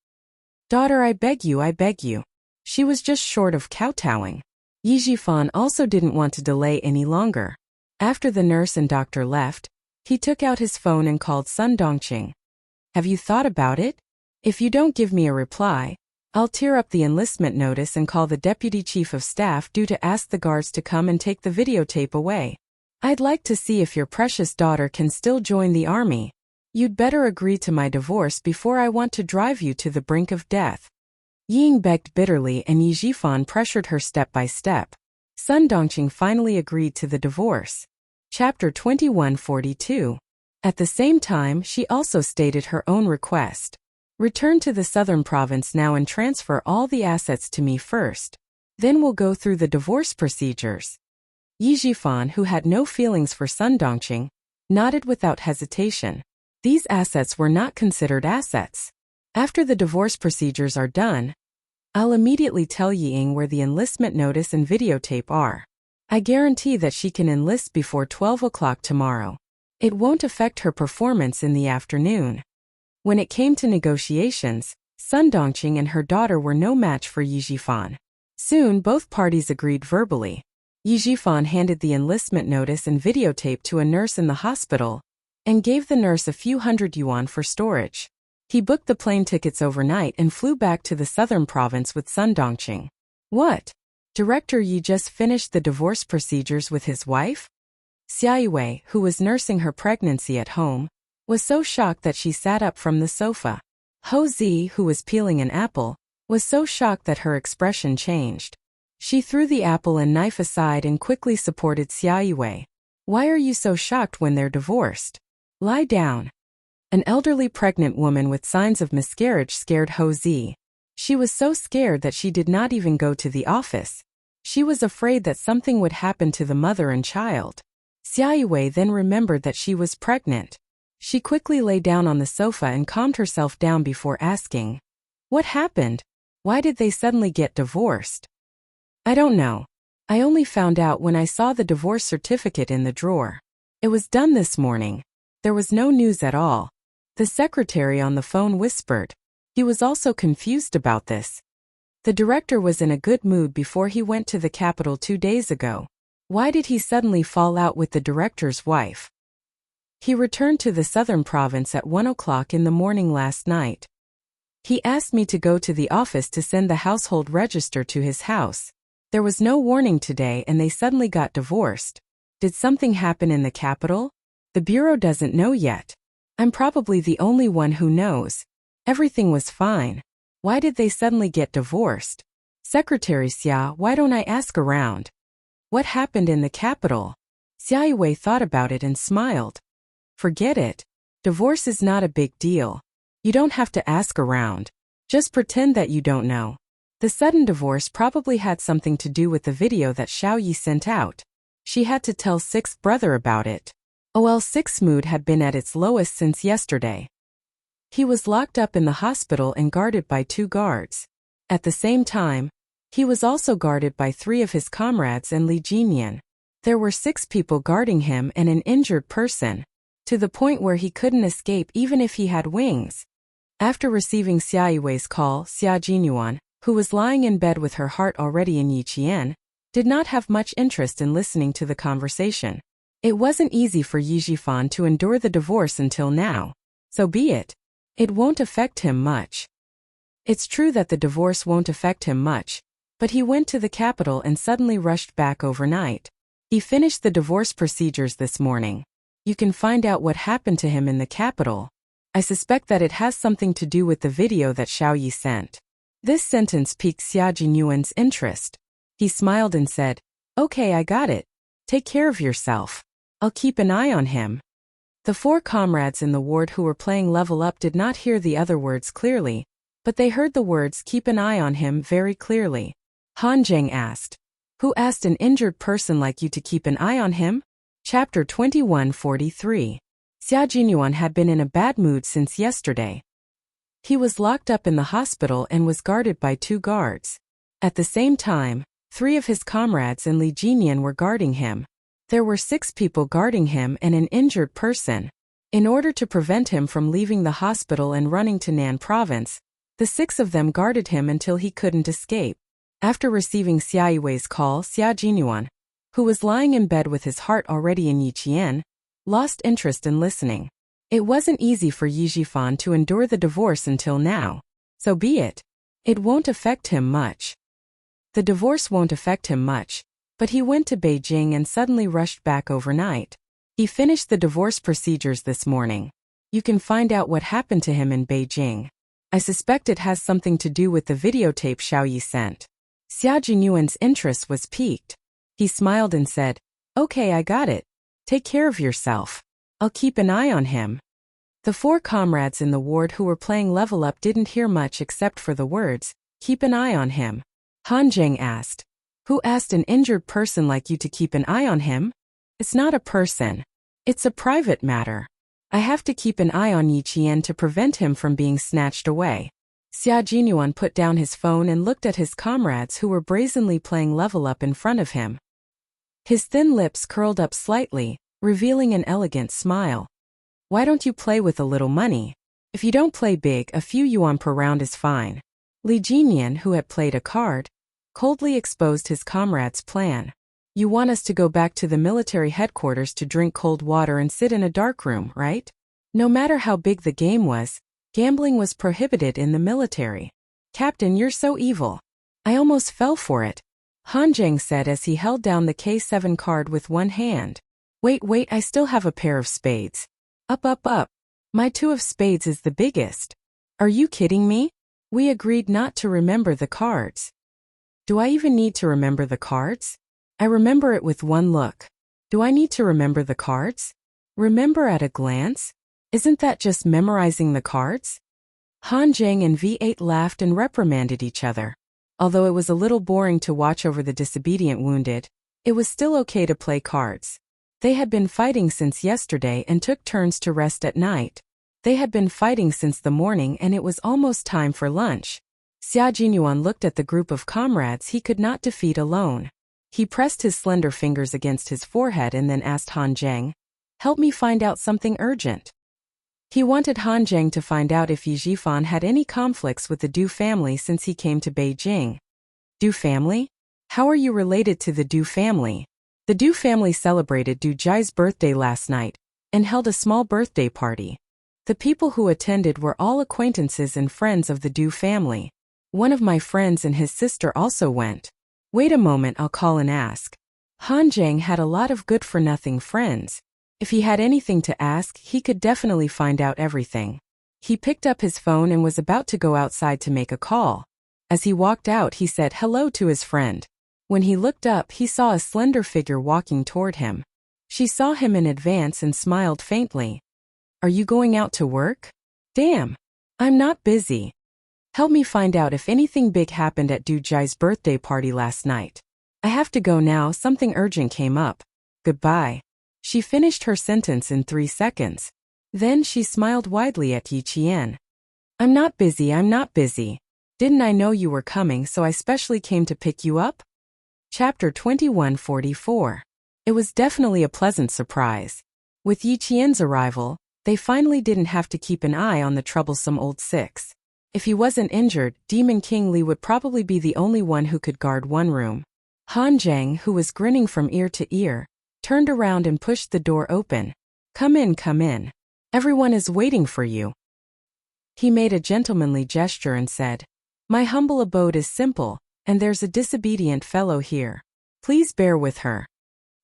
[SPEAKER 1] Daughter, I beg you, I beg you." She was just short of kowtowing. Yi Jifan also didn't want to delay any longer. After the nurse and doctor left, he took out his phone and called Sun Dongqing. "Have you thought about it? If you don't give me a reply, I'll tear up the enlistment notice and call the deputy chief of staff due to ask the guards to come and take the videotape away. I'd like to see if your precious daughter can still join the army. You'd better agree to my divorce before I want to drive you to the brink of death." Ying begged bitterly and Yi Jifan pressured her step by step. Sun Dongqing finally agreed to the divorce. Chapter 2142. At the same time, she also stated her own request. "Return to the southern province now and transfer all the assets to me first. Then we'll go through the divorce procedures. Yi Jifan, who had no feelings for Sun Dongqing, nodded without hesitation. These assets were not considered assets. After the divorce procedures are done, I'll immediately tell Ying where the enlistment notice and videotape are. I guarantee that she can enlist before 12 o'clock tomorrow. It won't affect her performance in the afternoon. When it came to negotiations, Sun Dongqing and her daughter were no match for Yi Jifan. Soon both parties agreed verbally. Yi Jifan handed the enlistment notice and videotape to a nurse in the hospital and gave the nurse a few hundred yuan for storage. He booked the plane tickets overnight and flew back to the southern province with Sun Dongqing. What? Director Yi just finished the divorce procedures with his wife? Xia Yue, who was nursing her pregnancy at home, was so shocked that she sat up from the sofa. Ho Zi, who was peeling an apple, was so shocked that her expression changed. She threw the apple and knife aside and quickly supported Xia Yue. Why are you so shocked when they're divorced? Lie down. An elderly pregnant woman with signs of miscarriage scared Ho Zi. She was so scared that she did not even go to the office. She was afraid that something would happen to the mother and child. Xia Yue then remembered that she was pregnant. She quickly lay down on the sofa and calmed herself down before asking, "What happened? Why did they suddenly get divorced?" "I don't know. I only found out when I saw the divorce certificate in the drawer. It was done this morning. There was no news at all." The secretary on the phone whispered. He was also confused about this. The director was in a good mood before he went to the capital 2 days ago. Why did he suddenly fall out with the director's wife? He returned to the southern province at 1 o'clock in the morning last night. He asked me to go to the office to send the household register to his house. There was no warning today and they suddenly got divorced. Did something happen in the capital? The bureau doesn't know yet. I'm probably the only one who knows. Everything was fine. Why did they suddenly get divorced? Secretary Xia, why don't I ask around? What happened in the capital? Xia Yue thought about it and smiled. Forget it. Divorce is not a big deal. You don't have to ask around. Just pretend that you don't know. The sudden divorce probably had something to do with the video that Xiao Yi sent out. She had to tell Sixth Brother about it. Sixth's mood had been at its lowest since yesterday. He was locked up in the hospital and guarded by 2 guards. At the same time, he was also guarded by 3 of his comrades and Li Jinyan. There were 6 people guarding him and an injured person, to the point where he couldn't escape even if he had wings. After receiving Xia Yue's call, Xia Jinyuan, who was lying in bed with her heart already in Yiqian, did not have much interest in listening to the conversation. It wasn't easy for Yi Jifan to endure the divorce until now. So be it. It won't affect him much. It's true that the divorce won't affect him much, but he went to the capital and suddenly rushed back overnight. He finished the divorce procedures this morning. You can find out what happened to him in the capital. I suspect that it has something to do with the video that Xiao Yi sent. This sentence piqued Xia Jinyuan's interest. He smiled and said, "Okay, I got it. Take care of yourself. I'll keep an eye on him." The 4 comrades in the ward who were playing Level Up did not hear the other words clearly, but they heard the words "keep an eye on him" very clearly. Han Zheng asked, "Who asked an injured person like you to keep an eye on him?" Chapter 2143. Xia Jinyuan had been in a bad mood since yesterday. He was locked up in the hospital and was guarded by 2 guards. At the same time, 3 of his comrades and Li Jinyan were guarding him. There were 6 people guarding him and an injured person. In order to prevent him from leaving the hospital and running to Nan province, the 6 of them guarded him until he couldn't escape. After receiving Xia Yue's call, Xia Jinyuan, who was lying in bed with his heart already in Yiqian, lost interest in listening. It wasn't easy for Yi Jifan to endure the divorce until now. So be it. It won't affect him much. The divorce won't affect him much, but he went to Beijing and suddenly rushed back overnight. He finished the divorce procedures this morning. You can find out what happened to him in Beijing. I suspect it has something to do with the videotape Xiao Yi sent. Xia Jinyuan's interest was piqued. He smiled and said, "Okay, I got it. Take care of yourself. I'll keep an eye on him." The 4 comrades in the ward who were playing Level Up didn't hear much except for the words, "keep an eye on him." Han Zheng asked, Who asked an injured person like you to keep an eye on him? It's not a person. It's a private matter. I have to keep an eye on Yi Qian to prevent him from being snatched away. Xia Jinyuan put down his phone and looked at his comrades who were brazenly playing level up in front of him. His thin lips curled up slightly, revealing an elegant smile. Why don't you play with a little money? If you don't play big, a few yuan per round is fine. Li Jinyan, who had played a card, coldly exposed his comrade's plan. You want us to go back to the military headquarters to drink cold water and sit in a dark room, right? No matter how big the game was, gambling was prohibited in the military. Captain, you're so evil. I almost fell for it, Han Zheng said as he held down the K7 card with one hand. Wait, I still have a pair of spades. Up. My 2 of spades is the biggest. Are you kidding me? We agreed not to remember the cards. Do I even need to remember the cards? I remember it with one look. Do I need to remember the cards? Remember at a glance? Isn't that just memorizing the cards? Han Zheng and V8 laughed and reprimanded each other. Although it was a little boring to watch over the disobedient wounded, it was still okay to play cards. They had been fighting since yesterday and took turns to rest at night. They had been fighting since the morning and it was almost time for lunch. Xia Jinyuan looked at the group of comrades he could not defeat alone. He pressed his slender fingers against his forehead and then asked Han Zheng, "Help me find out something urgent." He wanted Han Zheng to find out if Yi Zhifan had any conflicts with the Du family since he came to Beijing. Du family? How are you related to the Du family? The Du family celebrated Du Jai's birthday last night and held a small birthday party. The people who attended were all acquaintances and friends of the Du family. One of my friends and his sister also went. Wait a moment, I'll call and ask. Han Zheng had a lot of good-for-nothing friends. If he had anything to ask, he could definitely find out everything. He picked up his phone and was about to go outside to make a call. As he walked out, he said hello to his friend. When he looked up, he saw a slender figure walking toward him. She saw him in advance and smiled faintly. Are you going out to work? Damn. I'm not busy. Help me find out if anything big happened at Du Jai's birthday party last night. I have to go now, something urgent came up. Goodbye. She finished her sentence in 3 seconds. Then she smiled widely at Yi Qian. I'm not busy. Didn't I know you were coming, so I specially came to pick you up? Chapter 2144. It was definitely a pleasant surprise. With Yi Qian's arrival, they finally didn't have to keep an eye on the troublesome old six. If he wasn't injured, Demon King Li would probably be the only one who could guard one room. Han Zheng, who was grinning from ear to ear, turned around and pushed the door open. Come in. Everyone is waiting for you. He made a gentlemanly gesture and said, My humble abode is simple, and there's a disobedient fellow here. Please bear with her.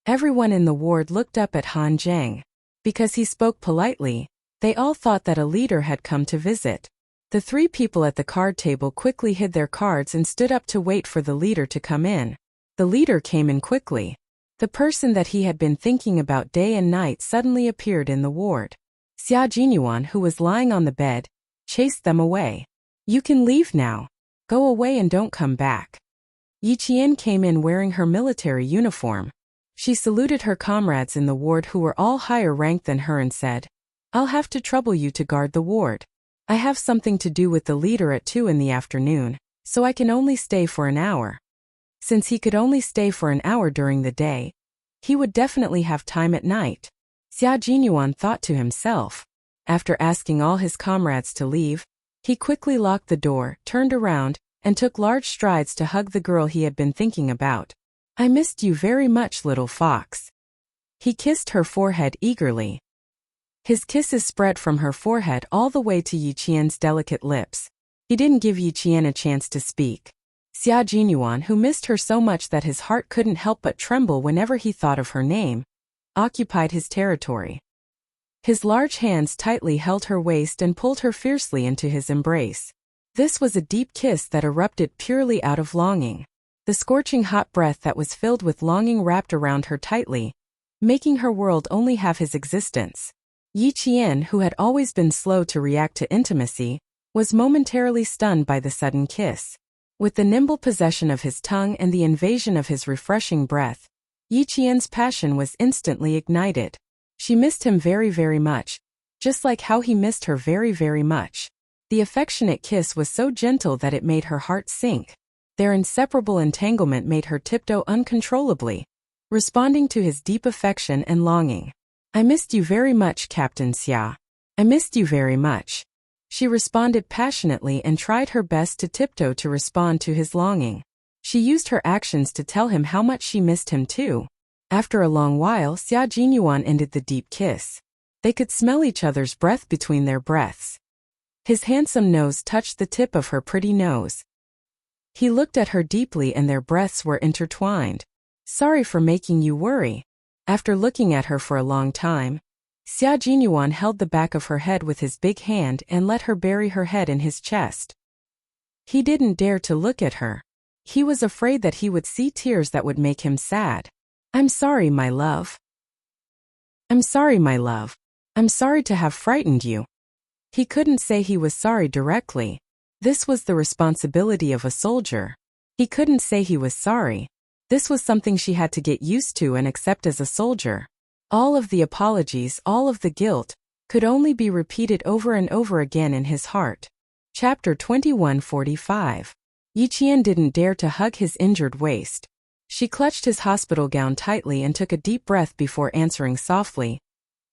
[SPEAKER 1] Everyone in the ward looked up at Han Zheng. Because he spoke politely, they all thought that a leader had come to visit. The 3 people at the card table quickly hid their cards and stood up to wait for the leader to come in. The leader came in quickly. The person that he had been thinking about day and night suddenly appeared in the ward. Xia Jinyuan, who was lying on the bed, chased them away. You can leave now. Go away and don't come back. Yi Qian came in wearing her military uniform. She saluted her comrades in the ward who were all higher ranked than her and said, I'll have to trouble you to guard the ward. I have something to do with the leader at 2 in the afternoon, so I can only stay for an hour. Since he could only stay for an hour during the day, he would definitely have time at night. Xia Jinyuan thought to himself. After asking all his comrades to leave, he quickly locked the door, turned around, and took large strides to hug the girl he had been thinking about. I missed you very much, little fox. He kissed her forehead eagerly. His kisses spread from her forehead all the way to Yi Qian's delicate lips. He didn't give Yi Qian a chance to speak. Xia Jinyuan, who missed her so much that his heart couldn't help but tremble whenever he thought of her name, occupied his territory. His large hands tightly held her waist and pulled her fiercely into his embrace. This was a deep kiss that erupted purely out of longing. The scorching hot breath that was filled with longing wrapped around her tightly, making her world only have his existence. Yi Qian, who had always been slow to react to intimacy, was momentarily stunned by the sudden kiss. With the nimble possession of his tongue and the invasion of his refreshing breath, Yi Qian's passion was instantly ignited. She missed him very, very much, just like how he missed her very, very much. The affectionate kiss was so gentle that it made her heart sink. Their inseparable entanglement made her tiptoe uncontrollably, responding to his deep affection and longing. "I missed you very much, Captain Xia. I missed you very much." She responded passionately and tried her best to tiptoe to respond to his longing. She used her actions to tell him how much she missed him too. After a long while, Xia Jinyuan ended the deep kiss. They could smell each other's breath between their breaths. His handsome nose touched the tip of her pretty nose. He looked at her deeply and their breaths were intertwined. "Sorry for making you worry." After looking at her for a long time, Xia Jinyuan held the back of her head with his big hand and let her bury her head in his chest. He didn't dare to look at her. He was afraid that he would see tears that would make him sad. "I'm sorry, my love. I'm sorry, my love. I'm sorry to have frightened you." He couldn't say he was sorry directly. This was the responsibility of a soldier. He couldn't say he was sorry. This was something she had to get used to and accept as a soldier. All of the apologies, all of the guilt, could only be repeated over and over again in his heart. Chapter 2145. Yi Qian didn't dare to hug his injured waist. She clutched his hospital gown tightly and took a deep breath before answering softly.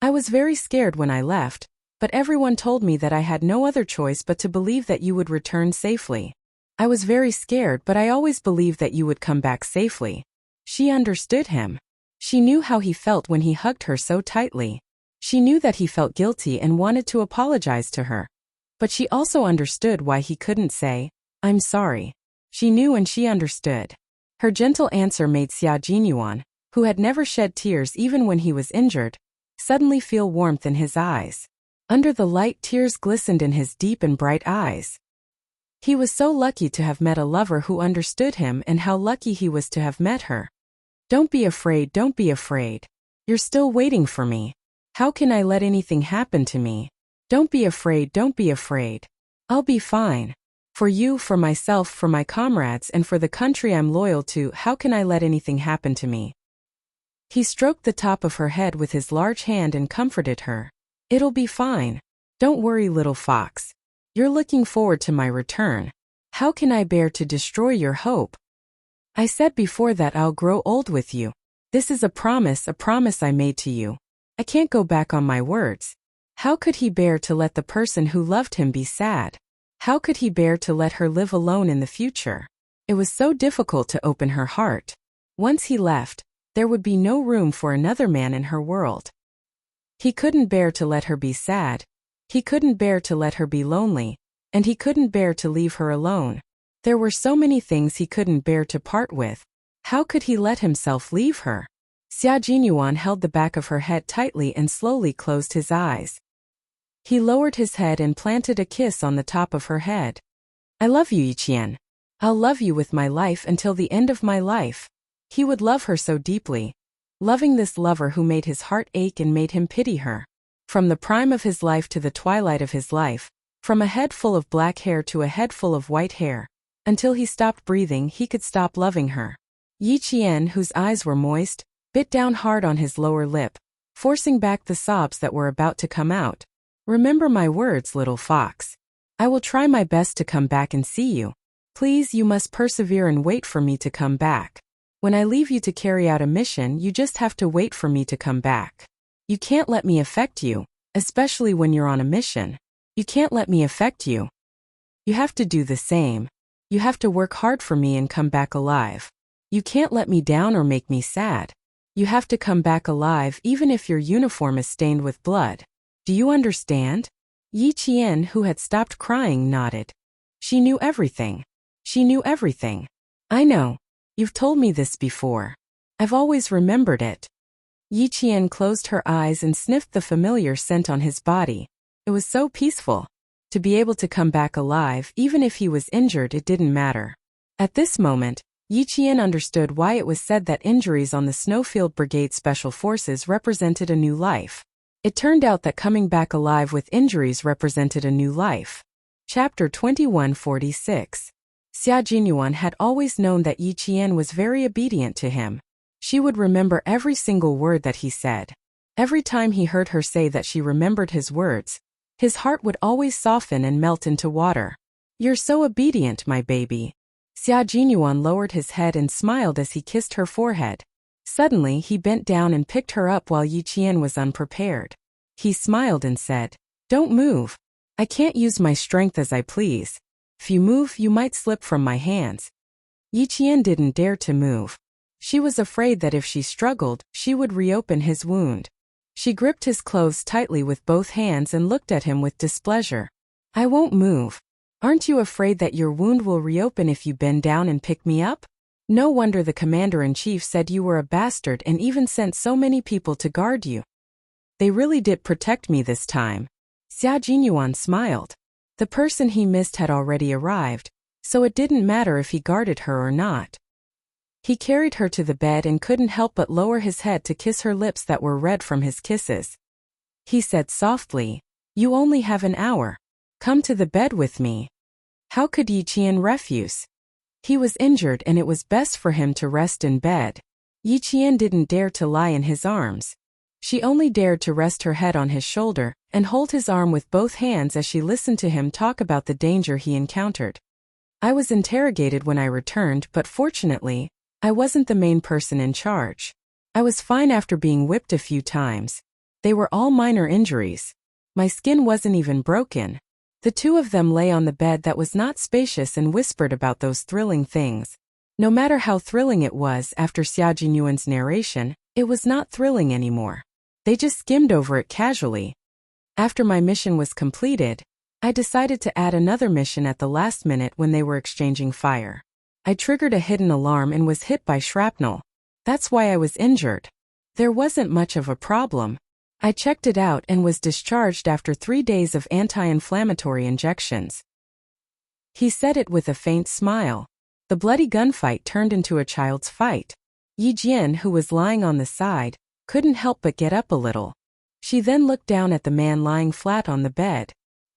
[SPEAKER 1] "I was very scared when I left, but everyone told me that I had no other choice but to believe that you would return safely. I was very scared, but I always believed that you would come back safely." She understood him. She knew how he felt when he hugged her so tightly. She knew that he felt guilty and wanted to apologize to her. But she also understood why he couldn't say, "I'm sorry." She knew and she understood. Her gentle answer made Xia Jinyuan, who had never shed tears even when he was injured, suddenly feel warmth in his eyes. Under the light, tears glistened in his deep and bright eyes. He was so lucky to have met a lover who understood him, and how lucky he was to have met her. "Don't be afraid, don't be afraid. You're still waiting for me. How can I let anything happen to me? Don't be afraid, don't be afraid. I'll be fine. For you, for myself, for my comrades, and for the country I'm loyal to, how can I let anything happen to me?" He stroked the top of her head with his large hand and comforted her. "It'll be fine. Don't worry, little fox. You're looking forward to my return. How can I bear to destroy your hope? I said before that I'll grow old with you. This is a promise I made to you. I can't go back on my words." How could he bear to let the person who loved him be sad? How could he bear to let her live alone in the future? It was so difficult to open her heart. Once he left, there would be no room for another man in her world. He couldn't bear to let her be sad. He couldn't bear to let her be lonely, and he couldn't bear to leave her alone. There were so many things he couldn't bear to part with. How could he let himself leave her? Xia Jinyuan held the back of her head tightly and slowly closed his eyes. He lowered his head and planted a kiss on the top of her head. "I love you, Yi Qian. I'll love you with my life until the end of my life." He would love her so deeply, loving this lover who made his heart ache and made him pity her. From the prime of his life to the twilight of his life, from a head full of black hair to a head full of white hair, until he stopped breathing, he could stop loving her. Yi Qian, whose eyes were moist, bit down hard on his lower lip, forcing back the sobs that were about to come out. "Remember my words, little fox. I will try my best to come back and see you. Please, you must persevere and wait for me to come back. When I leave you to carry out a mission, you just have to wait for me to come back. You can't let me affect you, especially when you're on a mission. You can't let me affect you. You have to do the same. You have to work hard for me and come back alive. You can't let me down or make me sad. You have to come back alive even if your uniform is stained with blood. Do you understand?" Yi Qian, who had stopped crying, nodded. She knew everything. She knew everything. "I know. You've told me this before. I've always remembered it." Yi Qian closed her eyes and sniffed the familiar scent on his body. It was so peaceful. To be able to come back alive, even if he was injured, it didn't matter. At this moment, Yi Qian understood why it was said that injuries on the Snowfield Brigade Special Forces represented a new life. It turned out that coming back alive with injuries represented a new life. Chapter 2146. Xia Jinyuan had always known that Yi Qian was very obedient to him. She would remember every single word that he said. Every time he heard her say that she remembered his words, his heart would always soften and melt into water. "You're so obedient, my baby." Xia Jinyuan lowered his head and smiled as he kissed her forehead. Suddenly he bent down and picked her up while Yi Qian was unprepared. He smiled and said, "Don't move. I can't use my strength as I please. If you move, you might slip from my hands." Yi Qian didn't dare to move. She was afraid that if she struggled, she would reopen his wound. She gripped his clothes tightly with both hands and looked at him with displeasure. "I won't move. Aren't you afraid that your wound will reopen if you bend down and pick me up? No wonder the commander-in-chief said you were a bastard and even sent so many people to guard you. They really did protect me this time." Xia Jinyuan smiled. The person he missed had already arrived, so it didn't matter if he guarded her or not. He carried her to the bed and couldn't help but lower his head to kiss her lips that were red from his kisses. He said softly, "You only have an hour. Come to the bed with me." How could Yi Qian refuse? He was injured and it was best for him to rest in bed. Yi Qian didn't dare to lie in his arms. She only dared to rest her head on his shoulder and hold his arm with both hands as she listened to him talk about the danger he encountered. "I was interrogated when I returned, but fortunately, I wasn't the main person in charge. I was fine after being whipped a few times. They were all minor injuries. My skin wasn't even broken." The two of them lay on the bed that was not spacious and whispered about those thrilling things. No matter how thrilling it was after Xia Jinyuan's narration, it was not thrilling anymore. They just skimmed over it casually. After my mission was completed, I decided to add another mission at the last minute when they were exchanging fire. I triggered a hidden alarm and was hit by shrapnel. That's why I was injured. There wasn't much of a problem. I checked it out and was discharged after 3 days of anti-inflammatory injections. He said it with a faint smile. The bloody gunfight turned into a child's fight. Yi Jian, who was lying on the side, couldn't help but get up a little. She then looked down at the man lying flat on the bed.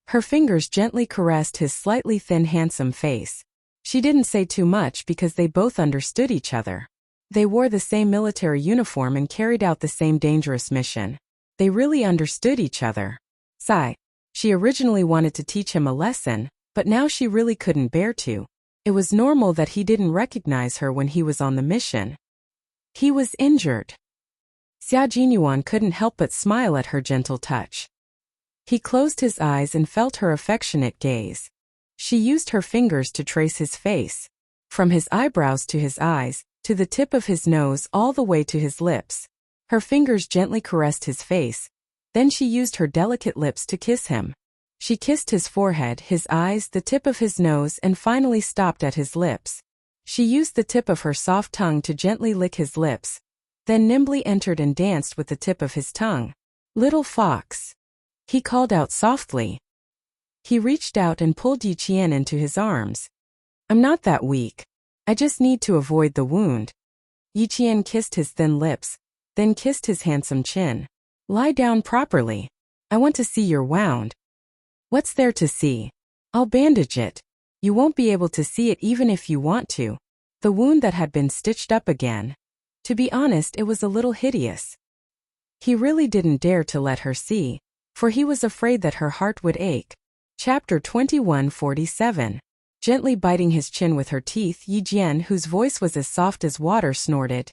[SPEAKER 1] Her fingers gently caressed his slightly thin, handsome face. She didn't say too much because they both understood each other. They wore the same military uniform and carried out the same dangerous mission. They really understood each other. Sigh. She originally wanted to teach him a lesson, but now she really couldn't bear to. It was normal that he didn't recognize her when he was on the mission. He was injured. Xia Jinyuan couldn't help but smile at her gentle touch. He closed his eyes and felt her affectionate gaze. She used her fingers to trace his face. From his eyebrows to his eyes, to the tip of his nose all the way to his lips. Her fingers gently caressed his face. Then she used her delicate lips to kiss him. She kissed his forehead, his eyes, the tip of his nose, and finally stopped at his lips. She used the tip of her soft tongue to gently lick his lips, then nimbly entered and danced with the tip of his tongue. "Little fox," he called out softly. He reached out and pulled Yi Qian into his arms. "I'm not that weak. I just need to avoid the wound." Yi Qian kissed his thin lips, then kissed his handsome chin. "Lie down properly. I want to see your wound." "What's there to see? I'll bandage it. You won't be able to see it even if you want to." The wound that had been stitched up again. To be honest, it was a little hideous. He really didn't dare to let her see, for he was afraid that her heart would ache. Chapter 2147. Gently biting his chin with her teeth, Yi Jian, whose voice was as soft as water, snorted.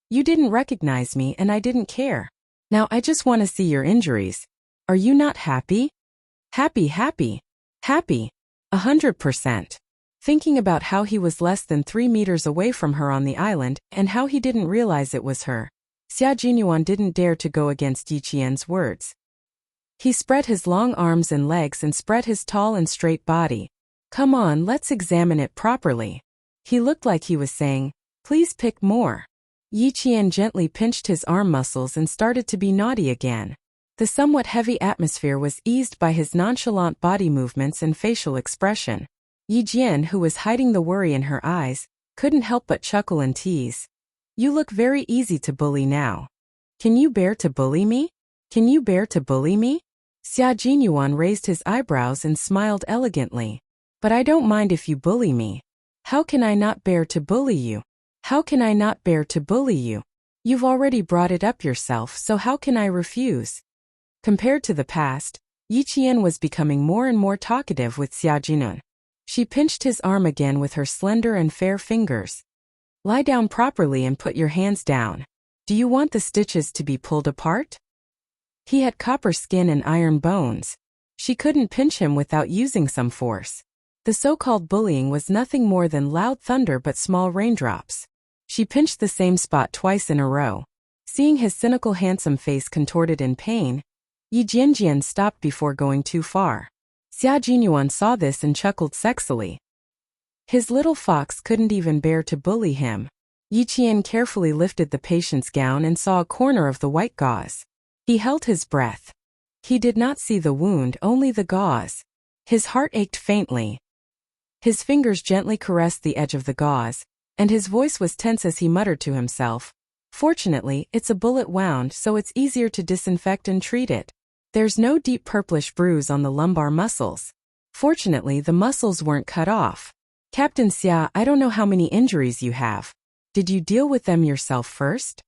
[SPEAKER 1] "You didn't recognize me and I didn't care. Now I just want to see your injuries. Are you not happy?" "Happy, happy. Happy. 100%. Thinking about how he was less than 3 meters away from her on the island and how he didn't realize it was her, Xia Jinyuan didn't dare to go against Yi Qian's words. He spread his long arms and legs and spread his tall and straight body. "Come on, let's examine it properly." He looked like he was saying, "Please pick more." Yi Qian gently pinched his arm muscles and started to be naughty again. The somewhat heavy atmosphere was eased by his nonchalant body movements and facial expression. Yi Jian, who was hiding the worry in her eyes, couldn't help but chuckle and tease. "You look very easy to bully now. Can you bear to bully me? Can you bear to bully me?" Xia Jinyuan raised his eyebrows and smiled elegantly. "But I don't mind if you bully me. How can I not bear to bully you? How can I not bear to bully you? You've already brought it up yourself, so how can I refuse? Compared to the past, Yi Qian was becoming more and more talkative with Xia Jinun. She pinched his arm again with her slender and fair fingers. Lie down properly and put your hands down. Do you want the stitches to be pulled apart? He had copper skin and iron bones. She couldn't pinch him without using some force. The so-called bullying was nothing more than loud thunder but small raindrops. She pinched the same spot twice in a row. Seeing his cynical handsome face contorted in pain, Yi Jianjian stopped before going too far. Xia Jinyuan saw this and chuckled sexily. His little fox couldn't even bear to bully him. Yi Qian carefully lifted the patient's gown and saw a corner of the white gauze. He held his breath. He did not see the wound, only the gauze. His heart ached faintly. His fingers gently caressed the edge of the gauze, and his voice was tense as he muttered to himself. Fortunately, it's a bullet wound, so it's easier to disinfect and treat it. There's no deep purplish bruise on the lumbar muscles. Fortunately, the muscles weren't cut off. Captain Xia, I don't know how many injuries you have. Did you deal with them yourself first?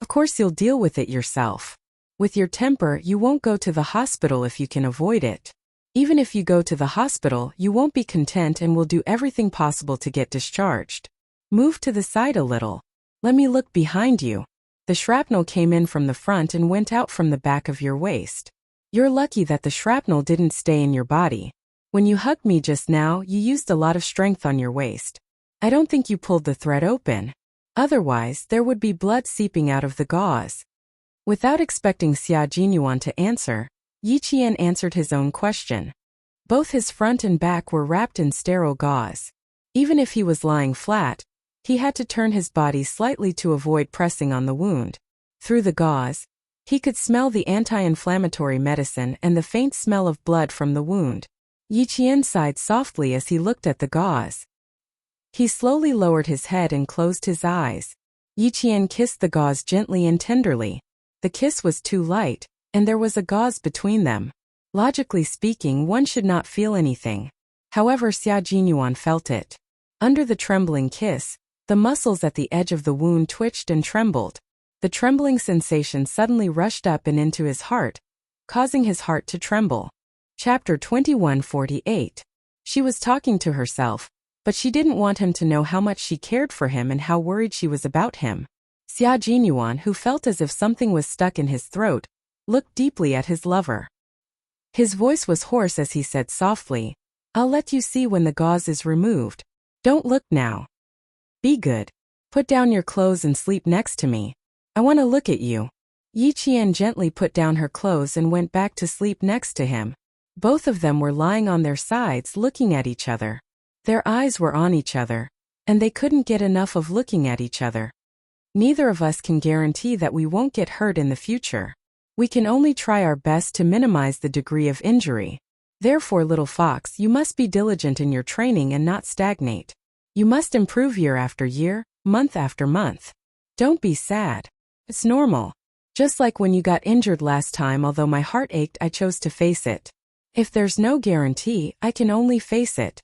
[SPEAKER 1] Of course you'll deal with it yourself. With your temper, you won't go to the hospital if you can avoid it. Even if you go to the hospital, you won't be content and will do everything possible to get discharged. Move to the side a little. Let me look behind you. The shrapnel came in from the front and went out from the back of your waist. You're lucky that the shrapnel didn't stay in your body. When you hugged me just now, you used a lot of strength on your waist. I don't think you pulled the thread open. Otherwise, there would be blood seeping out of the gauze. Without expecting Xia Jinyuan to answer, Yi Qian answered his own question. Both his front and back were wrapped in sterile gauze. Even if he was lying flat, he had to turn his body slightly to avoid pressing on the wound. Through the gauze, he could smell the anti-inflammatory medicine and the faint smell of blood from the wound. Yi Qian sighed softly as he looked at the gauze. He slowly lowered his head and closed his eyes. Yi Qian kissed the gauze gently and tenderly. The kiss was too light, and there was a gauze between them. Logically speaking, one should not feel anything. However, Xia Jinyuan felt it. Under the trembling kiss, the muscles at the edge of the wound twitched and trembled. The trembling sensation suddenly rushed up and into his heart, causing his heart to tremble. Chapter 2148. She was talking to herself, but she didn't want him to know how much she cared for him and how worried she was about him. Xia Jinyuan, who felt as if something was stuck in his throat, looked deeply at his lover. His voice was hoarse as he said softly, I'll let you see when the gauze is removed. Don't look now. Be good. Put down your clothes and sleep next to me. I want to look at you. Yi Qian gently put down her clothes and went back to sleep next to him. Both of them were lying on their sides looking at each other. Their eyes were on each other, and they couldn't get enough of looking at each other. Neither of us can guarantee that we won't get hurt in the future. We can only try our best to minimize the degree of injury. Therefore, little fox, you must be diligent in your training and not stagnate. You must improve year after year, month after month. Don't be sad. It's normal. Just like when you got injured last time, although my heart ached, I chose to face it. If there's no guarantee, I can only face it.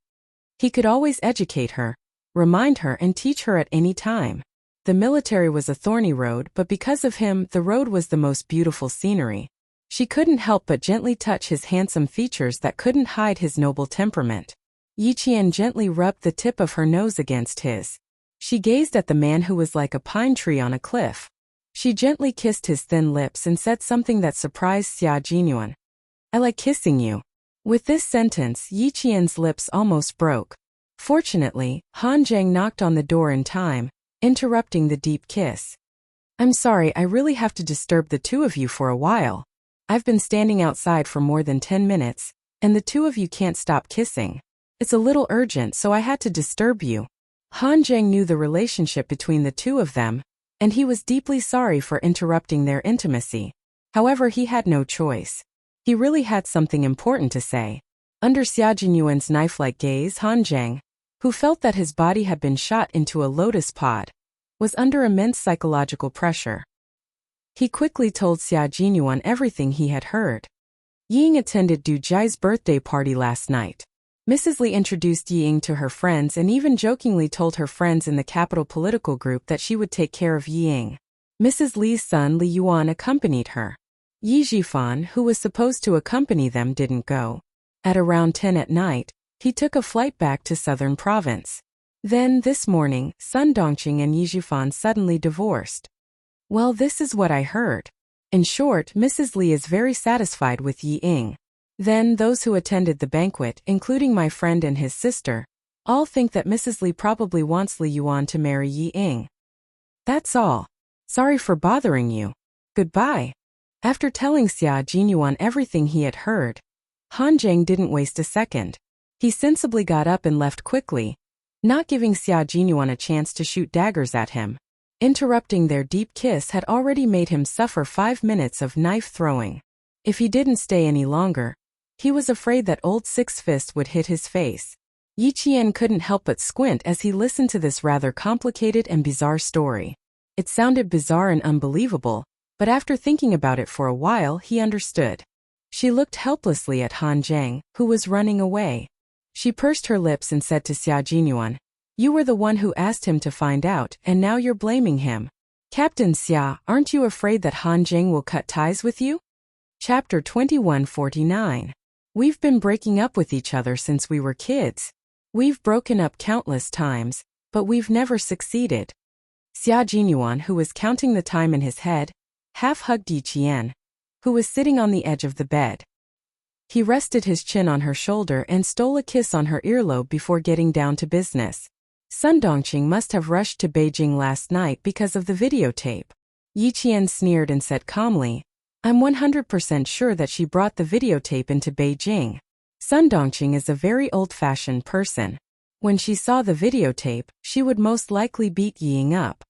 [SPEAKER 1] He could always educate her, remind her and teach her at any time. The military was a thorny road, but because of him, the road was the most beautiful scenery. She couldn't help but gently touch his handsome features that couldn't hide his noble temperament. Yi Qian gently rubbed the tip of her nose against his. She gazed at the man who was like a pine tree on a cliff. She gently kissed his thin lips and said something that surprised Xia Jinyuan. I like kissing you. With this sentence, Yi Qian's lips almost broke. Fortunately, Han Zheng knocked on the door in time, interrupting the deep kiss. I'm sorry, I really have to disturb the two of you for a while. I've been standing outside for more than 10 minutes, and the two of you can't stop kissing. It's a little urgent, so I had to disturb you. Han Zheng knew the relationship between the two of them, and he was deeply sorry for interrupting their intimacy. However, he had no choice. He really had something important to say. Under Xia Jinyuan's knife-like gaze, Han Zheng, who felt that his body had been shot into a lotus pod, was under immense psychological pressure. He quickly told Xia Jinyuan everything he had heard. Ying attended Du Jai's birthday party last night. Mrs. Li introduced Yi Ying to her friends and even jokingly told her friends in the capital political group that she would take care of Yi Ying. Mrs. Li's son Li Yuan accompanied her. Yi Jifan, who was supposed to accompany them, didn't go. At around 10 at night, he took a flight back to southern province. Then, this morning, Sun Dongqing and Yi Jifan suddenly divorced. Well, this is what I heard. In short, Mrs. Li is very satisfied with Yi Ying. Then those who attended the banquet, including my friend and his sister, all think that Mrs. Li probably wants Li Yuan to marry Yi Ying. That's all. Sorry for bothering you. Goodbye. After telling Xia Jinyuan everything he had heard, Han Zheng didn't waste a second. He sensibly got up and left quickly, not giving Xia Jinyuan a chance to shoot daggers at him. Interrupting their deep kiss had already made him suffer 5 minutes of knife throwing. If he didn't stay any longer, he was afraid that old Six Fist would hit his face. Yi Qian couldn't help but squint as he listened to this rather complicated and bizarre story. It sounded bizarre and unbelievable, but after thinking about it for a while he understood. She looked helplessly at Han Zheng, who was running away. She pursed her lips and said to Xia Jinyuan, "You were the one who asked him to find out, and now you're blaming him. Captain Xia, aren't you afraid that Han Zheng will cut ties with you?" Chapter 2149. We've been breaking up with each other since we were kids. We've broken up countless times, but we've never succeeded. Xia Jinyuan, who was counting the time in his head, half-hugged Yi Qian, who was sitting on the edge of the bed. He rested his chin on her shoulder and stole a kiss on her earlobe before getting down to business. Sun Dongqing must have rushed to Beijing last night because of the videotape. Yi Qian sneered and said calmly, "I'm 100% sure that she brought the videotape into Beijing." Sun Dongqing is a very old-fashioned person. When she saw the videotape, she would most likely beat Yi Ying up.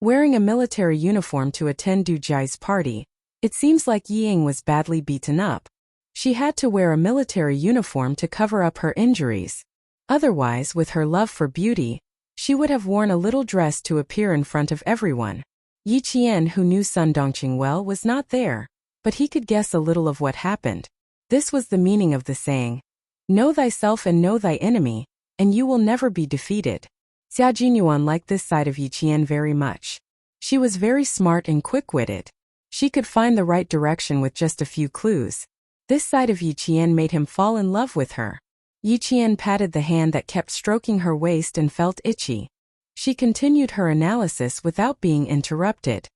[SPEAKER 1] Wearing a military uniform to attend Du Jiai's party, it seems like Yi Ying was badly beaten up. She had to wear a military uniform to cover up her injuries. Otherwise, with her love for beauty, she would have worn a little dress to appear in front of everyone. Yi Qian, who knew Sun Dongqing well, was not there, but he could guess a little of what happened. This was the meaning of the saying, "Know thyself and know thy enemy, and you will never be defeated." Xia Jinyuan liked this side of Yi Qian very much. She was very smart and quick-witted. She could find the right direction with just a few clues. This side of Yi Qian made him fall in love with her. Yi Qian patted the hand that kept stroking her waist and felt itchy. She continued her analysis without being interrupted.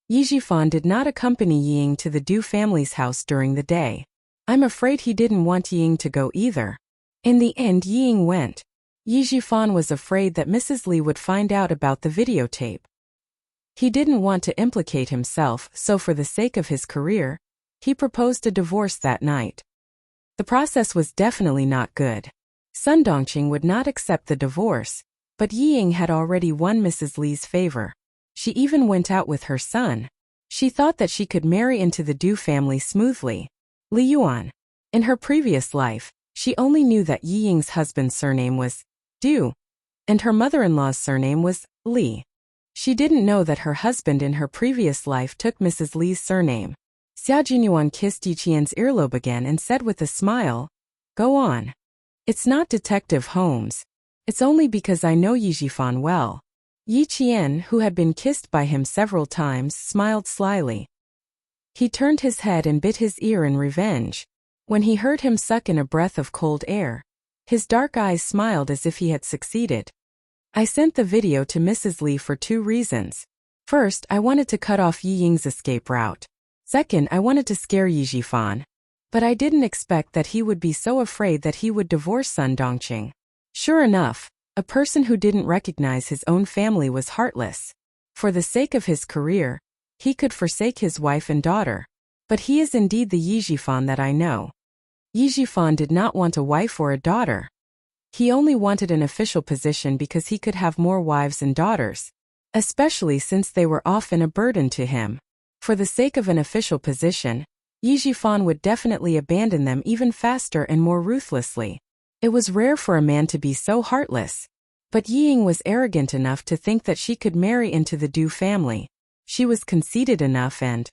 [SPEAKER 1] Yi Jifan did not accompany Yi Ying to the Du family's house during the day. I'm afraid he didn't want Yi Ying to go either. In the end, Yi Ying went. Yi Jifan was afraid that Mrs. Li would find out about the videotape. He didn't want to implicate himself, so for the sake of his career, he proposed a divorce that night. The process was definitely not good. Sun Dongqing would not accept the divorce, but Yi Ying had already won Mrs. Li's favor. She even went out with her son. She thought that she could marry into the Du family smoothly. Li Yuan. In her previous life, she only knew that Yi Ying's husband's surname was Du, and her mother-in-law's surname was Li. She didn't know that her husband in her previous life took Mrs. Li's surname. Xia Jinyuan kissed Yi Qian's earlobe again and said with a smile, "Go on. It's not Detective Holmes. It's only because I know Yi Jifan well." Yi Qian, who had been kissed by him several times, smiled slyly. He turned his head and bit his ear in revenge. When he heard him suck in a breath of cold air, his dark eyes smiled as if he had succeeded. "I sent the video to Mrs. Li for 2 reasons. First, I wanted to cut off Yi Ying's escape route. Second, I wanted to scare Yi Jifan. But I didn't expect that he would be so afraid that he would divorce Sun Dongqing." Sure enough, a person who didn't recognize his own family was heartless. For the sake of his career, he could forsake his wife and daughter. But he is indeed the Yi Jifan that I know. Yi Jifan did not want a wife or a daughter. He only wanted an official position because he could have more wives and daughters, especially since they were often a burden to him. For the sake of an official position, Yi Jifan would definitely abandon them even faster and more ruthlessly. It was rare for a man to be so heartless. But Yi Ying was arrogant enough to think that she could marry into the Du family. She was conceited enough and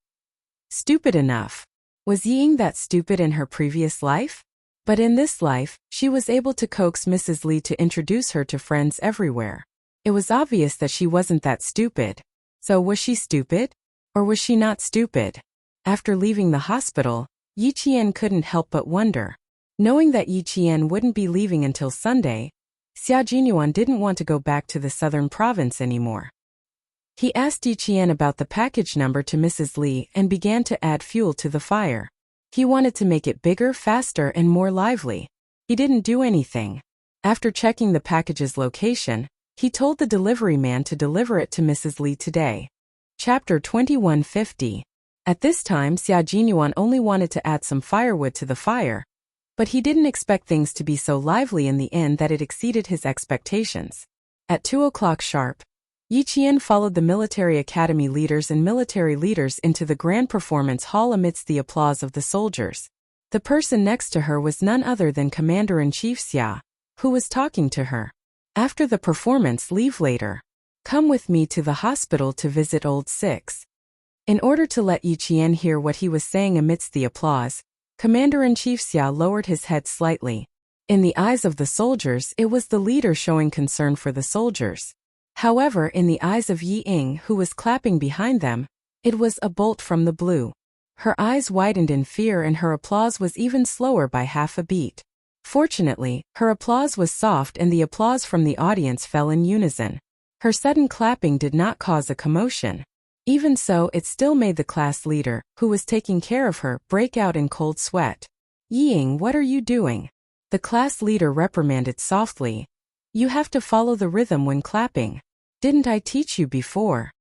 [SPEAKER 1] stupid enough. Was Yi Ying that stupid in her previous life? But in this life, she was able to coax Mrs. Lee to introduce her to friends everywhere. It was obvious that she wasn't that stupid. So was she stupid? Or was she not stupid? After leaving the hospital, Yi Qian couldn't help but wonder. Knowing that Yi Qian wouldn't be leaving until Sunday, Xia Jinyuan didn't want to go back to the southern province anymore. He asked Yi Qian about the package number to Mrs. Lee and began to add fuel to the fire. He wanted to make it bigger, faster, and more lively. He didn't do anything. After checking the package's location, he told the delivery man to deliver it to Mrs. Lee today. Chapter 2150. At this time, Xia Jinyuan only wanted to add some firewood to the fire, but he didn't expect things to be so lively in the end that it exceeded his expectations. At 2 o'clock sharp, Yi Qian followed the military academy leaders and military leaders into the grand performance hall amidst the applause of the soldiers. The person next to her was none other than Commander-in-Chief Xia, who was talking to her. After the performance, leave later. Come with me to the hospital to visit old 6. In order to let Yi Qian hear what he was saying amidst the applause, Commander-in-Chief Xia lowered his head slightly. In the eyes of the soldiers, it was the leader showing concern for the soldiers. However, in the eyes of Yi Ying, who was clapping behind them, it was a bolt from the blue. Her eyes widened in fear and her applause was even slower by half a beat. Fortunately, her applause was soft and the applause from the audience fell in unison. Her sudden clapping did not cause a commotion. Even so, it still made the class leader, who was taking care of her, break out in cold sweat. Yi Ying, what are you doing? The class leader reprimanded softly. You have to follow the rhythm when clapping. Didn't I teach you before?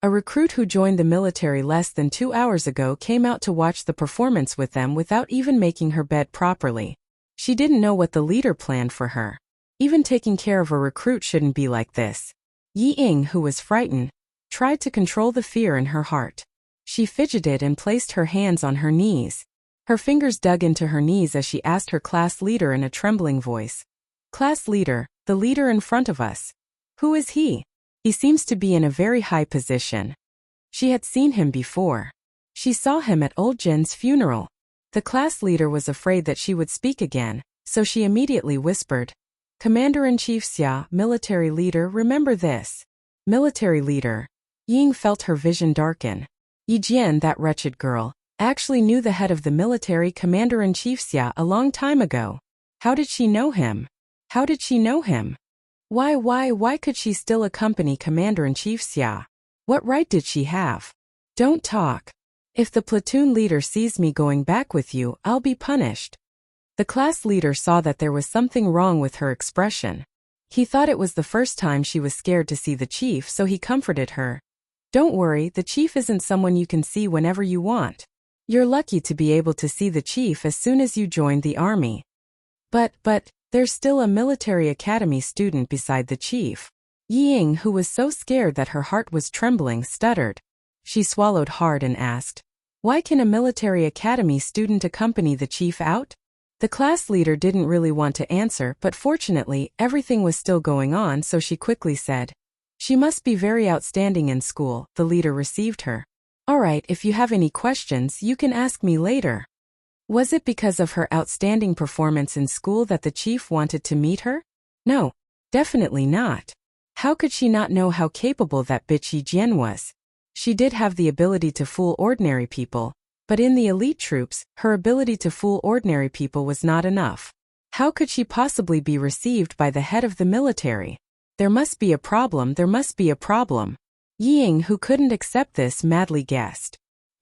[SPEAKER 1] A recruit who joined the military less than 2 hours ago came out to watch the performance with them without even making her bed properly. She didn't know what the leader planned for her. Even taking care of a recruit shouldn't be like this. Yi Ying, who was frightened, tried to control the fear in her heart. She fidgeted and placed her hands on her knees. Her fingers dug into her knees as she asked her class leader in a trembling voice. Class leader, the leader in front of us. Who is he? He seems to be in a very high position. She had seen him before. She saw him at old Jin's funeral. The class leader was afraid that she would speak again, so she immediately whispered, Commander-in-Chief Xia, military leader, remember this. Military leader. Ying felt her vision darken. Yi Jian, that wretched girl, actually knew the head of the military Commander-in-Chief Xia a long time ago. How did she know him? How did she know him? Why could she still accompany Commander-in-Chief Xia? What right did she have? Don't talk. If the platoon leader sees me going back with you, I'll be punished. The class leader saw that there was something wrong with her expression. He thought it was the first time she was scared to see the chief, so he comforted her. Don't worry, the chief isn't someone you can see whenever you want. You're lucky to be able to see the chief as soon as you joined the army. But, there's still a military academy student beside the chief. Yi Ying, who was so scared that her heart was trembling, stuttered. She swallowed hard and asked, why can a military academy student accompany the chief out? The class leader didn't really want to answer, but fortunately, everything was still going on, so she quickly said, she must be very outstanding in school. The leader received her. All right, if you have any questions, you can ask me later. Was it because of her outstanding performance in school that the chief wanted to meet her? No, definitely not. How could she not know how capable that bitch Yi Jian was? She did have the ability to fool ordinary people, but in the elite troops, her ability to fool ordinary people was not enough. How could she possibly be received by the head of the military? There must be a problem, there must be a problem. Yi Ying, who couldn't accept this, madly guessed.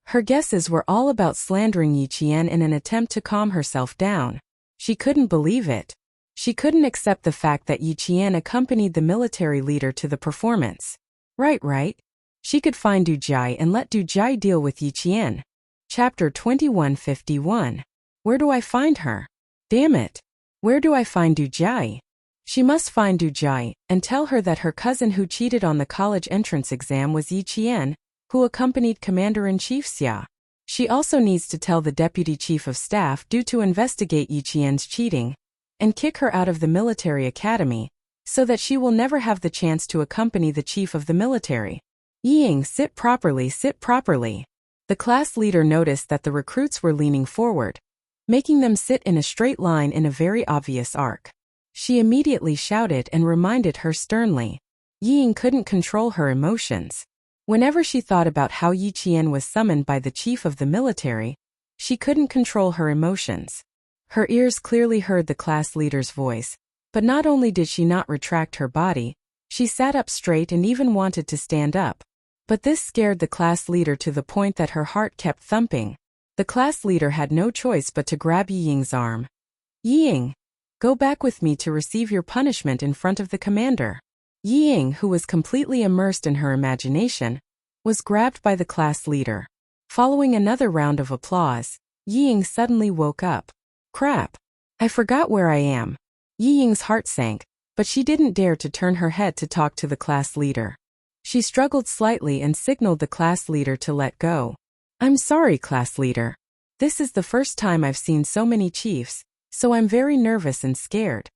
[SPEAKER 1] Her guesses were all about slandering Yi Qian in an attempt to calm herself down. She couldn't believe it. She couldn't accept the fact that Yi Qian accompanied the military leader to the performance. Right. She could find Du Jai and let Du Jai deal with Yi Qian. Chapter 2151. Where do I find her? Damn it. Where do I find Du Jai? She must find Du Jai, and tell her that her cousin who cheated on the college entrance exam was Yi Qian, who accompanied Commander-in-Chief Xia. She also needs to tell the Deputy Chief of Staff due to investigate Yi Qian's cheating, and kick her out of the military academy, so that she will never have the chance to accompany the chief of the military. Yi Ying, sit properly, sit properly. The class leader noticed that the recruits were leaning forward. making them sit in a straight line in a very obvious arc. She immediately shouted and reminded her sternly. Ying couldn't control her emotions. Whenever she thought about how Yi Qian was summoned by the chief of the military, she couldn't control her emotions. Her ears clearly heard the class leader's voice, but not only did she not retract her body, she sat up straight and even wanted to stand up. But this scared the class leader to the point that her heart kept thumping. The class leader had no choice but to grab Yi Ying's arm. Ying, go back with me to receive your punishment in front of the commander. Yi Ying, who was completely immersed in her imagination, was grabbed by the class leader. Following another round of applause, Yi Ying suddenly woke up. Crap! I forgot where I am. Yi Ying's heart sank, but she didn't dare to turn her head to talk to the class leader. She struggled slightly and signaled the class leader to let go. I'm sorry, class leader. This is the first time I've seen so many chiefs, so I'm very nervous and scared.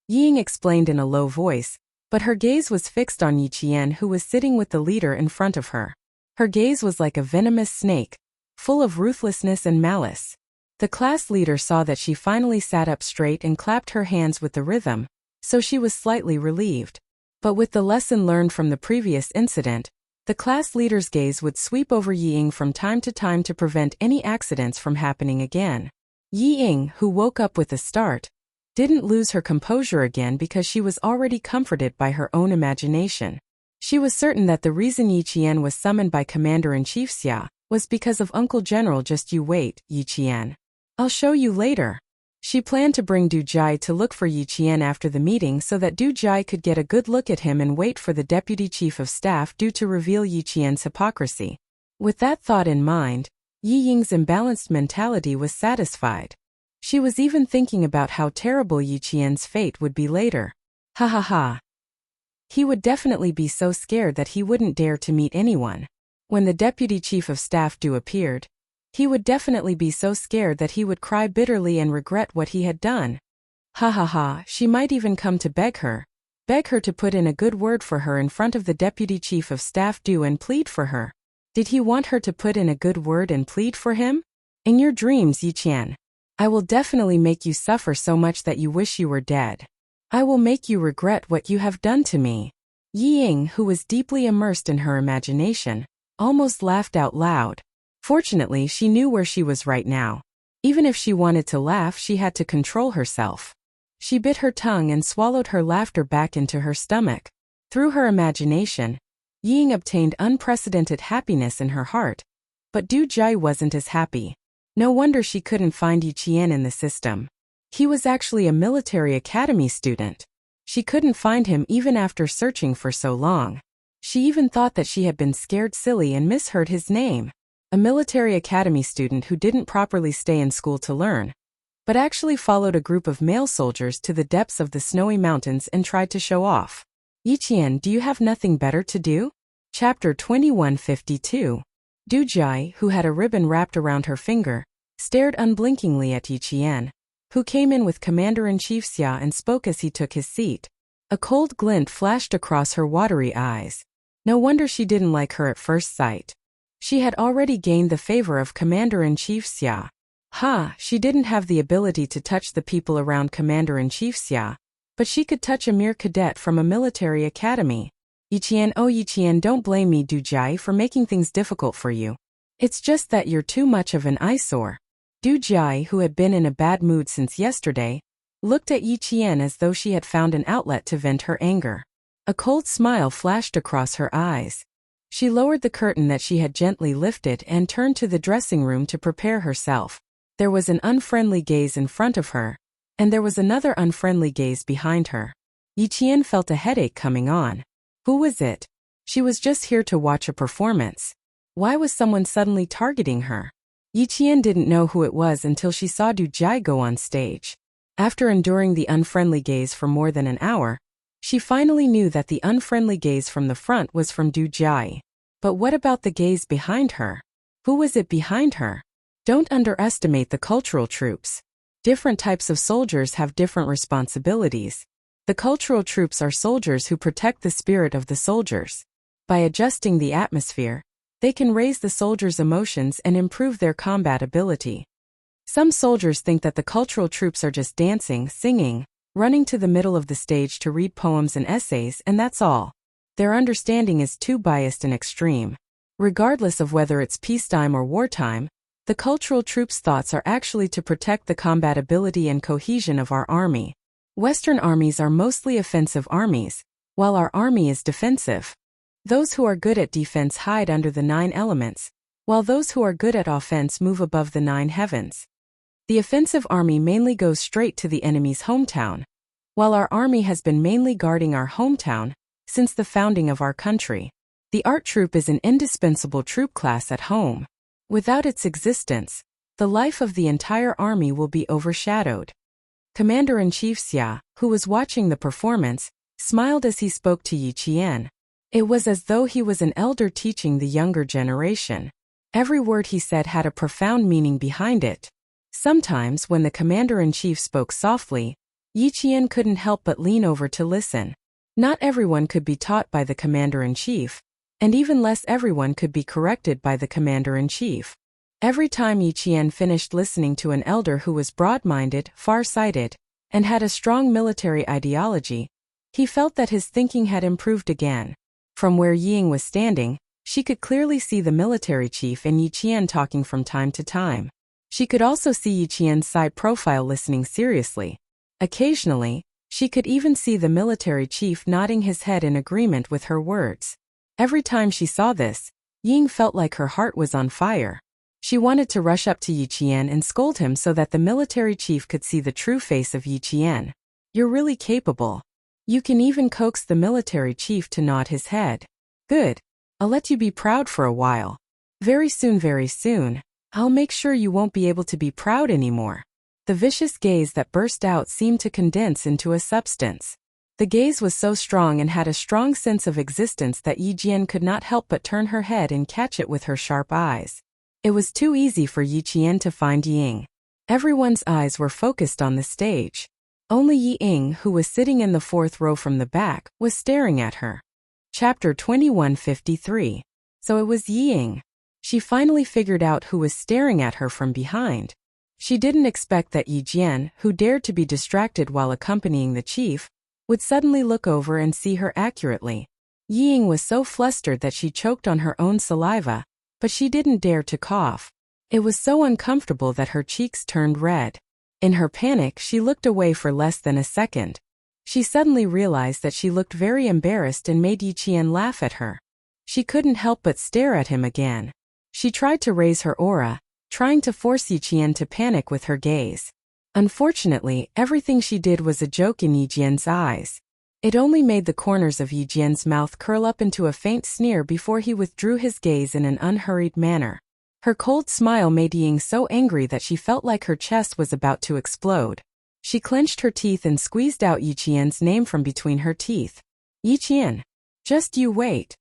[SPEAKER 1] Yi Ying explained in a low voice, but her gaze was fixed on Yi Qian, who was sitting with the leader in front of her. Her gaze was like a venomous snake, full of ruthlessness and malice. The class leader saw that she finally sat up straight and clapped her hands with the rhythm, so she was slightly relieved. But with the lesson learned from the previous incident, the class leader's gaze would sweep over Yi Ying from time to time to prevent any accidents from happening again. Yi Ying, who woke up with a start, didn't lose her composure again because she was already comforted by her own imagination. She was certain that the reason Yi Qian was summoned by Commander-in-Chief Xia was because of Uncle General. Just you wait, Yi Qian. I'll show you later. She planned to bring Du Jai to look for Yi Qian after the meeting so that Du Jai could get a good look at him and wait for the Deputy Chief of Staff to reveal Yi Qian's hypocrisy. With that thought in mind, Yi Ying's imbalanced mentality was satisfied. She was even thinking about how terrible Yi Qian's fate would be later. Ha ha ha. He would definitely be so scared that he wouldn't dare to meet anyone. When the Deputy Chief of Staff appeared, he would definitely be so scared that he would cry bitterly and regret what he had done. Ha ha ha, she might even come to beg her to put in a good word for her in front of the Deputy Chief of Staff and plead for her. Did he want her to put in a good word and plead for him? In your dreams, Yi Qian. I will definitely make you suffer so much that you wish you were dead. I will make you regret what you have done to me. Yi Ying, who was deeply immersed in her imagination, almost laughed out loud. Fortunately, she knew where she was right now. Even if she wanted to laugh, she had to control herself. She bit her tongue and swallowed her laughter back into her stomach. Through her imagination, Yi Ying obtained unprecedented happiness in her heart. But Du Jai wasn't as happy. No wonder she couldn't find Yi Qian in the system. He was actually a military academy student. She couldn't find him even after searching for so long. She even thought that she had been scared silly and misheard his name. A military academy student who didn't properly stay in school to learn, but actually followed a group of male soldiers to the depths of the snowy mountains and tried to show off. Yi Qian, do you have nothing better to do? Chapter 2152. Du Jai, who had a ribbon wrapped around her finger, stared unblinkingly at Yi Qian, who came in with Commander-in-Chief Xia and spoke as he took his seat. A cold glint flashed across her watery eyes. No wonder she didn't like her at first sight. She had already gained the favor of Commander-in-Chief Xia. She didn't have the ability to touch the people around Commander-in-Chief Xia, but she could touch a mere cadet from a military academy. Yi Qian, oh Yi Qian, don't blame me, Du Jai, for making things difficult for you. It's just that you're too much of an eyesore. Du Jai, who had been in a bad mood since yesterday, looked at Yi Qian as though she had found an outlet to vent her anger. A cold smile flashed across her eyes. She lowered the curtain that she had gently lifted and turned to the dressing room to prepare herself. There was an unfriendly gaze in front of her, and there was another unfriendly gaze behind her. Yi Qian felt a headache coming on. Who was it? She was just here to watch a performance. Why was someone suddenly targeting her? Yi Qian didn't know who it was until she saw Du Jai go on stage. After enduring the unfriendly gaze for more than an hour, she finally knew that the unfriendly gaze from the front was from Du Jai. But what about the gaze behind her? Who was it behind her? Don't underestimate the cultural troops. Different types of soldiers have different responsibilities. The cultural troops are soldiers who protect the spirit of the soldiers. By adjusting the atmosphere, they can raise the soldiers' emotions and improve their combat ability. Some soldiers think that the cultural troops are just dancing, singing, running to the middle of the stage to read poems and essays, and that's all. Their understanding is too biased and extreme. Regardless of whether it's peacetime or wartime, the cultural troops' thoughts are actually to protect the combatability and cohesion of our army. Western armies are mostly offensive armies, while our army is defensive. Those who are good at defense hide under the 9 elements, while those who are good at offense move above the 9 heavens. The offensive army mainly goes straight to the enemy's hometown, while our army has been mainly guarding our hometown since the founding of our country. The art troop is an indispensable troop class at home. Without its existence, the life of the entire army will be overshadowed. Commander-in-Chief Xia, who was watching the performance, smiled as he spoke to Yi Qian. It was as though he was an elder teaching the younger generation. Every word he said had a profound meaning behind it. Sometimes when the commander-in-chief spoke softly, Yi Qian couldn't help but lean over to listen. Not everyone could be taught by the commander-in-chief, and even less everyone could be corrected by the commander-in-chief. Every time Yi Qian finished listening to an elder who was broad-minded, far-sighted, and had a strong military ideology, he felt that his thinking had improved again. From where Ying was standing, she could clearly see the military chief and Yi Qian talking from time to time. She could also see Yi Qian's side profile listening seriously. Occasionally, she could even see the military chief nodding his head in agreement with her words. Every time she saw this, Ying felt like her heart was on fire. She wanted to rush up to Yi Qian and scold him so that the military chief could see the true face of Yi Qian. "You're really capable. You can even coax the military chief to nod his head. Good. I'll let you be proud for a while. Very soon, I'll make sure you won't be able to be proud anymore." The vicious gaze that burst out seemed to condense into a substance. The gaze was so strong and had a strong sense of existence that Yi Qian could not help but turn her head and catch it with her sharp eyes. It was too easy for Yi Qian to find Ying. Everyone's eyes were focused on the stage. Only Yi Ying, who was sitting in the 4th row from the back, was staring at her. Chapter 2153. So it was Yi Ying. She finally figured out who was staring at her from behind. She didn't expect that Yi Jian, who dared to be distracted while accompanying the chief, would suddenly look over and see her accurately. Yi Ying was so flustered that she choked on her own saliva, but she didn't dare to cough. It was so uncomfortable that her cheeks turned red. In her panic, she looked away for less than a second. She suddenly realized that she looked very embarrassed and made Yi Qian laugh at her. She couldn't help but stare at him again. She tried to raise her aura, trying to force Yi Qian to panic with her gaze. Unfortunately, everything she did was a joke in Yi Jian's eyes. It only made the corners of Yi Jian's mouth curl up into a faint sneer before he withdrew his gaze in an unhurried manner. Her cold smile made Ying so angry that she felt like her chest was about to explode. She clenched her teeth and squeezed out Yi Qian's name from between her teeth. "Yi Qian, just you wait."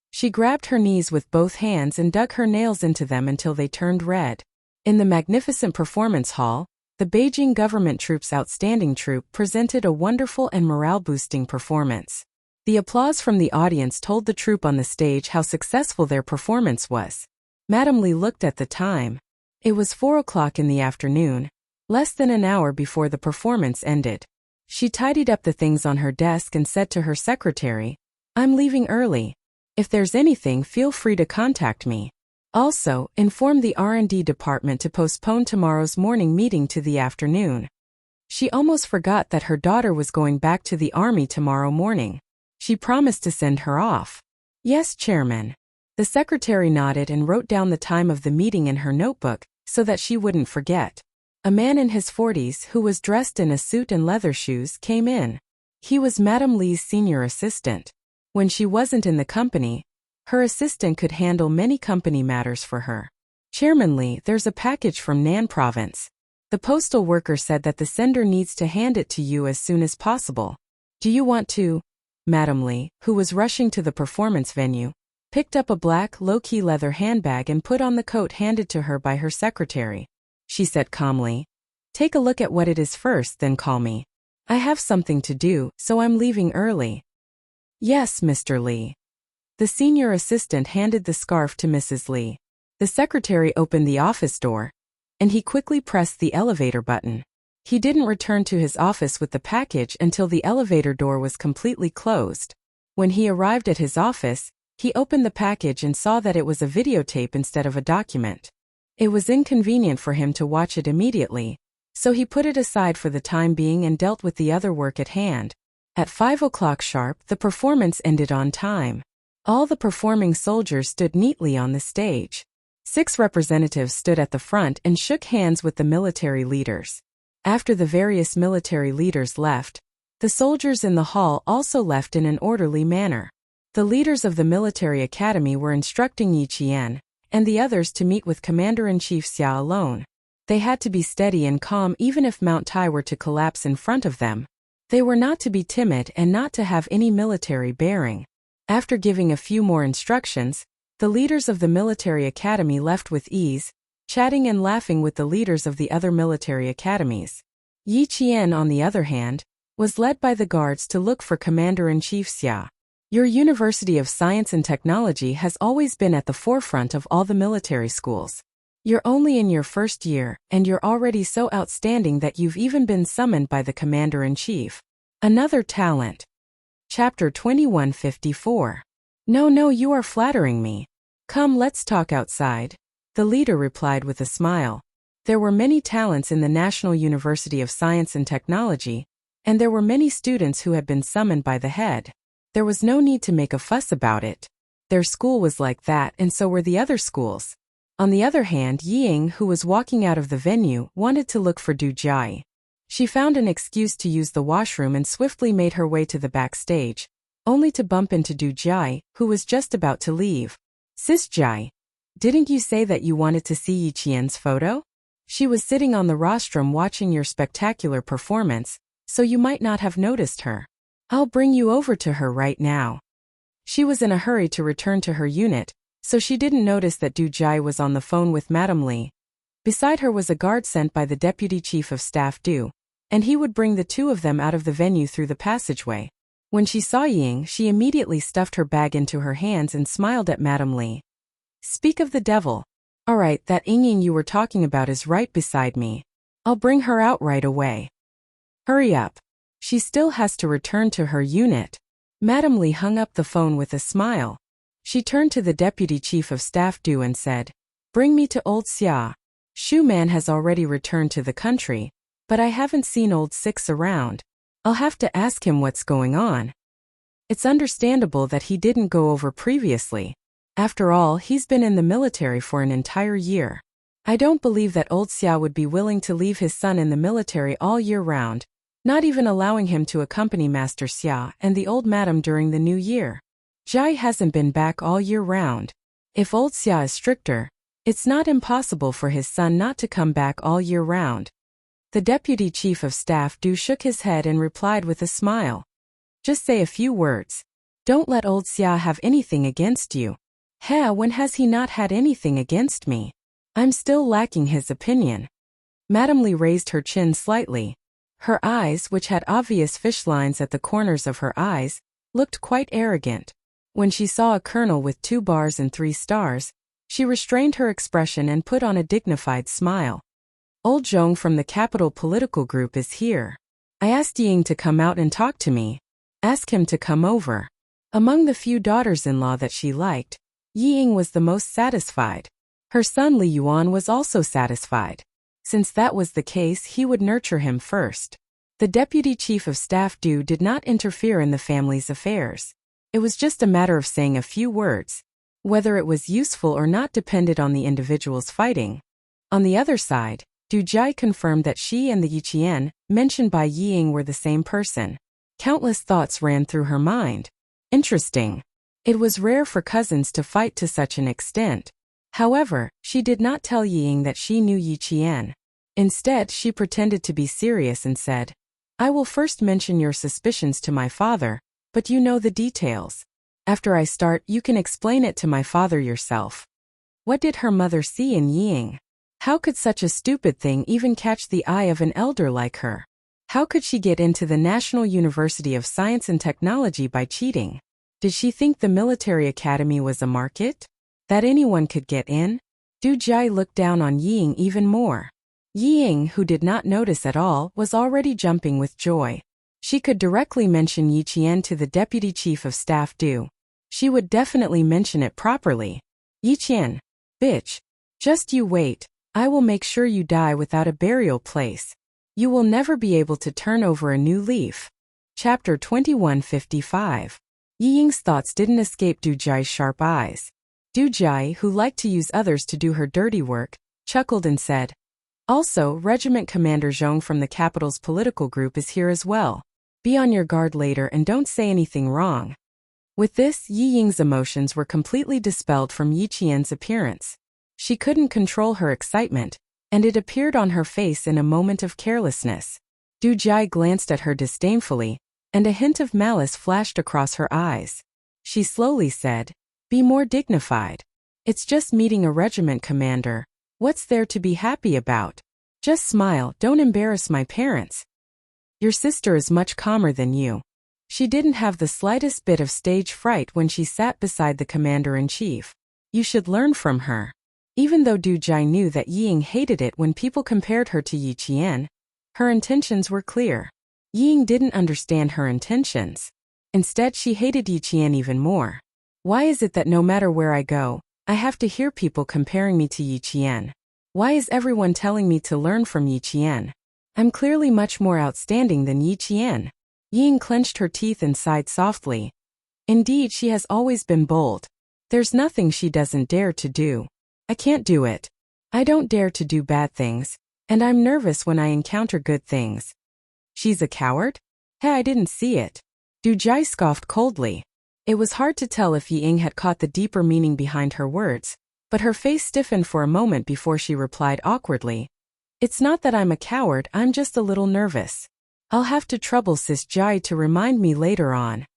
[SPEAKER 1] She grabbed her knees with both hands and dug her nails into them until they turned red. In the magnificent performance hall, the Beijing government troops' outstanding troupe presented a wonderful and morale-boosting performance. The applause from the audience told the troupe on the stage how successful their performance was. Madame Li looked at the time. It was 4 o'clock in the afternoon, less than an hour before the performance ended. She tidied up the things on her desk and said to her secretary, "I'm leaving early. If there's anything, feel free to contact me. Also, inform the R&D department to postpone tomorrow's morning meeting to the afternoon." She almost forgot that her daughter was going back to the army tomorrow morning. She promised to send her off. "Yes, Chairman." The secretary nodded and wrote down the time of the meeting in her notebook, so that she wouldn't forget. A man in his 40s who was dressed in a suit and leather shoes came in. He was Madame Li's senior assistant. When she wasn't in the company, her assistant could handle many company matters for her. "Chairman Li, there's a package from Nan Province. The postal worker said that the sender needs to hand it to you as soon as possible. Do you want to?" Madame Li, who was rushing to the performance venue, picked up a black, low-key leather handbag and put on the coat handed to her by her secretary. She said calmly, "Take a look at what it is first, then call me. I have something to do, so I'm leaving early." "Yes, Mr. Li." The senior assistant handed the scarf to Mrs. Li. The secretary opened the office door, and he quickly pressed the elevator button. He didn't return to his office with the package until the elevator door was completely closed. When he arrived at his office, he opened the package and saw that it was a videotape instead of a document. It was inconvenient for him to watch it immediately, so he put it aside for the time being and dealt with the other work at hand. At 5 o'clock sharp, the performance ended on time. All the performing soldiers stood neatly on the stage. 6 representatives stood at the front and shook hands with the military leaders. After the various military leaders left, the soldiers in the hall also left in an orderly manner. The leaders of the military academy were instructing Yi Qian and the others to meet with Commander-in-Chief Xia alone. They had to be steady and calm even if Mount Tai were to collapse in front of them. They were not to be timid and not to have any military bearing. After giving a few more instructions, the leaders of the military academy left with ease, chatting and laughing with the leaders of the other military academies. Yi Qian, on the other hand, was led by the guards to look for Commander-in-Chief Xia. Your University of Science and Technology has always been at the forefront of all the military schools. You're only in your first year, and you're already so outstanding that you've even been summoned by the Commander-in-Chief. Another talent. Chapter 2154. No, you are flattering me. Come, let's talk outside. The leader replied with a smile. There were many talents in the National University of Science and Technology, and there were many students who had been summoned by the head. There was no need to make a fuss about it. Their school was like that, and so were the other schools. On the other hand, Ying, who was walking out of the venue, wanted to look for Du Jai. She found an excuse to use the washroom and swiftly made her way to the backstage, only to bump into Du Jai, who was just about to leave. Sis Jai, didn't you say that you wanted to see Yi Qian's photo? She was sitting on the rostrum watching your spectacular performance, so you might not have noticed her. I'll bring you over to her right now. She was in a hurry to return to her unit, so she didn't notice that Du Jai was on the phone with Madame Li. Beside her was a guard sent by the Deputy Chief of Staff Du, and he would bring the two of them out of the venue through the passageway. When she saw Ying, she immediately stuffed her bag into her hands and smiled at Madame Li. Speak of the devil. All right, that Ying you were talking about is right beside me. I'll bring her out right away. Hurry up. She still has to return to her unit. Madame Li hung up the phone with a smile. She turned to the Deputy Chief of Staff Du and said, Bring me to old Xia. Shu Man has already returned to the country, but I haven't seen old Six around. I'll have to ask him what's going on. It's understandable that he didn't go over previously. After all, he's been in the military for an entire year. I don't believe that old Xia would be willing to leave his son in the military all year round, not even allowing him to accompany Master Xia and the old madam during the new year. Jai hasn't been back all year round. If old Xia is stricter, it's not impossible for his son not to come back all year round. The Deputy Chief of Staff Du shook his head and replied with a smile. Just say a few words. Don't let old Xia have anything against you. When has he not had anything against me? I'm still lacking his opinion. Madame Li raised her chin slightly. Her eyes, which had obvious fish lines at the corners of her eyes, looked quite arrogant. When she saw a colonel with 2 bars and 3 stars, she restrained her expression and put on a dignified smile. Old Zhong from the Capital Political Group is here. I asked Ying to come out and talk to me. Ask him to come over. Among the few daughters-in-law that she liked, Ying was the most satisfied. Her son Li Yuan was also satisfied. Since that was the case, he would nurture him first. The Deputy Chief of Staff Du did not interfere in the family's affairs. It was just a matter of saying a few words. Whether it was useful or not depended on the individuals fighting. On the other side, Du Jai confirmed that she and the Yi Qian mentioned by Ying were the same person. Countless thoughts ran through her mind. Interesting. It was rare for cousins to fight to such an extent. However, she did not tell Ying that she knew Yi Qian. Instead, she pretended to be serious and said, I will first mention your suspicions to my father, but you know the details. After I start, you can explain it to my father yourself. What did her mother see in Ying? How could such a stupid thing even catch the eye of an elder like her? How could she get into the National University of Science and Technology by cheating? Did she think the military academy was a market? That anyone could get in? Du Jai looked down on Ying even more. Yi Ying, who did not notice at all, was already jumping with joy. She could directly mention Yi Qian to the Deputy Chief of Staff Du. She would definitely mention it properly. Yi Qian, bitch. Just you wait, I will make sure you die without a burial place. You will never be able to turn over a new leaf. Chapter 2155. Yi Ying's thoughts didn't escape Du Jia's sharp eyes. Du Jia, who liked to use others to do her dirty work, chuckled and said, "Also, Regiment Commander Zhong from the capital's political group is here as well. Be on your guard later and don't say anything wrong." With this, Yi Ying's emotions were completely dispelled from Yi Qian's appearance. She couldn't control her excitement, and it appeared on her face in a moment of carelessness. Du Jia glanced at her disdainfully, and a hint of malice flashed across her eyes. She slowly said, "Be more dignified. It's just meeting a regiment commander. What's there to be happy about? Just smile, don't embarrass my parents. Your sister is much calmer than you." She didn't have the slightest bit of stage fright when she sat beside the commander-in-chief. You should learn from her. Even though Du Jia knew that Yi Ying hated it when people compared her to Yi Qian, her intentions were clear. Yi Ying didn't understand her intentions. Instead, she hated Yi Qian even more. Why is it that no matter where I go, I have to hear people comparing me to Yi Qian? Why is everyone telling me to learn from Yi Qian? I'm clearly much more outstanding than Yi Qian. Yi Ying clenched her teeth and sighed softly. Indeed, she has always been bold. There's nothing she doesn't dare to do. I can't do it. I don't dare to do bad things, and I'm nervous when I encounter good things. She's a coward? Hey, I didn't see it. Du Jia scoffed coldly. It was hard to tell if Yi Ying had caught the deeper meaning behind her words, but her face stiffened for a moment before she replied awkwardly. It's not that I'm a coward, I'm just a little nervous. I'll have to trouble Sis Jai to remind me later on.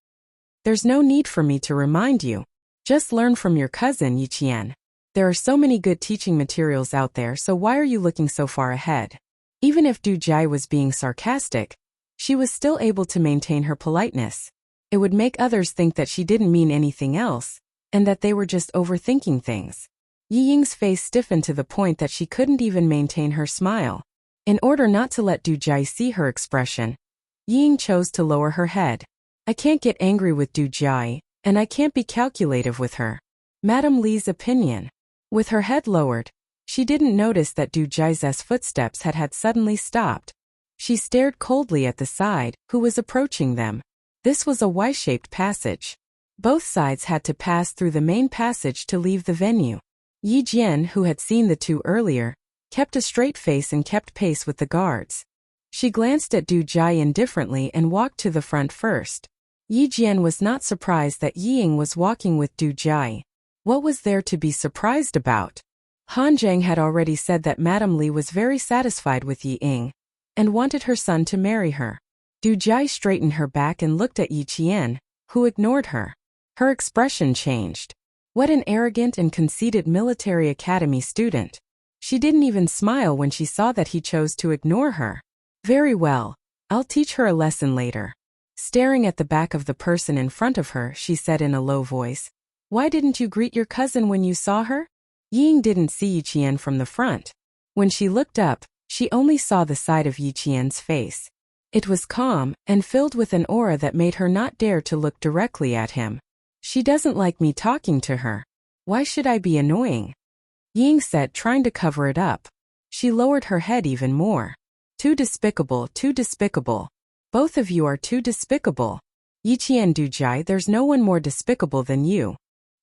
[SPEAKER 1] There's no need for me to remind you. Just learn from your cousin, Yi Qian. There are so many good teaching materials out there, so why are you looking so far ahead? Even if Du Jia was being sarcastic, she was still able to maintain her politeness. It would make others think that she didn't mean anything else, and that they were just overthinking things. Yi Ying's face stiffened to the point that she couldn't even maintain her smile. In order not to let Du Jia see her expression, Yi Ying chose to lower her head. I can't get angry with Du Jia, and I can't be calculative with her. Madame Li's opinion. With her head lowered, she didn't notice that Du Jia's footsteps had suddenly stopped. She stared coldly at the side, who was approaching them. This was a Y-shaped passage. Both sides had to pass through the main passage to leave the venue. Yi Jian, who had seen the two earlier, kept a straight face and kept pace with the guards. She glanced at Du Jia indifferently and walked to the front first. Yi Jian was not surprised that Yi Ying was walking with Du Jia. What was there to be surprised about? Han Zhang had already said that Madame Li was very satisfied with Yi Ying, and wanted her son to marry her. Du Jia straightened her back and looked at Yi Qian, who ignored her. Her expression changed. What an arrogant and conceited military academy student. She didn't even smile when she saw that he chose to ignore her. Very well, I'll teach her a lesson later. Staring at the back of the person in front of her, she said in a low voice, "Why didn't you greet your cousin when you saw her?" Yi Ying didn't see Yi Qian from the front. When she looked up, she only saw the side of Yi Qian's face. It was calm and filled with an aura that made her not dare to look directly at him. She doesn't like me talking to her. Why should I be annoying? Yi Ying said, trying to cover it up. She lowered her head even more. Too despicable, too despicable. Both of you are too despicable. Yi Qian, Du Jia, there's no one more despicable than you.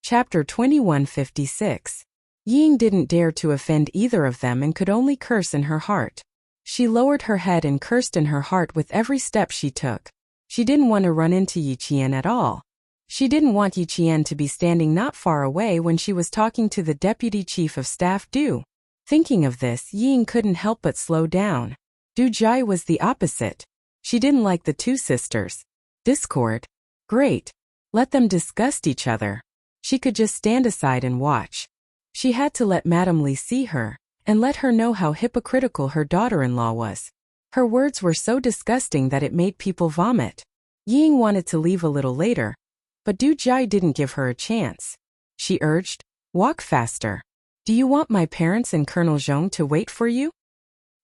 [SPEAKER 1] Chapter 2156. Yi Ying didn't dare to offend either of them and could only curse in her heart. She lowered her head and cursed in her heart with every step she took. She didn't want to run into Yi Qian at all. She didn't want Yi Qian to be standing not far away when she was talking to the Deputy Chief of Staff Du. Thinking of this, Yi Ying couldn't help but slow down. Du Jia was the opposite. She didn't like the two sisters. Discord? Great. Let them disgust each other. She could just stand aside and watch. She had to let Madame Li see her, and let her know how hypocritical her daughter-in-law was. Her words were so disgusting that it made people vomit. Yi Ying wanted to leave a little later, but Du Jia didn't give her a chance. She urged, "Walk faster. Do you want my parents and Colonel Zhong to wait for you?"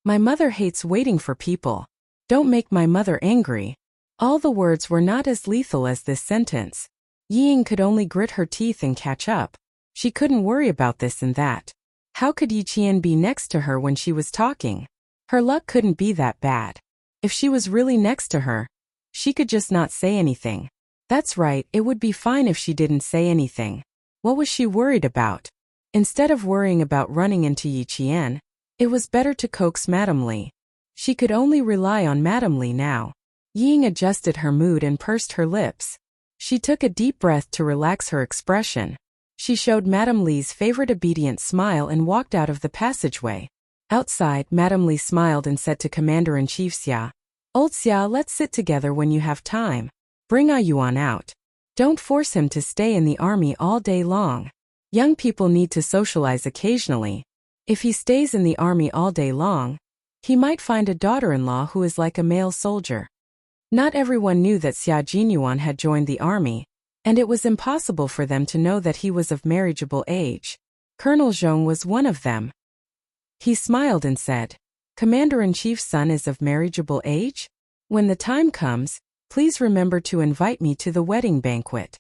[SPEAKER 1] My mother hates waiting for people. Don't make my mother angry. All the words were not as lethal as this sentence. Ying could only grit her teeth and catch up. She couldn't worry about this and that. How could Yi Qian be next to her when she was talking? Her luck couldn't be that bad. If she was really next to her, she could just not say anything. That's right, it would be fine if she didn't say anything. What was she worried about? Instead of worrying about running into Yi Qian, it was better to coax Madame Li. She could only rely on Madame Li now. Ying adjusted her mood and pursed her lips. She took a deep breath to relax her expression. She showed Madame Li's favorite obedient smile and walked out of the passageway. Outside, Madame Li smiled and said to Commander-in-Chief Xia, "Old Xia, let's sit together when you have time. Bring Ah Yuan out. Don't force him to stay in the army all day long. Young people need to socialize occasionally. If he stays in the army all day long, he might find a daughter-in-law who is like a male soldier." Not everyone knew that Xia Jinyuan had joined the army, and it was impossible for them to know that he was of marriageable age. Colonel Zhong was one of them. He smiled and said, "Commander-in-Chief's son is of marriageable age? When the time comes, please remember to invite me to the wedding banquet.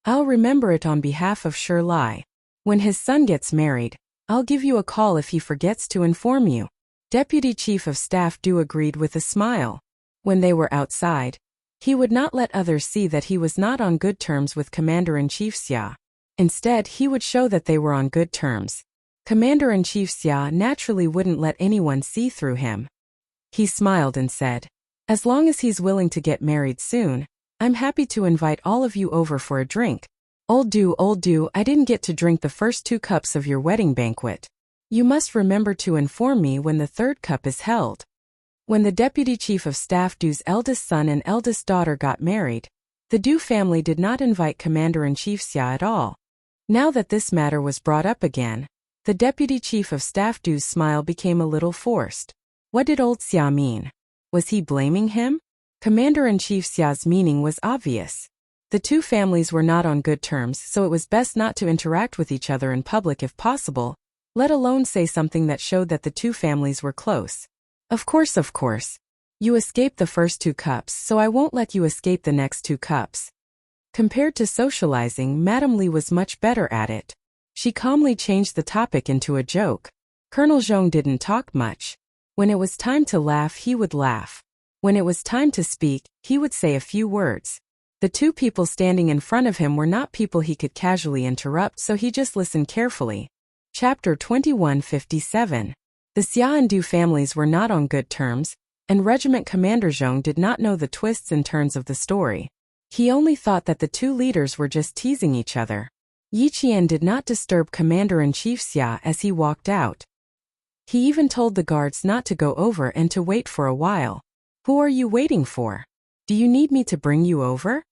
[SPEAKER 1] I'll remember it on behalf of Shi Lai. When his son gets married, I'll give you a call if he forgets to inform you." Deputy Chief of Staff Du agreed with a smile. When they were outside, he would not let others see that he was not on good terms with Commander-in-Chief Xia. Instead, he would show that they were on good terms. Commander-in-Chief Xia naturally wouldn't let anyone see through him. He smiled and said, "As long as he's willing to get married soon, I'm happy to invite all of you over for a drink. Old Du, I didn't get to drink the first 2 cups of your wedding banquet. You must remember to inform me when the 3rd cup is held." When the Deputy Chief of Staff Du's eldest son and eldest daughter got married, the Du family did not invite Commander-in-Chief Xia at all. Now that this matter was brought up again, the Deputy Chief of Staff Du's smile became a little forced. What did old Xia mean? Was he blaming him? Commander-in-Chief Xia's meaning was obvious. The 2 families were not on good terms, so it was best not to interact with each other in public if possible, let alone say something that showed that the 2 families were close. Of course. You escaped the first 2 cups, so I won't let you escape the next 2 cups. Compared to socializing, Madame Li was much better at it. She calmly changed the topic into a joke. Colonel Zhong didn't talk much. When it was time to laugh, he would laugh. When it was time to speak, he would say a few words. The 2 people standing in front of him were not people he could casually interrupt, so he just listened carefully. Chapter 2157. The Xia and Du families were not on good terms, and Regiment Commander Zhong did not know the twists and turns of the story. He only thought that the 2 leaders were just teasing each other. Yi Qian did not disturb Commander-in-Chief Xia as he walked out. He even told the guards not to go over and to wait for a while. "Who are you waiting for? Do you need me to bring you over?"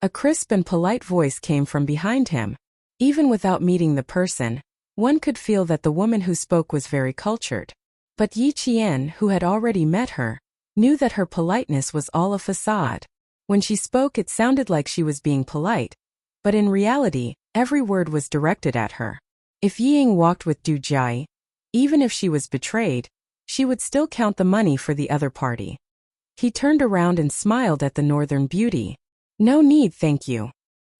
[SPEAKER 1] A crisp and polite voice came from behind him. Even without meeting the person, one could feel that the woman who spoke was very cultured. But Yi Qian, who had already met her, knew that her politeness was all a facade. When she spoke, it sounded like she was being polite, but in reality, every word was directed at her. If Ying walked with Du Jai, even if she was betrayed, she would still count the money for the other party. He turned around and smiled at the northern beauty. "No need, thank you."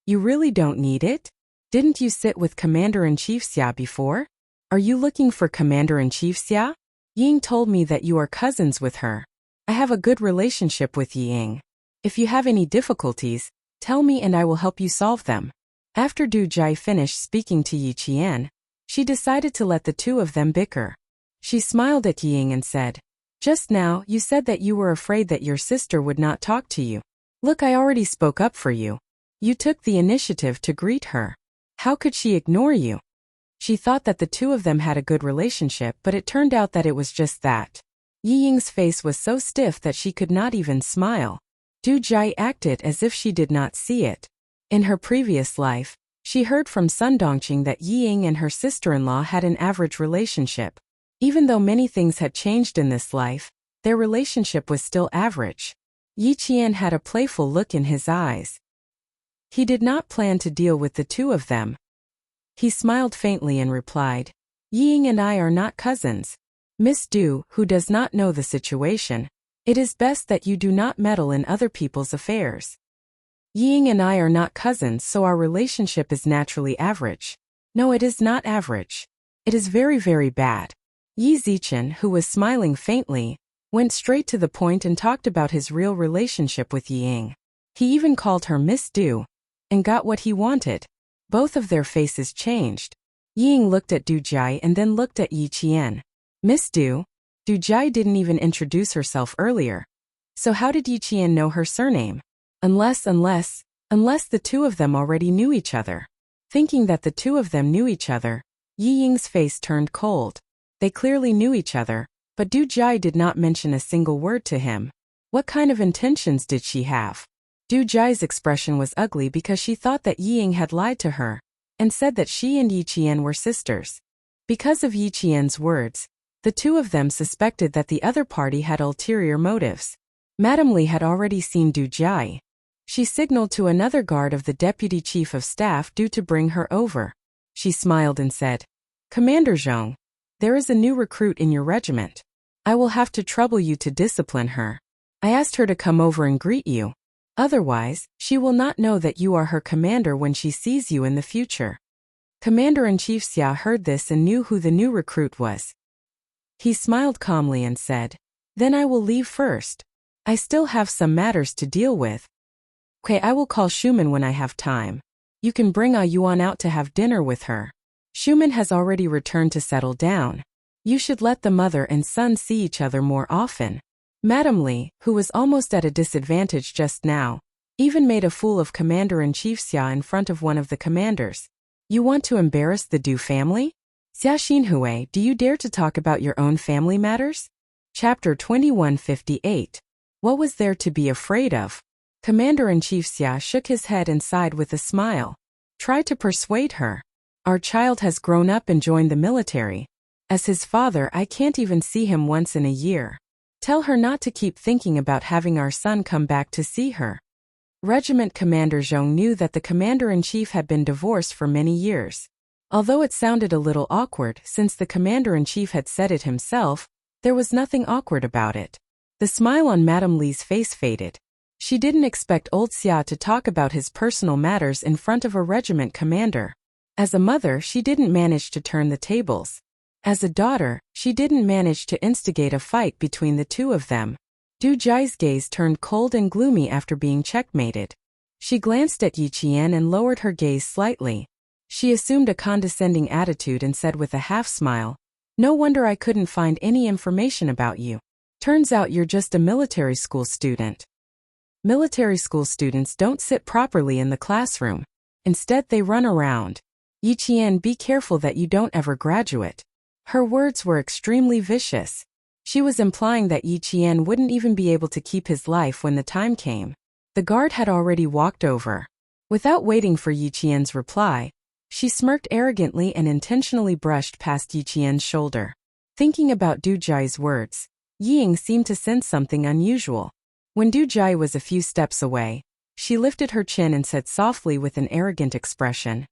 [SPEAKER 1] "You really don't need it? Didn't you sit with Commander-in-Chief Xia before? Are you looking for Commander-in-Chief Xia? Ying told me that you are cousins with her. I have a good relationship with Ying. If you have any difficulties, tell me and I will help you solve them." After Du Jai finished speaking to Yi Qian, she decided to let the 2 of them bicker. She smiled at Ying and said, "Just now, you said that you were afraid that your sister would not talk to you. Look, I already spoke up for you. You took the initiative to greet her. How could she ignore you?" She thought that the 2 of them had a good relationship, but it turned out that it was just that. Yi Ying's face was so stiff that she could not even smile. Du Jai acted as if she did not see it. In her previous life, she heard from Sun Dongqing that Yi Ying and her sister-in-law had an average relationship. Even though many things had changed in this life, their relationship was still average. Yi Qian had a playful look in his eyes. He did not plan to deal with the 2 of them. He smiled faintly and replied, "Yi Ying and I are not cousins. Miss Du, who does not know the situation, it is best that you do not meddle in other people's affairs. Ying and I are not cousins, so our relationship is naturally average. No, it is not average. It is very, very bad. Yi Zichen, who was smiling faintly, went straight to the point and talked about his real relationship with Ying. He even called her Miss Du, and got what he wanted. Both of their faces changed. Ying looked at Du Jai and then looked at Yi Qian. Miss Du? Du Jai didn't even introduce herself earlier. So how did Yi Qian know her surname? Unless the two of them already knew each other. Thinking that the two of them knew each other, Yi Ying's face turned cold. They clearly knew each other, but Du Jai did not mention a single word to him. What kind of intentions did she have? Du Jai's expression was ugly because she thought that Yi Ying had lied to her, and said that she and Yi Qian were sisters. Because of Yi Qian's words, the two of them suspected that the other party had ulterior motives. Madame Li had already seen Du Jai. She signaled to another guard of the deputy chief of staff to bring her over. She smiled and said, "Commander Zhong, there is a new recruit in your regiment. I will have to trouble you to discipline her. I asked her to come over and greet you. Otherwise, she will not know that you are her commander when she sees you in the future." Commander-in-Chief Xia heard this and knew who the new recruit was. He smiled calmly and said, "Then I will leave first. I still have some matters to deal with. Okay, I will call Schumann when I have time. You can bring A Yuan out to have dinner with her. Schumann has already returned to settle down. You should let the mother and son see each other more often." Madame Li, who was almost at a disadvantage just now, even made a fool of Commander-in-Chief Xia in front of one of the commanders. "You want to embarrass the Du family? Xia Xinhui, do you dare to talk about your own family matters?" Chapter 2158. What was there to be afraid of? Commander-in-Chief Xia shook his head and sighed with a smile. Try to persuade her. Our child has grown up and joined the military. As his father, I can't even see him once in a year. Tell her not to keep thinking about having our son come back to see her. Regiment Commander Zhong knew that the commander-in-chief had been divorced for many years. Although it sounded a little awkward since the commander-in-chief had said it himself, there was nothing awkward about it. The smile on Madame Li's face faded. She didn't expect old Xia to talk about his personal matters in front of a regiment commander. As a mother, she didn't manage to turn the tables. As a daughter, she didn't manage to instigate a fight between the two of them. Du Jai's gaze turned cold and gloomy after being checkmated. She glanced at Yi Qian and lowered her gaze slightly. She assumed a condescending attitude and said with a half-smile, "No wonder I couldn't find any information about you. Turns out you're just a military school student." Military school students don't sit properly in the classroom. Instead, they run around. Yi Qian, be careful that you don't ever graduate. Her words were extremely vicious. She was implying that Yi Qian wouldn't even be able to keep his life when the time came. The guard had already walked over. Without waiting for Yi Qian's reply, she smirked arrogantly and intentionally brushed past Yi Qian's shoulder. Thinking about Du Jai's words, Yi Ying seemed to sense something unusual. When Du Jai was a few steps away, she lifted her chin and said softly with an arrogant expression,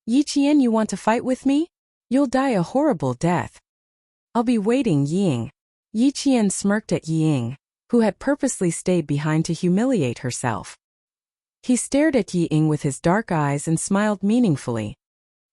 [SPEAKER 1] "Yi Qian, you want to fight with me? You'll die a horrible death." "I'll be waiting, Yi Ying." Yi Qian smirked at Yi Ying, who had purposely stayed behind to humiliate herself. He stared at Yi Ying with his dark eyes and smiled meaningfully.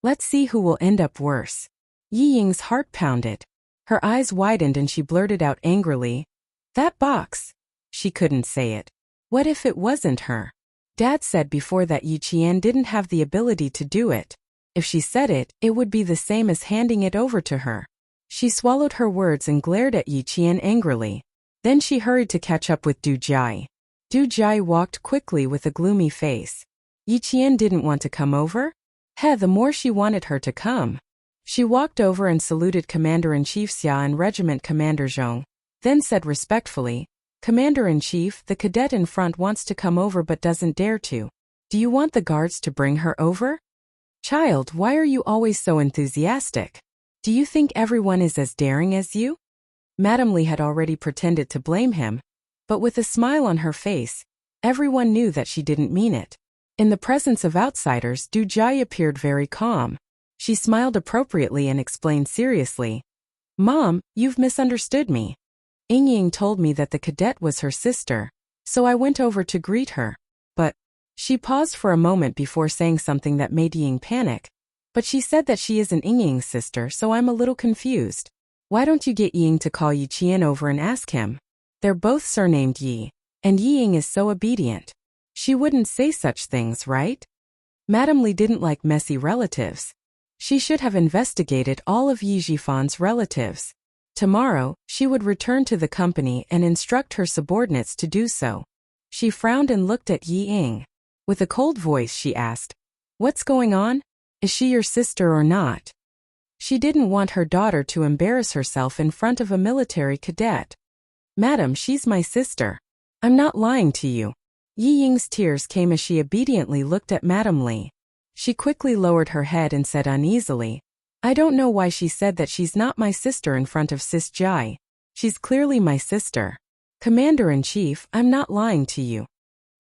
[SPEAKER 1] Let's see who will end up worse. Yi Ying's heart pounded. Her eyes widened and she blurted out angrily, "That box." She couldn't say it. What if it wasn't her? Dad said before that Yi Qian didn't have the ability to do it. If she said it, it would be the same as handing it over to her. She swallowed her words and glared at Yi Qian angrily. Then she hurried to catch up with Du Jai. Du Jai walked quickly with a gloomy face. Yi Qian didn't want to come over? The more she wanted her to come. She walked over and saluted Commander-in-Chief Xia and Regiment Commander Zhong, then said respectfully, "Commander-in-Chief, the cadet in front wants to come over but doesn't dare to. Do you want the guards to bring her over?" "Child, why are you always so enthusiastic? Do you think everyone is as daring as you?" Madame Li had already pretended to blame him, but with a smile on her face, everyone knew that she didn't mean it. In the presence of outsiders, Du Jai appeared very calm. She smiled appropriately and explained seriously, Mom, you've misunderstood me. Ying told me that the cadet was her sister, so I went over to greet her. But she paused for a moment before saying something that made Ying panic. But she said that she isn't Ying's sister, so I'm a little confused. Why don't you get Ying to call Yi Qian over and ask him? They're both surnamed Yi, and Ying is so obedient. She wouldn't say such things, right? Madame Li didn't like messy relatives. She should have investigated all of Yi Jifan's relatives. Tomorrow, she would return to the company and instruct her subordinates to do so. She frowned and looked at Yi Ying. With a cold voice she asked, "What's going on? Is she your sister or not?" She didn't want her daughter to embarrass herself in front of a military cadet. "Madam, she's my sister. I'm not lying to you." Yi Ying's tears came as she obediently looked at Madame Li. She quickly lowered her head and said uneasily, "I don't know why she said that she's not my sister in front of Sis Jai. She's clearly my sister. Commander-in-Chief, I'm not lying to you."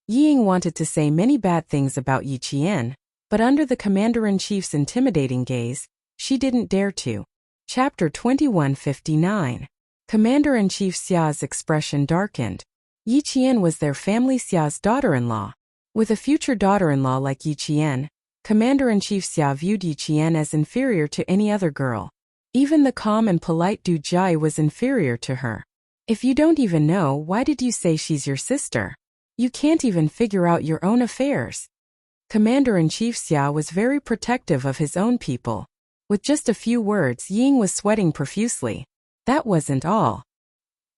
[SPEAKER 1] Yi Ying wanted to say many bad things about Yi Qian, but under the Commander-in-Chief's intimidating gaze, she didn't dare to. Chapter 2159. Commander-in-Chief Xia's expression darkened. Yi Qian was their family Xia's daughter-in-law. With a future daughter-in-law like Yi Qian, Commander-in-Chief Xia viewed Yi Qian as inferior to any other girl. Even the calm and polite Du Jai was inferior to her. If you don't even know, why did you say she's your sister? You can't even figure out your own affairs. Commander-in-Chief Xia was very protective of his own people. With just a few words, Ying was sweating profusely. That wasn't all.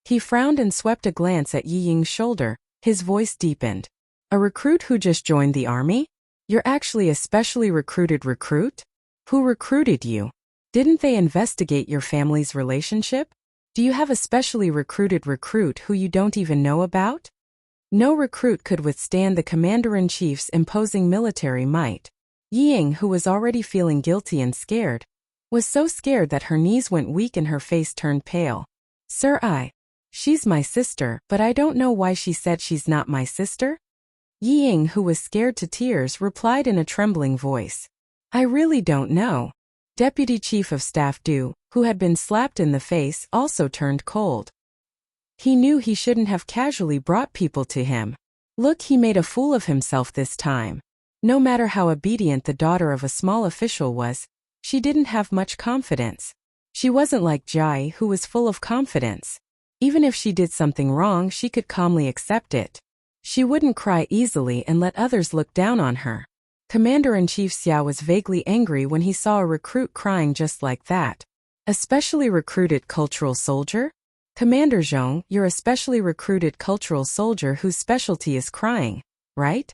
[SPEAKER 1] He frowned and swept a glance at Yi Ying's shoulder. His voice deepened. "A recruit who just joined the army? You're actually a specially recruited recruit? Who recruited you? Didn't they investigate your family's relationship? Do you have a specially recruited recruit who you don't even know about?" No recruit could withstand the Commander-in-Chief's imposing military might. Yi Ying, who was already feeling guilty and scared, was so scared that her knees went weak and her face turned pale. "Sir, she's my sister, but I don't know why she said she's not my sister?" Yi Ying, who was scared to tears, replied in a trembling voice, "I really don't know." Deputy Chief of Staff Du, who had been slapped in the face, also turned cold. He knew he shouldn't have casually brought people to him. Look, he made a fool of himself this time. No matter how obedient the daughter of a small official was, she didn't have much confidence. She wasn't like Jai, who was full of confidence. Even if she did something wrong, she could calmly accept it. She wouldn't cry easily and let others look down on her. Commander-in-Chief Xia was vaguely angry when he saw a recruit crying just like that. A specially recruited cultural soldier? Commander Zhong, you're a specially recruited cultural soldier whose specialty is crying, right?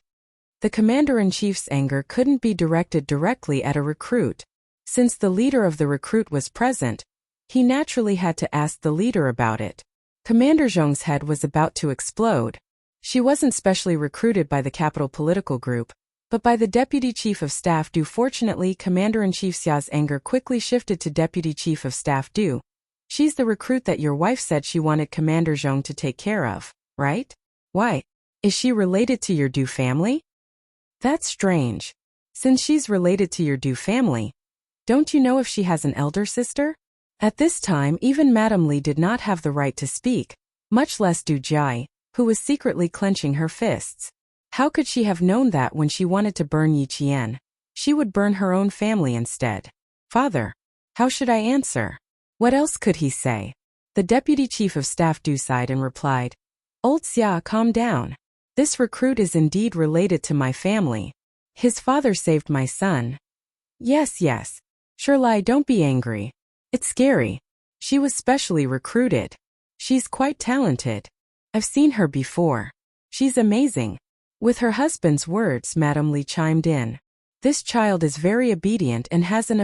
[SPEAKER 1] The Commander-in-Chief's anger couldn't be directed directly at a recruit. Since the leader of the recruit was present, he naturally had to ask the leader about it. Commander Zhong's head was about to explode. She wasn't specially recruited by the capital political group, but by the Deputy Chief of Staff Du. Fortunately, Commander-in-Chief Xia's anger quickly shifted to Deputy Chief of Staff Du. She's the recruit that your wife said she wanted Commander Zhong to take care of, right? Why? Is she related to your Du family? That's strange. Since she's related to your Du family, don't you know if she has an elder sister? At this time, even Madame Li did not have the right to speak, much less Du Jai, who was secretly clenching her fists. How could she have known that when she wanted to burn Yi Qian? She would burn her own family instead. Father, how should I answer? What else could he say? The Deputy Chief of Staff Du sighed and replied, Old Xia, calm down. This recruit is indeed related to my family. His father saved my son. Yes. Shirlai, don't be angry. It's scary. She was specially recruited. She's quite talented. I've seen her before. She's amazing. With her husband's words, Madame Li chimed in. This child is very obedient and has an